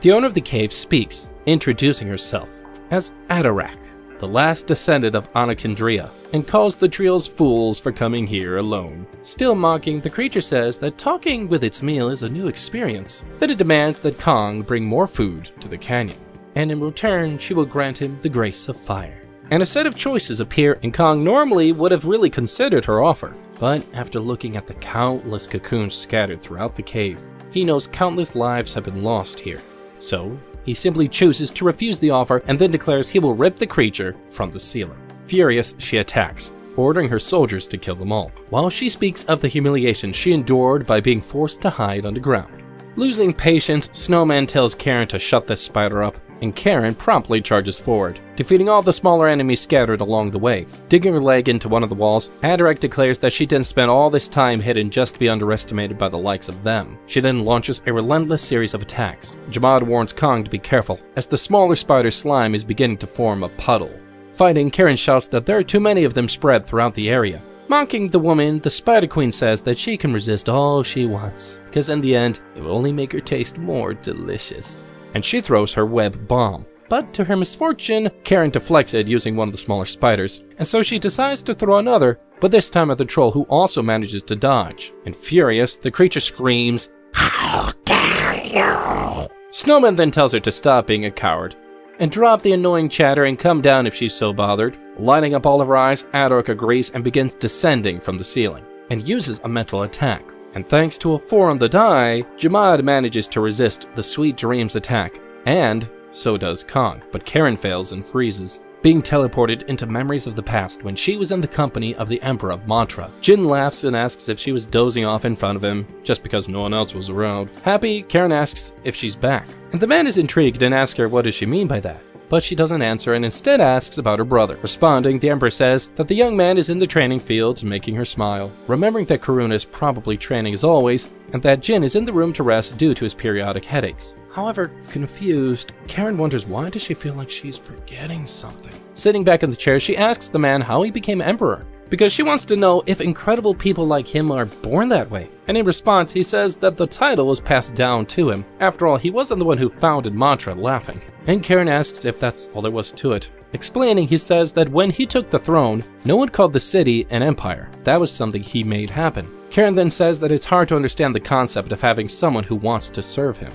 The owner of the cave speaks, introducing herself as Atarak, the last descendant of Anicaps, and calls the trio's fools for coming here alone. Still mocking, the creature says that talking with its meal is a new experience, that it demands that Kong bring more food to the canyon, and in return she will grant him the grace of fire. And a set of choices appear, and Kong normally would have really considered her offer, but after looking at the countless cocoons scattered throughout the cave, he knows countless lives have been lost here. So he simply chooses to refuse the offer and then declares he will rip the creature from the ceiling. Furious, she attacks, ordering her soldiers to kill them all, while she speaks of the humiliation she endured by being forced to hide underground. Losing patience, Snowman tells Karen to shut this spider up, and Karen promptly charges forward, defeating all the smaller enemies scattered along the way. Digging her leg into one of the walls, Atarak declares that she didn't spend all this time hidden just to be underestimated by the likes of them. She then launches a relentless series of attacks. Jamaad warns Kong to be careful, as the smaller spider's slime is beginning to form a puddle. Fighting, Karen shouts that there are too many of them spread throughout the area. Mocking the woman, the Spider Queen says that she can resist all she wants, because in the end, it will only make her taste more delicious. And she throws her web bomb. But to her misfortune, Karen deflects it using one of the smaller spiders, and so she decides to throw another, but this time at the troll, who also manages to dodge. And furious, the creature screams, How dare you! Snowman then tells her to stop being a coward, and drop the annoying chatter and come down if she's so bothered. Lighting up all of her eyes, Atarak agrees and begins descending from the ceiling, and uses a mental attack. And thanks to a 4 on the die, Jamaad manages to resist the Sweet Dreams attack, and so does Kong, but Karen fails and freezes, being teleported into memories of the past when she was in the company of the Emperor of Mantra. Jin laughs and asks if she was dozing off in front of him, just because no one else was around. Happy, Karen asks if she's back, and the man is intrigued and asks her what does she mean by that. But she doesn't answer and instead asks about her brother. Responding, the Emperor says that the young man is in the training fields, making her smile, remembering that Karuna is probably training as always, and that Jin is in the room to rest due to his periodic headaches. However, confused, Karen wonders why does she feel like she's forgetting something. Sitting back in the chair, she asks the man how he became emperor, because she wants to know if incredible people like him are born that way. And in response, he says that the title was passed down to him. After all, he wasn't the one who founded Mantra, laughing. And Karen asks if that's all there was to it. Explaining, he says that when he took the throne, no one called the city an empire. That was something he made happen. Karen then says that it's hard to understand the concept of having someone who wants to serve him.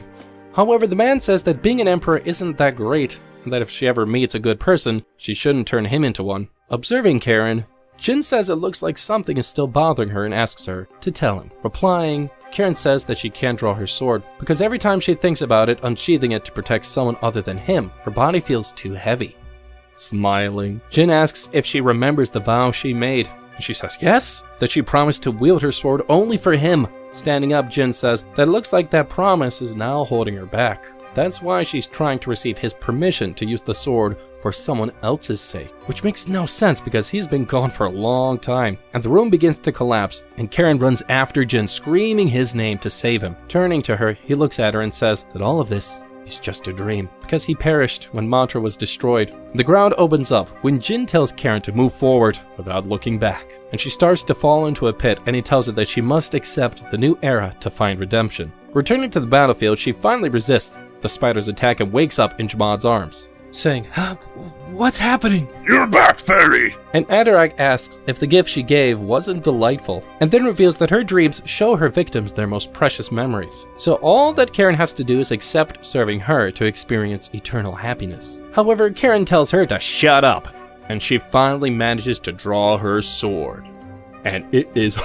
However, the man says that being an emperor isn't that great, and that if she ever meets a good person, she shouldn't turn him into one. Observing Karen, Jin says it looks like something is still bothering her and asks her to tell him. Replying, Karen says that she can't draw her sword because every time she thinks about it, unsheathing it to protect someone other than him, her body feels too heavy. Smiling, Jin asks if she remembers the vow she made, and she says yes, that she promised to wield her sword only for him. Standing up, Jin says that it looks like that promise is now holding her back. That's why she's trying to receive his permission to use the sword for someone else's sake, which makes no sense because he's been gone for a long time. And the room begins to collapse, and Karen runs after Jin, screaming his name to save him. Turning to her, he looks at her and says that all of this is just a dream, because he perished when Mantra was destroyed. The ground opens up when Jin tells Karen to move forward without looking back, and she starts to fall into a pit, and he tells her that she must accept the new era to find redemption. Returning to the battlefield, she finally resists the spider's attack and wakes up in Jamaad's arms, saying, "What's happening?" You're back, fairy! And Atarak asks if the gift she gave wasn't delightful, and then reveals that her dreams show her victims their most precious memories. So all that Karen has to do is accept serving her to experience eternal happiness. However, Karen tells her to shut up, and she finally manages to draw her sword. And it is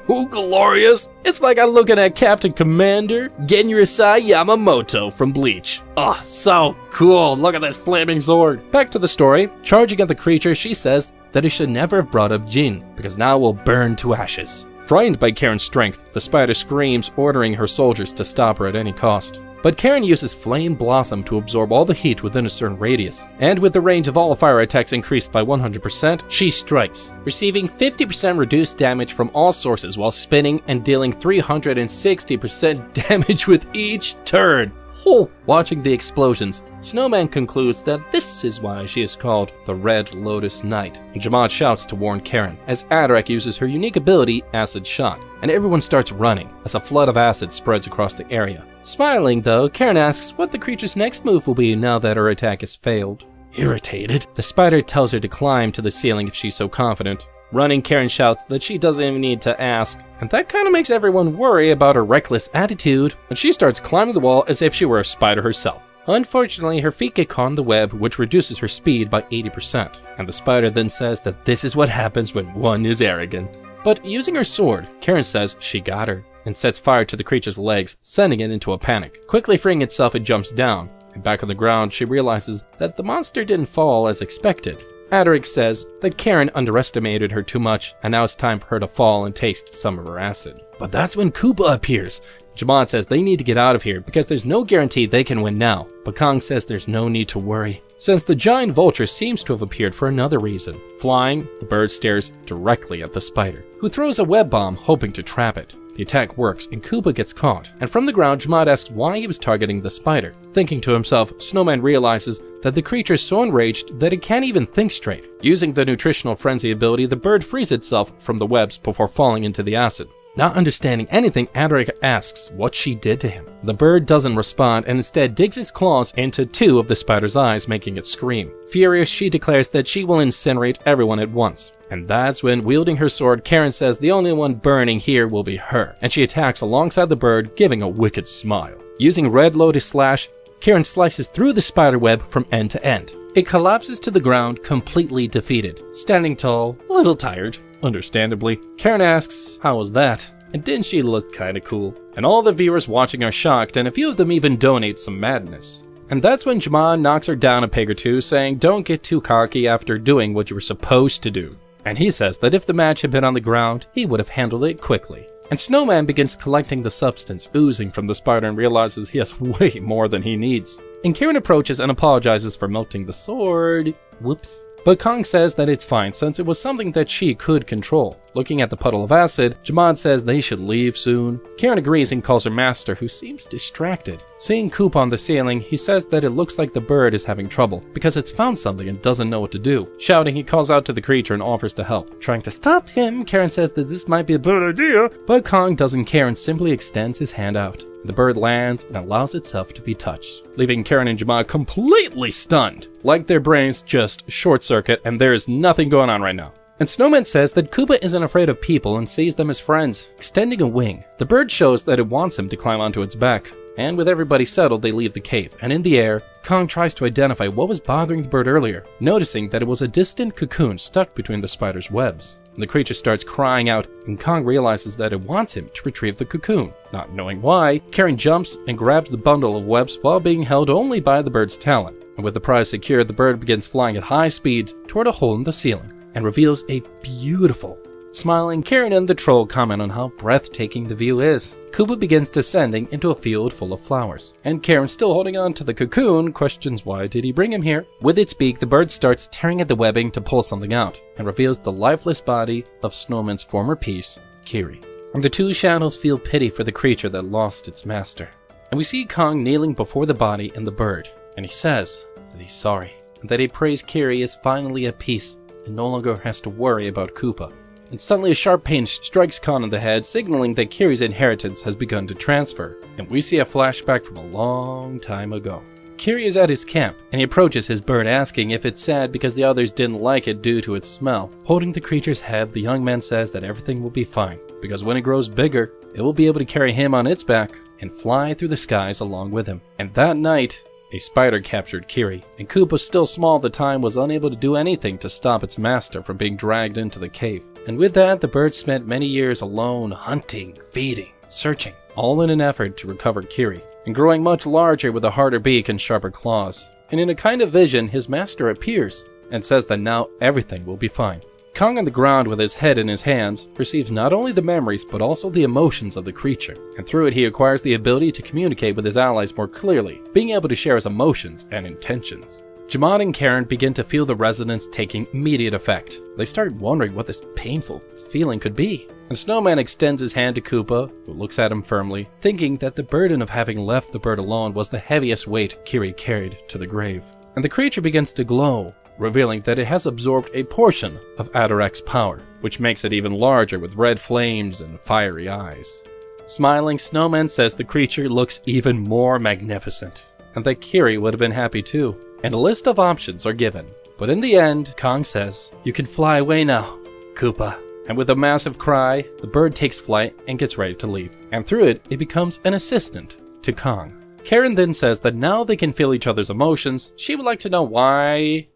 glorious. It's like I'm looking at Captain Commander Genryusai Yamamoto from Bleach. Oh, so cool. Look at this flaming sword. Back to the story. Charging at the creature, she says that he should never have brought up Jin, because now we'll burn to ashes. Frightened by Karen's strength, the spider screams, ordering her soldiers to stop her at any cost. But Karen uses Flame Blossom to absorb all the heat within a certain radius, and with the range of all fire attacks increased by 100%, she strikes, receiving 50% reduced damage from all sources while spinning and dealing 360% damage with each turn. Oh. Watching the explosions, Snowman concludes that this is why she is called the Red Lotus Knight, and Jamad shouts to warn Karen, as Adarek uses her unique ability, Acid Shot, and everyone starts running as a flood of acid spreads across the area. Smiling though, Karen asks what the creature's next move will be now that her attack has failed. Irritated, the spider tells her to climb to the ceiling if she's so confident. Running, Karen shouts that she doesn't even need to ask, and that kind of makes everyone worry about her reckless attitude, and she starts climbing the wall as if she were a spider herself. Unfortunately, her feet get caught in the web, which reduces her speed by 80%, and the spider then says that this is what happens when one is arrogant. But using her sword, Karen says she got her, and sets fire to the creature's legs, sending it into a panic. Quickly freeing itself, it jumps down, and back on the ground, she realizes that the monster didn't fall as expected. Adarek says that Karen underestimated her too much, and now it's time for her to fall and taste some of her acid. But that's when Koopa appears. Jamad says they need to get out of here because there's no guarantee they can win now, but Kong says there's no need to worry, since the giant vulture seems to have appeared for another reason. Flying, the bird stares directly at the spider, who throws a web bomb hoping to trap it. The attack works and Koopa gets caught, and from the ground Jamad asks why he was targeting the spider. Thinking to himself, Snowman realizes that the creature is so enraged that it can't even think straight. Using the nutritional frenzy ability, the bird frees itself from the webs before falling into the acid. Not understanding anything, Adarek asks what she did to him. The bird doesn't respond and instead digs its claws into two of the spider's eyes, making it scream. Furious, she declares that she will incinerate everyone at once. And that's when, wielding her sword, Karen says the only one burning here will be her, and she attacks alongside the bird, giving a wicked smile. Using Red Lotus Slash, Karen slices through the spider web from end to end. It collapses to the ground, completely defeated. Standing tall, a little tired, understandably. Karen asks, how was that? And didn't she look kinda cool? And all the viewers watching are shocked, and a few of them even donate some madness. And that's when Jamad knocks her down a peg or two, saying don't get too cocky after doing what you were supposed to do. And he says that if the match had been on the ground, he would have handled it quickly. And Snowman begins collecting the substance oozing from the spider and realizes he has way more than he needs. And Karen approaches and apologizes for melting the sword. Whoops. But Kong says that it's fine since it was something that she could control. Looking at the puddle of acid, Jamad says they should leave soon. Karen agrees and calls her master, who seems distracted. Seeing Coop on the ceiling, he says that it looks like the bird is having trouble because it's found something and doesn't know what to do. Shouting, he calls out to the creature and offers to help. Trying to stop him, Karen says that this might be a bad idea, but Kong doesn't care and simply extends his hand out. The bird lands and allows itself to be touched, leaving Karen and Jamad completely stunned, like their brains just short-circuit and there is nothing going on right now. And Snowman says that Koopa isn't afraid of people and sees them as friends. Extending a wing, the bird shows that it wants him to climb onto its back. And with everybody settled, they leave the cave, and in the air, Kong tries to identify what was bothering the bird earlier, noticing that it was a distant cocoon stuck between the spider's webs. The creature starts crying out, and Kong realizes that it wants him to retrieve the cocoon. Not knowing why, Karen jumps and grabs the bundle of webs while being held only by the bird's talon. And with the prize secured, the bird begins flying at high speeds toward a hole in the ceiling, and reveals a beautiful. Smiling, Karen and the troll comment on how breathtaking the view is. Koopa begins descending into a field full of flowers, and Karen, still holding on to the cocoon, questions why did he bring him here. With its beak, the bird starts tearing at the webbing to pull something out, and reveals the lifeless body of Snowman's former piece, Kiri. And the two shadows feel pity for the creature that lost its master. And we see Kong kneeling before the body and the bird, and he says that he's sorry, and that he prays Kiri is finally at peace, and no longer has to worry about Koopa. And suddenly a sharp pain strikes Khan in the head, signaling that Kiri's inheritance has begun to transfer. And we see a flashback from a long time ago. Kiri is at his camp, and he approaches his bird asking if it's sad because the others didn't like it due to its smell. Holding the creature's head, the young man says that everything will be fine, because when it grows bigger, it will be able to carry him on its back and fly through the skies along with him. And that night, A spider captured Kiri, and Koopa, still small at the time, was unable to do anything to stop its master from being dragged into the cave. And with that, the bird spent many years alone, hunting, feeding, searching, all in an effort to recover Kiri, and growing much larger with a harder beak and sharper claws. And in a kind of vision, his master appears and says that now everything will be fine. Kong on the ground with his head in his hands receives not only the memories but also the emotions of the creature, and through it he acquires the ability to communicate with his allies more clearly, being able to share his emotions and intentions. Jemad and Karen begin to feel the resonance taking immediate effect. They start wondering what this painful feeling could be. And Snowman extends his hand to Koopa, who looks at him firmly, thinking that the burden of having left the bird alone was the heaviest weight Kiri carried to the grave. And the creature begins to glow, revealing that it has absorbed a portion of Adirek's power, which makes it even larger with red flames and fiery eyes. Smiling, Snowman says the creature looks even more magnificent, and that Kiri would have been happy too. And a list of options are given, but in the end, Kong says, "You can fly away now, Koopa." And with a massive cry, the bird takes flight and gets ready to leave, and through it, it becomes an assistant to Kong. Karen then says that now they can feel each other's emotions, she would like to know why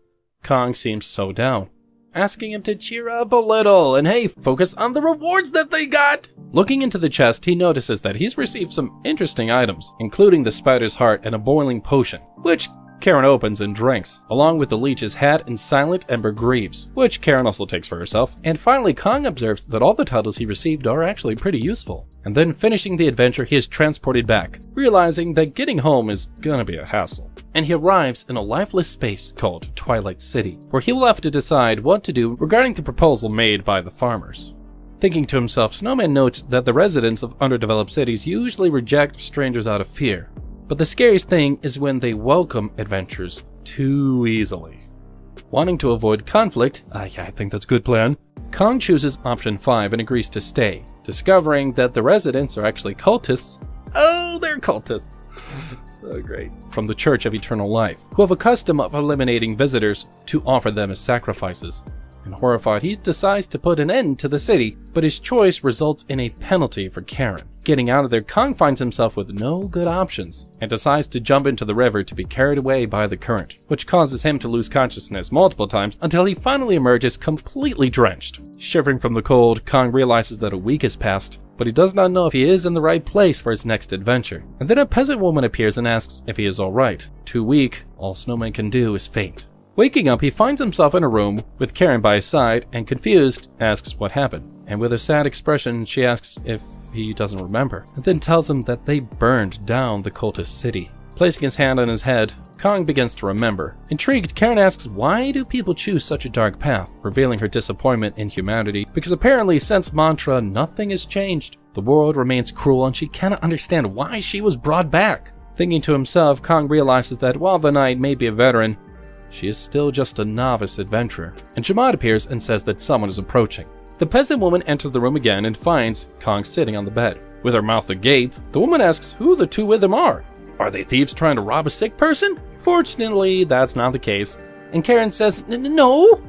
Kong seems so down, asking him to cheer up a little and hey, focus on the rewards that they got. Looking into the chest, he notices that he's received some interesting items, including the spider's heart and a boiling potion, which Karen opens and drinks, along with the leech's hat and silent ember greaves, which Karen also takes for herself. And finally, Kong observes that all the titles he received are actually pretty useful. And then finishing the adventure, he is transported back, realizing that getting home is gonna be a hassle. And he arrives in a lifeless space called Twilight City, where he will have to decide what to do regarding the proposal made by the farmers. Thinking to himself, Snowman notes that the residents of underdeveloped cities usually reject strangers out of fear. But the scariest thing is when they welcome adventurers too easily. Wanting to avoid conflict, I think that's a good plan, Kong chooses option 5 and agrees to stay, discovering that the residents are actually cultists. Oh, they're cultists! Oh, great. From the Church of Eternal Life, who have a custom of eliminating visitors to offer them as sacrifices. And horrified, he decides to put an end to the city, but his choice results in a penalty for Karen. Getting out of there, Kong finds himself with no good options, and decides to jump into the river to be carried away by the current, which causes him to lose consciousness multiple times until he finally emerges completely drenched. Shivering from the cold, Kong realizes that a week has passed, but he does not know if he is in the right place for his next adventure. And then a peasant woman appears and asks if he is alright. Too weak, all Snowman can do is faint. Waking up, he finds himself in a room with Karen by his side and, confused, asks what happened. And with a sad expression, she asks if he doesn't remember, and then tells him that they burned down the cultist city. Placing his hand on his head, Kong begins to remember. Intrigued, Karen asks why do people choose such a dark path, revealing her disappointment in humanity, because apparently since Mantra, nothing has changed. The world remains cruel and she cannot understand why she was brought back. Thinking to himself, Kong realizes that while the knight may be a veteran, she is still just a novice adventurer. And Jemad appears and says that someone is approaching. The peasant woman enters the room again and finds Kong sitting on the bed. With her mouth agape, the woman asks who the two with him are. Are they thieves trying to rob a sick person? Fortunately, that's not the case. And Karen says, no,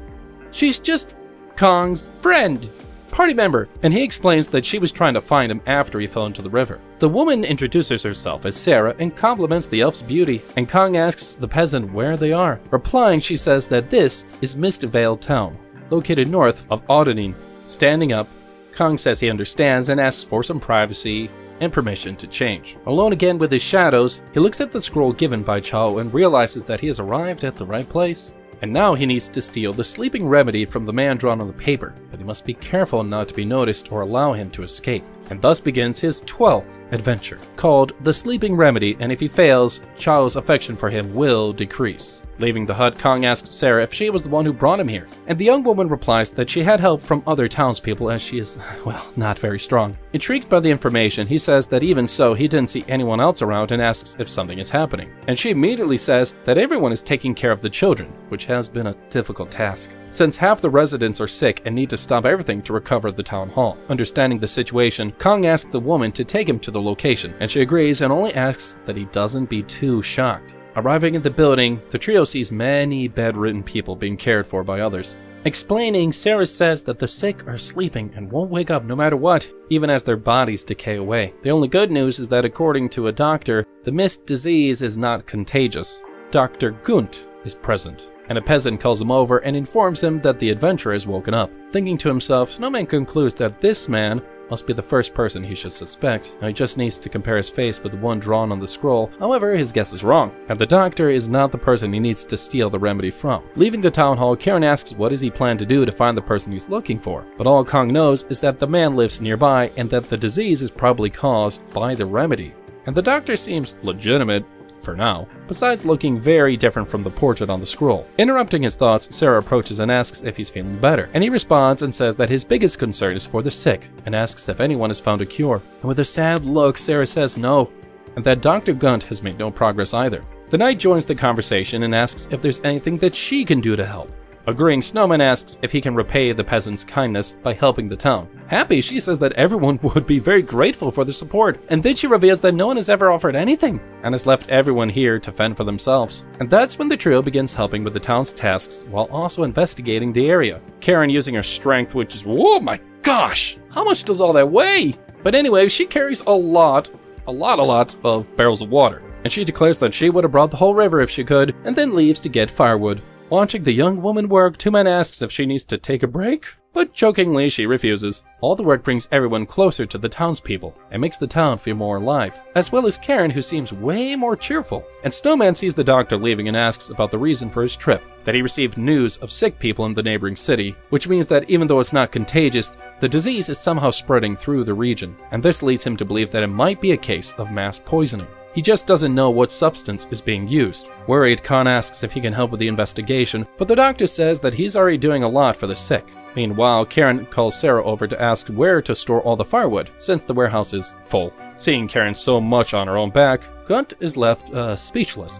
she's just Kong's friend, party member. And he explains that she was trying to find him after he fell into the river. The woman introduces herself as Sarah and compliments the elf's beauty. And Kong asks the peasant where they are. Replying, she says that this is Mistvale Town, located north of Audenin. Standing up, Kong says he understands and asks for some privacy and permission to change. Alone again with his shadows, he looks at the scroll given by Chao and realizes that he has arrived at the right place. And now he needs to steal the sleeping remedy from the man drawn on the paper, but he must be careful not to be noticed or allow him to escape. And thus begins his 12th adventure, called The Sleeping Remedy, and if he fails, Chao's affection for him will decrease. Leaving the hut, Kong asks Sarah if she was the one who brought him here, and the young woman replies that she had help from other townspeople as she is, well, not very strong. Intrigued by the information, he says that even so, he didn't see anyone else around and asks if something is happening. And she immediately says that everyone is taking care of the children, which has been a difficult task, since half the residents are sick and need to stop everything to recover the town hall. Understanding the situation, Kong asks the woman to take him to the location, and she agrees and only asks that he doesn't be too shocked. Arriving at the building, the trio sees many bedridden people being cared for by others. Explaining, Sarah says that the sick are sleeping and won't wake up no matter what, even as their bodies decay away. The only good news is that according to a doctor, the mist disease is not contagious. Dr. Gunt is present, and a peasant calls him over and informs him that the adventurer has woken up. Thinking to himself, Snowman concludes that this man must be the first person he should suspect. Now he just needs to compare his face with the one drawn on the scroll. However, his guess is wrong, and the doctor is not the person he needs to steal the remedy from. Leaving the town hall, Karen asks what does he plan to do to find the person he's looking for. But all Kong knows is that the man lives nearby and that the disease is probably caused by the remedy. And the doctor seems legitimate, for now, besides looking very different from the portrait on the scroll. Interrupting his thoughts, Sarah approaches and asks if he's feeling better, and he responds and says that his biggest concern is for the sick, and asks if anyone has found a cure. And with a sad look, Sarah says no, and that Dr. Gunt has made no progress either. The knight joins the conversation and asks if there's anything that she can do to help. Agreeing, Snowman asks if he can repay the peasant's kindness by helping the town. Happy, she says that everyone would be very grateful for the support, and then she reveals that no one has ever offered anything, and has left everyone here to fend for themselves. And that's when the trio begins helping with the town's tasks while also investigating the area. Karen using her strength, which is, oh my gosh, how much does all that weigh? But anyway, she carries a lot of barrels of water, and she declares that she would have brought the whole river if she could, and then leaves to get firewood. Watching the young woman work, Two Man asks if she needs to take a break, but jokingly she refuses. All the work brings everyone closer to the townspeople and makes the town feel more alive, as well as Karen, who seems way more cheerful. And Snowman sees the doctor leaving and asks about the reason for his trip, that he received news of sick people in the neighboring city, which means that even though it's not contagious, the disease is somehow spreading through the region, and this leads him to believe that it might be a case of mass poisoning. He just doesn't know what substance is being used. Worried, Khan asks if he can help with the investigation, but the doctor says that he's already doing a lot for the sick. Meanwhile, Karen calls Sarah over to ask where to store all the firewood, since the warehouse is full. Seeing Karen so much on her own back, Gunt is left speechless.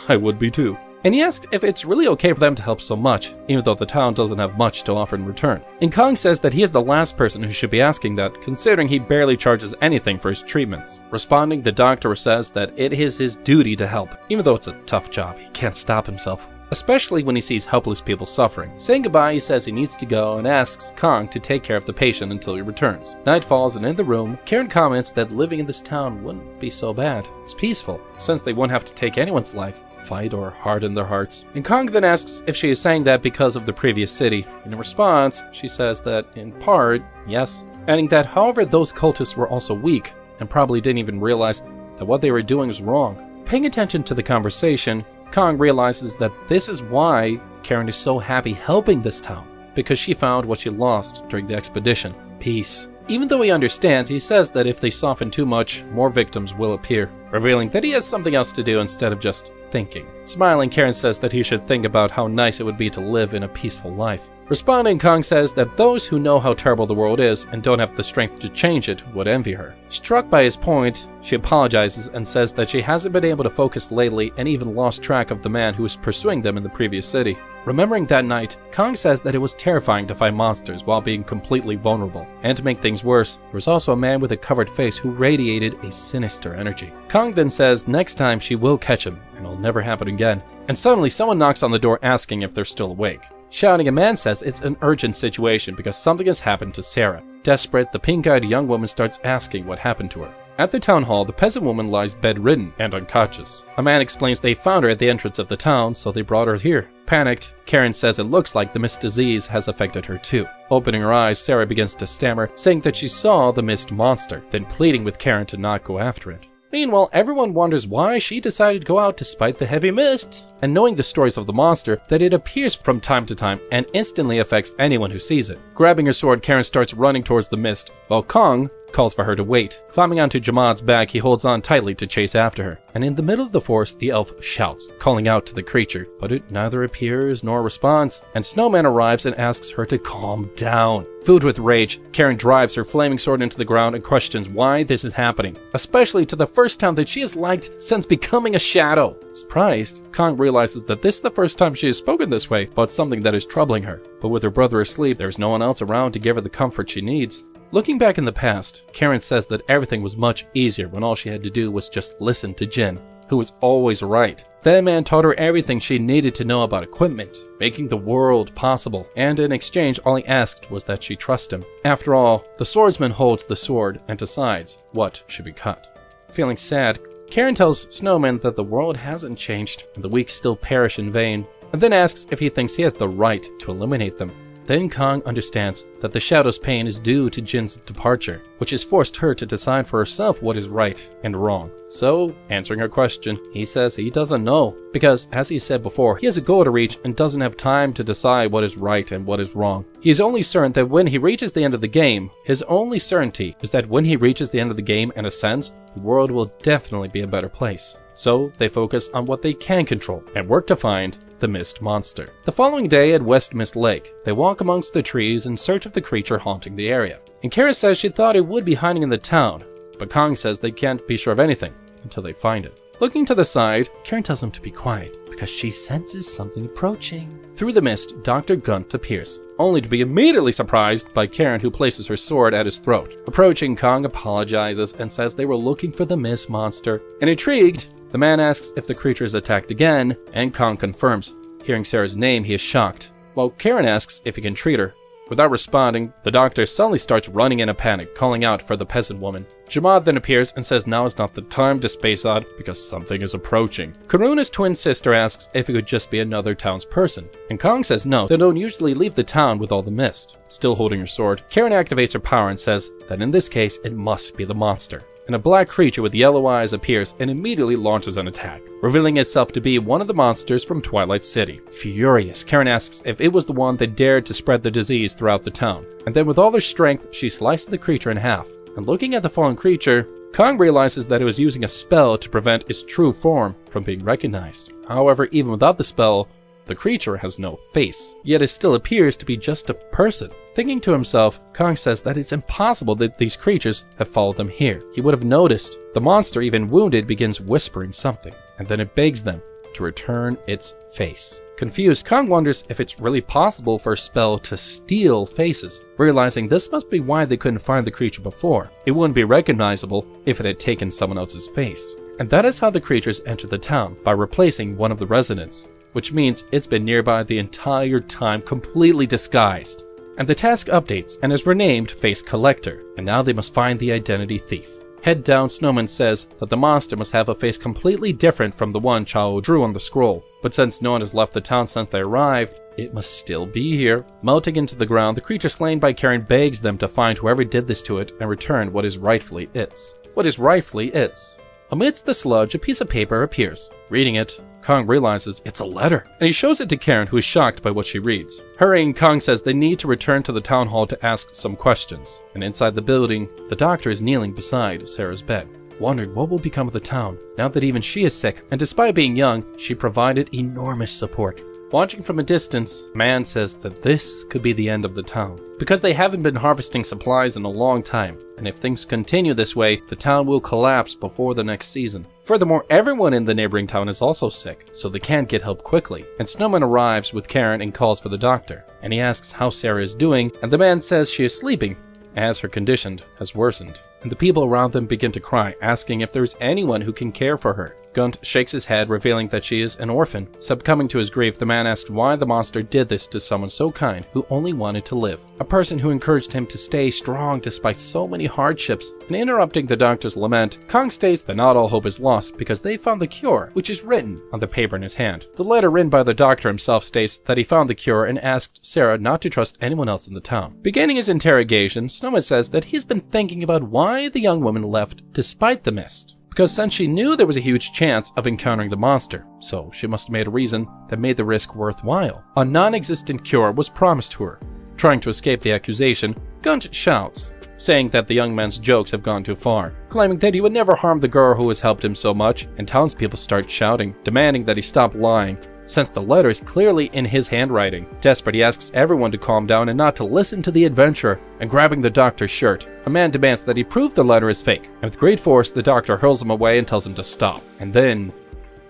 I would be too. And he asks if it's really okay for them to help so much, even though the town doesn't have much to offer in return. And Kong says that he is the last person who should be asking that, considering he barely charges anything for his treatments. Responding, the doctor says that it is his duty to help, even though it's a tough job, he can't stop himself. Especially when he sees helpless people suffering. Saying goodbye, he says he needs to go and asks Kong to take care of the patient until he returns. Night falls, and in the room, Karen comments that living in this town wouldn't be so bad. It's peaceful, since they won't have to take anyone's life, fight, or harden their hearts. And Kong then asks if she is saying that because of the previous city. In response, she says that in part, yes, adding that however those cultists were also weak and probably didn't even realize that what they were doing was wrong. Paying attention to the conversation, Kong realizes that this is why Karen is so happy helping this town, because she found what she lost during the expedition, peace. Even though he understands, he says that if they soften too much, more victims will appear, revealing that he has something else to do instead of just thinking. Smiling, Karen says that he should think about how nice it would be to live in a peaceful life. Responding, Kong says that those who know how terrible the world is and don't have the strength to change it would envy her. Struck by his point, she apologizes and says that she hasn't been able to focus lately and even lost track of the man who was pursuing them in the previous city. Remembering that night, Kong says that it was terrifying to fight monsters while being completely vulnerable. And to make things worse, there was also a man with a covered face who radiated a sinister energy. Kong then says next time she will catch him and it'll never happen again. And suddenly someone knocks on the door asking if they're still awake. Shouting, a man says it's an urgent situation because something has happened to Sarah. Desperate, the pink-eyed young woman starts asking what happened to her. At the town hall, the peasant woman lies bedridden and unconscious. A man explains they found her at the entrance of the town, so they brought her here. Panicked, Karen says it looks like the mist disease has affected her too. Opening her eyes, Sarah begins to stammer, saying that she saw the mist monster, then pleading with Karen to not go after it. Meanwhile, everyone wonders why she decided to go out despite the heavy mist, and knowing the stories of the monster, that it appears from time to time and instantly affects anyone who sees it. Grabbing her sword, Karen starts running towards the mist, while Kong calls for her to wait. Climbing onto Jamad's back, he holds on tightly to chase after her. And in the middle of the forest, the elf shouts, calling out to the creature, but it neither appears nor responds, and Snowman arrives and asks her to calm down. Filled with rage, Karen drives her flaming sword into the ground and questions why this is happening, especially to the first town that she has liked since becoming a shadow. Surprised, Kong realizes that this is the first time she has spoken this way about something that is troubling her, but with her brother asleep, there's no one else around to give her the comfort she needs. Looking back in the past, Karen says that everything was much easier when all she had to do was just listen to Jin. who was always right. That man taught her everything she needed to know about equipment, making the world possible, and in exchange all he asked was that she trust him. After all, the swordsman holds the sword and decides what should be cut. Feeling sad, Karen tells Snowman that the world hasn't changed and the weak still perish in vain, and then asks if he thinks he has the right to eliminate them. Then Kong understands that the Shadow's pain is due to Jin's departure, which has forced her to decide for herself what is right and wrong. So, answering her question, he says he doesn't know, because as he said before, he has a goal to reach and doesn't have time to decide what is right and what is wrong. He is only certain that when he reaches the end of the game, his only certainty is that when he reaches the end of the game and ascends, the world will definitely be a better place. So they focus on what they can control and work to find the Mist Monster. The following day at West Mist Lake, they walk amongst the trees in search of the creature haunting the area. And Kara says she thought it would be hiding in the town, but Kong says they can't be sure of anything until they find it. Looking to the side, Karen tells him to be quiet because she senses something approaching. Through the mist, Dr. Gunt appears, only to be immediately surprised by Karen, who places her sword at his throat. Approaching, Kong apologizes and says they were looking for the Mist Monster. And intrigued, the man asks if the creature is attacked again, and Kong confirms. Hearing Sarah's name, he is shocked, while Karen asks if he can treat her. Without responding, the doctor suddenly starts running in a panic, calling out for the peasant woman. Jamad then appears and says now is not the time to space out because something is approaching. Karuna's twin sister asks if it could just be another townsperson, and Kong says no, they don't usually leave the town with all the mist. Still holding her sword, Karen activates her power and says that in this case it must be the monster. And a black creature with yellow eyes appears and immediately launches an attack, revealing itself to be one of the monsters from Twilight City. Furious, Karen asks if it was the one that dared to spread the disease throughout the town, and then with all her strength, she slices the creature in half. And looking at the fallen creature, Kong realizes that it was using a spell to prevent its true form from being recognized. However, even without the spell, the creature has no face, yet it still appears to be just a person. Thinking to himself, Kong says that it's impossible that these creatures have followed them here. He would have noticed. The monster, even wounded, begins whispering something, and then it begs them to return its face. Confused, Kong wonders if it's really possible for a spell to steal faces, realizing this must be why they couldn't find the creature before. It wouldn't be recognizable if it had taken someone else's face. And that is how the creatures entered the town, by replacing one of the residents, which means it's been nearby the entire time, completely disguised. And the task updates and is renamed Face Collector, and now they must find the identity thief. Head down, Snowman says that the monster must have a face completely different from the one Chao drew on the scroll, but since no one has left the town since they arrived, it must still be here. Melting into the ground, the creature slain by Karen begs them to find whoever did this to it and return what is rightfully its. What is rightfully its? Amidst the sludge, a piece of paper appears. Reading it, Kong realizes it's a letter, and he shows it to Karen, who is shocked by what she reads. Hurrying, Kong says they need to return to the town hall to ask some questions, and inside the building, the doctor is kneeling beside Sarah's bed, wondering what will become of the town now that even she is sick, and despite being young, she provided enormous support. Watching from a distance, man says that this could be the end of the town, because they haven't been harvesting supplies in a long time, and if things continue this way, the town will collapse before the next season. Furthermore, everyone in the neighboring town is also sick, so they can't get help quickly, and Snowman arrives with Karen and calls for the doctor, and he asks how Sarah is doing, and the man says she is sleeping, as her condition has worsened. And the people around them begin to cry, asking if there is anyone who can care for her. Gunt shakes his head, revealing that she is an orphan. Succumbing to his grief, the man asks why the monster did this to someone so kind who only wanted to live. A person who encouraged him to stay strong despite so many hardships. And interrupting the doctor's lament, Kong states that not all hope is lost because they found the cure, which is written on the paper in his hand. The letter written by the doctor himself states that he found the cure and asked Sarah not to trust anyone else in the town. Beginning his interrogation, Snowman says that he's been thinking about why the young woman left despite the mist. Because since she knew there was a huge chance of encountering the monster, so she must have made a reason that made the risk worthwhile. A non-existent cure was promised to her. Trying to escape the accusation, Gunt shouts, saying that the young man's jokes have gone too far, claiming that he would never harm the girl who has helped him so much, and townspeople start shouting, demanding that he stop lying, since the letter is clearly in his handwriting. Desperate, he asks everyone to calm down and not to listen to the adventurer, and grabbing the doctor's shirt, a man demands that he prove the letter is fake, and with great force, the doctor hurls him away and tells him to stop. And then,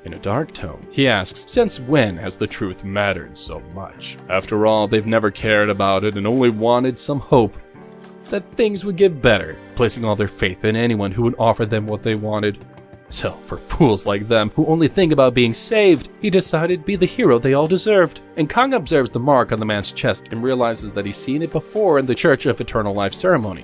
in a dark tone, he asks, since when has the truth mattered so much? After all, they've never cared about it and only wanted some hope that things would get better, placing all their faith in anyone who would offer them what they wanted. So, for fools like them who only think about being saved, he decided to be the hero they all deserved. And Kong observes the mark on the man's chest and realizes that he's seen it before in the Church of Eternal Life ceremony.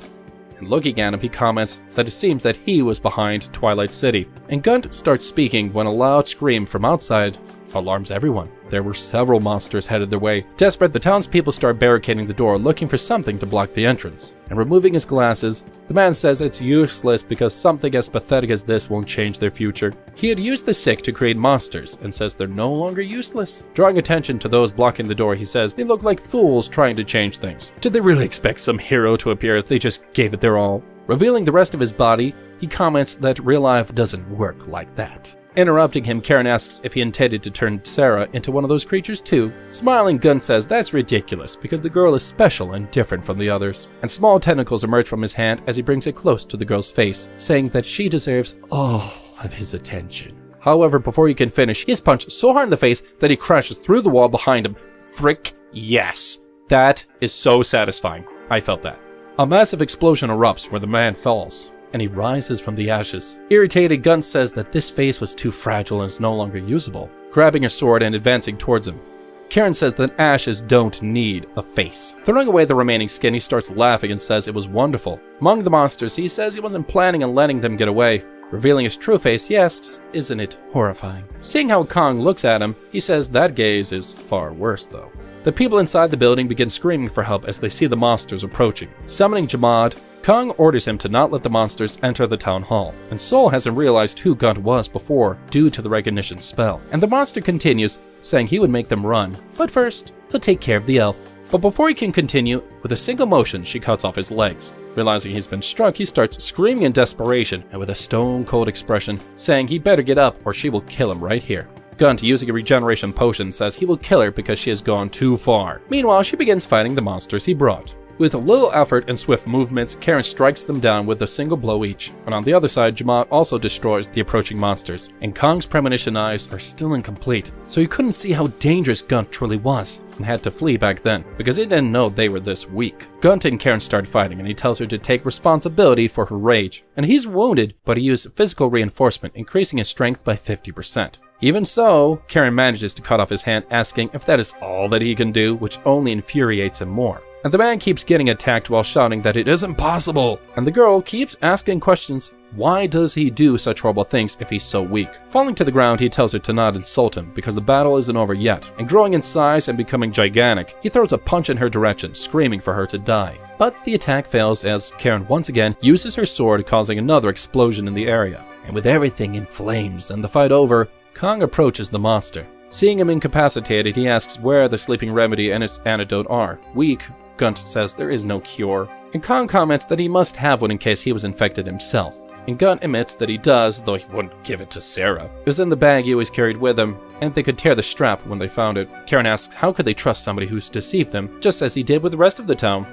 And looking at him, he comments that it seems that he was behind Twilight City. And Gunt starts speaking when a loud scream from outside alarms everyone. There were several monsters headed their way. Desperate, the townspeople start barricading the door, looking for something to block the entrance. And removing his glasses, the man says it's useless because something as pathetic as this won't change their future. He had used the sick to create monsters and says they're no longer useless. Drawing attention to those blocking the door, he says they look like fools trying to change things. Did they really expect some hero to appear if they just gave it their all? Revealing the rest of his body, he comments that real life doesn't work like that. Interrupting him, Karen asks if he intended to turn Sarah into one of those creatures too. Smiling, Gunt says that's ridiculous because the girl is special and different from the others. And small tentacles emerge from his hand as he brings it close to the girl's face, saying that she deserves all of his attention. However, before he can finish, he is punched so hard in the face that he crashes through the wall behind him. Frick yes. That is so satisfying. I felt that. A massive explosion erupts where the man falls, and he rises from the ashes. Irritated, Gunt says that this face was too fragile and is no longer usable, grabbing a sword and advancing towards him. Karen says that ashes don't need a face. Throwing away the remaining skin, he starts laughing and says it was wonderful. Among the monsters, he says he wasn't planning on letting them get away. Revealing his true face, he asks, isn't it horrifying? Seeing how Kong looks at him, he says that gaze is far worse though. The people inside the building begin screaming for help as they see the monsters approaching. Summoning Jamad, Kong orders him to not let the monsters enter the town hall, and Soul hasn't realized who Gunt was before due to the recognition spell. And the monster continues, saying he would make them run, but first, he'll take care of the elf. But before he can continue, with a single motion, she cuts off his legs. Realizing he's been struck, he starts screaming in desperation and with a stone-cold expression, saying he better get up or she will kill him right here. Gunt, using a regeneration potion, says he will kill her because she has gone too far. Meanwhile, she begins fighting the monsters he brought. With little effort and swift movements, Karen strikes them down with a single blow each. And on the other side, Jamad also destroys the approaching monsters. And Kong's premonition eyes are still incomplete, so he couldn't see how dangerous Gunt truly was, and had to flee back then, because he didn't know they were this weak. Gunt and Karen start fighting, and he tells her to take responsibility for her rage. And he's wounded, but he used physical reinforcement, increasing his strength by 50%. Even so, Karen manages to cut off his hand, asking if that is all that he can do, which only infuriates him more. And the man keeps getting attacked while shouting that it isn't possible. And the girl keeps asking questions. Why does he do such horrible things if he's so weak? Falling to the ground, he tells her to not insult him because the battle isn't over yet. And growing in size and becoming gigantic, he throws a punch in her direction, screaming for her to die. But the attack fails as Karen once again uses her sword, causing another explosion in the area. And with everything in flames and the fight over, Kong approaches the monster. Seeing him incapacitated, he asks where the sleeping remedy and its antidote are. Weak, Gunt says there is no cure, and Kong comments that he must have one in case he was infected himself. And Gunt admits that he does, though he wouldn't give it to Sarah. It was in the bag he always carried with him, and they could tear the strap when they found it. Karen asks how could they trust somebody who's deceived them, just as he did with the rest of the town.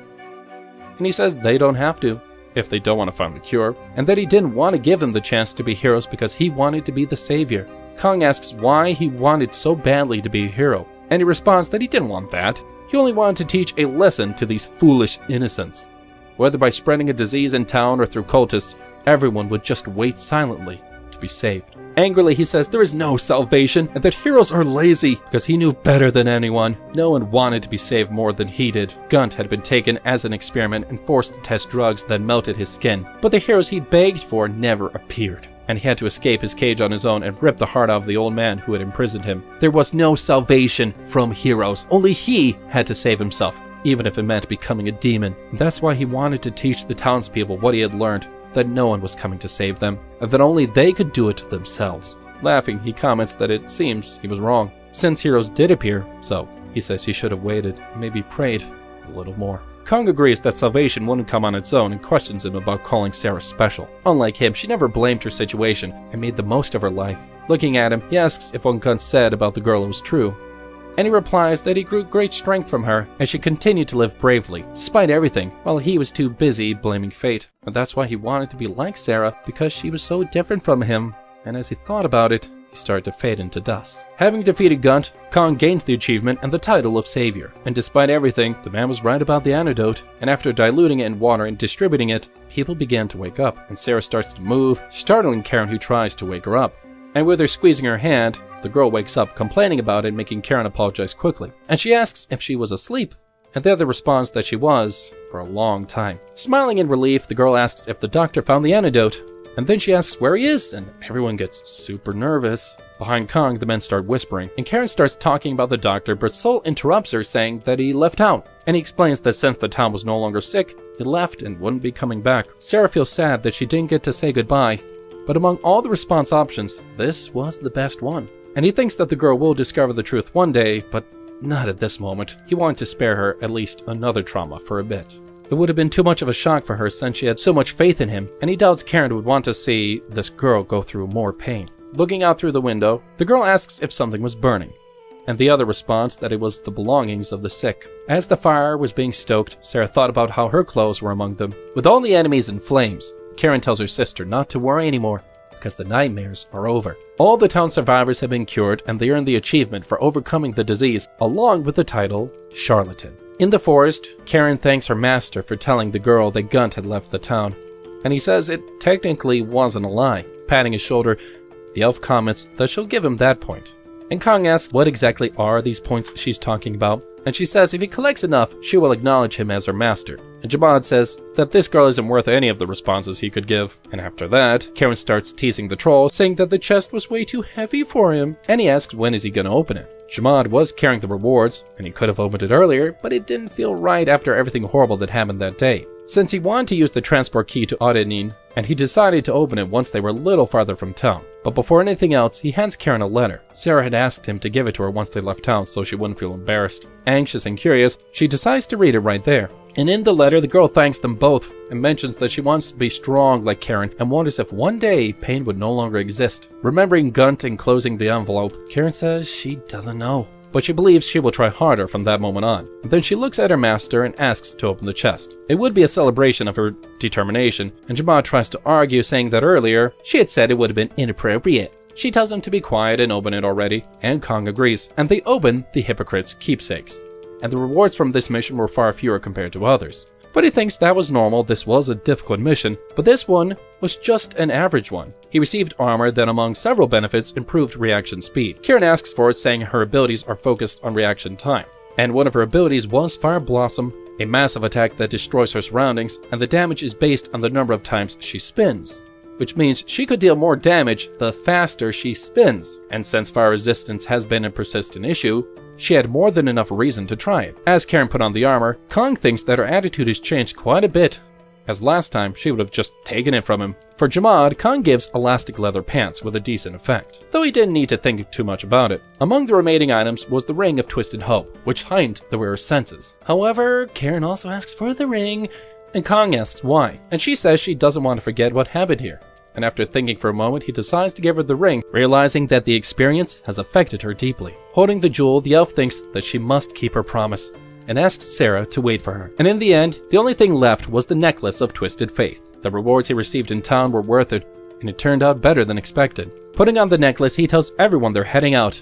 And he says they don't have to, if they don't want to find the cure, and that he didn't want to give them the chance to be heroes because he wanted to be the savior. Kong asks why he wanted so badly to be a hero, and he responds that he didn't want that. He only wanted to teach a lesson to these foolish innocents. Whether by spreading a disease in town or through cultists, everyone would just wait silently to be saved. Angrily, he says there is no salvation and that heroes are lazy because he knew better than anyone. No one wanted to be saved more than he did. Gunt had been taken as an experiment and forced to test drugs that melted his skin, but the heroes he begged for never appeared. And he had to escape his cage on his own and rip the heart out of the old man who had imprisoned him. There was no salvation from heroes. Only he had to save himself, even if it meant becoming a demon. And that's why he wanted to teach the townspeople what he had learned, that no one was coming to save them, and that only they could do it to themselves. Laughing, he comments that it seems he was wrong, since heroes did appear, so he says he should have waited, and maybe prayed a little more. Kong agrees that salvation wouldn't come on its own and questions him about calling Sarah special. Unlike him, she never blamed her situation and made the most of her life. Looking at him, he asks if what Gunt said about the girl was true. And he replies that he grew great strength from her and she continued to live bravely, despite everything, while he was too busy blaming fate. And that's why he wanted to be like Sarah, because she was so different from him. And as he thought about it, he start to fade into dust. Having defeated Gunt, Kong gains the achievement and the title of Savior. And despite everything, the man was right about the antidote, and after diluting it in water and distributing it, people began to wake up, and Sarah starts to move, startling Karen, who tries to wake her up. And with her squeezing her hand, the girl wakes up, complaining about it, making Karen apologize quickly. And she asks if she was asleep, and the other responds that she was, for a long time. Smiling in relief, the girl asks if the doctor found the antidote, and then she asks where he is, and everyone gets super nervous. Behind Kong, the men start whispering, and Karen starts talking about the doctor, but Sol interrupts her, saying that he left town. And he explains that since the town was no longer sick, he left and wouldn't be coming back. Sarah feels sad that she didn't get to say goodbye, but among all the response options, this was the best one. And he thinks that the girl will discover the truth one day, but not at this moment. He wanted to spare her at least another trauma for a bit. It would have been too much of a shock for her since she had so much faith in him, and he doubts Karen would want to see this girl go through more pain. Looking out through the window, the girl asks if something was burning, and the other responds that it was the belongings of the sick. As the fire was being stoked, Sarah thought about how her clothes were among them. With all the enemies in flames, Karen tells her sister not to worry anymore, because the nightmares are over. All the town survivors have been cured, and they earn the achievement for overcoming the disease, along with the title Charlatan. In the forest, Karen thanks her master for telling the girl that Gunt had left the town, and he says it technically wasn't a lie. Patting his shoulder, the elf comments that she'll give him that point. And Kong asks what exactly are these points she's talking about, and she says if he collects enough, she will acknowledge him as her master. And Jabad says that this girl isn't worth any of the responses he could give. And after that, Karen starts teasing the troll, saying that the chest was way too heavy for him, and he asks when is he gonna open it. Jamad was carrying the rewards, and he could have opened it earlier, but it didn't feel right after everything horrible that happened that day. Since he wanted to use the transport key to Audenin, and he decided to open it once they were a little farther from town. But before anything else, he hands Karen a letter. Sarah had asked him to give it to her once they left town so she wouldn't feel embarrassed. Anxious and curious, she decides to read it right there. And in the letter, the girl thanks them both and mentions that she wants to be strong like Karen and wonders if one day pain would no longer exist. Remembering Gunt and closing the envelope, Karen says she doesn't know, but she believes she will try harder from that moment on. And then she looks at her master and asks to open the chest. It would be a celebration of her determination, and Jabad tries to argue, saying that earlier she had said it would have been inappropriate. She tells him to be quiet and open it already, and Kong agrees, and they open the hypocrite's keepsakes. And the rewards from this mission were far fewer compared to others. But he thinks that was normal. This was a difficult mission, but this one was just an average one. He received armor that, among several benefits, improved reaction speed. Karen asks for it, saying her abilities are focused on reaction time. And one of her abilities was Fire Blossom, a massive attack that destroys her surroundings, and the damage is based on the number of times she spins, which means she could deal more damage the faster she spins. And since fire resistance has been a persistent issue, she had more than enough reason to try it. As Karen put on the armor, Kong thinks that her attitude has changed quite a bit, as last time she would have just taken it from him. For Jamad, Kong gives elastic leather pants with a decent effect, though he didn't need to think too much about it. Among the remaining items was the Ring of Twisted Hope, which heightened the wearer's senses. However, Karen also asks for the ring, and Kong asks why, and she says she doesn't want to forget what happened here. And after thinking for a moment, he decides to give her the ring, realizing that the experience has affected her deeply. Holding the jewel, the elf thinks that she must keep her promise, and asks Sarah to wait for her. And in the end, the only thing left was the necklace of Twisted Faith. The rewards he received in town were worth it, and it turned out better than expected. Putting on the necklace, he tells everyone they're heading out,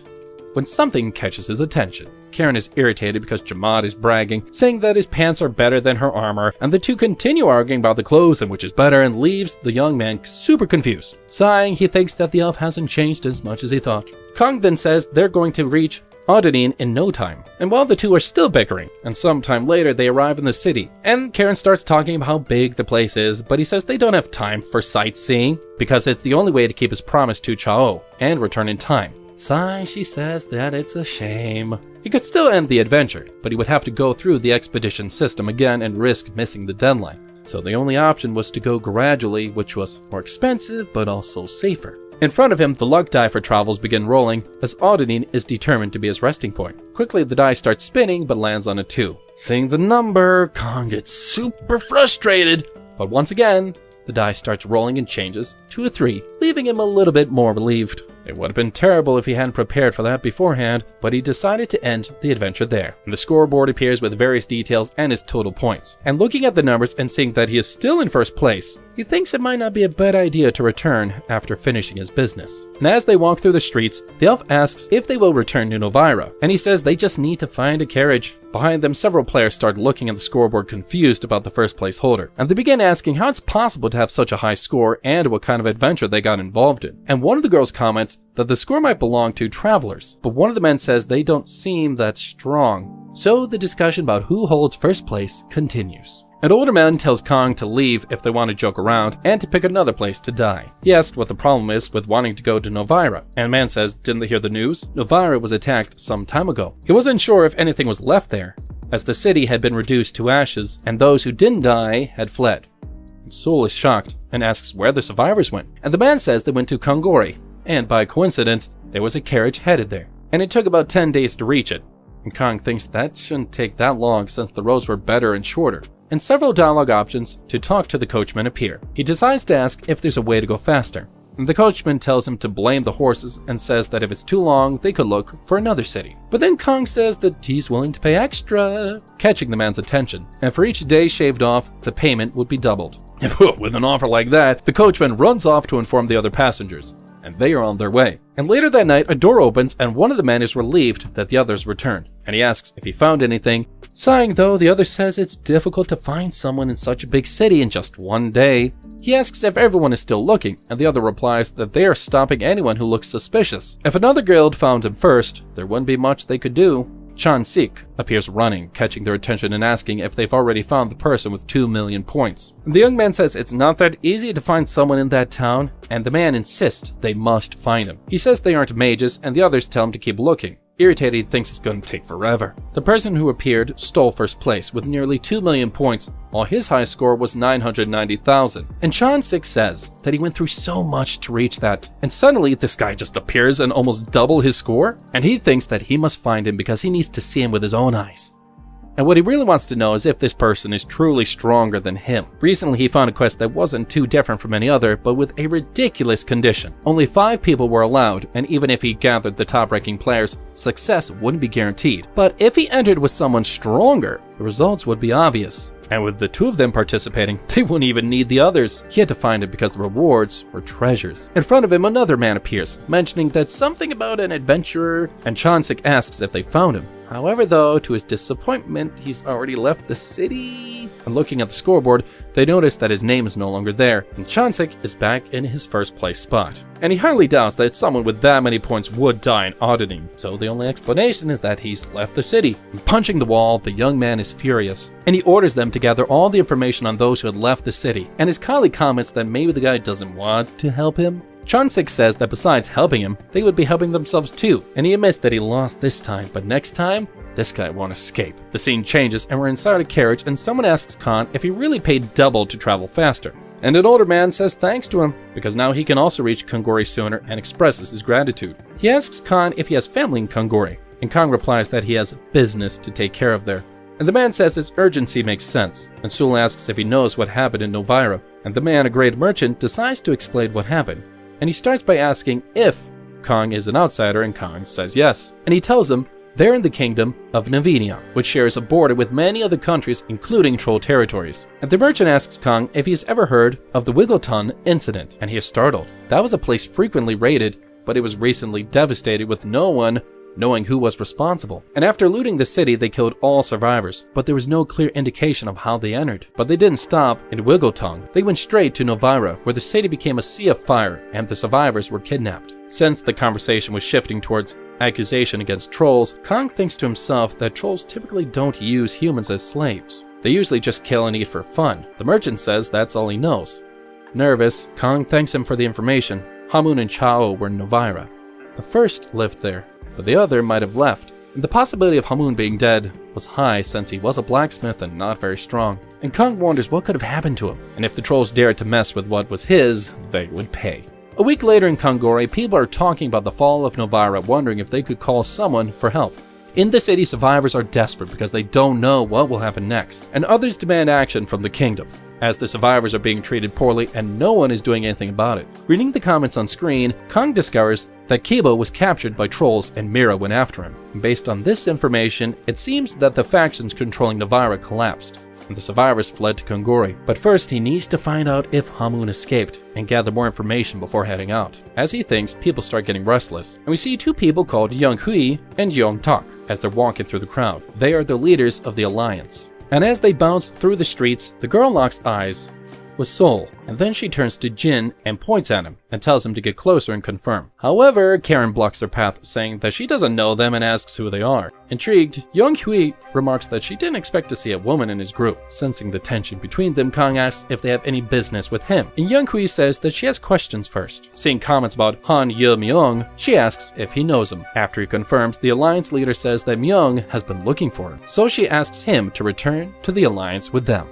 when something catches his attention. Karen is irritated because Jamad is bragging, saying that his pants are better than her armor, and the two continue arguing about the clothes and which is better, and leaves the young man super confused. Sighing, he thinks that the elf hasn't changed as much as he thought. Kong then says they're going to reach Audenin in no time, and while the two are still bickering, and sometime later they arrive in the city, and Karen starts talking about how big the place is, but he says they don't have time for sightseeing, because it's the only way to keep his promise to Chao and return in time. Sighing, she says that it's a shame. He could still end the adventure, but he would have to go through the expedition system again and risk missing the deadline. So the only option was to go gradually, which was more expensive but also safer. In front of him, the luck die for travels begin rolling, as Audenin is determined to be his resting point. Quickly, the die starts spinning but lands on a 2. Seeing the number, Kong gets super frustrated, but once again, the die starts rolling and changes to a 3, leaving him a little bit more relieved. It would have been terrible if he hadn't prepared for that beforehand, but he decided to end the adventure there. The scoreboard appears with various details and his total points. And looking at the numbers and seeing that he is still in first place, he thinks it might not be a bad idea to return after finishing his business. And as they walk through the streets, the elf asks if they will return to Novira, and he says they just need to find a carriage. Behind them, several players start looking at the scoreboard confused about the first place holder, and they begin asking how it's possible to have such a high score and what kind of adventure they got involved in. And one of the girls comments that the score might belong to travelers, but one of the men says they don't seem that strong. So the discussion about who holds first place continues. An older man tells Kong to leave if they want to joke around and to pick another place to die. He asks what the problem is with wanting to go to Novira, and the man says, didn't they hear the news? Novira was attacked some time ago. He wasn't sure if anything was left there, as the city had been reduced to ashes and those who didn't die had fled. And Soul is shocked and asks where the survivors went, and the man says they went to Kongori, and by coincidence, there was a carriage headed there, and it took about 10 days to reach it. And Kong thinks that shouldn't take that long since the roads were better and shorter. And several dialogue options to talk to the coachman appear. He decides to ask if there's a way to go faster. And the coachman tells him to blame the horses and says that if it's too long, they could look for another city. But then Kong says that he's willing to pay extra, catching the man's attention. And for each day shaved off, the payment would be doubled. With an offer like that, the coachman runs off to inform the other passengers, and they are on their way. And later that night, a door opens and one of the men is relieved that the others return, and he asks if he found anything. Sighing though, the other says it's difficult to find someone in such a big city in just one day. He asks if everyone is still looking, and the other replies that they are stopping anyone who looks suspicious. If another guild found him first, there wouldn't be much they could do. Chan-sik appears running, catching their attention and asking if they've already found the person with 2 million points. The young man says it's not that easy to find someone in that town, and the man insists they must find him. He says they aren't mages, and the others tell him to keep looking. Irritated, he thinks it's going to take forever. The person who appeared stole first place with nearly 2 million points, while his high score was 990,000. And Chan-sik says that he went through so much to reach that, and suddenly this guy just appears and almost double his score, and he thinks that he must find him because he needs to see him with his own eyes. And what he really wants to know is if this person is truly stronger than him. Recently, he found a quest that wasn't too different from any other, but with a ridiculous condition. Only 5 people were allowed, and even if he gathered the top-ranking players, success wouldn't be guaranteed. But if he entered with someone stronger, the results would be obvious. And with the 2 of them participating, they wouldn't even need the others. He had to find it because the rewards were treasures. In front of him, another man appears, mentioning that something about an adventurer, and Chan-sik asks if they found him. However, though, to his disappointment, he's already left the city. And looking at the scoreboard, they notice that his name is no longer there, and Chan-sik is back in his first place spot. And he highly doubts that someone with that many points would die in auditing, so the only explanation is that he's left the city. And punching the wall, the young man is furious, and he orders them to gather all the information on those who had left the city, and his colleague comments that maybe the guy doesn't want to help him. Chan-sik says that besides helping him, they would be helping themselves too, and he admits that he lost this time, but next time, this guy won't escape. The scene changes and we're inside a carriage, and someone asks Khan if he really paid double to travel faster. And an older man says thanks to him, because now he can also reach Kongori sooner and expresses his gratitude. He asks Khan if he has family in Kongori, and Khan replies that he has business to take care of there. And the man says his urgency makes sense, and Sul asks if he knows what happened in Novira, and the man, a great merchant, decides to explain what happened. And he starts by asking if Kong is an outsider, and Kong says yes. And he tells him they're in the kingdom of Navinia, which shares a border with many other countries, including troll territories. And the merchant asks Kong if he's ever heard of the Wiggleton incident, and he is startled. That was a place frequently raided, but it was recently devastated with no one knowing who was responsible. And after looting the city, they killed all survivors, but there was no clear indication of how they entered. But they didn't stop in Wiggleton. They went straight to Novira, where the city became a sea of fire, and the survivors were kidnapped. Since the conversation was shifting towards accusation against trolls, Kong thinks to himself that trolls typically don't use humans as slaves. They usually just kill and eat for fun. The merchant says that's all he knows. Nervous, Kong thanks him for the information. Hamun and Chao were in Novira. The first lived there, but the other might have left. And the possibility of Hamun being dead was high since he was a blacksmith and not very strong. And Kong wonders what could have happened to him, and if the trolls dared to mess with what was his, they would pay. A week later in Kongori, people are talking about the fall of Novira, wondering if they could call someone for help. In the city, survivors are desperate because they don't know what will happen next, and others demand action from the kingdom, as the survivors are being treated poorly and no one is doing anything about it. Reading the comments on screen, Kong discovers that Kiba was captured by trolls and Mira went after him. And based on this information, it seems that the factions controlling Novira collapsed. and the survivors fled to Kongori. But first, he needs to find out if Hamun escaped and gather more information before heading out. As he thinks, people start getting restless, and we see two people called Young Hui and Yong Tak as they're walking through the crowd. They are the leaders of the Alliance. And as they bounce through the streets, the girl locks eyes with Sol, and then she turns to Jin and points at him and tells him to get closer and confirm. However, Karen blocks their path, saying that she doesn't know them and asks who they are. Intrigued, Young Hui remarks that she didn't expect to see a woman in his group. Sensing the tension between them, Kang asks if they have any business with him, and Young Hui says that she has questions first. Seeing comments about Han Ye Myung, she asks if he knows him. After he confirms, the Alliance leader says that Myung has been looking for him, so she asks him to return to the Alliance with them.